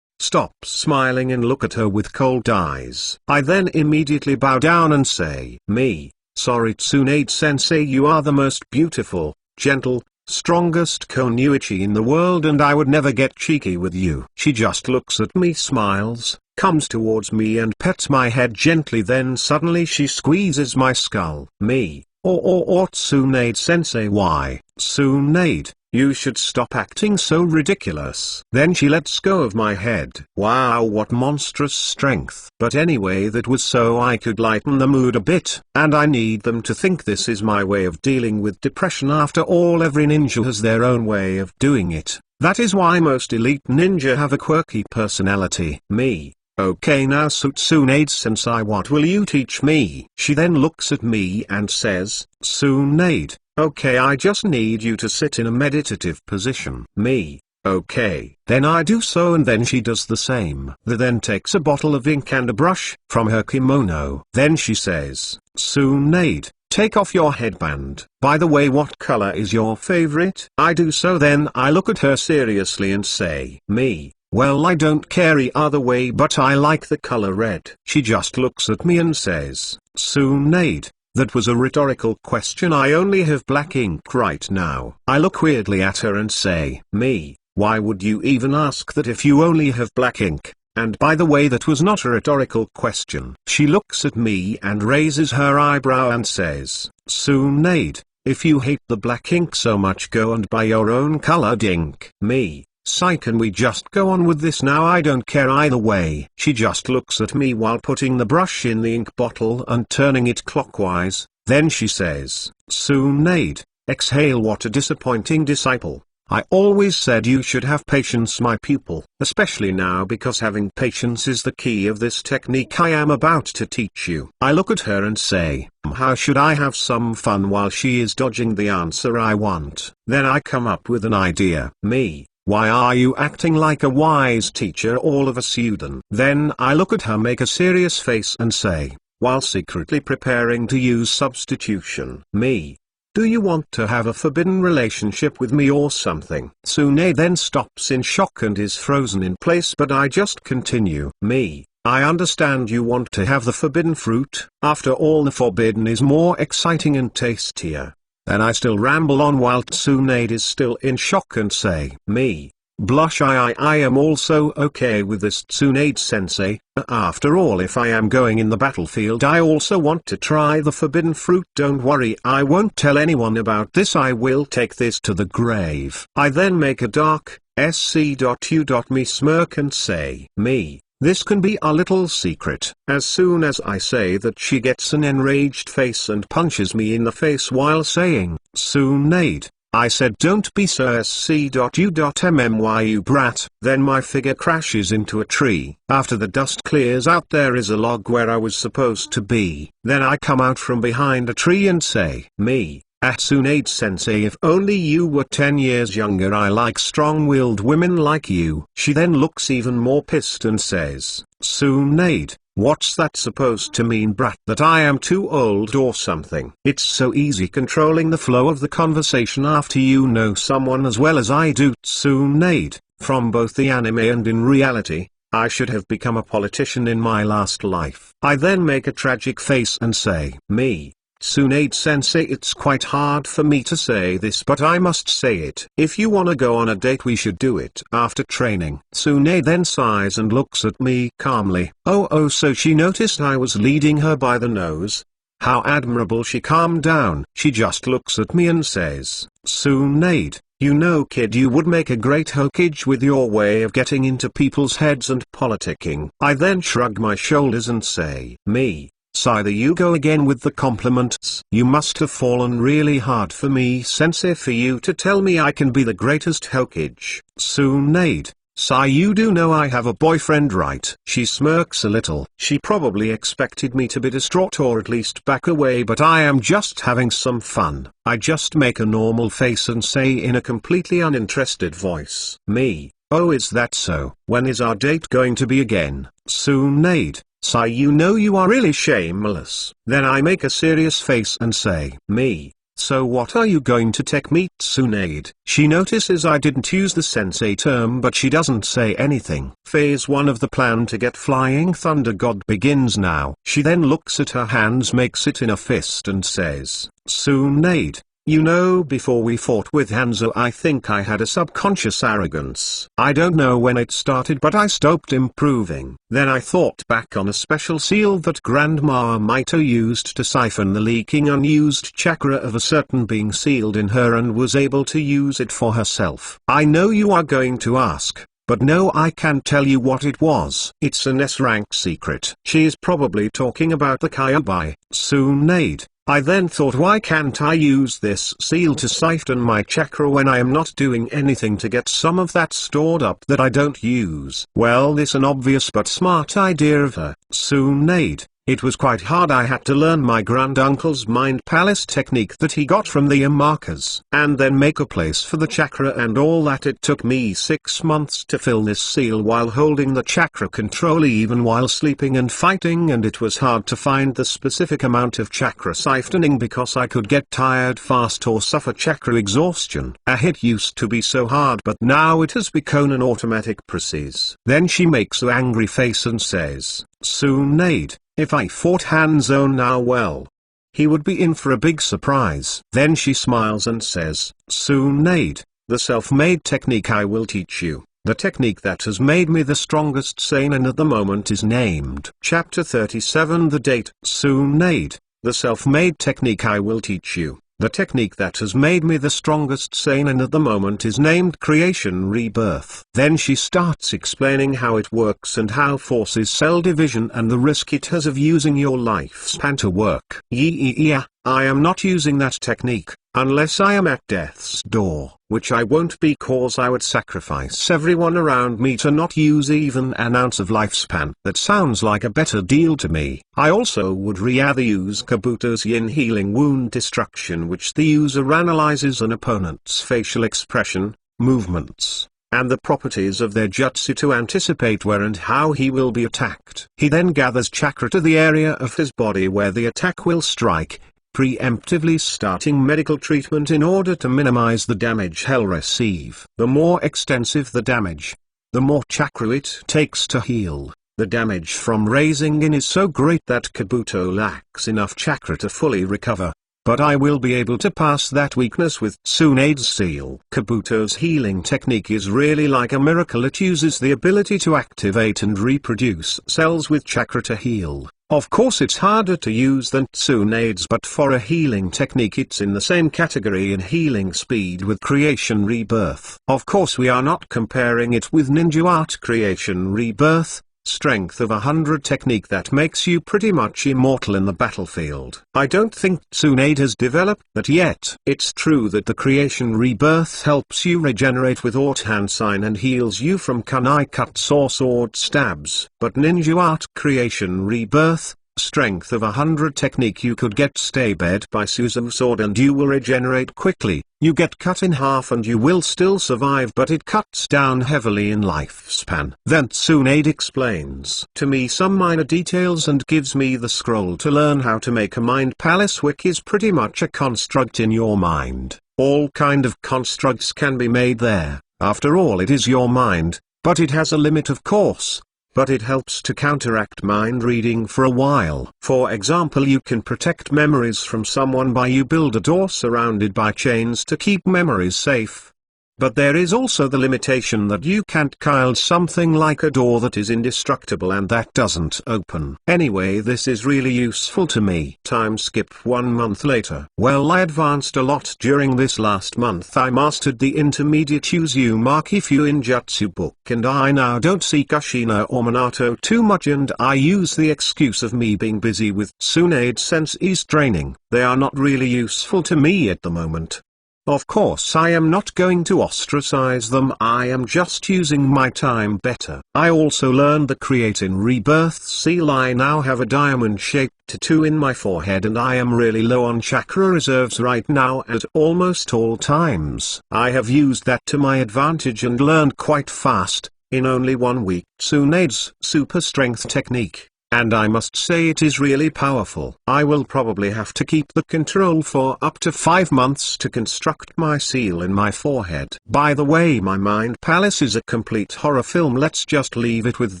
stop smiling and look at her with cold eyes. I then immediately bow down and say, "Me, sorry Tsunade-sensei, you are the most beautiful, gentle, strongest Konuichi in the world, and I would never get cheeky with you." She just looks at me, smiles, comes towards me and pets my head gently, then suddenly she squeezes my skull. "Me, or Tsunade-sensei, why, Tsunade, you should stop acting so ridiculous." Then she lets go of my head. Wow, what monstrous strength. But anyway, that was so I could lighten the mood a bit, and I need them to think this is my way of dealing with depression. After all, every ninja has their own way of doing it. That is why most elite ninja have a quirky personality. Me, okay, now Tsunade-sensei, what will you teach me? She then looks at me and says, "Tsunade, okay, I just need you to sit in a meditative position." Me, okay. Then I do so, and then she does the same. Then takes a bottle of ink and a brush from her kimono. Then she says, "Tsunade, take off your headband. By the way, what color is your favorite?" I do so. Then I look at her seriously and say, "Me, well, I don't care either way, but I like the color red." She just looks at me and says, "Tsunade, that was a rhetorical question. I only have black ink right now." I look weirdly at her and say, "Me, why would you even ask that if you only have black ink? And by the way, that was not a rhetorical question." She looks at me and raises her eyebrow and says, "Tsunade, if you hate the black ink so much, go and buy your own colored ink." Me, sigh, can we just go on with this now? I don't care either way. She just looks at me while putting the brush in the ink bottle and turning it clockwise. Then she says, "Tsunade, exhale, what a disappointing disciple. I always said you should have patience, my pupil, especially now, because having patience is the key of this technique I am about to teach you." I look at her and say, how should I have some fun while she is dodging the answer I want? Then I come up with an idea. Me, why are you acting like a wise teacher all of a sudden? Then I look at her, make a serious face and say, while secretly preparing to use substitution, "Me, Do you want to have a forbidden relationship with me or something? Tsunade then stops in shock and is frozen in place, but I just continue. Me, I understand you want to have the forbidden fruit. After all, the forbidden is more exciting and tastier. Then I still ramble on while Tsunade is still in shock and say, me, blush. I am also okay with this, Tsunade-sensei. After all, if I am going in the battlefield, I also want to try the forbidden fruit. Don't worry, I won't tell anyone about this. I will take this to the grave. I then make a dark sc.u.me smirk and say, me, this can be a little secret. As soon as I say that, she gets an enraged face and punches me in the face while saying, Tsunade, I said don't be so sc.u.me you brat. Then my figure crashes into a tree. After the dust clears out, there is a log where I was supposed to be. Then I come out from behind a tree and say, me, Tsunade-sensei, if only you were 10 years younger. I like strong-willed women like you. She then looks even more pissed and says, Tsunade, what's that supposed to mean, brat? That I am too old or something? It's so easy controlling the flow of the conversation after you know someone as well as I do. Tsunade, from both the anime and in reality, I should have become a politician in my last life. I then make a tragic face and say, me, Tsunade-sensei, it's quite hard for me to say this, but I must say it. If you wanna go on a date, we should do it after training. Tsunade then sighs and looks at me calmly. Oh, so she noticed I was leading her by the nose? How admirable. She calmed down. She just looks at me and says, Tsunade, you know kid, you would make a great Hokage with your way of getting into people's heads and politicking. I then shrug my shoulders and say, me, sigh, there you go again with the compliments. You must have fallen really hard for me, sensei, for you to tell me I can be the greatest Hokage. Tsunade, sigh, you do know I have a boyfriend, right? She smirks a little. She probably expected me to be distraught or at least back away, but I am just having some fun. I just make a normal face and say in a completely uninterested voice, me, oh, is that so? When is our date going to be again? Tsunade, sigh, you know you are really shameless. Then I make a serious face and say, me, so what are you going to take me? Tsunade, she notices I didn't use the sensei term, but she doesn't say anything. Phase 1 of the plan to get Flying Thunder God begins now. She then looks at her hands, makes it in a fist and says, Tsunade, you know, before we fought with Hanzo, I think I had a subconscious arrogance. I don't know when it started, but I stopped improving. Then I thought back on a special seal that Grandma Maito used to siphon the leaking unused chakra of a certain being sealed in her and was able to use it for herself. I know you are going to ask, but no, I can't tell you what it was. It's an S-rank secret. She is probably talking about the Kyuubi. Tsunade, I then thought, why can't I use this seal to siphon my chakra when I am not doing anything to get some of that stored up that I don't use? Well, this an obvious but smart idea of her. Tsunade, it was quite hard. I had to learn my granduncle's mind palace technique that he got from the Yamakas, and then make a place for the chakra and all that. It took me 6 months to fill this seal while holding the chakra control, even while sleeping and fighting, and it was hard to find the specific amount of chakra siphoning because I could get tired fast or suffer chakra exhaustion. A hit used to be so hard, but now it has become an automatic process. Then she makes an angry face and says, Tsunade, if I fought Hanzo now, well, he would be in for a big surprise. Then she smiles and says, Tsunade, the self-made technique I will teach you, the technique that has made me the strongest seinen at the moment, is named Chapter 37. The date. Tsunade, the self-made technique I will teach you, the technique that has made me the strongest seinen at the moment, is named Creation Rebirth. Then she starts explaining how it works and how force is cell division and the risk it has of using your lifespan to work. Yeah, I am not using that technique, unless I am at death's door, which I won't, because I would sacrifice everyone around me to not use even an ounce of lifespan. That sounds like a better deal to me. I also would rather use Kabuto's Yin Healing Wound Destruction, which the user analyzes an opponent's facial expression, movements, and the properties of their jutsu to anticipate where and how he will be attacked. He then gathers chakra to the area of his body where the attack will strike, preemptively starting medical treatment in order to minimize the damage he'll receive. The more extensive the damage, the more chakra it takes to heal. The damage from raising in is so great that Kabuto lacks enough chakra to fully recover. But I will be able to pass that weakness with Tsunade's seal. Kabuto's healing technique is really like a miracle. It uses the ability to activate and reproduce cells with chakra to heal. Of course it's harder to use than Tsunade's, but for a healing technique it's in the same category in healing speed with Creation Rebirth. Of course we are not comparing it with Ninja Art Creation Rebirth, Strength of 100 technique that makes you pretty much immortal in the battlefield. I don't think Tsunade has developed that yet. It's true that the Creation Rebirth helps you regenerate with Auto Hand Sign and heals you from kunai cuts or sword stabs, but Ninja Art Creation Rebirth, Strength of 100 technique you could get stabbed by Suzu sword and you will regenerate quickly. You get cut in half and you will still survive, but it cuts down heavily in lifespan. Then Tsunade explains to me some minor details and gives me the scroll to learn how to make a mind palace, which is pretty much a construct in your mind. All kind of constructs can be made there. After all, it is your mind, but it has a limit, of course. But it helps to counteract mind reading for a while. For example, you can protect memories from someone by you build a door surrounded by chains to keep memories safe. But there is also the limitation that you can't kill something like a door that is indestructible and that doesn't open. Anyway, this is really useful to me. Time skip 1 month later. Well, I advanced a lot during this last month. I mastered the intermediate Uzumaki Fuinjutsu book and I now don't see Kushina or Minato too much, and I use the excuse of me being busy with Tsunade Sensei's training. They are not really useful to me at the moment. Of course I am not going to ostracize them, I am just using my time better. I also learned the Creatin Rebirth seal. I now have a diamond-shaped tattoo in my forehead and I am really low on chakra reserves right now at almost all times. I have used that to my advantage and learned quite fast, in only 1 week, Tsunade's super strength technique. And I must say it is really powerful. I will probably have to keep the control for up to 5 months to construct my seal in my forehead. By the way, my mind palace is a complete horror film, let's just leave it with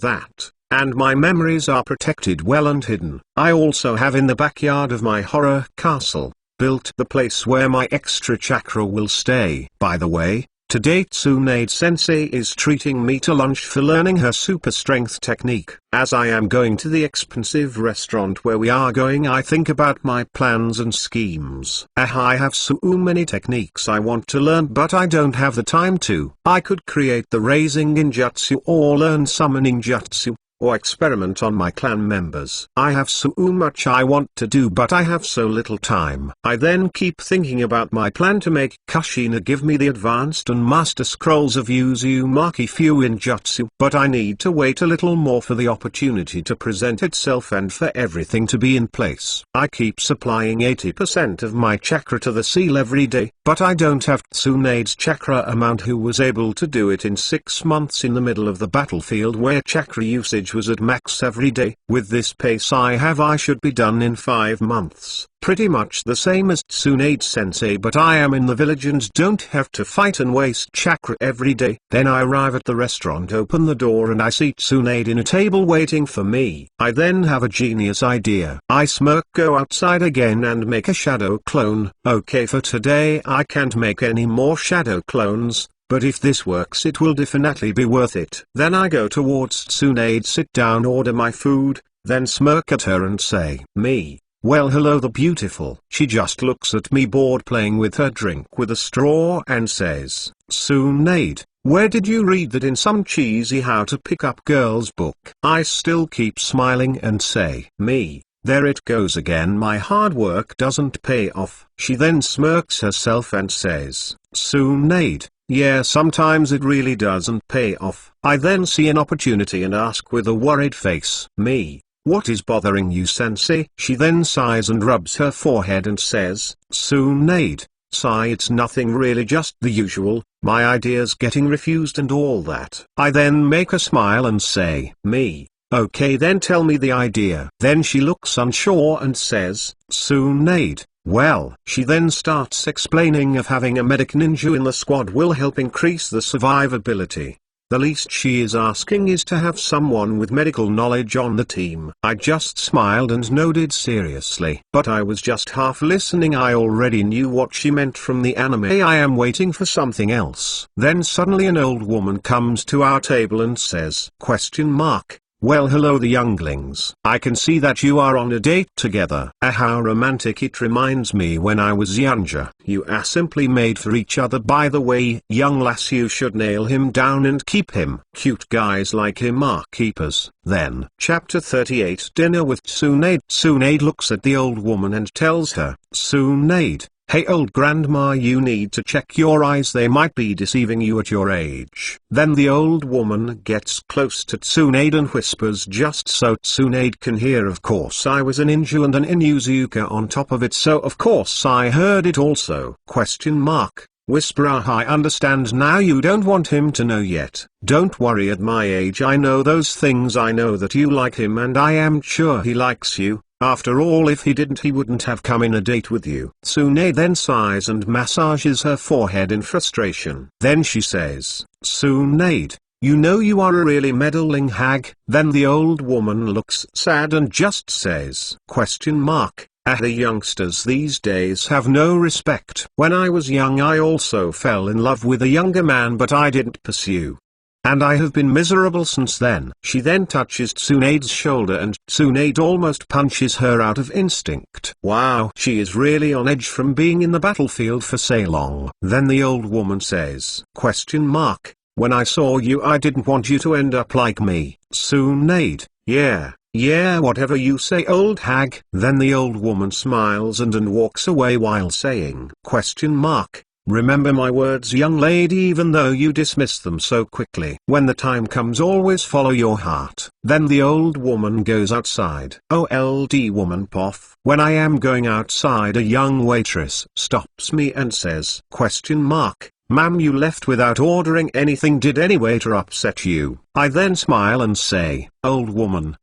that. And my memories are protected well and hidden. I also have in the backyard of my horror castle, built the place where my extra chakra will stay. By the way, today Tsunade Sensei is treating me to lunch for learning her super strength technique. As I am going to the expensive restaurant where we are going, I think about my plans and schemes. I have so many techniques I want to learn, but I don't have the time to. I could create the raising ninjutsu or learn summoning jutsu, or experiment on my clan members. I have so much I want to do, but I have so little time. I then keep thinking about my plan to make Kushina give me the advanced and master scrolls of Uzumaki Fuinjutsu, but I need to wait a little more for the opportunity to present itself and for everything to be in place. I keep supplying 80% of my chakra to the seal every day, but I don't have Tsunade's chakra amount, who was able to do it in 6 months in the middle of the battlefield where chakra usage was at max every day. With this pace I should be done in 5 months. Pretty much the same as Tsunade Sensei, but I am in the village and don't have to fight and waste chakra every day. Then I arrive at the restaurant, open the door and I see Tsunade in a table waiting for me. I then have a genius idea. I smirk, go outside again and make a shadow clone. Okay, for today I can't make any more shadow clones, but if this works it will definitely be worth it. Then I go towards Tsunade, sit down, order my food, then smirk at her and say, "Me. Well, hello the beautiful." She just looks at me bored playing with her drink with a straw and says, "Tsunade, where did you read that in some cheesy how to pick up girls book?" I still keep smiling and say, "Me. There it goes again, my hard work doesn't pay off." She then smirks herself and says, "Tsunade, yeah, sometimes it really doesn't pay off." I then see an opportunity and ask with a worried face, "Me. What is bothering you, sensei?" She then sighs and rubs her forehead and says, "Tsunade, sigh, it's nothing really, just the usual, my ideas getting refused and all that." I then make a smile and say, "Me. Okay, then tell me the idea." Then she looks unsure and says, "Tsunade, Well, she then starts explaining of having a medic ninja in the squad will help increase the survivability. The least she is asking is to have someone with medical knowledge on the team. I just smiled and nodded seriously. But I was just half listening. I already knew what she meant from the anime. I am waiting for something else. Then suddenly an old woman comes to our table and says, question mark. Well, hello the younglings. I can see that you are on a date together. How romantic. It reminds me when I was younger. You are simply made for each other. By the way, young lass, you should nail him down and keep him. Cute guys like him are keepers. Then, chapter 38, dinner with Tsunade. Tsunade looks at the old woman and tells her, Tsunade, hey old grandma, you need to check your eyes, they might be deceiving you at your age. Then the old woman gets close to Tsunade and whispers just so Tsunade can hear, of course I was a ninja and an Inuzuka on top of it, so of course I heard it also. Question mark. Whisper, I understand now, you don't want him to know yet. Don't worry, at my age I know those things. I know that you like him and I am sure he likes you. After all, if he didn't, he wouldn't have come in a date with you. Tsunade then sighs and massages her forehead in frustration. Then she says, Tsunade, you know you are a really meddling hag. Then the old woman looks sad and just says, question mark. The youngsters these days have no respect. When I was young I also fell in love with a younger man, but I didn't pursue. And I have been miserable since then. She then touches Tsunade's shoulder and Tsunade almost punches her out of instinct. Wow, she is really on edge from being in the battlefield for so long. Then the old woman says, question mark. When I saw you I didn't want you to end up like me. Tsunade, yeah, whatever you say, old hag. Then the old woman smiles and walks away while saying, question mark. Remember my words, young lady, even though you dismiss them so quickly. When the time comes, always follow your heart. Then the old woman goes outside. Old woman poff. When I am going outside, a young waitress stops me and says, question mark. Ma'am, you left without ordering anything. Did any waiter upset you? I then smile and say, old woman,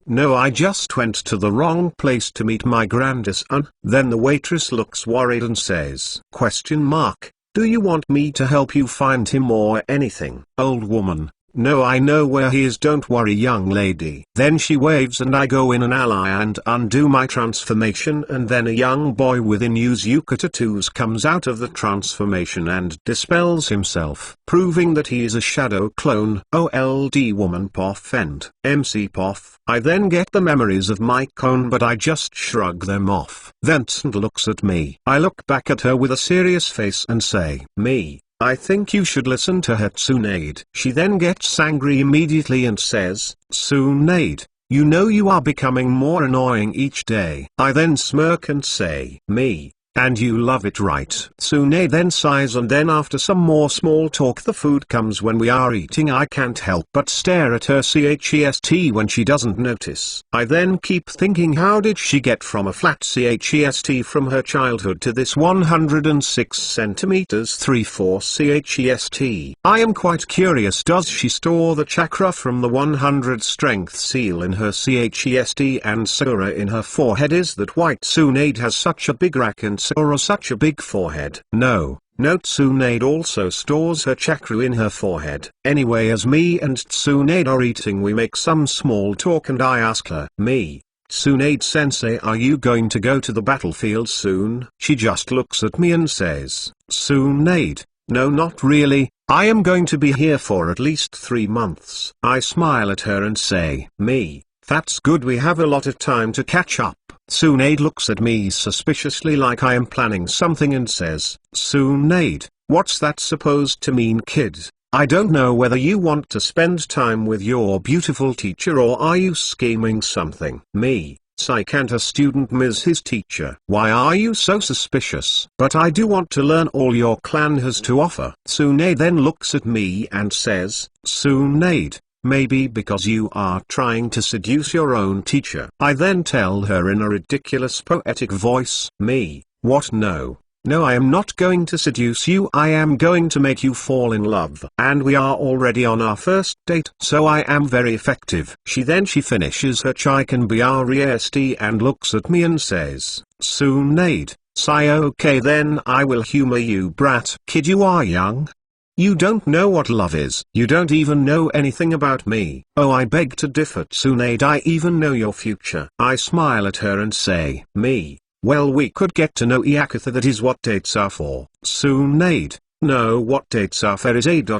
no, I just went to the wrong place to meet my grandson. Then the waitress looks worried and says, question mark, do you want me to help you find him or anything? Old woman, no, I know where he is, don't worry young lady. Then she waves and I go in an ally and undo my transformation, and then a young boy with Inuzuka tattoos comes out of the transformation and dispels himself, proving that he is a shadow clone. Old woman poff and MC poff. I then get the memories of my clone, but I just shrug them off. Then Tsund looks at me. I look back at her with a serious face and say, me, I think you should listen to her, Tsunade. She then gets angry immediately and says, Tsunade, you know you are becoming more annoying each day. I then smirk and say, me, and you love it, right? Tsunade then sighs, and then after some more small talk the food comes. When we are eating I can't help but stare at her chest when she doesn't notice. I then keep thinking, how did she get from a flat chest from her childhood to this 106 centimeters 3/4 chest? I am quite curious, does she store the chakra from the 100 strength seal in her chest and Sakura in her forehead? Is that why Tsunade has such a big rack and Sakura such a big forehead? No, Tsunade also stores her chakra in her forehead. Anyway, as me and Tsunade are eating we make some small talk and I ask her, me, Tsunade-sensei, are you going to go to the battlefield soon? She just looks at me and says, Tsunade, no, not really, I am going to be here for at least 3 months. I smile at her and say, me, that's good, we have a lot of time to catch up. Tsunade looks at me suspiciously like I am planning something and says, Tsunade, what's that supposed to mean, kid? I don't know whether you want to spend time with your beautiful teacher or are you scheming something? Me, I can't a student miss his teacher. Why are you so suspicious? But I do want to learn all your clan has to offer. Tsunade then looks at me and says, Tsunade, maybe because you are trying to seduce your own teacher. I then tell her in a ridiculous poetic voice, me, what? No. No, I am not going to seduce you, I am going to make you fall in love. And we are already on our first date, so I am very effective. She finishes her chai can be rest and looks at me and says, Tsunade, sigh okay then I will humor you brat. Kid, you are young. You don't know what love is. You don't even know anything about me. Oh, I beg to differ Tsunade, I even know your future. I smile at her and say, me? Well, we could get to know Iakatha, that is what dates are for. Tsunade, no, what dates are for is A.D.U.L.T.S.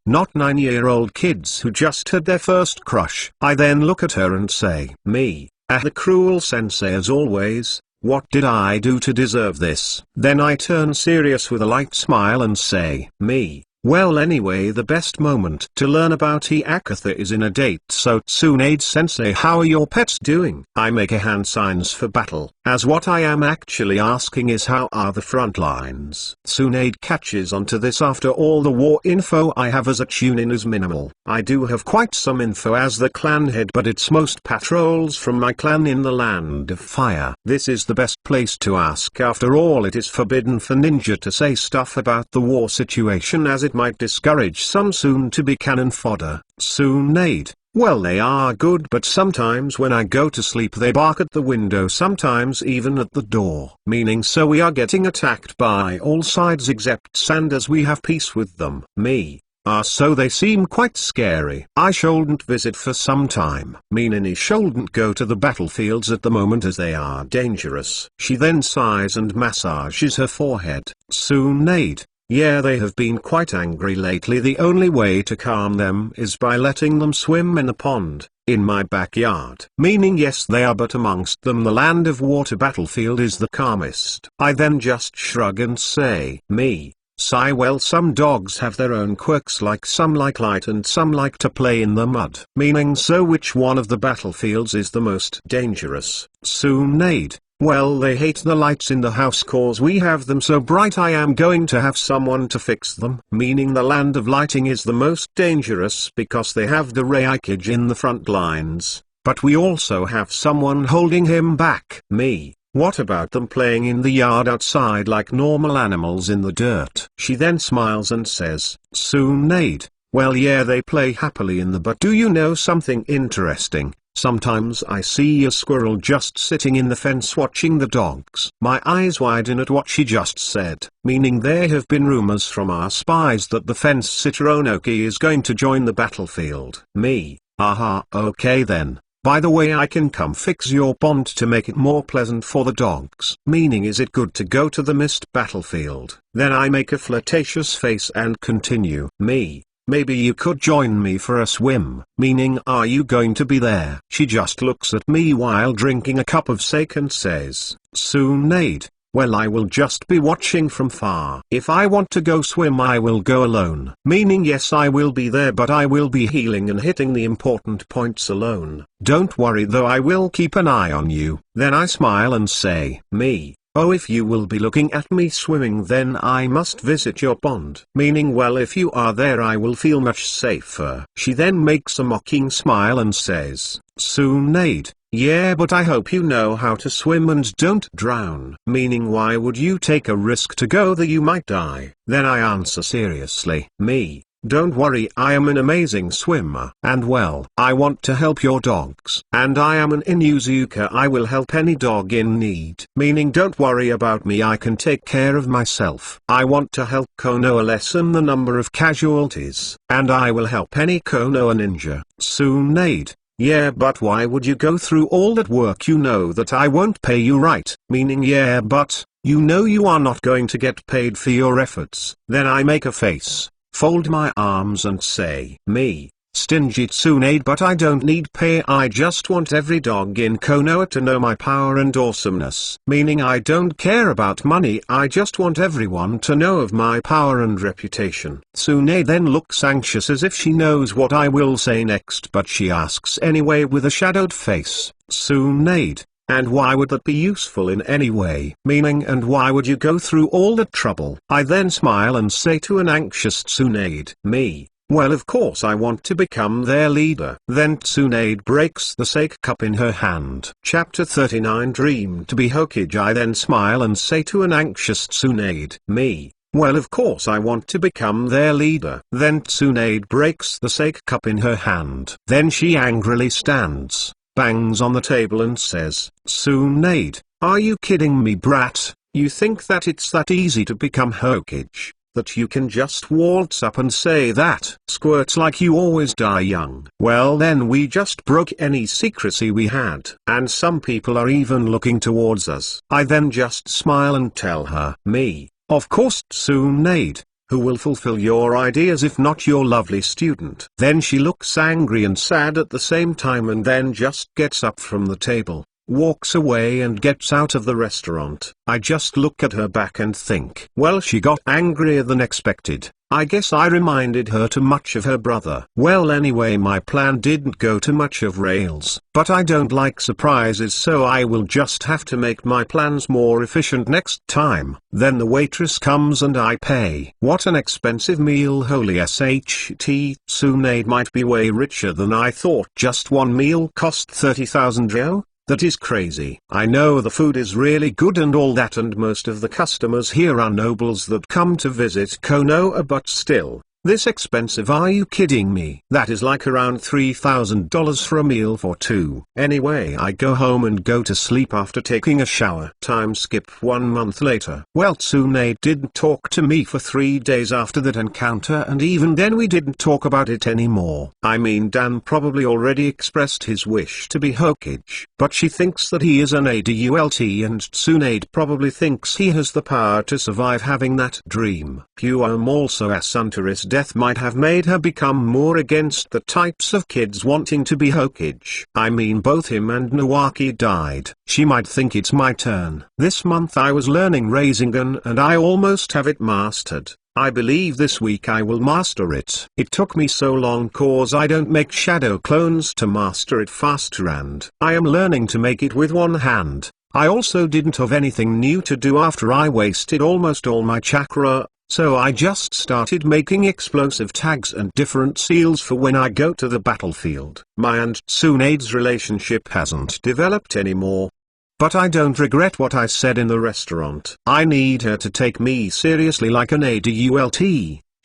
Not 9-year-old kids who just had their first crush. I then look at her and say, me? The cruel sensei as always. What did I do to deserve this? Then I turn serious with a light smile and say, me? Well, anyway, the best moment to learn about Iakatha is in a date. So Tsunade sensei, how are your pets doing? I make a hand signs for battle, as what I am actually asking is how are the front lines. Tsunade catches onto this. After all, the war info I have as a tune-in is minimal. I do have quite some info as the clan head, but it's most patrols from my clan in the land of fire. This is the best place to ask. After all, it is forbidden for ninja to say stuff about the war situation, as it might discourage some soon-to-be cannon fodder. Tsunade, well, they are good, but sometimes when I go to sleep they bark at the window, sometimes even at the door. Meaning, so we are getting attacked by all sides except Sand, as we have peace with them. Me? So they seem quite scary. I shouldn't visit for some time. Meaning I shouldn't go to the battlefields at the moment as they are dangerous. She then sighs and massages her forehead. Tsunade, yeah, they have been quite angry lately. The only way to calm them is by letting them swim in the pond, in my backyard. Meaning, yes, they are, but amongst them the land of water battlefield is the calmest. I then just shrug and say, me? Sigh, well, some dogs have their own quirks, like some like light and some like to play in the mud. Meaning, so which one of the battlefields is the most dangerous? Tsunade, well, they hate the lights in the house cause we have them so bright. I am going to have someone to fix them. Meaning the land of lighting is the most dangerous because they have the Reikage in the front lines, but we also have someone holding him back. Me? What about them playing in the yard outside like normal animals in the dirt? She then smiles and says, Tsunade, well, yeah, they play happily in the, but do you know something interesting? Sometimes I see a squirrel just sitting in the fence watching the dogs. My eyes widen at what she just said, meaning there have been rumors from our spies that the fence sitter Onoki is going to join the battlefield. Me? Aha, okay then. By the way, I can come fix your pond to make it more pleasant for the dogs. Meaning, is it good to go to the mist battlefield? Then I make a flirtatious face and continue. Me? Maybe you could join me for a swim. Meaning, are you going to be there? She just looks at me while drinking a cup of sake and says, Tsunade, well, I will just be watching from far. If I want to go swim I will go alone. Meaning, yes, I will be there, but I will be healing and hitting the important points alone. Don't worry though, I will keep an eye on you. Then I smile and say, me? Oh, if you will be looking at me swimming then I must visit your pond. Meaning, well, if you are there I will feel much safer. She then makes a mocking smile and says, Tsunade, yeah, but I hope you know how to swim and don't drown. Meaning, why would you take a risk to go there? You might die. Then I answer seriously, me? Don't worry, I am an amazing swimmer. And well, I want to help your dogs. And I am an Inuzuka, I will help any dog in need. Meaning, don't worry about me, I can take care of myself. I want to help Konoha lessen the number of casualties. And I will help any Konoha ninja. Tsunade, yeah, but why would you go through all that work? You know that I won't pay you, right? Meaning, yeah, but you know you are not going to get paid for your efforts. Then I make a face, fold my arms and say, me? Stingy Tsunade, but I don't need pay, I just want every dog in Konoha to know my power and awesomeness. Meaning, I don't care about money, I just want everyone to know of my power and reputation. Tsunade then looks anxious as if she knows what I will say next, but she asks anyway with a shadowed face, Tsunade, and why would that be useful in any way? Meaning, and why would you go through all that trouble? I then smile and say to an anxious Tsunade, me? Well, of course I want to become their leader. Then Tsunade breaks the sake cup in her hand. Chapter 39 Dream to be Hokage. I then smile and say to an anxious Tsunade, me. Well, of course I want to become their leader. Then Tsunade breaks the sake cup in her hand. Then she angrily stands, bangs on the table and says, Tsunade, are you kidding me, brat? You think that it's that easy to become Hokage? That you can just waltz up and say that? Squirts like you always die young. Well, then we just broke any secrecy we had. And some people are even looking towards us. I then just smile and tell her, me. Of course, Tsunade. Who will fulfill your ideas if not your lovely student? Then she looks angry and sad at the same time and then just gets up from the table, walks away and gets out of the restaurant. I just look at her back and think, well, she got angrier than expected. I guess I reminded her too much of her brother. Well, anyway, my plan didn't go too much of rails, but I don't like surprises, so I will just have to make my plans more efficient next time. Then the waitress comes and I pay. What an expensive meal, holy SHT. Tsunade might be way richer than I thought. Just one meal cost 30,000 Joe? That is crazy. I know the food is really good and all that, and most of the customers here are nobles that come to visit Konoha, but still, this expensive? Are you kidding me? That is like around $3,000 for a meal for two. Anyway, I go home and go to sleep after taking a shower. Time skip 1 month later. Well, Tsunade didn't talk to me for 3 days after that encounter, and even then we didn't talk about it anymore. I mean, Dan probably already expressed his wish to be Hokage, but she thinks that he is an adult, and Tsunade probably thinks he has the power to survive having that dream. Also, Asuntaris' death might have made her become more against the types of kids wanting to be Hokage. I mean, both him and Nawaki died. She might think it's my turn. This month I was learning Rasengan and I almost have it mastered. I believe this week I will master it. It took me so long cause I don't make shadow clones to master it faster, and I am learning to make it with one hand. I also didn't have anything new to do after I wasted almost all my chakra, so I just started making explosive tags and different seals for when I go to the battlefield. My and Tsunade's relationship hasn't developed anymore. But I don't regret what I said in the restaurant. I need her to take me seriously like an adult.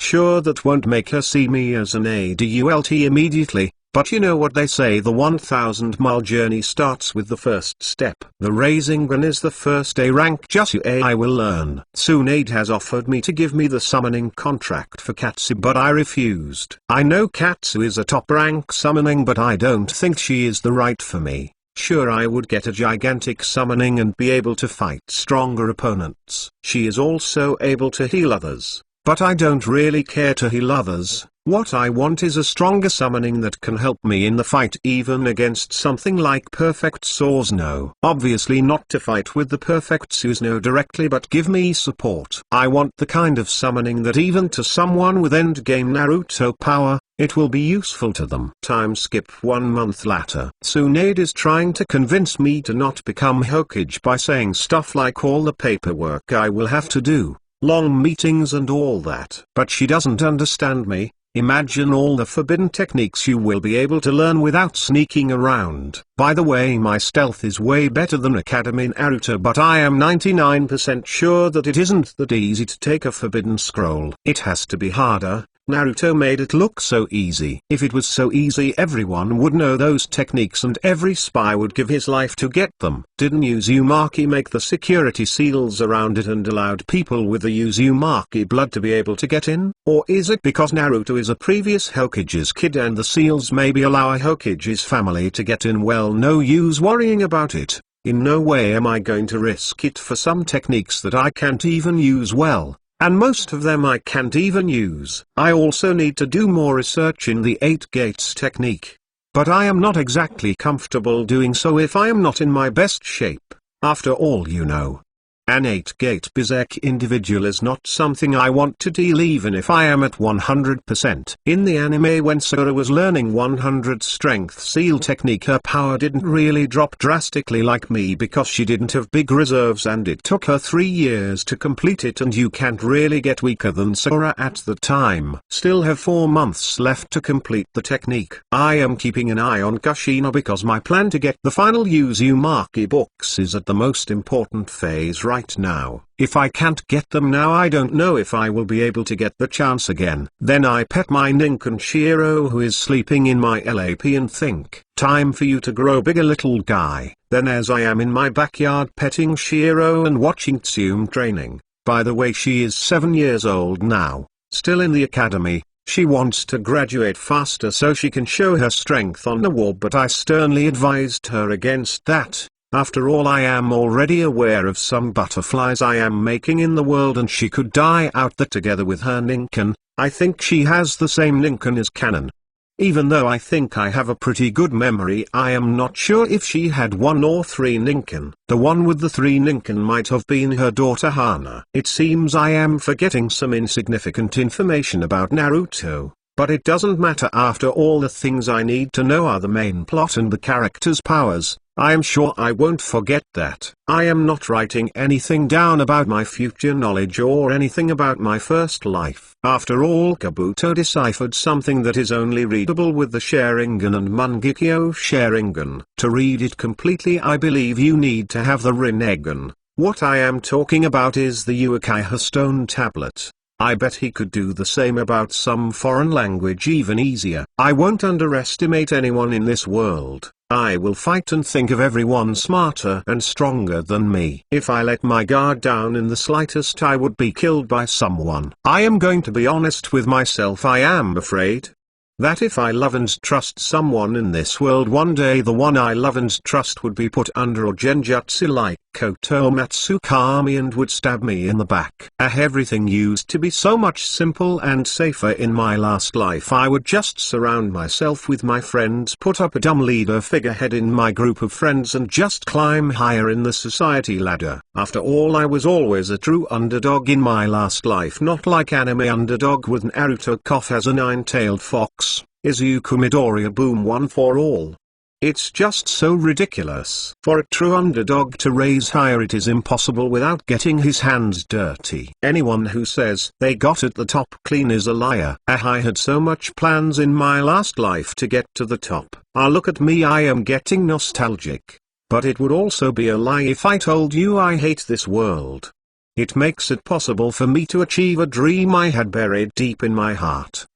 Sure, that won't make her see me as an adult immediately, but you know what they say, the 1,000-mile journey starts with the first step. The Rasengan is the first A rank Jutsu I will learn. Tsunade has offered me to give me the summoning contract for Katsu, but I refused. I know Katsu is a top rank summoning, but I don't think she is the right for me. Sure, I would get a gigantic summoning and be able to fight stronger opponents. She is also able to heal others, but I don't really care to heal others. What I want is a stronger summoning that can help me in the fight, even against something like Perfect Susanoo. Obviously not to fight with the Perfect Susanoo directly, but give me support. I want the kind of summoning that even to someone with endgame Naruto power, it will be useful to them. Time skip 1 month later. Tsunade is trying to convince me to not become Hokage by saying stuff like all the paperwork I will have to do, long meetings and all that. But she doesn't understand me. Imagine all the forbidden techniques you will be able to learn without sneaking around. By the way, my stealth is way better than Academy Naruto, but I am 99% sure that it isn't that easy to take a forbidden scroll. It has to be harder. Naruto made it look so easy. If it was so easy, everyone would know those techniques and every spy would give his life to get them. Didn't Uzumaki make the security seals around it and allowed people with the Uzumaki blood to be able to get in? Or is it because Naruto is a previous Hokage's kid and the seals maybe allow a Hokage's family to get in? Well, no use worrying about it. In no way am I going to risk it for some techniques that I can't even use well. And most of them I can't even use. I also need to do more research in the 8 gates technique. But I am not exactly comfortable doing so if I am not in my best shape. After all, you know, An 8-gate Berserk individual is not something I want to deal even if I am at 100%. In the anime when Sakura was learning 100 strength seal technique, her power didn't really drop drastically like me because she didn't have big reserves and it took her 3 years to complete it, and you can't really get weaker than Sakura at the time. Still have 4 months left to complete the technique. I am keeping an eye on Kushina because my plan to get the final Uzumaki books is at the most important phase right now. If I can't get them now, I don't know if I will be able to get the chance again. Then I pet my Ninken Shiro who is sleeping in my lap and think, time for you to grow bigger, little guy. Then as I am in my backyard petting Shiro and watching Tsume training, by the way she is 7 years old now, still in the academy, she wants to graduate faster so she can show her strength on the war, but I sternly advised her against that. After all, I am already aware of some butterflies I am making in the world and she could die out there together with her Ninken. I think she has the same Ninken as Canon. Even though I think I have a pretty good memory, I am not sure if she had 1 or 3 Ninken. The one with the 3 Ninken might have been her daughter Hana. It seems I am forgetting some insignificant information about Naruto. But it doesn't matter, after all the things I need to know are the main plot and the characters' powers. I am sure I won't forget that. I am not writing anything down about my future knowledge or anything about my first life. After all, Kabuto deciphered something that is only readable with the Sharingan and Mangekyo Sharingan. To read it completely, I believe you need to have the Rinnegan. What I am talking about is the Uchiha Stone Tablet. I bet he could do the same about some foreign language even easier. I won't underestimate anyone in this world. I will fight and think of everyone smarter and stronger than me. If I let my guard down in the slightest, I would be killed by someone. I am going to be honest with myself. I am afraid that if I love and trust someone in this world, one day the one I love and trust would be put under a genjutsu like Koto Matsukami and would stab me in the back. Everything used to be so much simple and safer in my last life. I would just surround myself with my friends, put up a dumb leader figurehead in my group of friends and just climb higher in the society ladder. After all, I was always a true underdog in my last life, not like anime underdog with Naruto cough as a 9-tailed fox. Izuku Midoriya boom, one for all. It's just so ridiculous. For a true underdog to raise higher, it is impossible without getting his hands dirty. Anyone who says they got at the top clean is a liar. I had so much plans in my last life to get to the top. Look at me, I am getting nostalgic. But it would also be a lie if I told you I hate this world. It makes it possible for me to achieve a dream I had buried deep in my heart.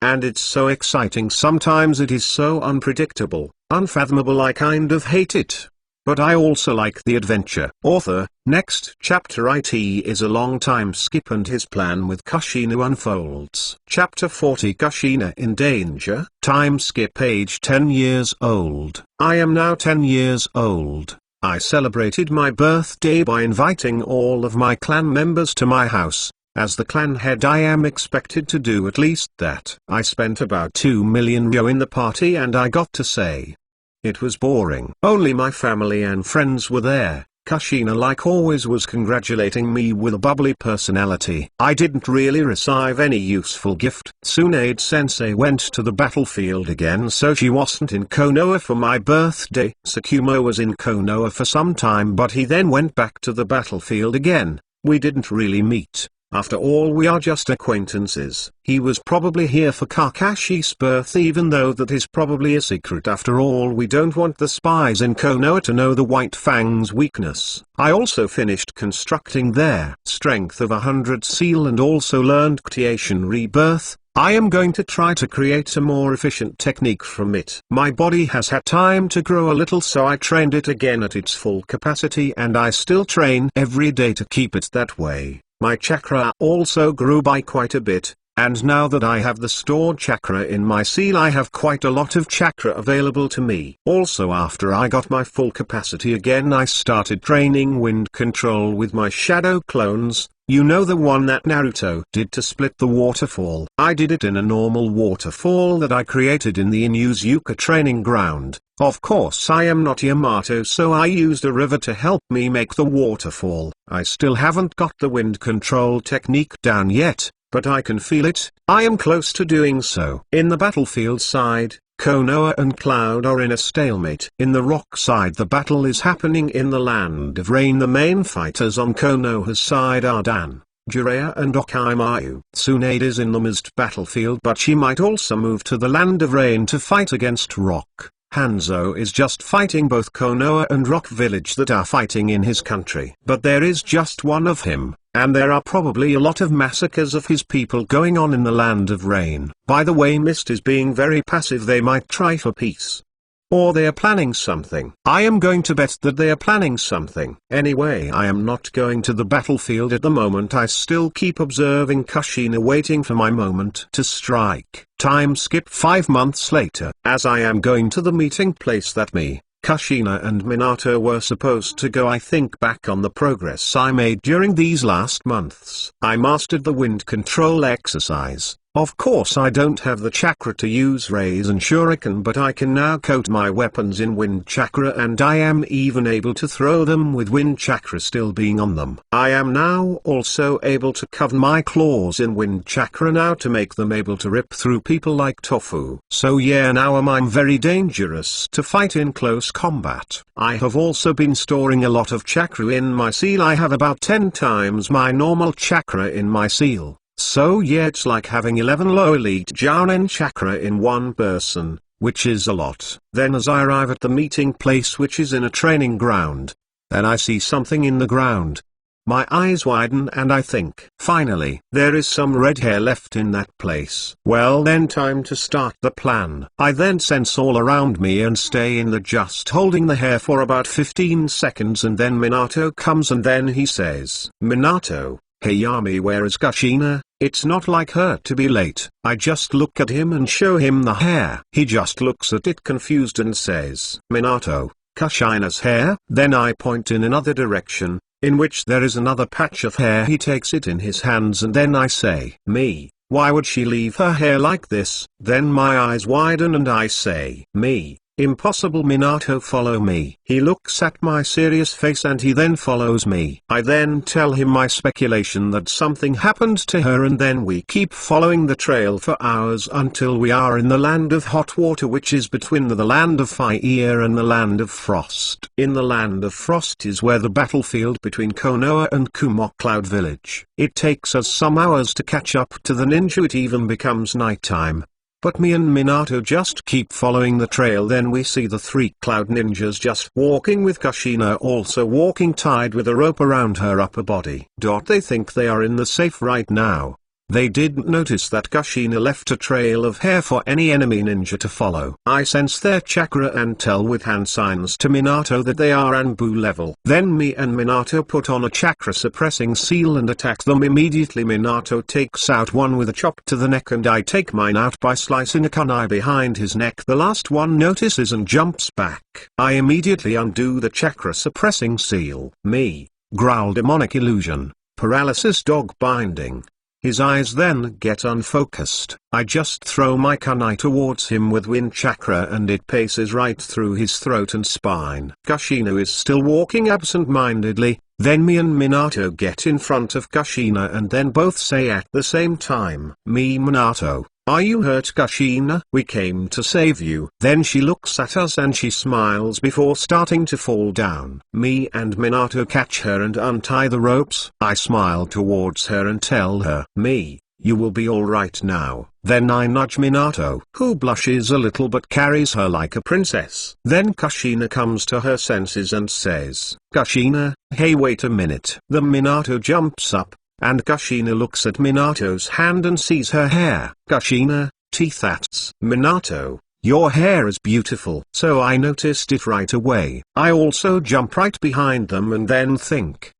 And it's so exciting. Sometimes it is so unpredictable, unfathomable, I kind of hate it. But I also like the adventure. Author, next chapter. It is a long time skip and his plan with Kushina unfolds. Chapter 40, Kushina in danger. Time skip, age 10 years old. I am now 10 years old. I celebrated my birthday by inviting all of my clan members to my house. As the clan head, I am expected to do at least that. I spent about 2 million ryo in the party and I got to say, it was boring. Only my family and friends were there. Kushina, like always, was congratulating me with a bubbly personality. I didn't really receive any useful gift. Tsunade-sensei went to the battlefield again, so she wasn't in Konoha for my birthday. Tsukumo was in Konoha for some time, but he then went back to the battlefield again. We didn't really meet. After all, we are just acquaintances. He was probably here for Kakashi's birth, even though that is probably a secret. After all, we don't want the spies in Konoha to know the White Fang's weakness. I also finished constructing their strength of 100 seal and also learned Creation Rebirth. I am going to try to create a more efficient technique from it. My body has had time to grow a little, so I trained it again at its full capacity, and I still train every day to keep it that way. My chakra also grew by quite a bit, and now that I have the stored chakra in my seal, I have quite a lot of chakra available to me. Also, after I got my full capacity again, I started training wind control with my shadow clones, You know the one that Naruto did to split the waterfall? I did it in a normal waterfall that I created in the Inuzuka training ground. Of course I am not Yamato, so I used a river to help me make the waterfall. I still haven't got the wind control technique down yet, but I can feel it. I am close to doing so. In the battlefield side, Konoha and Cloud are in a stalemate. In the rock side, the battle is happening in the land of rain. The main fighters on Konoha's side are Dan, Jiraiya and Orochimaru. Tsunade is in the mist battlefield, but she might also move to the land of rain to fight against rock. Hanzo is just fighting both Konoha and Rock Village that are fighting in his country. But there is just one of him, and there are probably a lot of massacres of his people going on in the land of rain. By the way, Mist is being very passive. They might try for peace. Or they are planning something. I am going to bet that they are planning something. Anyway, I am not going to the battlefield at the moment. I still keep observing Kushina, waiting for my moment to strike. Time skip 5 months later. As I am going to the meeting place that me, Kushina and Minato were supposed to go, I think back on the progress I made during these last months. I mastered the wind control exercise. Of course I don't have the chakra to use rays and shuriken, but I can now coat my weapons in wind chakra, and I am even able to throw them with wind chakra still being on them. I am now also able to cover my claws in wind chakra now to make them able to rip through people like tofu. So yeah, now I'm very dangerous to fight in close combat. I have also been storing a lot of chakra in my seal. I have about 10 times my normal chakra in my seal. So yeah, it's like having 11 low elite Jounin chakra in one person, which is a lot. Then as I arrive at the meeting place, which is in a training ground, then I see something in the ground. My eyes widen and I think, finally, there is some red hair left in that place. Well then, time to start the plan. I then sense all around me and stay in the just holding the hair for about 15 seconds, and then Minato comes and then he says, "Minato, hey Yami, where is Kushina?" It's not like her to be late. I just look at him and show him the hair. He just looks at it confused and says, "Minato, Kushina's hair?" Then I point in another direction, in which there is another patch of hair. He takes it in his hands and then I say, "Me, why would she leave her hair like this?" Then my eyes widen and I say, "Me, impossible. Minato, follow me." He looks at my serious face and he then follows me. I then tell him my speculation that something happened to her, and then we keep following the trail for hours until we are in the land of hot water, which is between the land of fire and the land of frost. In the land of frost is where the battlefield between Konoha and Kumo Cloud Village. It takes us some hours to catch up to the ninja. It even becomes nighttime. But me and Minato just keep following the trail. Then we see the 3 cloud ninjas just walking, with Kushina also walking, tied with a rope around her upper body. They think they are in the safe right now. They didn't notice that Kushina left a trail of hair for any enemy ninja to follow. I sense their chakra and tell with hand signs to Minato that they are Anbu level. Then me and Minato put on a chakra suppressing seal and attack them immediately. Minato takes out one with a chop to the neck and I take mine out by slicing a kunai behind his neck. The last one notices and jumps back. I immediately undo the chakra suppressing seal. Me, growl demonic illusion, paralysis dog binding. His eyes then get unfocused. I just throw my kunai towards him with wind chakra and it passes right through his throat and spine. Kushina is still walking absent-mindedly. Then me and Minato get in front of Kushina and then both say at the same time, "Me, Minato, are you hurt, Kushina? We came to save you." Then she looks at us and she smiles before starting to fall down. Me and Minato catch her and untie the ropes. I smile towards her and tell her, "Me, you will be alright now." Then I nudge Minato, who blushes a little but carries her like a princess. Then Kushina comes to her senses and says, "Kushina, hey, wait a minute." The Minato jumps up, and Kushina looks at Minato's hand and sees her hair. "Kushina, teeth that's Minato, your hair is beautiful." So I noticed it right away. I also jump right behind them and then think,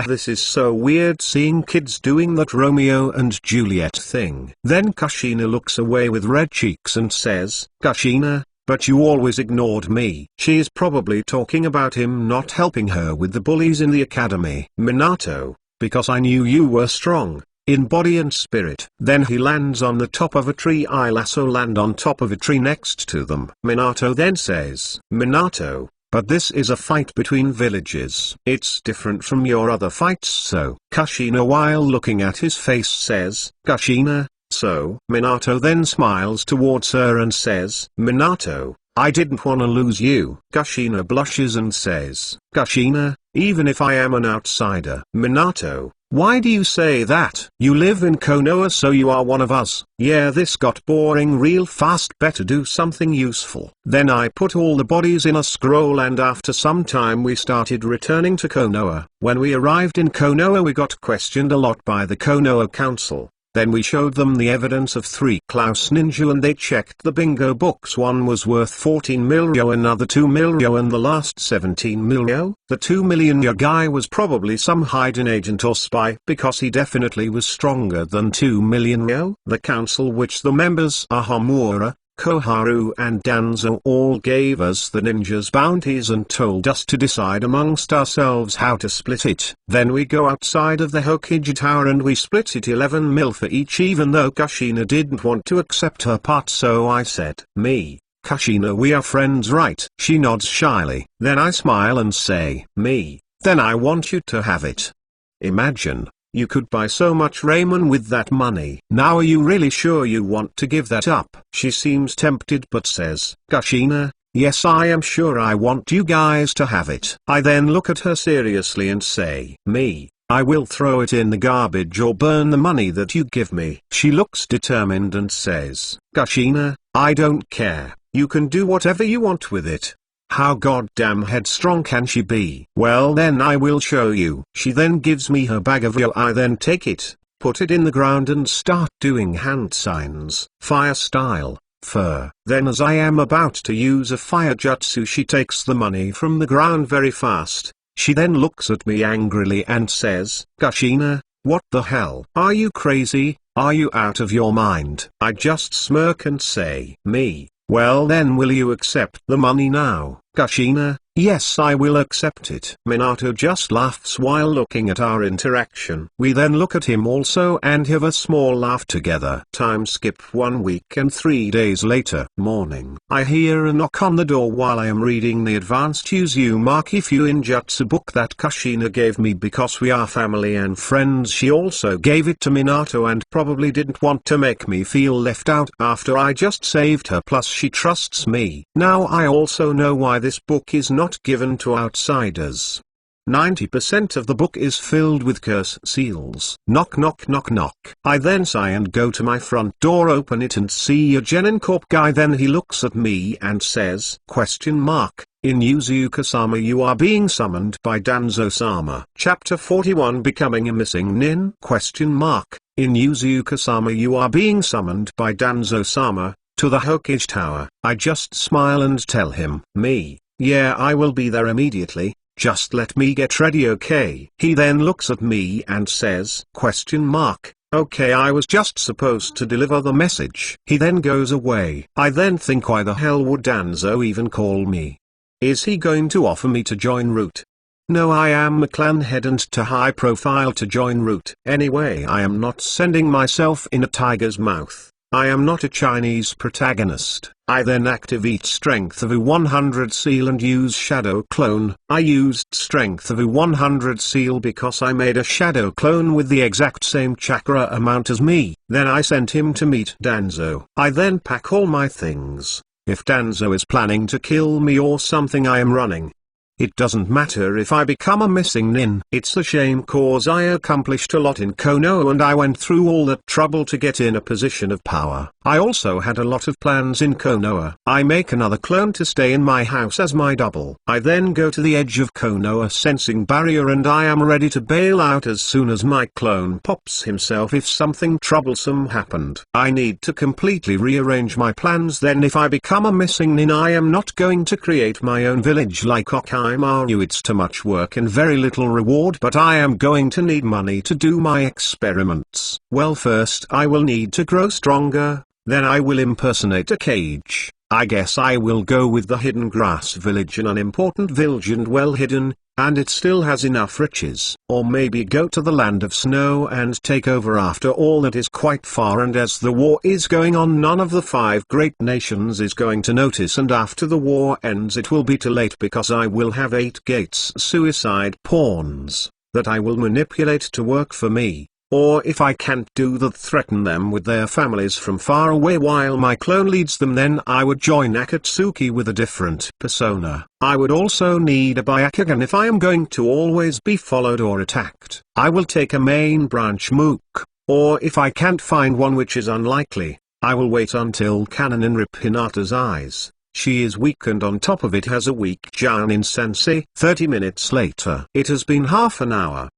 this is so weird seeing kids doing that Romeo and Juliet thing. Then Kushina looks away with red cheeks and says, "Kushina, but you always ignored me." She is probably talking about him not helping her with the bullies in the academy. Minato, because I knew you were strong, in body and spirit. Then he lands on the top of a tree. I lasso land on top of a tree next to them. Minato then says, Minato, but this is a fight between villages. It's different from your other fights, so. Kushina, while looking at his face, says, Kushina, so. Minato then smiles towards her and says, Minato, I didn't want to lose you. Kushina blushes and says, Kushina, even if I am an outsider. Minato, why do you say that? You live in Konoha, so you are one of us. Yeah, this got boring real fast, better do something useful. Then I put all the bodies in a scroll, and after some time we started returning to Konoha. When we arrived in Konoha, we got questioned a lot by the Konoha Council. Then we showed them the evidence of 3 Klaus ninja and they checked the bingo books. One was worth 14 million, another 2 million, and the last 17 million. The 2 million guy was probably some hidden agent or spy, because he definitely was stronger than 2 million. The council, which the members are Homura, Koharu and Danzo, all gave us the ninjas' bounties and told us to decide amongst ourselves how to split it. Then we go outside of the Hokage Tower and we split it 11 mil for each, even though Kushina didn't want to accept her part, so I said, me, Kushina, we are friends, right? She nods shyly. Then I smile and say, me, then I want you to have it. Imagine. You could buy so much ramen with that money. Now are you really sure you want to give that up? She seems tempted but says, Kushina, yes, I am sure I want you guys to have it. I then look at her seriously and say, me, I will throw it in the garbage or burn the money that you give me. She looks determined and says, Kushina, I don't care, you can do whatever you want with it. How goddamn headstrong can she be? Well, then I will show you. She then gives me her bag of yo. I then take it, put it in the ground and start doing hand signs, fire style, fur. Then as I am about to use a fire jutsu, she takes the money from the ground very fast. She then looks at me angrily and says, Kushina, what the hell? Are you crazy? Are you out of your mind? I just smirk and say, me. Well then, will you accept the money now? Kushina, yes, I will accept it. Minato just laughs while looking at our interaction. We then look at him also and have a small laugh together. Time skip 1 week and 3 days later. Morning. I hear a knock on the door while I am reading the advanced Uzumaki Fuinjutsu book that Kushina gave me because we are family and friends. She also gave it to Minato and probably didn't want to make me feel left out after I just saved her, plus she trusts me. Now I also know why this book is not given to outsiders. 90% of the book is filled with curse seals. Knock knock knock knock. I then sigh and go to my front door, open it and see a Genin Corp guy. Then he looks at me and says, question mark, in Yuzuka-sama you are being summoned by Danzo-sama. Chapter 41, Becoming a Missing Nin? Question mark, in Yuzuka-sama you are being summoned by Danzo-sama, to the Hokage Tower. I just smile and tell him, me, yeah, I will be there immediately, just let me get ready, okay? He then looks at me and says, question mark, okay, I was just supposed to deliver the message. He then goes away. I then think, why the hell would Danzo even call me? Is he going to offer me to join Root? No, I am a clan head and too high profile to join Root. Anyway, I am not sending myself in a tiger's mouth. I am not a Chinese protagonist. I then activate Strength of a 100 seal and use Shadow Clone. I used Strength of a 100 seal because I made a Shadow Clone with the exact same chakra amount as me. Then I sent him to meet Danzo. I then pack all my things. If Danzo is planning to kill me or something, I am running. It doesn't matter if I become a missing nin. It's a shame cause I accomplished a lot in Konoha and I went through all that trouble to get in a position of power. I also had a lot of plans in Konoha. I make another clone to stay in my house as my double. I then go to the edge of Konoha sensing barrier and I am ready to bail out as soon as my clone pops himself if something troublesome happened. I need to completely rearrange my plans. Then if I become a missing nin, I am not going to create my own village like Okai. It's too much work and very little reward, but I am going to need money to do my experiments. Well, first I will need to grow stronger, then I will impersonate a cage. I guess I will go with the hidden grass village, an unimportant village and well hidden. and it still has enough riches. Or maybe go to the land of snow and take over. After all, that is quite far, and as the war is going on, none of the 5 great nations is going to notice, and after the war ends it will be too late, because I will have 8 gates suicide pawns that I will manipulate to work for me. Or if I can't do that, threaten them with their families from far away while my clone leads them. Then I would join Akatsuki with a different persona. I would also need a Byakugan if I am going to always be followed or attacked. I will take a main branch Mook, or if I can't find one, which is unlikely, I will wait until Kananin rip Hinata's eyes. She is weak, and on top of it has a weak Jounin Sensei. 30 minutes later. It has been half an hour.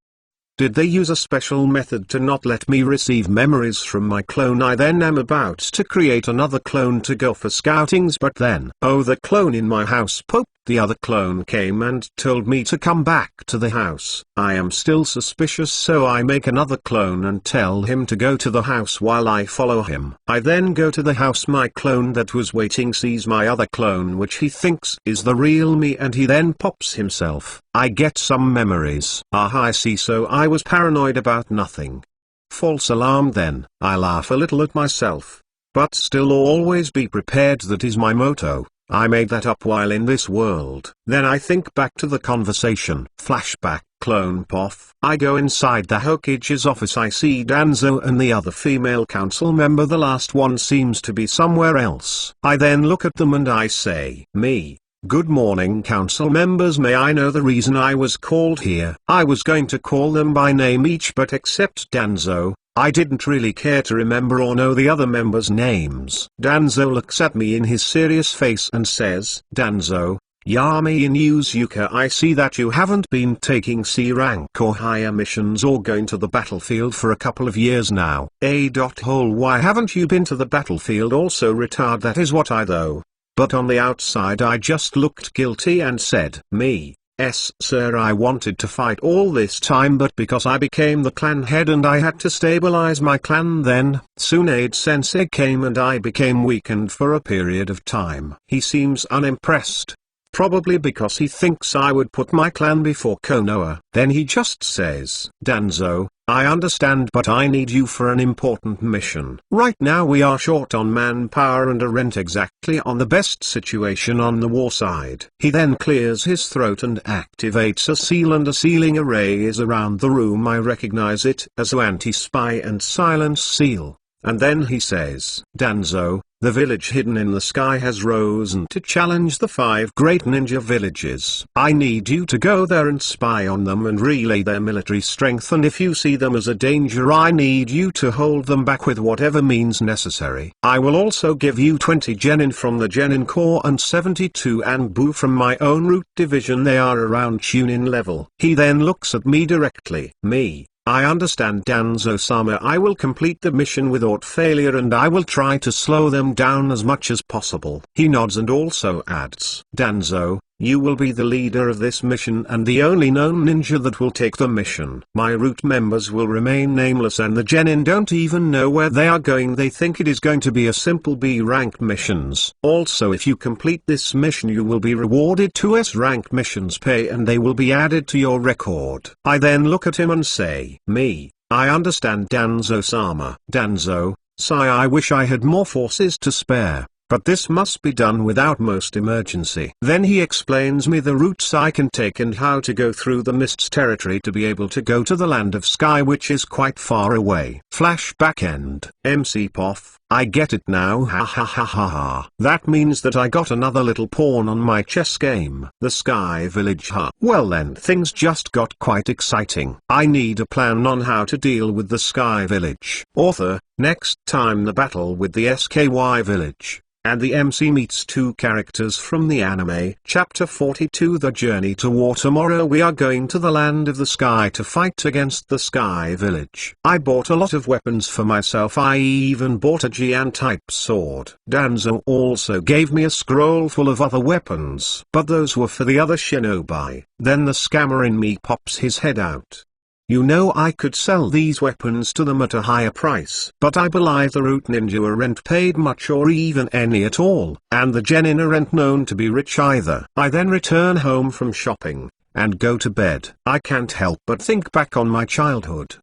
Did they use a special method to not let me receive memories from my clone? I then am about to create another clone to go for scoutings, but then, oh, the clone in my house pooped. The other clone came and told me to come back to the house. I am still suspicious, so I make another clone and tell him to go to the house while I follow him. I then go to the house. My clone that was waiting sees my other clone, which he thinks is the real me, and he then pops himself. I get some memories. I see, so I was paranoid about nothing. False alarm. Then, I laugh a little at myself. But still, always be prepared, that is my motto. I made that up while in this world. Then I think back to the conversation. Flashback, clone Poff. I go inside the Hokage's office. I see Danzo and the other female council member. The last one seems to be somewhere else. I then look at them and I say, me. Good morning, council members. May I know the reason I was called here? I was going to call them by name each, but except Danzo, I didn't really care to remember or know the other members' names. Danzo looks at me in his serious face and says, Danzo, Yami and Yuzuka, I see that you haven't been taking C rank or higher missions or going to the battlefield for a couple of years now. Why haven't you been to the battlefield also, retard? That is what I though. But on the outside I just looked guilty and said, me. Yes, sir, I wanted to fight all this time, but because I became the clan head and I had to stabilize my clan, then Tsunade Sensei came and I became weakened for a period of time. He seems unimpressed. Probably because he thinks I would put my clan before Konoha. Then he just says, Danzo, I understand, but I need you for an important mission. Right now we are short on manpower and aren't exactly on the best situation on the war side. He then clears his throat and activates a seal, and a sealing array is around the room. I recognize it as an anti-spy and silence seal. And then he says, Danzo, the village hidden in the sky has risen to challenge the 5 great ninja villages. I need you to go there and spy on them and relay their military strength, and if you see them as a danger, I need you to hold them back with whatever means necessary. I will also give you 20 genin from the Genin Corps and 72 Anbu from my own root division. They are around Chunin level. He then looks at me directly. Me. I understand, Danzo-sama. I will complete the mission without failure, and I will try to slow them down as much as possible. He nods and also adds, Danzo, you will be the leader of this mission and the only known ninja that will take the mission. My root members will remain nameless, and the genin don't even know where they are going. They think it is going to be a simple B-rank missions. Also, if you complete this mission, you will be rewarded 2 S-rank missions pay, and they will be added to your record. I then look at him and say, me. I understand, Danzo-sama. Danzo, Sai, I wish I had more forces to spare, but this must be done without most emergency. Then he explains me the routes I can take and how to go through the Mist's territory to be able to go to the Land of Sky, which is quite far away. Flashback end. MC Poff, I get it now, ha ha ha ha ha. That means that I got another little pawn on my chess game. The Sky Village, huh? Well then, things just got quite exciting. I need a plan on how to deal with the Sky Village. Author, next time the battle with the SKY Village. And the MC meets 2 characters from the anime. Chapter 42, The Journey to War. Tomorrow we are going to the Land of the Sky to fight against the Sky Village. I bought a lot of weapons for myself. I even bought a Gian-type sword. Danzo also gave me a scroll full of other weapons, but those were for the other shinobi. Then the scammer in me pops his head out. You know, I could sell these weapons to them at a higher price, but I believe the root ninja aren't paid much or even any at all, and the genin aren't known to be rich either. I then return home from shopping, and go to bed. I can't help but think back on my childhood.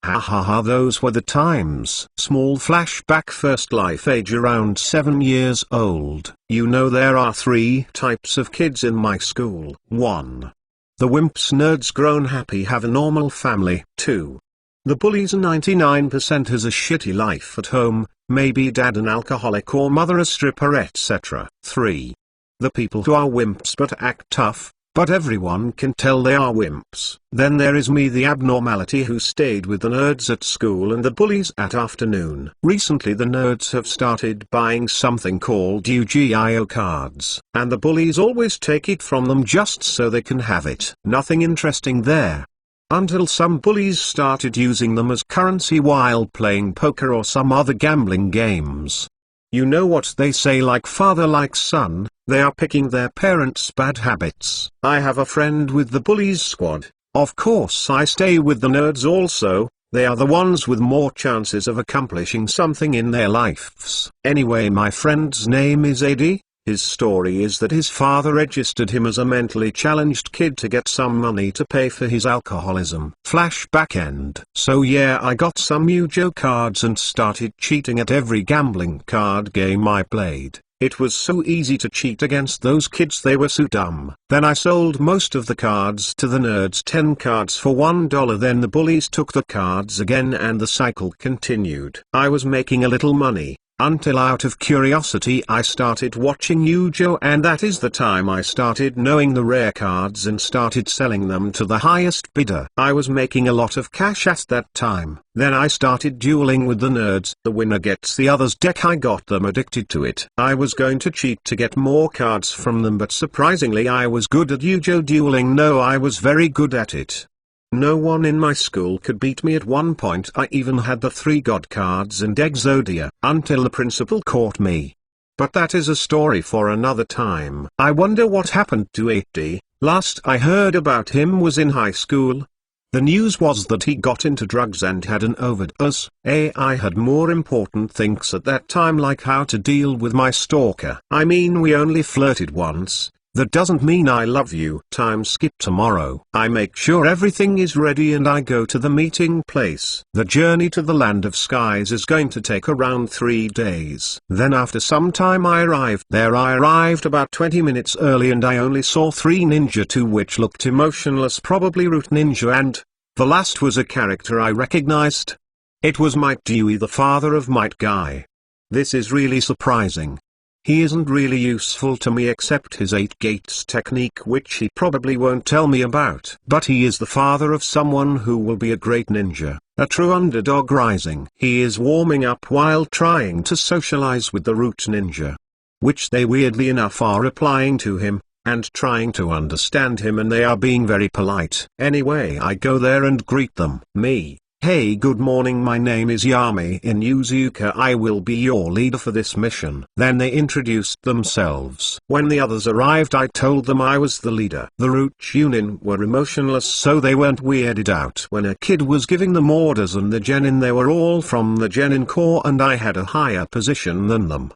Ha ha ha, those were the times. Small flashback, first life, age around 7 years old. You know there are 3 types of kids in my school. 1. The wimps, nerds grown happy, have a normal family. 2. The bullies, 99% has a shitty life at home, maybe dad an alcoholic or mother a stripper, etc. 3. The people who are wimps but act tough, but everyone can tell they are wimps. Then there is me, the abnormality, who stayed with the nerds at school and the bullies at afternoon. Recently the nerds have started buying something called Yu-Gi-Oh cards, and the bullies always take it from them just so they can have it. Nothing interesting there. Until some bullies started using them as currency while playing poker or some other gambling games. You know what they say, like father like son, they are picking their parents' bad habits. I have a friend with the bullies squad. Of course I stay with the nerds also, they are the ones with more chances of accomplishing something in their lives. Anyway, my friend's name is AD. His story is that his father registered him as a mentally challenged kid to get some money to pay for his alcoholism. Flashback end. So yeah, I got some Yu-Gi-Oh cards and started cheating at every gambling card game I played. It was so easy to cheat against those kids, they were so dumb. Then I sold most of the cards to the nerds, 10 cards for $1. Then the bullies took the cards again and the cycle continued. I was making a little money, until out of curiosity I started watching Yu-Gi-Oh, and that is the time I started knowing the rare cards and started selling them to the highest bidder. I was making a lot of cash at that time. Then I started dueling with the nerds. The winner gets the other's deck. I got them addicted to it. I was going to cheat to get more cards from them, but surprisingly I was good at Yu-Gi-Oh dueling. No, I was very good at it. No one in my school could beat me. At one point I even had the 3 god cards and Exodia, until the principal caught me. But that is a story for another time. I wonder what happened to 8D. Last I heard about him was in high school. The news was that he got into drugs and had an overdose. I had more important things at that time, like how to deal with my stalker. I mean, we only flirted once. That doesn't mean I love you. Time skip. Tomorrow I make sure everything is ready and I go to the meeting place. The journey to the land of skies is going to take around 3 days. Then after some time I arrived there. I arrived about 20 minutes early and I only saw 3 ninja, 2 which looked emotionless, probably Root Ninja, and the last was a character I recognized. It was Might Dewey, the father of Might Guy. This is really surprising. He isn't really useful to me except his 8 gates technique, which he probably won't tell me about. But he is the father of someone who will be a great ninja, a true underdog rising. He is warming up while trying to socialize with the Root Ninja, which they weirdly enough are replying to him, and trying to understand him, and they are being very polite. Anyway, I go there and greet them. Me. Hey, good morning, my name is Yami in Yuzuka. I will be your leader for this mission. Then they introduced themselves. When the others arrived I told them I was the leader. The Root Chunin were emotionless, so they weren't weirded out when a kid was giving them orders, and the Genin, they were all from the Genin Corps and I had a higher position than them.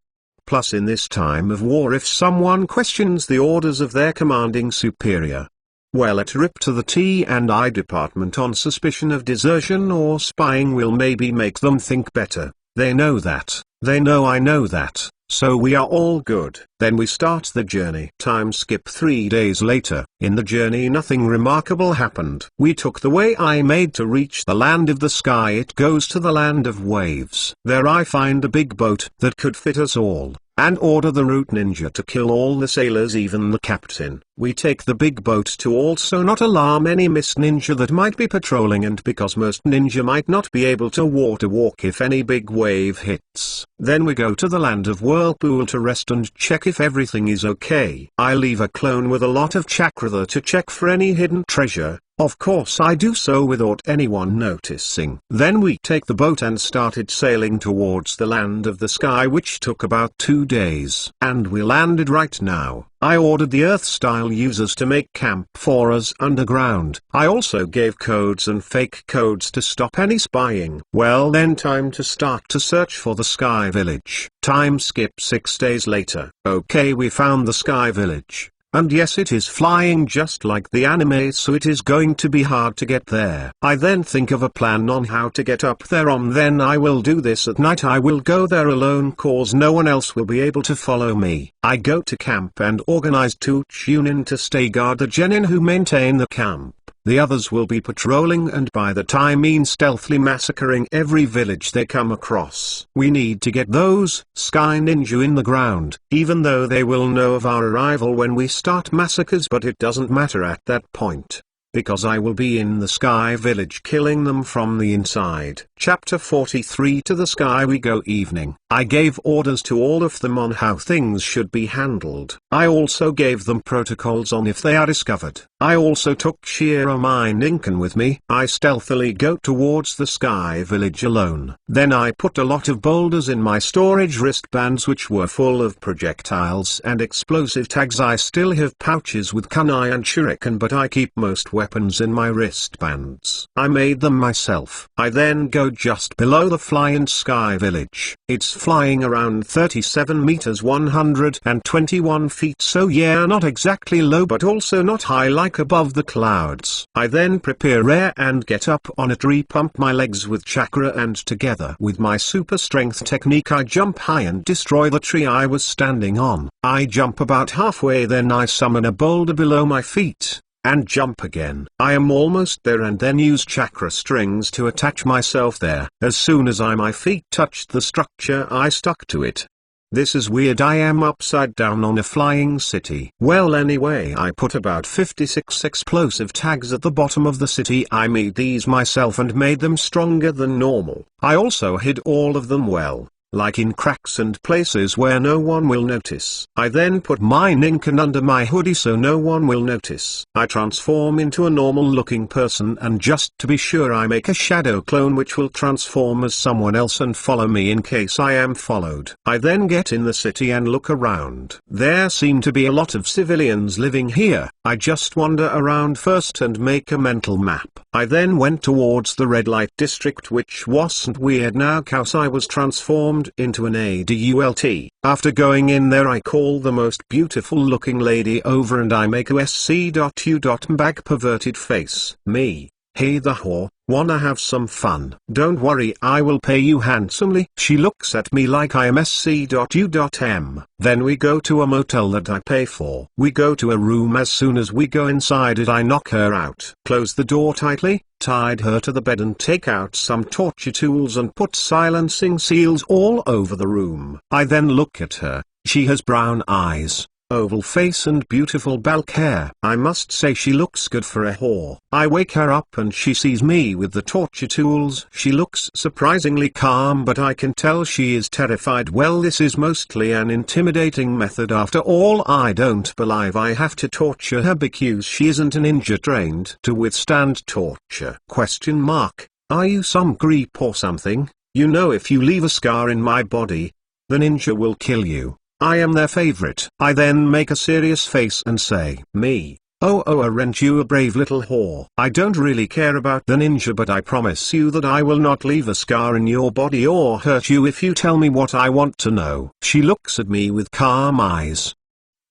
Plus, in this time of war, if someone questions the orders of their commanding superior, well, at RIP to the T&I department on suspicion of desertion or spying will maybe make them think better. They know that. They know I know that. So we are all good. Then we start the journey. Time skip. 3 days later. In the journey nothing remarkable happened. We took the way I made to reach the land of the sky. It goes to the land of waves. There I find a big boat that could fit us all, and order the Root Ninja to kill all the sailors, even the captain. We take the big boat to also not alarm any missed ninja that might be patrolling, and because most ninja might not be able to water walk if any big wave hits. Then we go to the land of Whirlpool to rest and check if everything is okay. I leave a clone with a lot of chakra there to check for any hidden treasure. Of course I do so without anyone noticing. Then we take the boat and started sailing towards the land of the sky, which took about 2 days. And we landed right now. I ordered the Earth-style users to make camp for us underground. I also gave codes and fake codes to stop any spying. Well, then time to start to search for the Sky Village. Time skip. 6 days later. Okay, we found the Sky Village. And yes, it is flying just like the anime, so it is going to be hard to get there. I then think of a plan on how to get up there. Then I will do this at night. I will go there alone cause no one else will be able to follow me. I go to camp and organize 2 chunin to stay guard the genin who maintain the camp. The others will be patrolling and by the time stealthily massacring every village they come across. We need to get those sky ninja in the ground, even though they will know of our arrival when we start massacres, but it doesn't matter at that point, because I will be in the Sky Village killing them from the inside. Chapter 43. To the sky we go. Evening. I gave orders to all of them on how things should be handled. I also gave them protocols on if they are discovered. I also took Shiro my Ninken with me. I stealthily go towards the Sky Village alone. Then I put a lot of boulders in my storage wristbands which were full of projectiles and explosive tags. I still have pouches with kunai and shuriken, but I keep most weapons in my wristbands. I made them myself. I then go just below the flying Sky Village. It's flying around 37 meters 121 feet, so yeah, not exactly low but also not high like above the clouds. I then prepare air and get up on a tree, pump my legs with chakra, and together with my super strength technique I jump high and destroy the tree I was standing on. I jump about halfway, then I summon a boulder below my feet and jump again. I am almost there and then use chakra strings to attach myself there. As soon as my feet touched the structure I stuck to it. This is weird, I am upside down on a flying city. Well anyway, I put about 56 explosive tags at the bottom of the city. I made these myself and made them stronger than normal. I also hid all of them well, like in cracks and places where no one will notice. I then put my Ninken under my hoodie so no one will notice. I transform into a normal looking person and just to be sure I make a shadow clone which will transform as someone else and follow me in case I am followed. I then get in the city and look around. There seem to be a lot of civilians living here. I just wander around first and make a mental map. I then went towards the red light district, which wasn't weird now cause I was transformed into an adult. After going in there I call the most beautiful looking lady over and I make a sc.u. bag perverted face. Me. Hey the whore, wanna have some fun? Don't worry, I will pay you handsomely. She looks at me like I am sc.u.m. Then we go to a motel that I pay for. We go to a room. As soon as we go inside it I knock her out. Close the door tightly, tied her to the bed and take out some torture tools and put silencing seals all over the room. I then look at her. She has brown eyes, oval face and beautiful bulk hair. I must say she looks good for a whore. I wake her up and she sees me with the torture tools. She looks surprisingly calm, but I can tell she is terrified. Well, this is mostly an intimidating method. After all, I don't believe I have to torture her because she isn't a ninja trained to withstand torture. Question mark. Are you some creep or something? You know, if you leave a scar in my body, the ninja will kill you. I am their favorite. I then make a serious face and say, me. Oh, aren't you a brave little whore? I don't really care about the ninja, but I promise you that I will not leave a scar in your body or hurt you if you tell me what I want to know. She looks at me with calm eyes,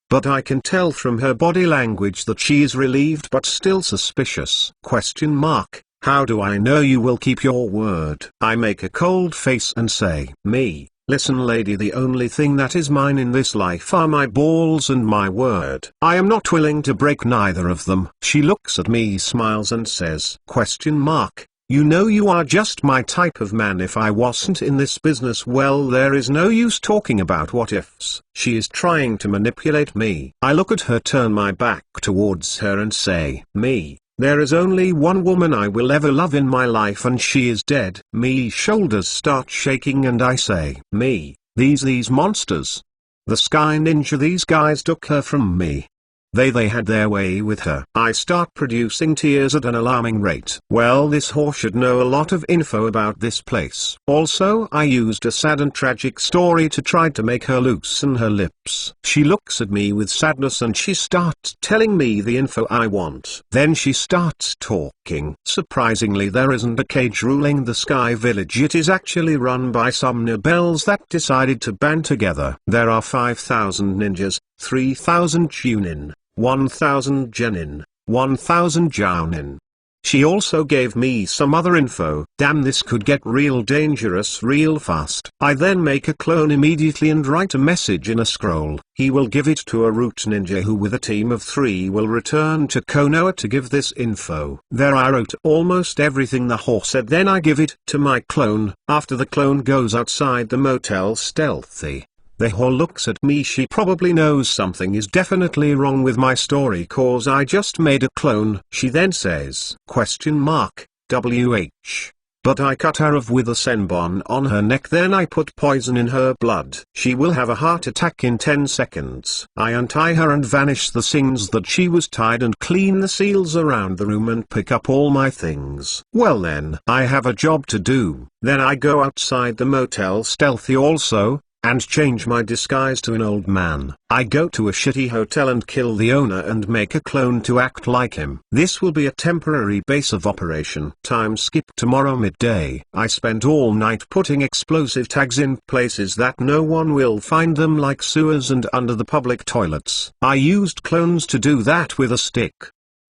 but I can tell from her body language that she is relieved but still suspicious. Question mark. How do I know you will keep your word? I make a cold face and say, me. Listen lady, the only thing that is mine in this life are my balls and my word. I am not willing to break neither of them. She looks at me, smiles and says, question mark. You know you are just my type of man. If I wasn't in this business, well, there is no use talking about what ifs. She is trying to manipulate me. I look at her, turn my back towards her and say, me. There is only one woman I will ever love in my life and she is dead. Me shoulders start shaking and I say, me, these monsters. The Sky Ninja, these guys took her from me. They had their way with her. I start producing tears at an alarming rate. Well, this whore should know a lot of info about this place. Also, I used a sad and tragic story to try to make her loosen her lips. She looks at me with sadness and she starts telling me the info I want. Then she starts talking. Surprisingly, there isn't a cage ruling the Sky Village. It is actually run by some nobles that decided to band together. There are 5,000 ninjas, 3,000 chunin, 1000 genin, 1000 jounin. She also gave me some other info. Damn, this could get real dangerous real fast. I then make a clone immediately and write a message in a scroll. He will give it to a root ninja who with a team of 3 will return to Konoha to give this info. There I wrote almost everything the horse said, then I give it to my clone. After the clone goes outside the motel stealthy. The whore looks at me, she probably knows something is definitely wrong with my story cause I just made a clone. She then says, WH. But I cut her off with a senbon on her neck, then I put poison in her blood. She will have a heart attack in 10 seconds. I untie her and vanish the things that she was tied and clean the seals around the room and pick up all my things. Well then, I have a job to do. Then I go outside the motel stealthy also, and change my disguise to an old man. I go to a shitty hotel and kill the owner and make a clone to act like him. This will be a temporary base of operation. Time skip tomorrow midday. I spent all night putting explosive tags in places that no one will find them, like sewers and under the public toilets. I used clones to do that with a stick.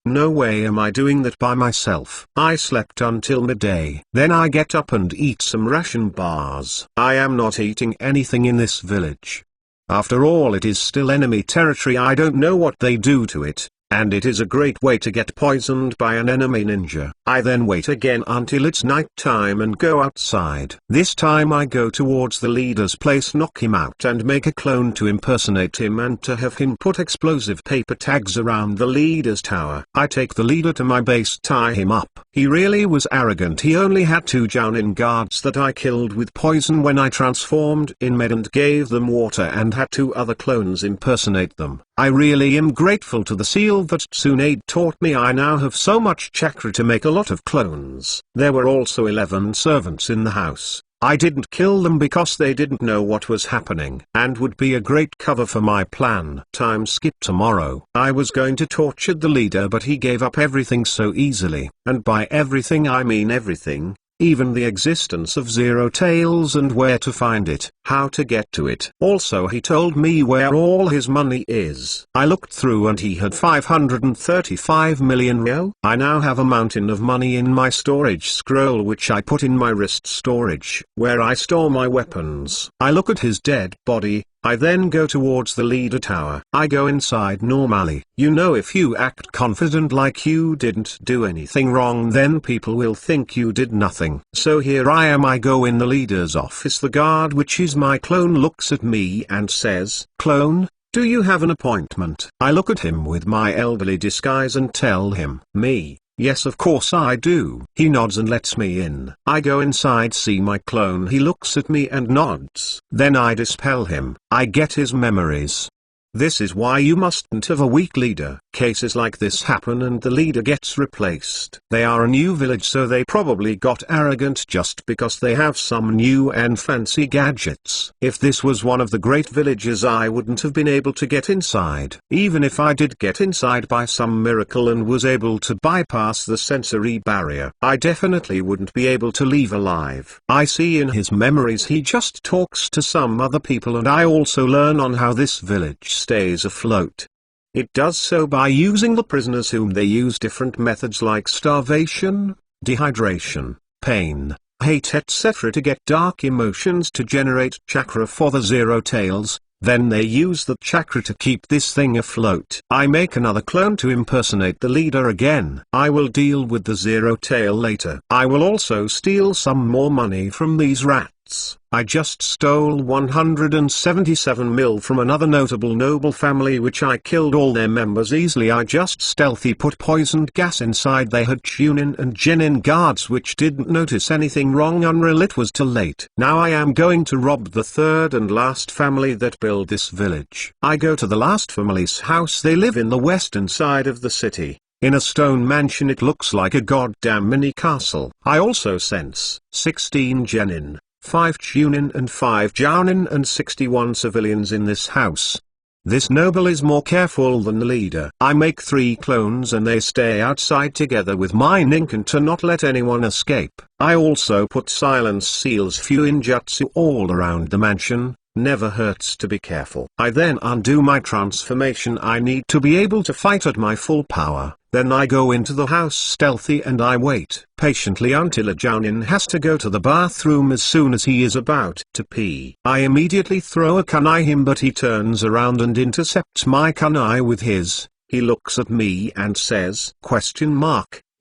No way am I doing that by myself. I slept until midday. Then I get up and eat some ration bars. I am not eating anything in this village. After all, it is still enemy territory. I don't know what they do to it, and it is a great way to get poisoned by an enemy ninja. I then wait again until it's night time and go outside. This time I go towards the leader's place, knock him out and make a clone to impersonate him and to have him put explosive paper tags around the leader's tower. I take the leader to my base, tie him up. He really was arrogant. He only had 2 Jounin guards that I killed with poison when I transformed in Med and gave them water, and had 2 other clones impersonate them. I really am grateful to the seal that Tsunade taught me. I now have so much chakra to make a lot of clones. There were also 11 servants in the house. I didn't kill them because they didn't know what was happening and would be a great cover for my plan. Time skip tomorrow. I was going to torture the leader, but he gave up everything so easily. And by everything I mean everything. Even the existence of Zero Tails and where to find it, how to get to it. Also he told me where all his money is. I looked through and he had 535 million Ryo. I now have a mountain of money in my storage scroll, which I put in my wrist storage, where I store my weapons. I look at his dead body. I then go towards the leader tower. I go inside normally. You know, if you act confident like you didn't do anything wrong, then people will think you did nothing. So here I am. I go in the leader's office. The guard, which is my clone, looks at me and says, "Clone, do you have an appointment?" I look at him with my elderly disguise and tell him, "Me. Yes, of course I do." He nods and lets me in. I go inside, see my clone. He looks at me and nods. Then I dispel him. I get his memories. This is why you mustn't have a weak leader. Cases like this happen and the leader gets replaced. They are a new village, so they probably got arrogant just because they have some new and fancy gadgets. If this was one of the great villages, I wouldn't have been able to get inside. Even if I did get inside by some miracle and was able to bypass the sensory barrier, I definitely wouldn't be able to leave alive. I see in his memories he just talks to some other people, and I also learn on how this village stays afloat. It does so by using the prisoners, whom they use different methods like starvation, dehydration, pain, hate, etc. to get dark emotions to generate chakra for the Zero Tails. Then they use the chakra to keep this thing afloat. I make another clone to impersonate the leader again. I will deal with the Zero Tail later. I will also steal some more money from these rats. I just stole 177 mil from another notable noble family, which I killed all their members easily. I just stealthy put poisoned gas inside. They had Chunin and Genin guards which didn't notice anything wrong until it was too late. Now I am going to rob the third and last family that built this village. I go to the last family's house. They live in the western side of the city. In a stone mansion. It looks like a goddamn mini castle. I also sense 16 genin, 5 Chunin and 5 Jounin and 61 civilians in this house. This noble is more careful than the leader. I make 3 clones and they stay outside together with my ninken to not let anyone escape. I also put silence seals Fuinjutsu all around the mansion. Never hurts to be careful. I then undo my transformation. I need to be able to fight at my full power. Then I go into the house stealthy and I wait patiently until a Jounin has to go to the bathroom. As soon as he is about to pee, I immediately throw a kunai him, but he turns around and intercepts my kunai with his. He looks at me and says,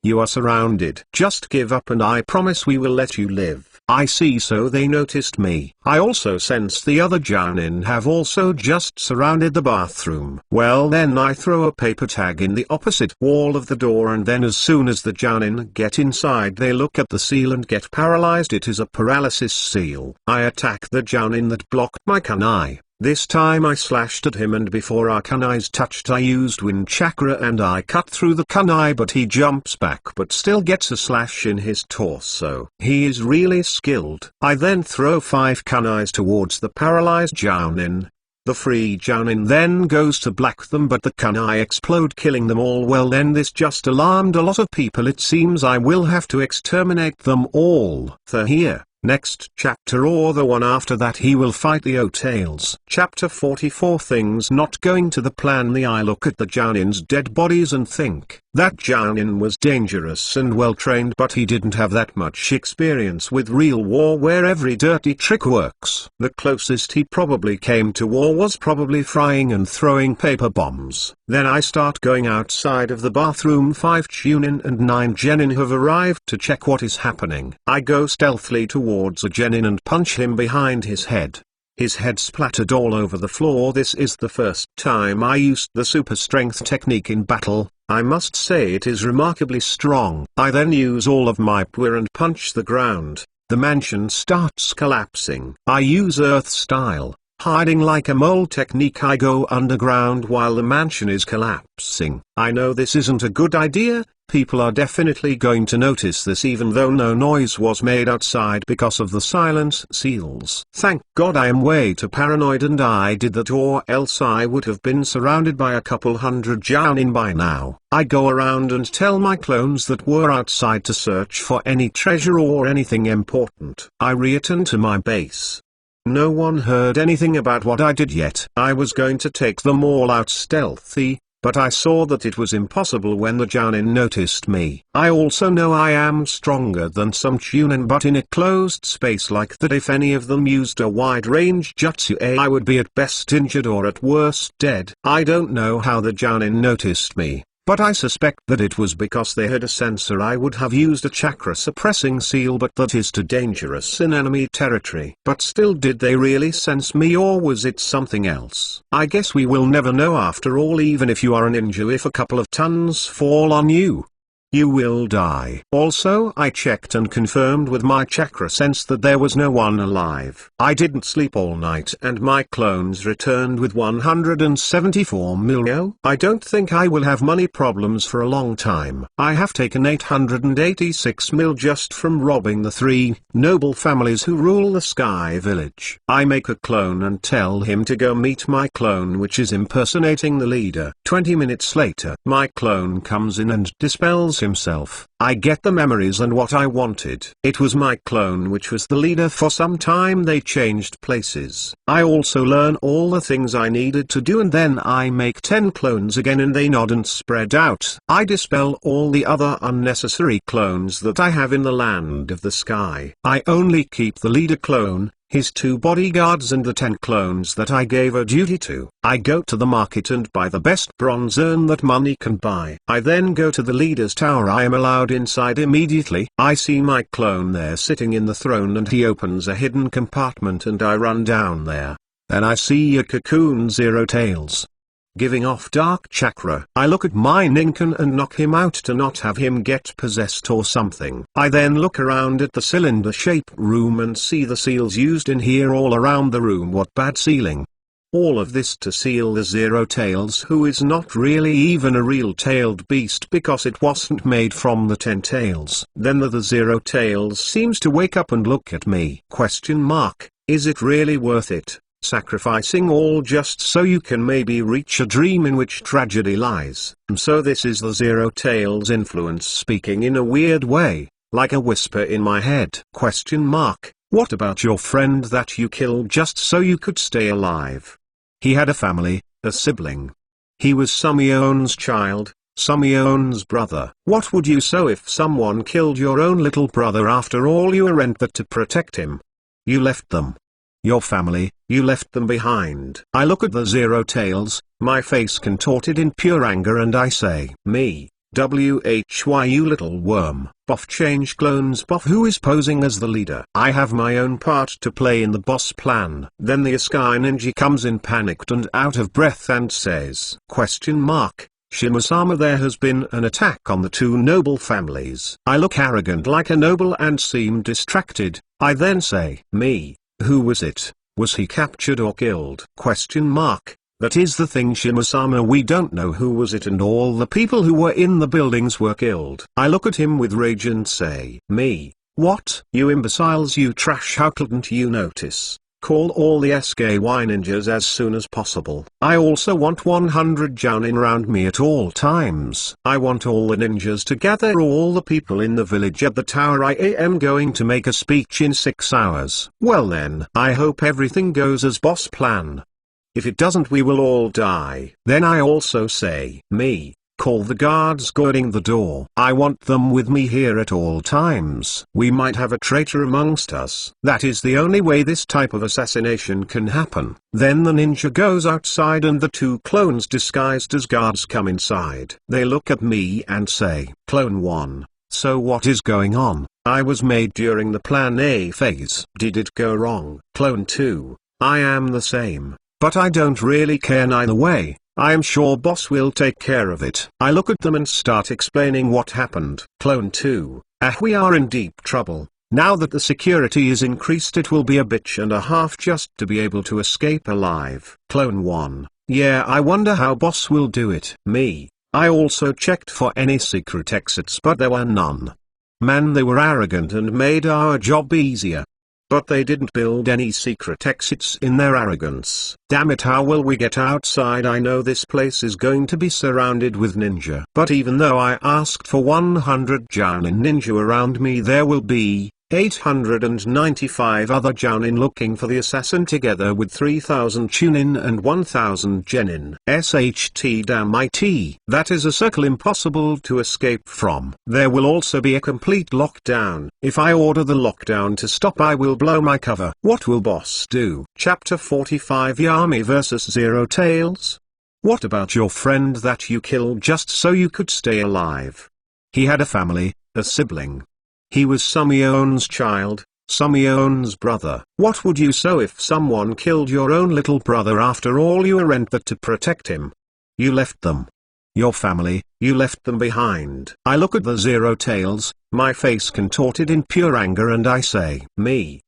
"You are surrounded. Just give up and I promise we will let you live." I see, so they noticed me. I also sense the other Jounin have also just surrounded the bathroom. Well, then I throw a paper tag in the opposite wall of the door, and then as soon as the Jounin get inside they look at the seal and get paralyzed. It is a paralysis seal. I attack the Jounin that blocked my kunai. This time I slashed at him, and before our kunais touched I used wind chakra and I cut through the kunai, but he jumps back but still gets a slash in his torso. He is really skilled. I then throw 5 kunais towards the paralyzed Jounin. The free Jounin then goes to black them, but the kunai explode killing them all. Well, then this just alarmed a lot of people. It seems I will have to exterminate them all. Here. Next chapter or the one after that he will fight the O-Tails. Chapter 44. Things not going to the plan. I look at the Jounin's dead bodies and think, that Jounin was dangerous and well trained, but he didn't have that much experience with real war where every dirty trick works. The closest he probably came to war was probably frying and throwing paper bombs. Then I start going outside of the bathroom. 5 Chunin and 9 Genin have arrived to check what is happening. I go stealthily towards a Genin and punch him behind his head. His head splattered all over the floor. This is the first time I used the super strength technique in battle. I must say it is remarkably strong. I then use all of my power and punch the ground. The mansion starts collapsing. I use earth style, hiding like a mole technique. I go underground while the mansion is collapsing. I know this isn't a good idea. People are definitely going to notice this, even though no noise was made outside because of the silence seals. Thank God I am way too paranoid and I did that, or else I would have been surrounded by a couple hundred Jounin by now. I go around and tell my clones that were outside to search for any treasure or anything important. I return to my base. No one heard anything about what I did yet. I was going to take them all out stealthy, but I saw that it was impossible when the Jounin noticed me. I also know I am stronger than some Chunin, but in a closed space like that, if any of them used a wide-range jutsu, I would be at best injured or at worst dead. I don't know how the Jounin noticed me, but I suspect that it was because they had a sensor. I would have used a chakra suppressing seal, but that is too dangerous in enemy territory. But still, did they really sense me, or was it something else? I guess we will never know after all. Even if you are a ninja, if a couple of tons fall on you, you will die. Also, I checked and confirmed with my chakra sense that there was no one alive. I didn't sleep all night and my clones returned with 174 million. I don't think I will have money problems for a long time. I have taken 886 mil just from robbing the 3 noble families who rule the Sky Village. I make a clone and tell him to go meet my clone, which is impersonating the leader. 20 minutes later, my clone comes in and dispels himself. I get the memories and what I wanted. It was my clone which was the leader. For some time they changed places. I also learn all the things I needed to do, and then I make 10 clones again and they nod and spread out. I dispel all the other unnecessary clones that I have in the land of the sky. I only keep the leader clone, his 2 bodyguards and the 10 clones that I gave a duty to. I go to the market and buy the best bronze urn that money can buy. I then go to the leader's tower. I am allowed inside immediately. I see my clone there sitting in the throne and he opens a hidden compartment and I run down there. Then I see a cocoon Zero Tails giving off dark chakra. I look at my Ninken and knock him out to not have him get possessed or something. I then look around at the cylinder-shaped room and see the seals used in here all around the room. What bad sealing. All of this to seal the Zero Tails, who is not really even a real tailed beast because it wasn't made from the 10 tails. Then the Zero Tails seems to wake up and look at me. Is it really worth it? Sacrificing all just so you can maybe reach a dream in which tragedy lies. So this is the Zero Tails influence speaking in a weird way, like a whisper in my head. What about your friend that you killed just so you could stay alive? He had a family, a sibling. He was Sumion's child, Sumion's brother. What would you say if someone killed your own little brother after all you went there to protect him? You left them. Your family, you left them behind. I look at the Zero Tails, my face contorted in pure anger, and I say, me, why you little worm, boff change clones boff, who is posing as the leader. I have my own part to play in the boss plan. Then the Sky Ninja comes in panicked and out of breath and says, ? Shima-sama, there has been an attack on the two noble families. I look arrogant like a noble and seem distracted. I then say, me, who was it? Was he captured or killed? ? That is the thing, Shima-sama, we don't know who was it, and all the people who were in the buildings were killed. I look at him with rage and say, me, what? You imbeciles, you trash, how couldn't you notice? Call all the SKY ninjas as soon as possible. I also want 100 jounin around me at all times. I want all the ninjas to gather all the people in the village at the tower. I am going to make a speech in 6 hours. Well then, I hope everything goes as boss plan. If it doesn't, we will all die. Then I also say, me, call the guards guarding the door. I want them with me here at all times. We might have a traitor amongst us. That is the only way this type of assassination can happen. Then the ninja goes outside and the two clones disguised as guards come inside. They look at me and say, Clone 1, so what is going on? I was made during the Plan A phase. Did it go wrong? Clone 2, I am the same. But I don't really care neither way. I am sure boss will take care of it. I look at them and start explaining what happened. Clone 2, we are in deep trouble. Now that the security is increased, it will be a bitch and a half just to be able to escape alive. Clone 1, yeah, I wonder how boss will do it. Me, I also checked for any secret exits, but there were none. Man, they were arrogant and made our job easier. But they didn't build any secret exits in their arrogance. Damn it, how will we get outside? I know this place is going to be surrounded with ninja. But even though I asked for 100 jounin ninja around me, there will be 895 other jounin looking for the assassin, together with 3000 chunin and 1000 genin. SHT, damn it. That is a circle impossible to escape from. There will also be a complete lockdown. If I order the lockdown to stop, I will blow my cover. What will boss do? Chapter 45, Yami vs Zero Tails. What about your friend that you killed just so you could stay alive? He had a family, a sibling. He was Sumion's child, Sumion's brother. What would you say if someone killed your own little brother after all you went there to protect him? You left them. Your family, you left them behind. I look at the Zero Tails, my face contorted in pure anger, and I say, me,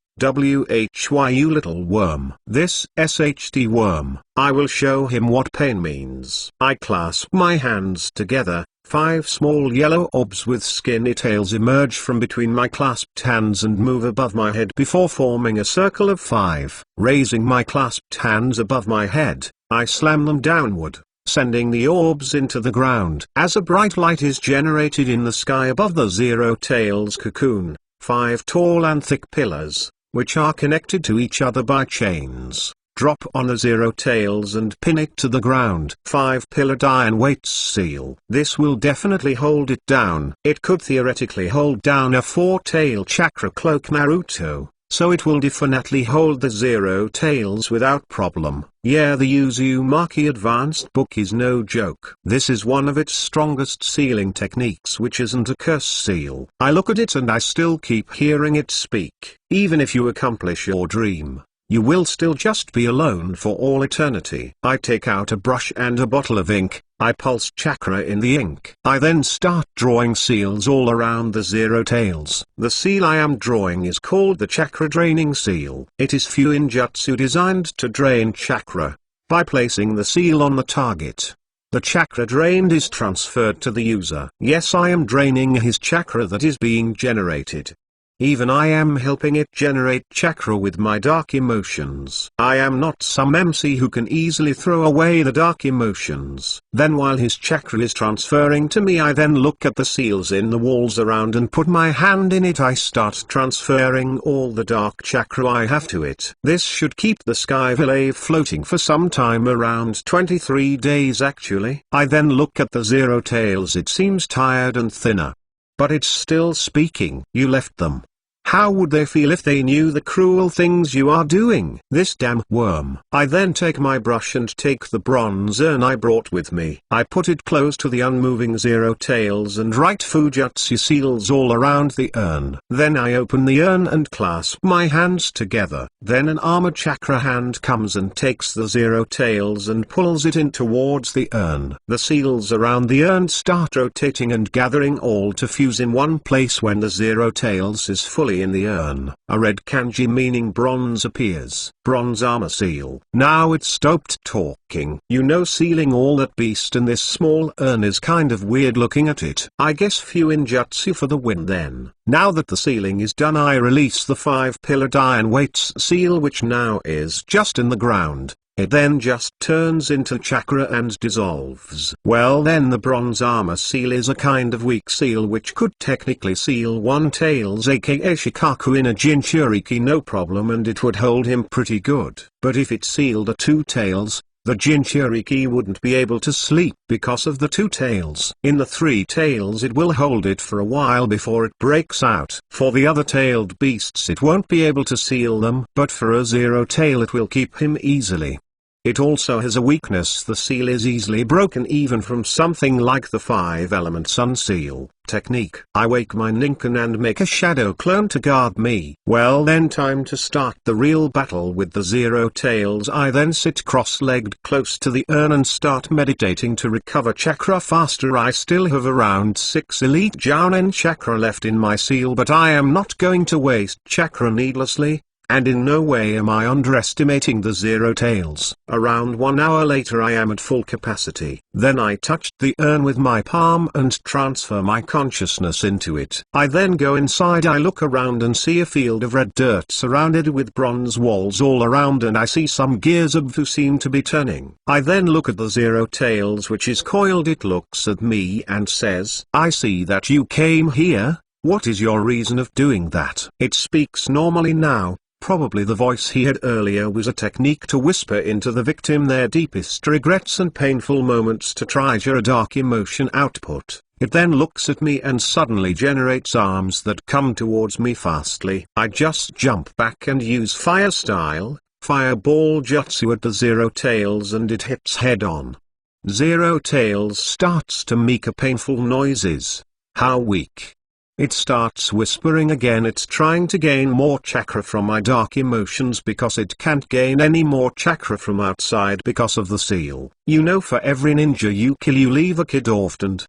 why you little worm. This SHT worm, I will show him what pain means. I clasp my hands together. 5 small yellow orbs with skinny tails emerge from between my clasped hands and move above my head before forming a circle of 5. Raising my clasped hands above my head, I slam them downward, sending the orbs into the ground. As a bright light is generated in the sky above the Zero Tails cocoon, 5 tall and thick pillars, which are connected to each other by chains, drop on the Zero Tails and pin it to the ground. 5-pillared iron weights seal. This will definitely hold it down. It could theoretically hold down a 4-tail chakra cloak Naruto, so it will definitely hold the Zero Tails without problem. Yeah, the Uzumaki Advanced Book is no joke. This is one of its strongest sealing techniques, which isn't a curse seal. I look at it and I still keep hearing it speak. Even if you accomplish your dream, you will still just be alone for all eternity. I take out a brush and a bottle of ink, I pulse chakra in the ink. I then start drawing seals all around the Zero Tails. The seal I am drawing is called the Chakra Draining Seal. It is Fuinjutsu designed to drain chakra. By placing the seal on the target, the chakra drained is transferred to the user. Yes, I am draining his chakra that is being generated. Even I am helping it generate chakra with my dark emotions. I am not some MC who can easily throw away the dark emotions. Then while his chakra is transferring to me, I then look at the seals in the walls around and put my hand in it. I start transferring all the dark chakra I have to it. This should keep the sky village floating for some time, around 23 days actually. I then look at the Zero Tails. It seems tired and thinner. But it's still speaking. You left them. How would they feel if they knew the cruel things you are doing? This damn worm. I then take my brush and take the bronze urn I brought with me. I put it close to the unmoving Zero Tails and write Fujitsu seals all around the urn. Then I open the urn and clasp my hands together. Then an armor chakra hand comes and takes the Zero Tails and pulls it in towards the urn. The seals around the urn start rotating and gathering all to fuse in one place. When the Zero Tails is fully in the urn, a red kanji meaning bronze appears. Bronze armor seal. Now it stopped talking. You know, sealing all that beast in this small urn is kind of weird looking at it. I guess few ninjutsu for the win then. Now that the sealing is done, I release the 5-pillared iron weights seal, which now is just in the ground. It then just turns into chakra and dissolves. Well, then the bronze armor seal is a kind of weak seal which could technically seal one tails aka Shikaku in a Jinchuriki no problem, and it would hold him pretty good. But if it sealed a 2 tails, the Jinchuriki wouldn't be able to sleep because of the 2 tails. In the 3 tails it will hold it for a while before it breaks out. For the other tailed beasts it won't be able to seal them, but for a 0 tail it will keep him easily. It also has a weakness: the seal is easily broken even from something like the 5-element sun seal technique. I wake my Ninken and make a shadow clone to guard me. Well, then time to start the real battle with the Zero Tails. I then sit cross-legged close to the urn and start meditating to recover chakra faster. I still have around 6 elite Jounin chakra left in my seal, but I am not going to waste chakra needlessly. And in no way am I underestimating the Zero Tails. Around 1 hour later I am at full capacity. Then I touched the urn with my palm and transfer my consciousness into it. I then go inside. I look around and see a field of red dirt surrounded with bronze walls all around, and I see some gears of who seem to be turning. I then look at the Zero Tails, which is coiled. It looks at me and says, "I see that you came here. What is your reason of doing that?" It speaks normally now. Probably the voice he had earlier was a technique to whisper into the victim their deepest regrets and painful moments to trigger a dark emotion output. It then looks at me and suddenly generates arms that come towards me fastly. I just jump back and use fire style, fireball jutsu at the Zero Tails, and it hits head on. Zero Tails starts to make painful noises. How weak. It starts whispering again. It's trying to gain more chakra from my dark emotions because it can't gain any more chakra from outside because of the seal. You know, for every ninja you kill you leave a kid orphaned.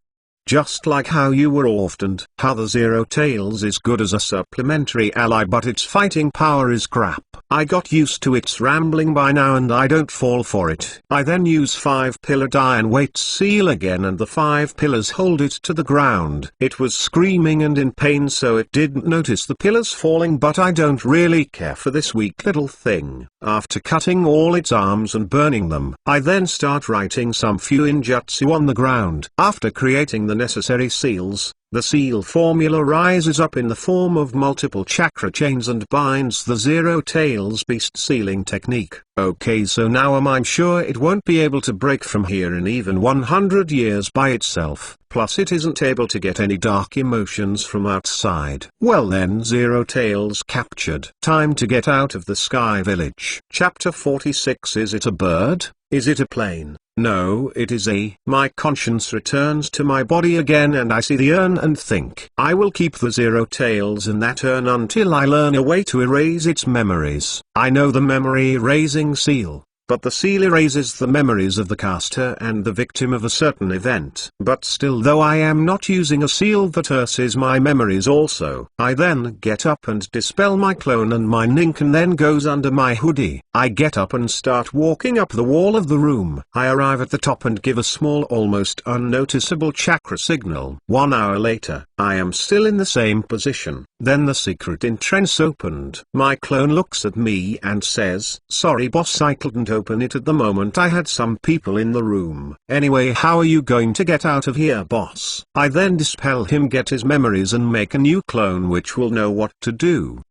Just like how you were orphaned. How the Zero Tails is good as a supplementary ally, but its fighting power is crap. I got used to its rambling by now and I don't fall for it. I then use 5-pillared iron weight seal again, and the 5 pillars hold it to the ground. It was screaming and in pain, so it didn't notice the pillars falling, but I don't really care for this weak little thing. After cutting all its arms and burning them, I then start writing some fuinjutsu on the ground. After creating the necessary seals, the seal formula rises up in the form of multiple chakra chains and binds the Zero Tails beast sealing technique. Okay, so now I'm sure it won't be able to break from here in even 100 years by itself. Plus it isn't able to get any dark emotions from outside. Well then, Zero Tails captured. Time to get out of the Sky Village. Chapter 46. Is it a bird? Is it a plane? No, it is a. My conscience returns to my body again and I see the urn and think, I will keep the Zero Tails in that urn until I learn a way to erase its memories. I know the memory erasing seal, but the seal erases the memories of the caster and the victim of a certain event. But still, though I am not using a seal that erases my memories also, I then get up and dispel my clone, and my Ninken then goes under my hoodie. I get up and start walking up the wall of the room. I arrive at the top and give a small, almost unnoticeable chakra signal. 1 hour later, I am still in the same position. Then the secret entrance opened. My clone looks at me and says, "Sorry boss, I couldn't open it at the moment, I had some people in the room." "Anyway, how are you going to get out of here, boss?" I then dispel him, get his memories and make a new clone which will know what to do.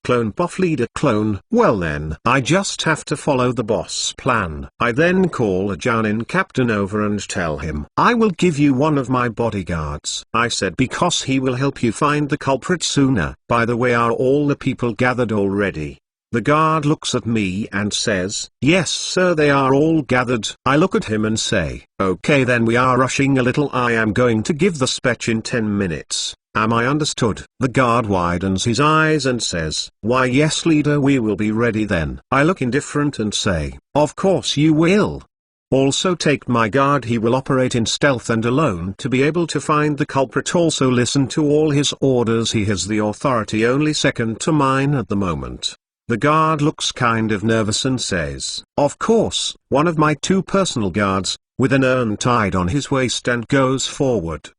Clone buff leader clone. Well then, I just have to follow the boss plan. I then call a Jounin captain over and tell him, "I will give you one of my bodyguards." I said because he will help you find the culprit sooner. By the way, are all the people gathered already? The guard looks at me and says, "Yes sir, they are all gathered." I look at him and say, "Okay then, we are rushing a little, I am going to give the speech in 10 minutes. Am I understood?" The guard widens his eyes and says, "Why yes leader, we will be ready then." I look indifferent and say, "Of course you will. Also take my guard, he will operate in stealth and alone to be able to find the culprit. Also listen to all his orders, he has the authority only second to mine at the moment." The guard looks kind of nervous and says, "Of course, one of my 2 personal guards," with an urn tied on his waist, and goes forward.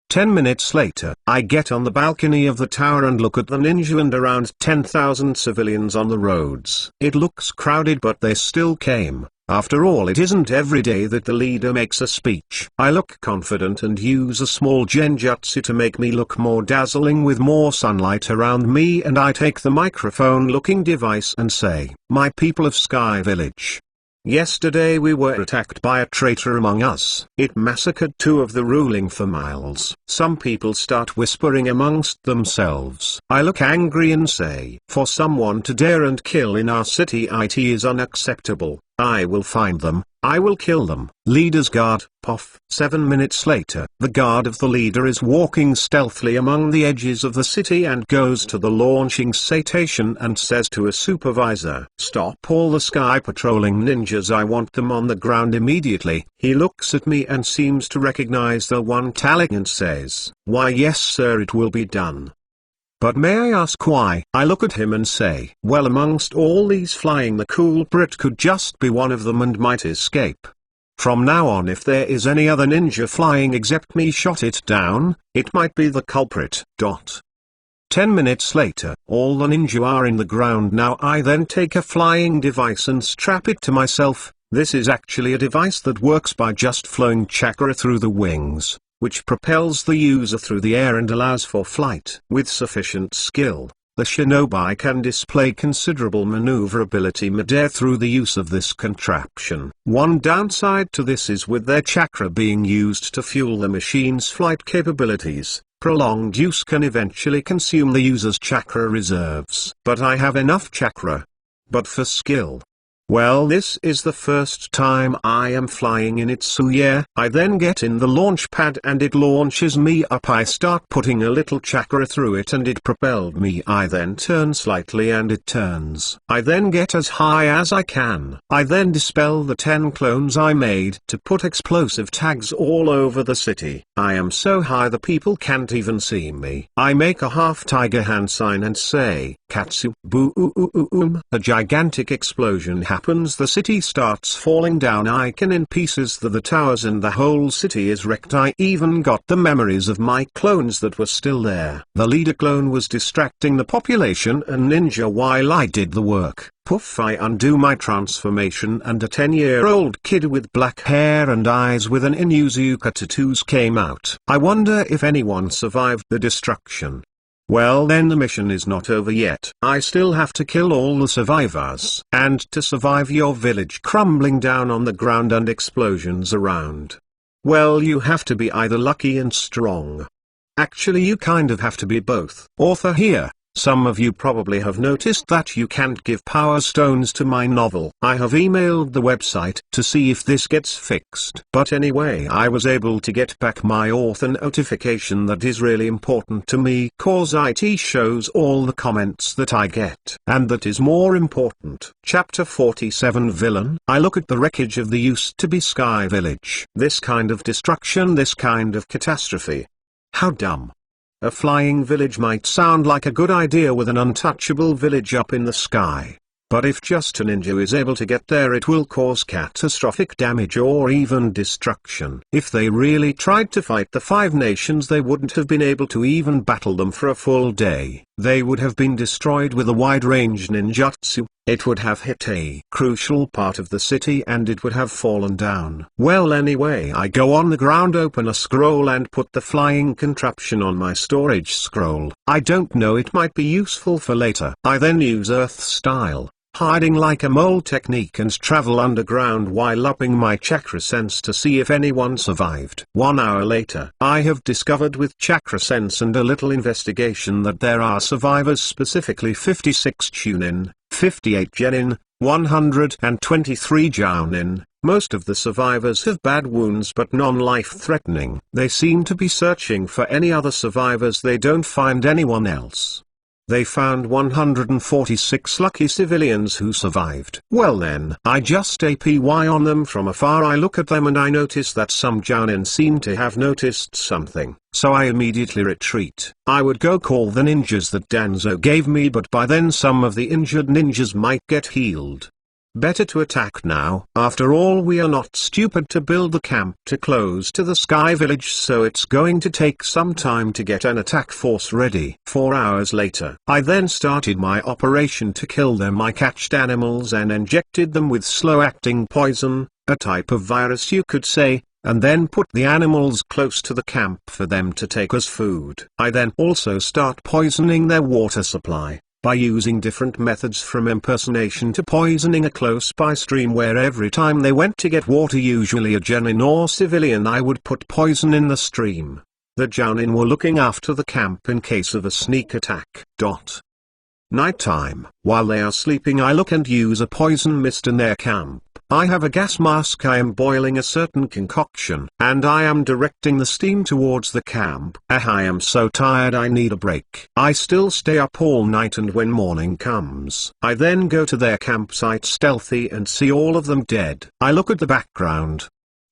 10 minutes later, I get on the balcony of the tower and look at the ninja and around 10,000 civilians on the roads. It looks crowded, but they still came. After all, it isn't every day that the leader makes a speech. I look confident and use a small genjutsu to make me look more dazzling with more sunlight around me, and I take the microphone-looking device and say, "My people of Sky Village. Yesterday we were attacked by a traitor among us. It massacred 2 of the ruling families." Some people start whispering amongst themselves. I look angry and say, "For someone to dare and kill in our city, it is unacceptable. I will find them, I will kill them." Leader's guard, puff. 7 minutes later, the guard of the leader is walking stealthily among the edges of the city and goes to the launching station and says to a supervisor, "Stop all the sky patrolling ninjas, I want them on the ground immediately." He looks at me and seems to recognize the one talent and says, "Why yes sir, it will be done. But may I ask why?" I look at him and say, "Well, amongst all these flying, the culprit could just be one of them and might escape. From now on, if there is any other ninja flying except me, shot it down, it might be the culprit." 10 minutes later, all the ninja are in the ground now. I then take a flying device and strap it to myself. This is actually a device that works by just flowing chakra through the wings, which propels the user through the air and allows for flight. With sufficient skill, the shinobi can display considerable maneuverability mid-air through the use of this contraption. One downside to this is with their chakra being used to fuel the machine's flight capabilities, prolonged use can eventually consume the user's chakra reserves. But I have enough chakra. But for skill, well, this is the first time I am flying in it, so yeah. I then get in the launch pad and it launches me up. I start putting a little chakra through it and it propelled me. I then turn slightly and it turns. I then get as high as I can. I then dispel the 10 clones I made to put explosive tags all over the city. I am so high the people can't even see me. I make a half tiger hand sign and say, "Katsu." Boom. A gigantic explosion happens. The city starts falling down. I can in pieces the towers and the whole city is wrecked. I even got the memories of my clones that were still there. The leader clone was distracting the population and ninja while I did the work. Poof, I undo my transformation and a 10-year-old kid with black hair and eyes with an Inuzuka tattoos came out. I wonder if anyone survived the destruction. Well then, the mission is not over yet. I still have to kill all the survivors. And to survive your village crumbling down on the ground and explosions around, well, you have to be either lucky and strong. Actually, you kind of have to be both. Author here. Some of you probably have noticed that you can't give power stones to my novel. I have emailed the website to see if this gets fixed. But anyway, I was able to get back my author notification. That is really important to me, cause it shows all the comments that I get. And that is more important. Chapter 47 Villain. I look at the wreckage of the used to be Sky Village. This kind of destruction, this kind of catastrophe. How dumb. A flying village might sound like a good idea with an untouchable village up in the sky. But if just a ninja is able to get there, it will cause catastrophic damage or even destruction. If they really tried to fight the 5 nations, they wouldn't have been able to even battle them for a full day. They would have been destroyed with a wide-range ninjutsu. It would have hit a crucial part of the city and it would have fallen down. Well, anyway, I go on the ground, open a scroll and put the flying contraption on my storage scroll. I don't know, it might be useful for later. I then use Earth style, hiding like a mole technique, and travel underground while upping my chakra sense to see if anyone survived. 1 hour later, I have discovered with chakra sense and a little investigation that there are survivors, specifically 56 Chunin, 58 Genin, 123 Jounin. Most of the survivors have bad wounds but non-life-threatening. They seem to be searching for any other survivors. They don't find anyone else. They found 146 lucky civilians who survived. Well then, I just APY on them from afar. I look at them and I notice that some Jounin seem to have noticed something, so I immediately retreat. I would go call the ninjas that Danzo gave me, but by then some of the injured ninjas might get healed. Better to attack now. After all, we are not stupid to build the camp too close to the Sky Village, so it's going to take some time to get an attack force ready. 4 hours later, I then started my operation to kill them. I catched animals and injected them with slow-acting poison, a type of virus you could say, and then put the animals close to the camp for them to take as food. I then also start poisoning their water supply, by using different methods from impersonation to poisoning a close-by stream where every time they went to get water, usually a Genin or civilian, I would put poison in the stream. The Jounin were looking after the camp in case of a sneak attack. Nighttime, while they are sleeping, I look and use a poison mist in their camp. I have a gas mask. I am boiling a certain concoction, and I am directing the steam towards the camp. I am so tired, I need a break. I still stay up all night, and when morning comes, I then go to their campsite stealthy and see all of them dead. I look at the background,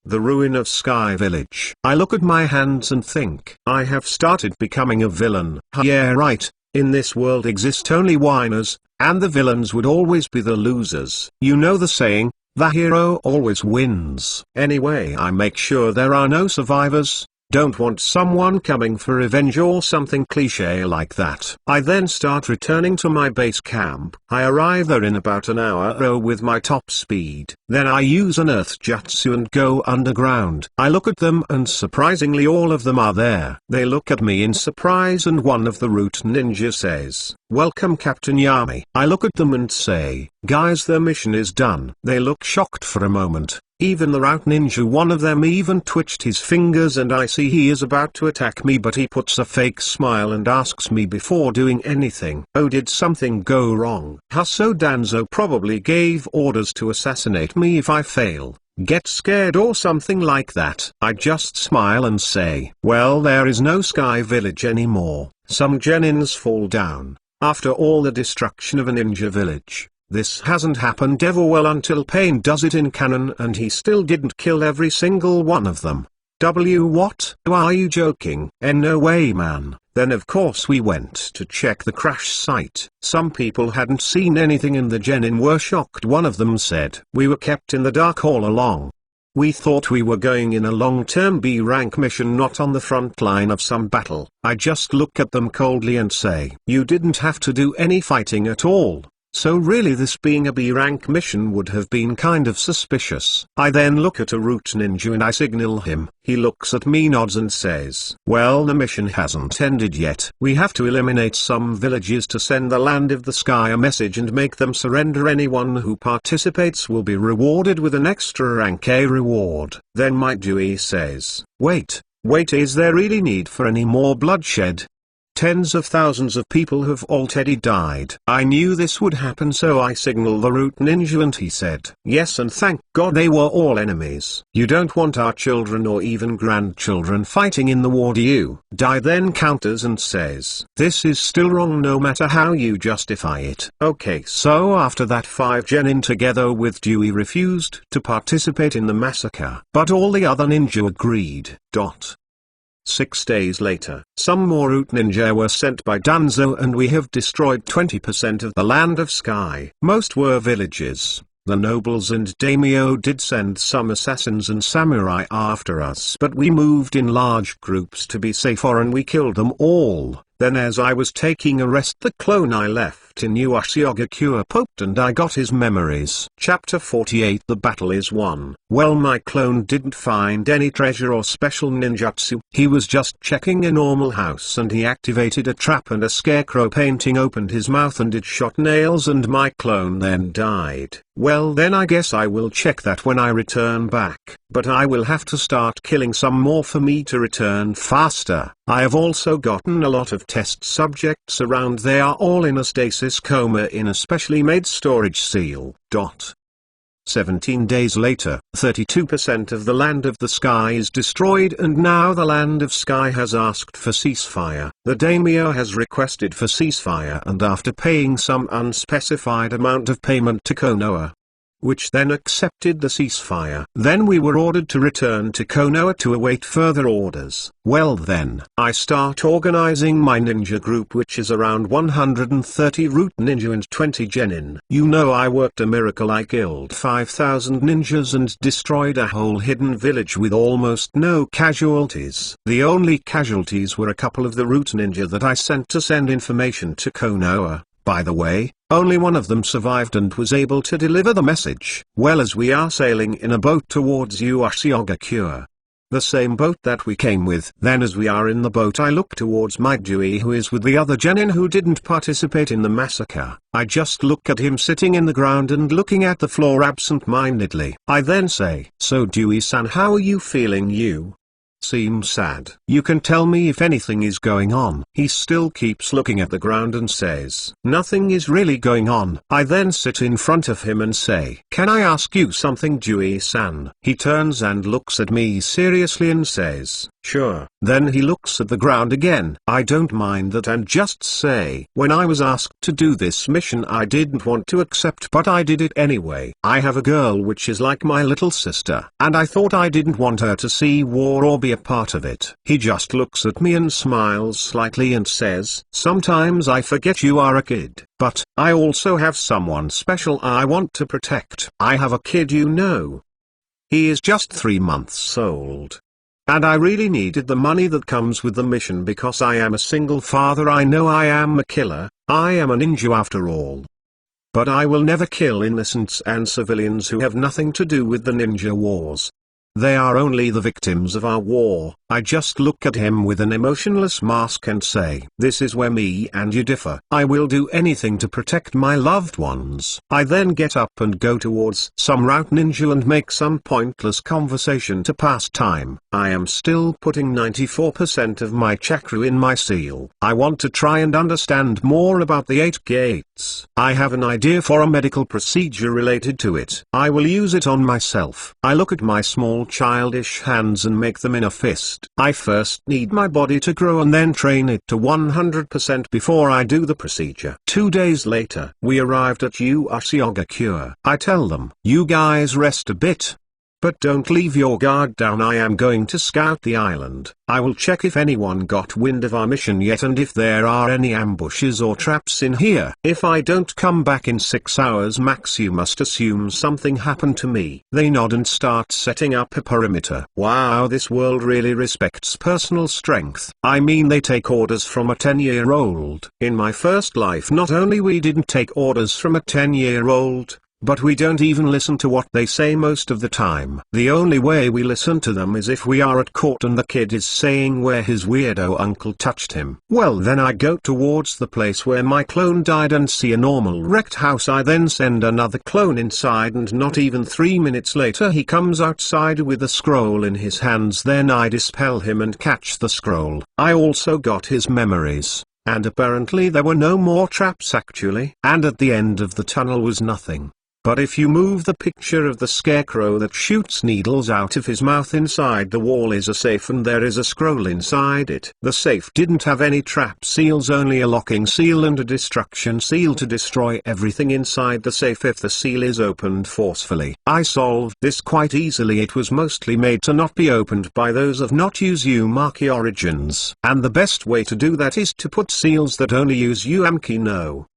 the ruin of Sky Village. I look at my hands and think, I have started becoming a villain. Yeah, right. In this world exist only winners, and the villains would always be the losers. You know the saying, the hero always wins. Anyway, I make sure there are no survivors. Don't want someone coming for revenge or something cliche like that. I then start returning to my base camp. I arrive there in about an hour with my top speed. Then I use an earth jutsu and go underground. I look at them and surprisingly all of them are there. They look at me in surprise and one of the root ninja says, "Welcome Captain Yami." I look at them and say, "Guys, the mission is done." They look shocked for a moment. Even the route ninja, one of them even twitched his fingers, and I see he is about to attack me, but he puts a fake smile and asks me before doing anything, "Oh, did something go wrong?" So Danzo probably gave orders to assassinate me if I fail, get scared or something like that. I just smile and say, well, there is no Sky Village anymore. Some Genins fall down. After all the destruction of a ninja village, this hasn't happened ever. Well, until Pain does it in canon, and he still didn't kill every single one of them. What? Are you joking? No way, man. Then of course we went to check the crash site. Some people hadn't seen anything and the Genin were shocked. One of them said, "We were kept in the dark all along. We thought we were going in a long-term B rank mission, not on the front line of some battle." I just look at them coldly and say, "You didn't have to do any fighting at all. So really this being a B rank mission would have been kind of suspicious." I then look at a root ninja and I signal him. He looks at me, nods and says, "Well, the mission hasn't ended yet. We have to eliminate some villages to send the Land of the Sky a message and make them surrender. Anyone who participates will be rewarded with an extra rank A reward." Then my Dewey says, wait, is there really need for any more bloodshed? Tens of thousands of people have already died. I knew this would happen, so I signal the root ninja and he said, "Yes, and thank God they were all enemies. You don't want our children or even grandchildren fighting in the war, do you?" Dai then counters and says, "This is still wrong no matter how you justify it." Okay, so after that 5 Genin together with Dewey refused to participate in the massacre, but all the other ninja agreed. 6 days later, some more root ninja were sent by Danzo and we have destroyed 20% of the land of Sky. Most were villages. The nobles and daimyo did send some assassins and samurai after us, but we moved in large groups to be safer and we killed them all. Then as I was taking a rest, the clone I left in Uashigakure poked and I got his memories. Chapter 48. The battle is won. Well, my clone didn't find any treasure or special ninjutsu. He was just checking a normal house and he activated a trap and a scarecrow painting opened his mouth and it shot nails and my clone then died. Well, then I guess I will check that when I return back, but I will have to start killing some more for me to return faster. I have also gotten a lot of test subjects around. They are all in a stasis coma in a specially made storage seal. 17 days later, 32% of the land of the Sky is destroyed and now the land of Sky has asked for ceasefire. The daimyo has requested for ceasefire and after paying some unspecified amount of payment to Konoha, which then accepted the ceasefire. Then we were ordered to return to Konoha to await further orders. Well then, I start organizing my ninja group, which is around 130 root ninja and 20 genin. You know, I worked a miracle. I killed 5,000 ninjas and destroyed a whole hidden village with almost no casualties. The only casualties were a couple of the root ninja that I sent to send information to Konoha. By the way, only one of them survived and was able to deliver the message. Well, as we are sailing in a boat towards Uashigakure, the same boat that we came with, then as we are in the boat I look towards my Dewey who is with the other genin who didn't participate in the massacre. I just look at him sitting in the ground and looking at the floor absent-mindedly. I then say, "So Dewey-san, how are you feeling? You seem sad. You can tell me if anything is going on." He still keeps looking at the ground and says, "Nothing is really going on." I then sit in front of him and say, "Can I ask you something, Dewey-san?" He turns and looks at me seriously and says, "Sure." Then he looks at the ground again. I don't mind that and just say, "When I was asked to do this mission I didn't want to accept, but I did it anyway. I have a girl which is like my little sister, and I thought I didn't want her to see war or be a part of it." He just looks at me and smiles slightly and says, "Sometimes I forget you are a kid, but I also have someone special I want to protect. I have a kid, you know. He is just 3 months old. And I really needed the money that comes with the mission because I am a single father. I know I am a killer, I am a ninja after all. But I will never kill innocents and civilians who have nothing to do with the ninja wars. They are only the victims of our war." I just look at him with an emotionless mask and say, "This is where me and you differ. I will do anything to protect my loved ones." I then get up and go towards some route ninja and make some pointless conversation to pass time. I am still putting 94% of my chakra in my seal. I want to try and understand more about the 8 gates. I have an idea for a medical procedure related to it. I will use it on myself. I look at my small childish hands and make them in a fist. I first need my body to grow and then train it to 100% before I do the procedure. 2 days later, we arrived at Uashigakure. I tell them, "You guys rest a bit. But don't leave your guard down. I am going to scout the island. I will check if anyone got wind of our mission yet and if there are any ambushes or traps in here. If I don't come back in 6 hours max, you must assume something happened to me." They nod and start setting up a perimeter. Wow, this world really respects personal strength. I mean, they take orders from a 10-year-old. In my first life, not only we didn't take orders from a 10-year-old, but we don't even listen to what they say most of the time. The only way we listen to them is if we are at court and the kid is saying where his weirdo uncle touched him. Well, then I go towards the place where my clone died and see a normal wrecked house. I then send another clone inside and not even 3 minutes later he comes outside with a scroll in his hands. Then I dispel him and catch the scroll. I also got his memories. And apparently there were no more traps actually. And at the end of the tunnel was nothing But if you move the picture of the scarecrow that shoots needles out of his mouth, inside the wall is a safe and there is a scroll inside it. The safe didn't have any trap seals, only a locking seal and a destruction seal to destroy everything inside the safe if the seal is opened forcefully. I solved this quite easily. It was mostly made to not be opened by those of not Uzumaki origins. And the best way to do that is to put seals that only Uzumaki know.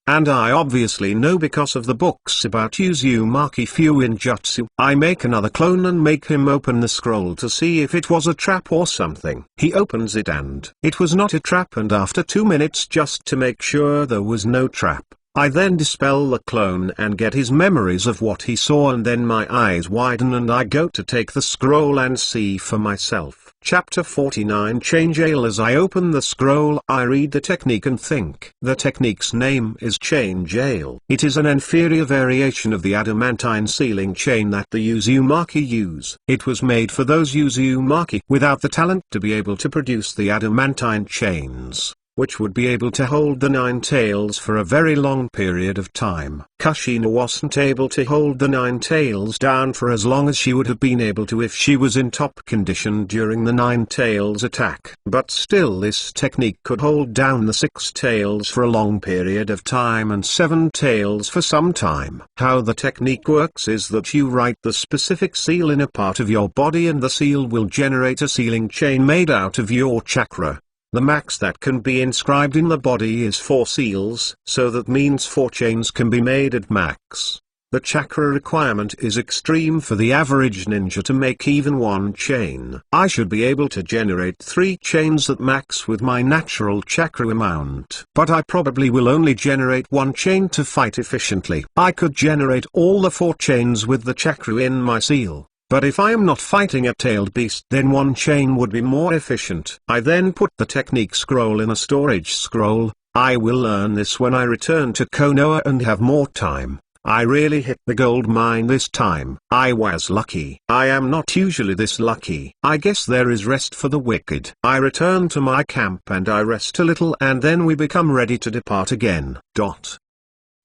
And I obviously know because of the books about Uzumaki Fuinjutsu. I make another clone and make him open the scroll to see if it was a trap or something. He opens it and it was not a trap, and after 2 minutes, just to make sure there was no trap, I then dispel the clone and get his memories of what he saw, and then my eyes widen and I go to take the scroll and see for myself. Chapter 49 Change Ale. As I open the scroll, I read the technique and think. The technique's name is Change Ale. It is an inferior variation of the adamantine sealing chain that the Uzumaki use. It was made for those Uzumaki without the talent to be able to produce the adamantine chains, which would be able to hold the 9 tails for a very long period of time. Kushina wasn't able to hold the 9 tails down for as long as she would have been able to if she was in top condition during the 9 tails attack. But still, this technique could hold down the 6 tails for a long period of time and 7 tails for some time. How the technique works is that you write the specific seal in a part of your body and the seal will generate a sealing chain made out of your chakra. The max that can be inscribed in the body is 4 seals, so that means 4 chains can be made at max. The chakra requirement is extreme for the average ninja to make even 1 chain. I should be able to generate 3 chains at max with my natural chakra amount. But I probably will only generate 1 chain to fight efficiently. I could generate all the 4 chains with the chakra in my seal. But if I am not fighting a tailed beast, then 1 chain would be more efficient. I then put the technique scroll in a storage scroll. I will learn this when I return to Konoha and have more time. I really hit the gold mine this time. I was lucky. I am not usually this lucky. I guess there is rest for the wicked. I return to my camp and I rest a little, and then we become ready to depart again.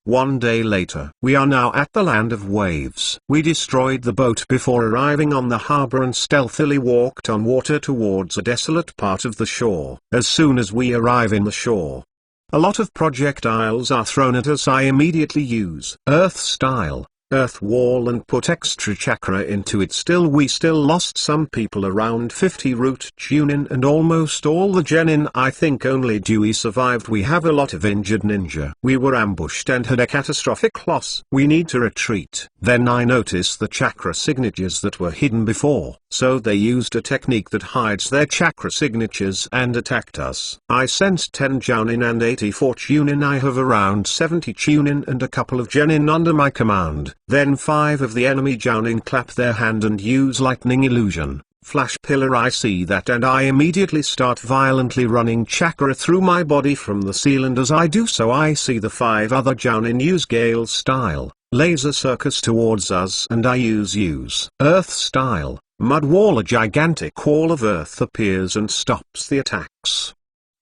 1 day later. We are now at the land of waves. We destroyed the boat before arriving on the harbor and stealthily walked on water towards a desolate part of the shore. As soon as we arrive in the shore, a lot of projectiles are thrown at us. I immediately use Earth Style, Earth Wall, and put extra chakra into it. We still lost some people, around 50 root Chunin and almost all the genin. I think only Dewey survived. We have a lot of injured ninja. We were ambushed and had a catastrophic loss. We need to retreat. Then I noticed the chakra signatures that were hidden before, so they used a technique that hides their chakra signatures and attacked us. I sent 10 Jounin and 84 Chunin. I have around 70 Chunin and a couple of genin under my command. Then 5 of the enemy Jounin clap their hand and use lightning illusion, flash pillar. I see that and I immediately start violently running chakra through my body from the seal, and as I do so I see the 5 other Jounin use Gale Style, Laser Circus towards us, and I use Earth Style, Mud Wall. A gigantic wall of earth appears and stops the attacks.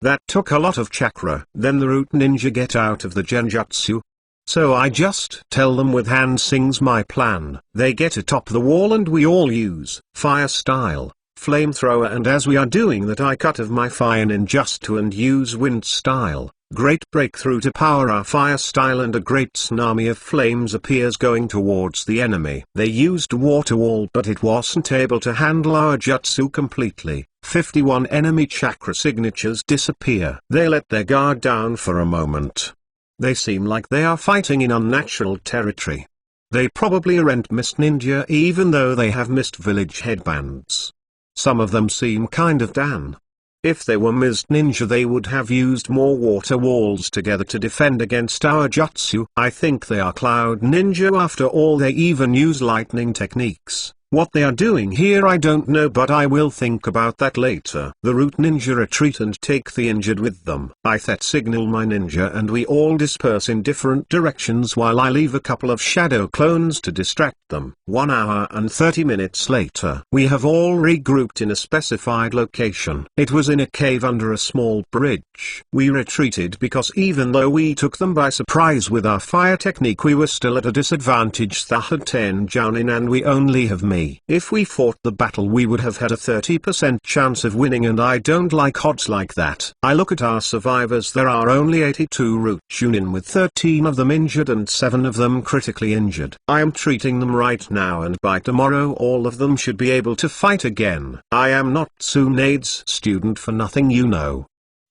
That took a lot of chakra. Then the root ninja get out of the genjutsu. So I just tell them with hand sings my plan. They get atop the wall and we all use Fire Style, Flamethrower, and as we are doing that I cut of my fire ninjutsu and use Wind Style, Great Breakthrough, to power our Fire Style, and a great tsunami of flames appears going towards the enemy. They used Water Wall but it wasn't able to handle our jutsu completely. 51 enemy chakra signatures disappear. They let their guard down for a moment. They seem like they are fighting in unnatural territory. They probably aren't mist ninja even though they have mist village headbands. Some of them seem kind of Dan. If they were mist ninja they would have used more water walls together to defend against our jutsu. I think they are cloud ninja after all. They even use lightning techniques. What they are doing here I don't know, but I will think about that later. The root ninja retreat and take the injured with them. I that signal my ninja and we all disperse in different directions while I leave a couple of shadow clones to distract them. 1 hour and 30 minutes later. We have all regrouped in a specified location. It was in a cave under a small bridge. We retreated because even though we took them by surprise with our fire technique, we were still at a disadvantage. They had 10 Jounin and we only have me. If we fought the battle we would have had a 30% chance of winning, and I don't like odds like that. I look at our survivors, there are only 82 root Jounin with 13 of them injured and 7 of them critically injured. I am treating them right now and by tomorrow all of them should be able to fight again. I am not Tsunade's student for nothing, you know.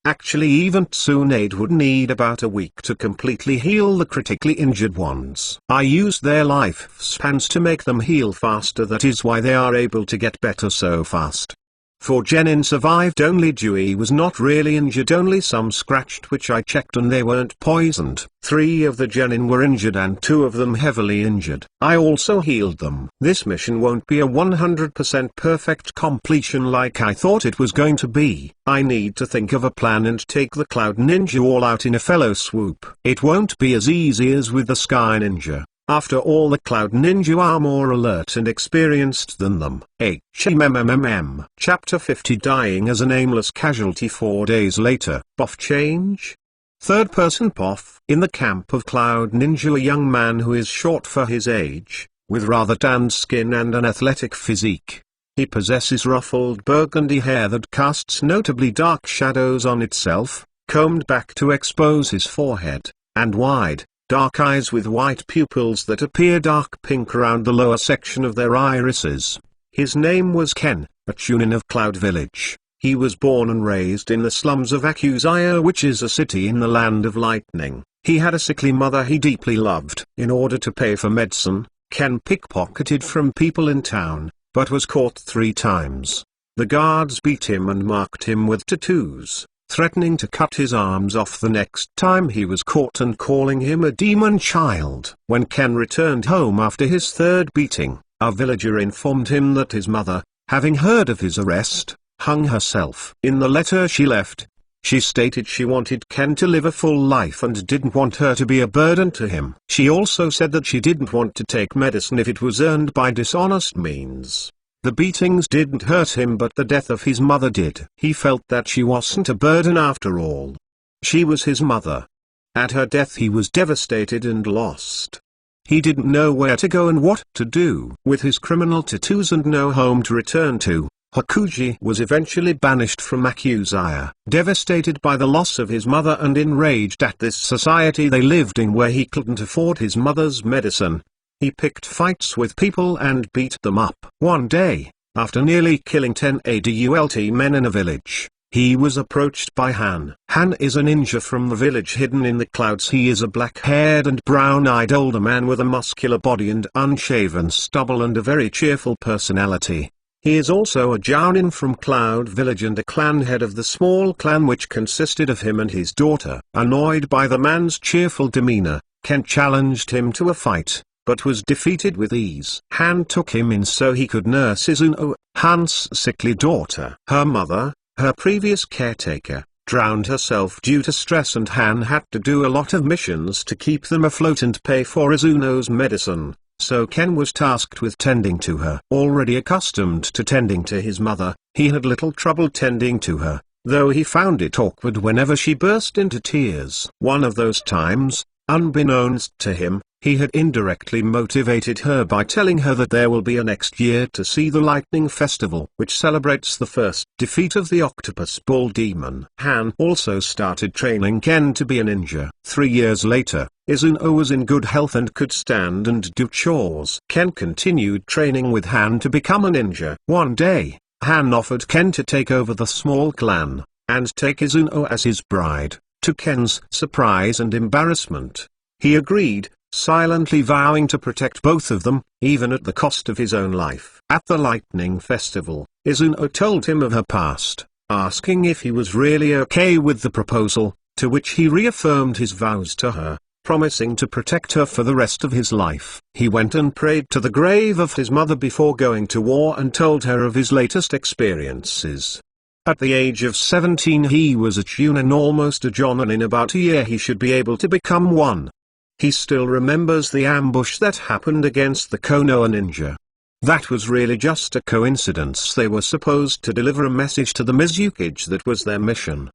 Actually, even Tsunade would need about a week to completely heal the critically injured ones. I use their lifespans to make them heal faster, that is why they are able to get better so fast. 4 genin survived, only Dewey was not really injured, only some scratched, which I checked and they weren't poisoned. 3 of the genin were injured and 2 of them heavily injured. I also healed them. This mission won't be a 100% perfect completion like I thought it was going to be. I need to think of a plan and take the Cloud Ninja all out in a fellow swoop. It won't be as easy as with the Sky Ninja. After all, the Cloud Ninja are more alert and experienced than them. HMMMM. Chapter 50. Dying as an aimless casualty 4 days later. Poff change? Third person Poff. In the camp of Cloud Ninja, a young man who is short for his age, with rather tanned skin and an athletic physique. He possesses ruffled burgundy hair that casts notably dark shadows on itself, combed back to expose his forehead, and wide, dark eyes with white pupils that appear dark pink around the lower section of their irises. His name was Ken, a Chunin of Cloud Village. He was born and raised in the slums of Akuzaya, which is a city in the land of lightning. He had a sickly mother he deeply loved. In order to pay for medicine, Ken pickpocketed from people in town, but was caught 3 times. The guards beat him and marked him with tattoos, threatening to cut his arms off the next time he was caught and calling him a demon child. When Ken returned home after his 3rd beating, a villager informed him that his mother, having heard of his arrest, hung herself. In the letter she left, she stated she wanted Ken to live a full life and didn't want her to be a burden to him. She also said that she didn't want to take medicine if it was earned by dishonest means. The beatings didn't hurt him, but the death of his mother did. He felt that she wasn't a burden after all. She was his mother. At her death he was devastated and lost. He didn't know where to go and what to do. With his criminal tattoos and no home to return to, Hakuji was eventually banished from Akuzaya. Devastated by the loss of his mother and enraged at this society they lived in where he couldn't afford his mother's medicine, he picked fights with people and beat them up. One day, after nearly killing 10 adult men in a village, he was approached by Han. Han is a ninja from the village hidden in the clouds. He is a black-haired and brown-eyed older man with a muscular body and unshaven stubble and a very cheerful personality. He is also a Jounin from Cloud Village and a clan head of the small clan which consisted of him and his daughter. Annoyed by the man's cheerful demeanor, Ken challenged him to a fight, but was defeated with ease. Han took him in so he could nurse Izuno, Han's sickly daughter. Her mother, her previous caretaker, drowned herself due to stress, and Han had to do a lot of missions to keep them afloat and pay for Izuno's medicine. So Ken was tasked with tending to her. Already accustomed to tending to his mother, he had little trouble tending to her, though he found it awkward whenever she burst into tears. One of those times, unbeknownst to him, he had indirectly motivated her by telling her that there will be a next year to see the Lightning Festival, which celebrates the first defeat of the Octopus Bull Demon. Han also started training Ken to be a ninja. 3 years later, Izuno was in good health and could stand and do chores. Ken continued training with Han to become a ninja. One day, Han offered Ken to take over the small clan, and take Izuno as his bride. To Ken's surprise and embarrassment, he agreed, silently vowing to protect both of them, even at the cost of his own life. At the Lightning Festival, Izuno told him of her past, asking if he was really okay with the proposal, to which he reaffirmed his vows to her, promising to protect her for the rest of his life. He went and prayed to the grave of his mother before going to war and told her of his latest experiences. At the age of 17 he was a Chunin, almost a Jonin. In about a year he should be able to become one. He still remembers the ambush that happened against the Konoha ninja. That was really just a coincidence. They were supposed to deliver a message to the Mizukage. That was their mission.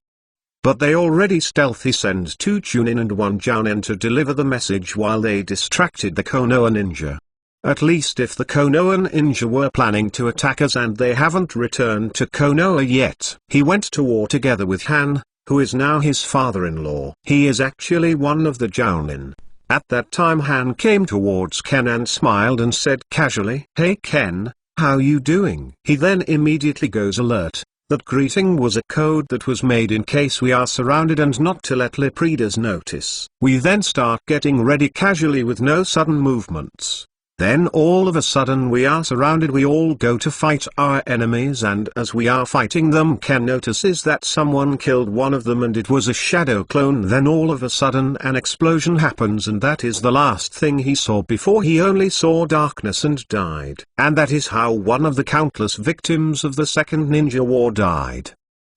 But they already stealthy send 2 Chunin and 1 Jounin to deliver the message while they distracted the Konoha ninja. At least if the Konoha ninja were planning to attack us and they haven't returned to Konoha yet. He went to war together with Han, who is now his father-in-law. He is actually one of the Jounin. At that time Han came towards Ken and smiled and said casually, "Hey Ken, how you doing?" He then immediately goes alert. That greeting was a code that was made in case we are surrounded and not to let lip readers notice. We then start getting ready casually with no sudden movements. Then all of a sudden we are surrounded. We all go to fight our enemies, and as we are fighting them Ken notices that someone killed one of them and it was a shadow clone. Then all of a sudden an explosion happens, and that is the last thing he saw before he only saw darkness and died. And that is how one of the countless victims of the Second Ninja War died.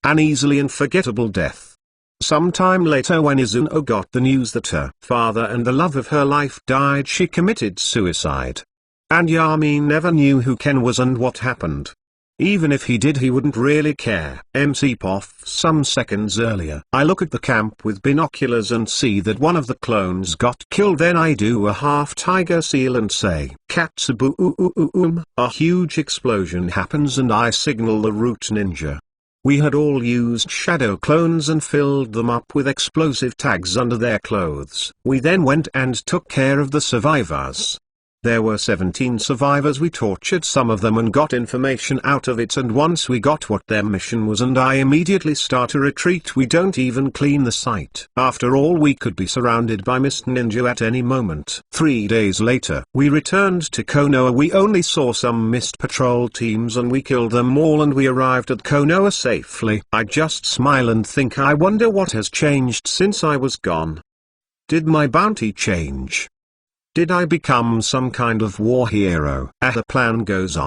An easily unforgettable death. Sometime later when Izuno got the news that her father and the love of her life died, she committed suicide. And Yami never knew who Ken was and what happened. Even if he did, he wouldn't really care. MC Poff. Some seconds earlier, I look at the camp with binoculars and see that one of the clones got killed. Then I do a half tiger seal and say, Katsubu. A huge explosion happens and I signal the root ninja. We had all used shadow clones and filled them up with explosive tags under their clothes. We then went and took care of the survivors. There were 17 survivors. We tortured some of them and got information out of it, and once we got what their mission was and I immediately start a retreat. We don't even clean the site. After all, we could be surrounded by Mist Ninja at any moment. 3 days later, we returned to Konoha. We only saw some Mist Patrol teams and we killed them all, and we arrived at Konoha safely. I just smile and think, I wonder what has changed since I was gone. Did my bounty change? Did I become some kind of war hero? As the plan goes on,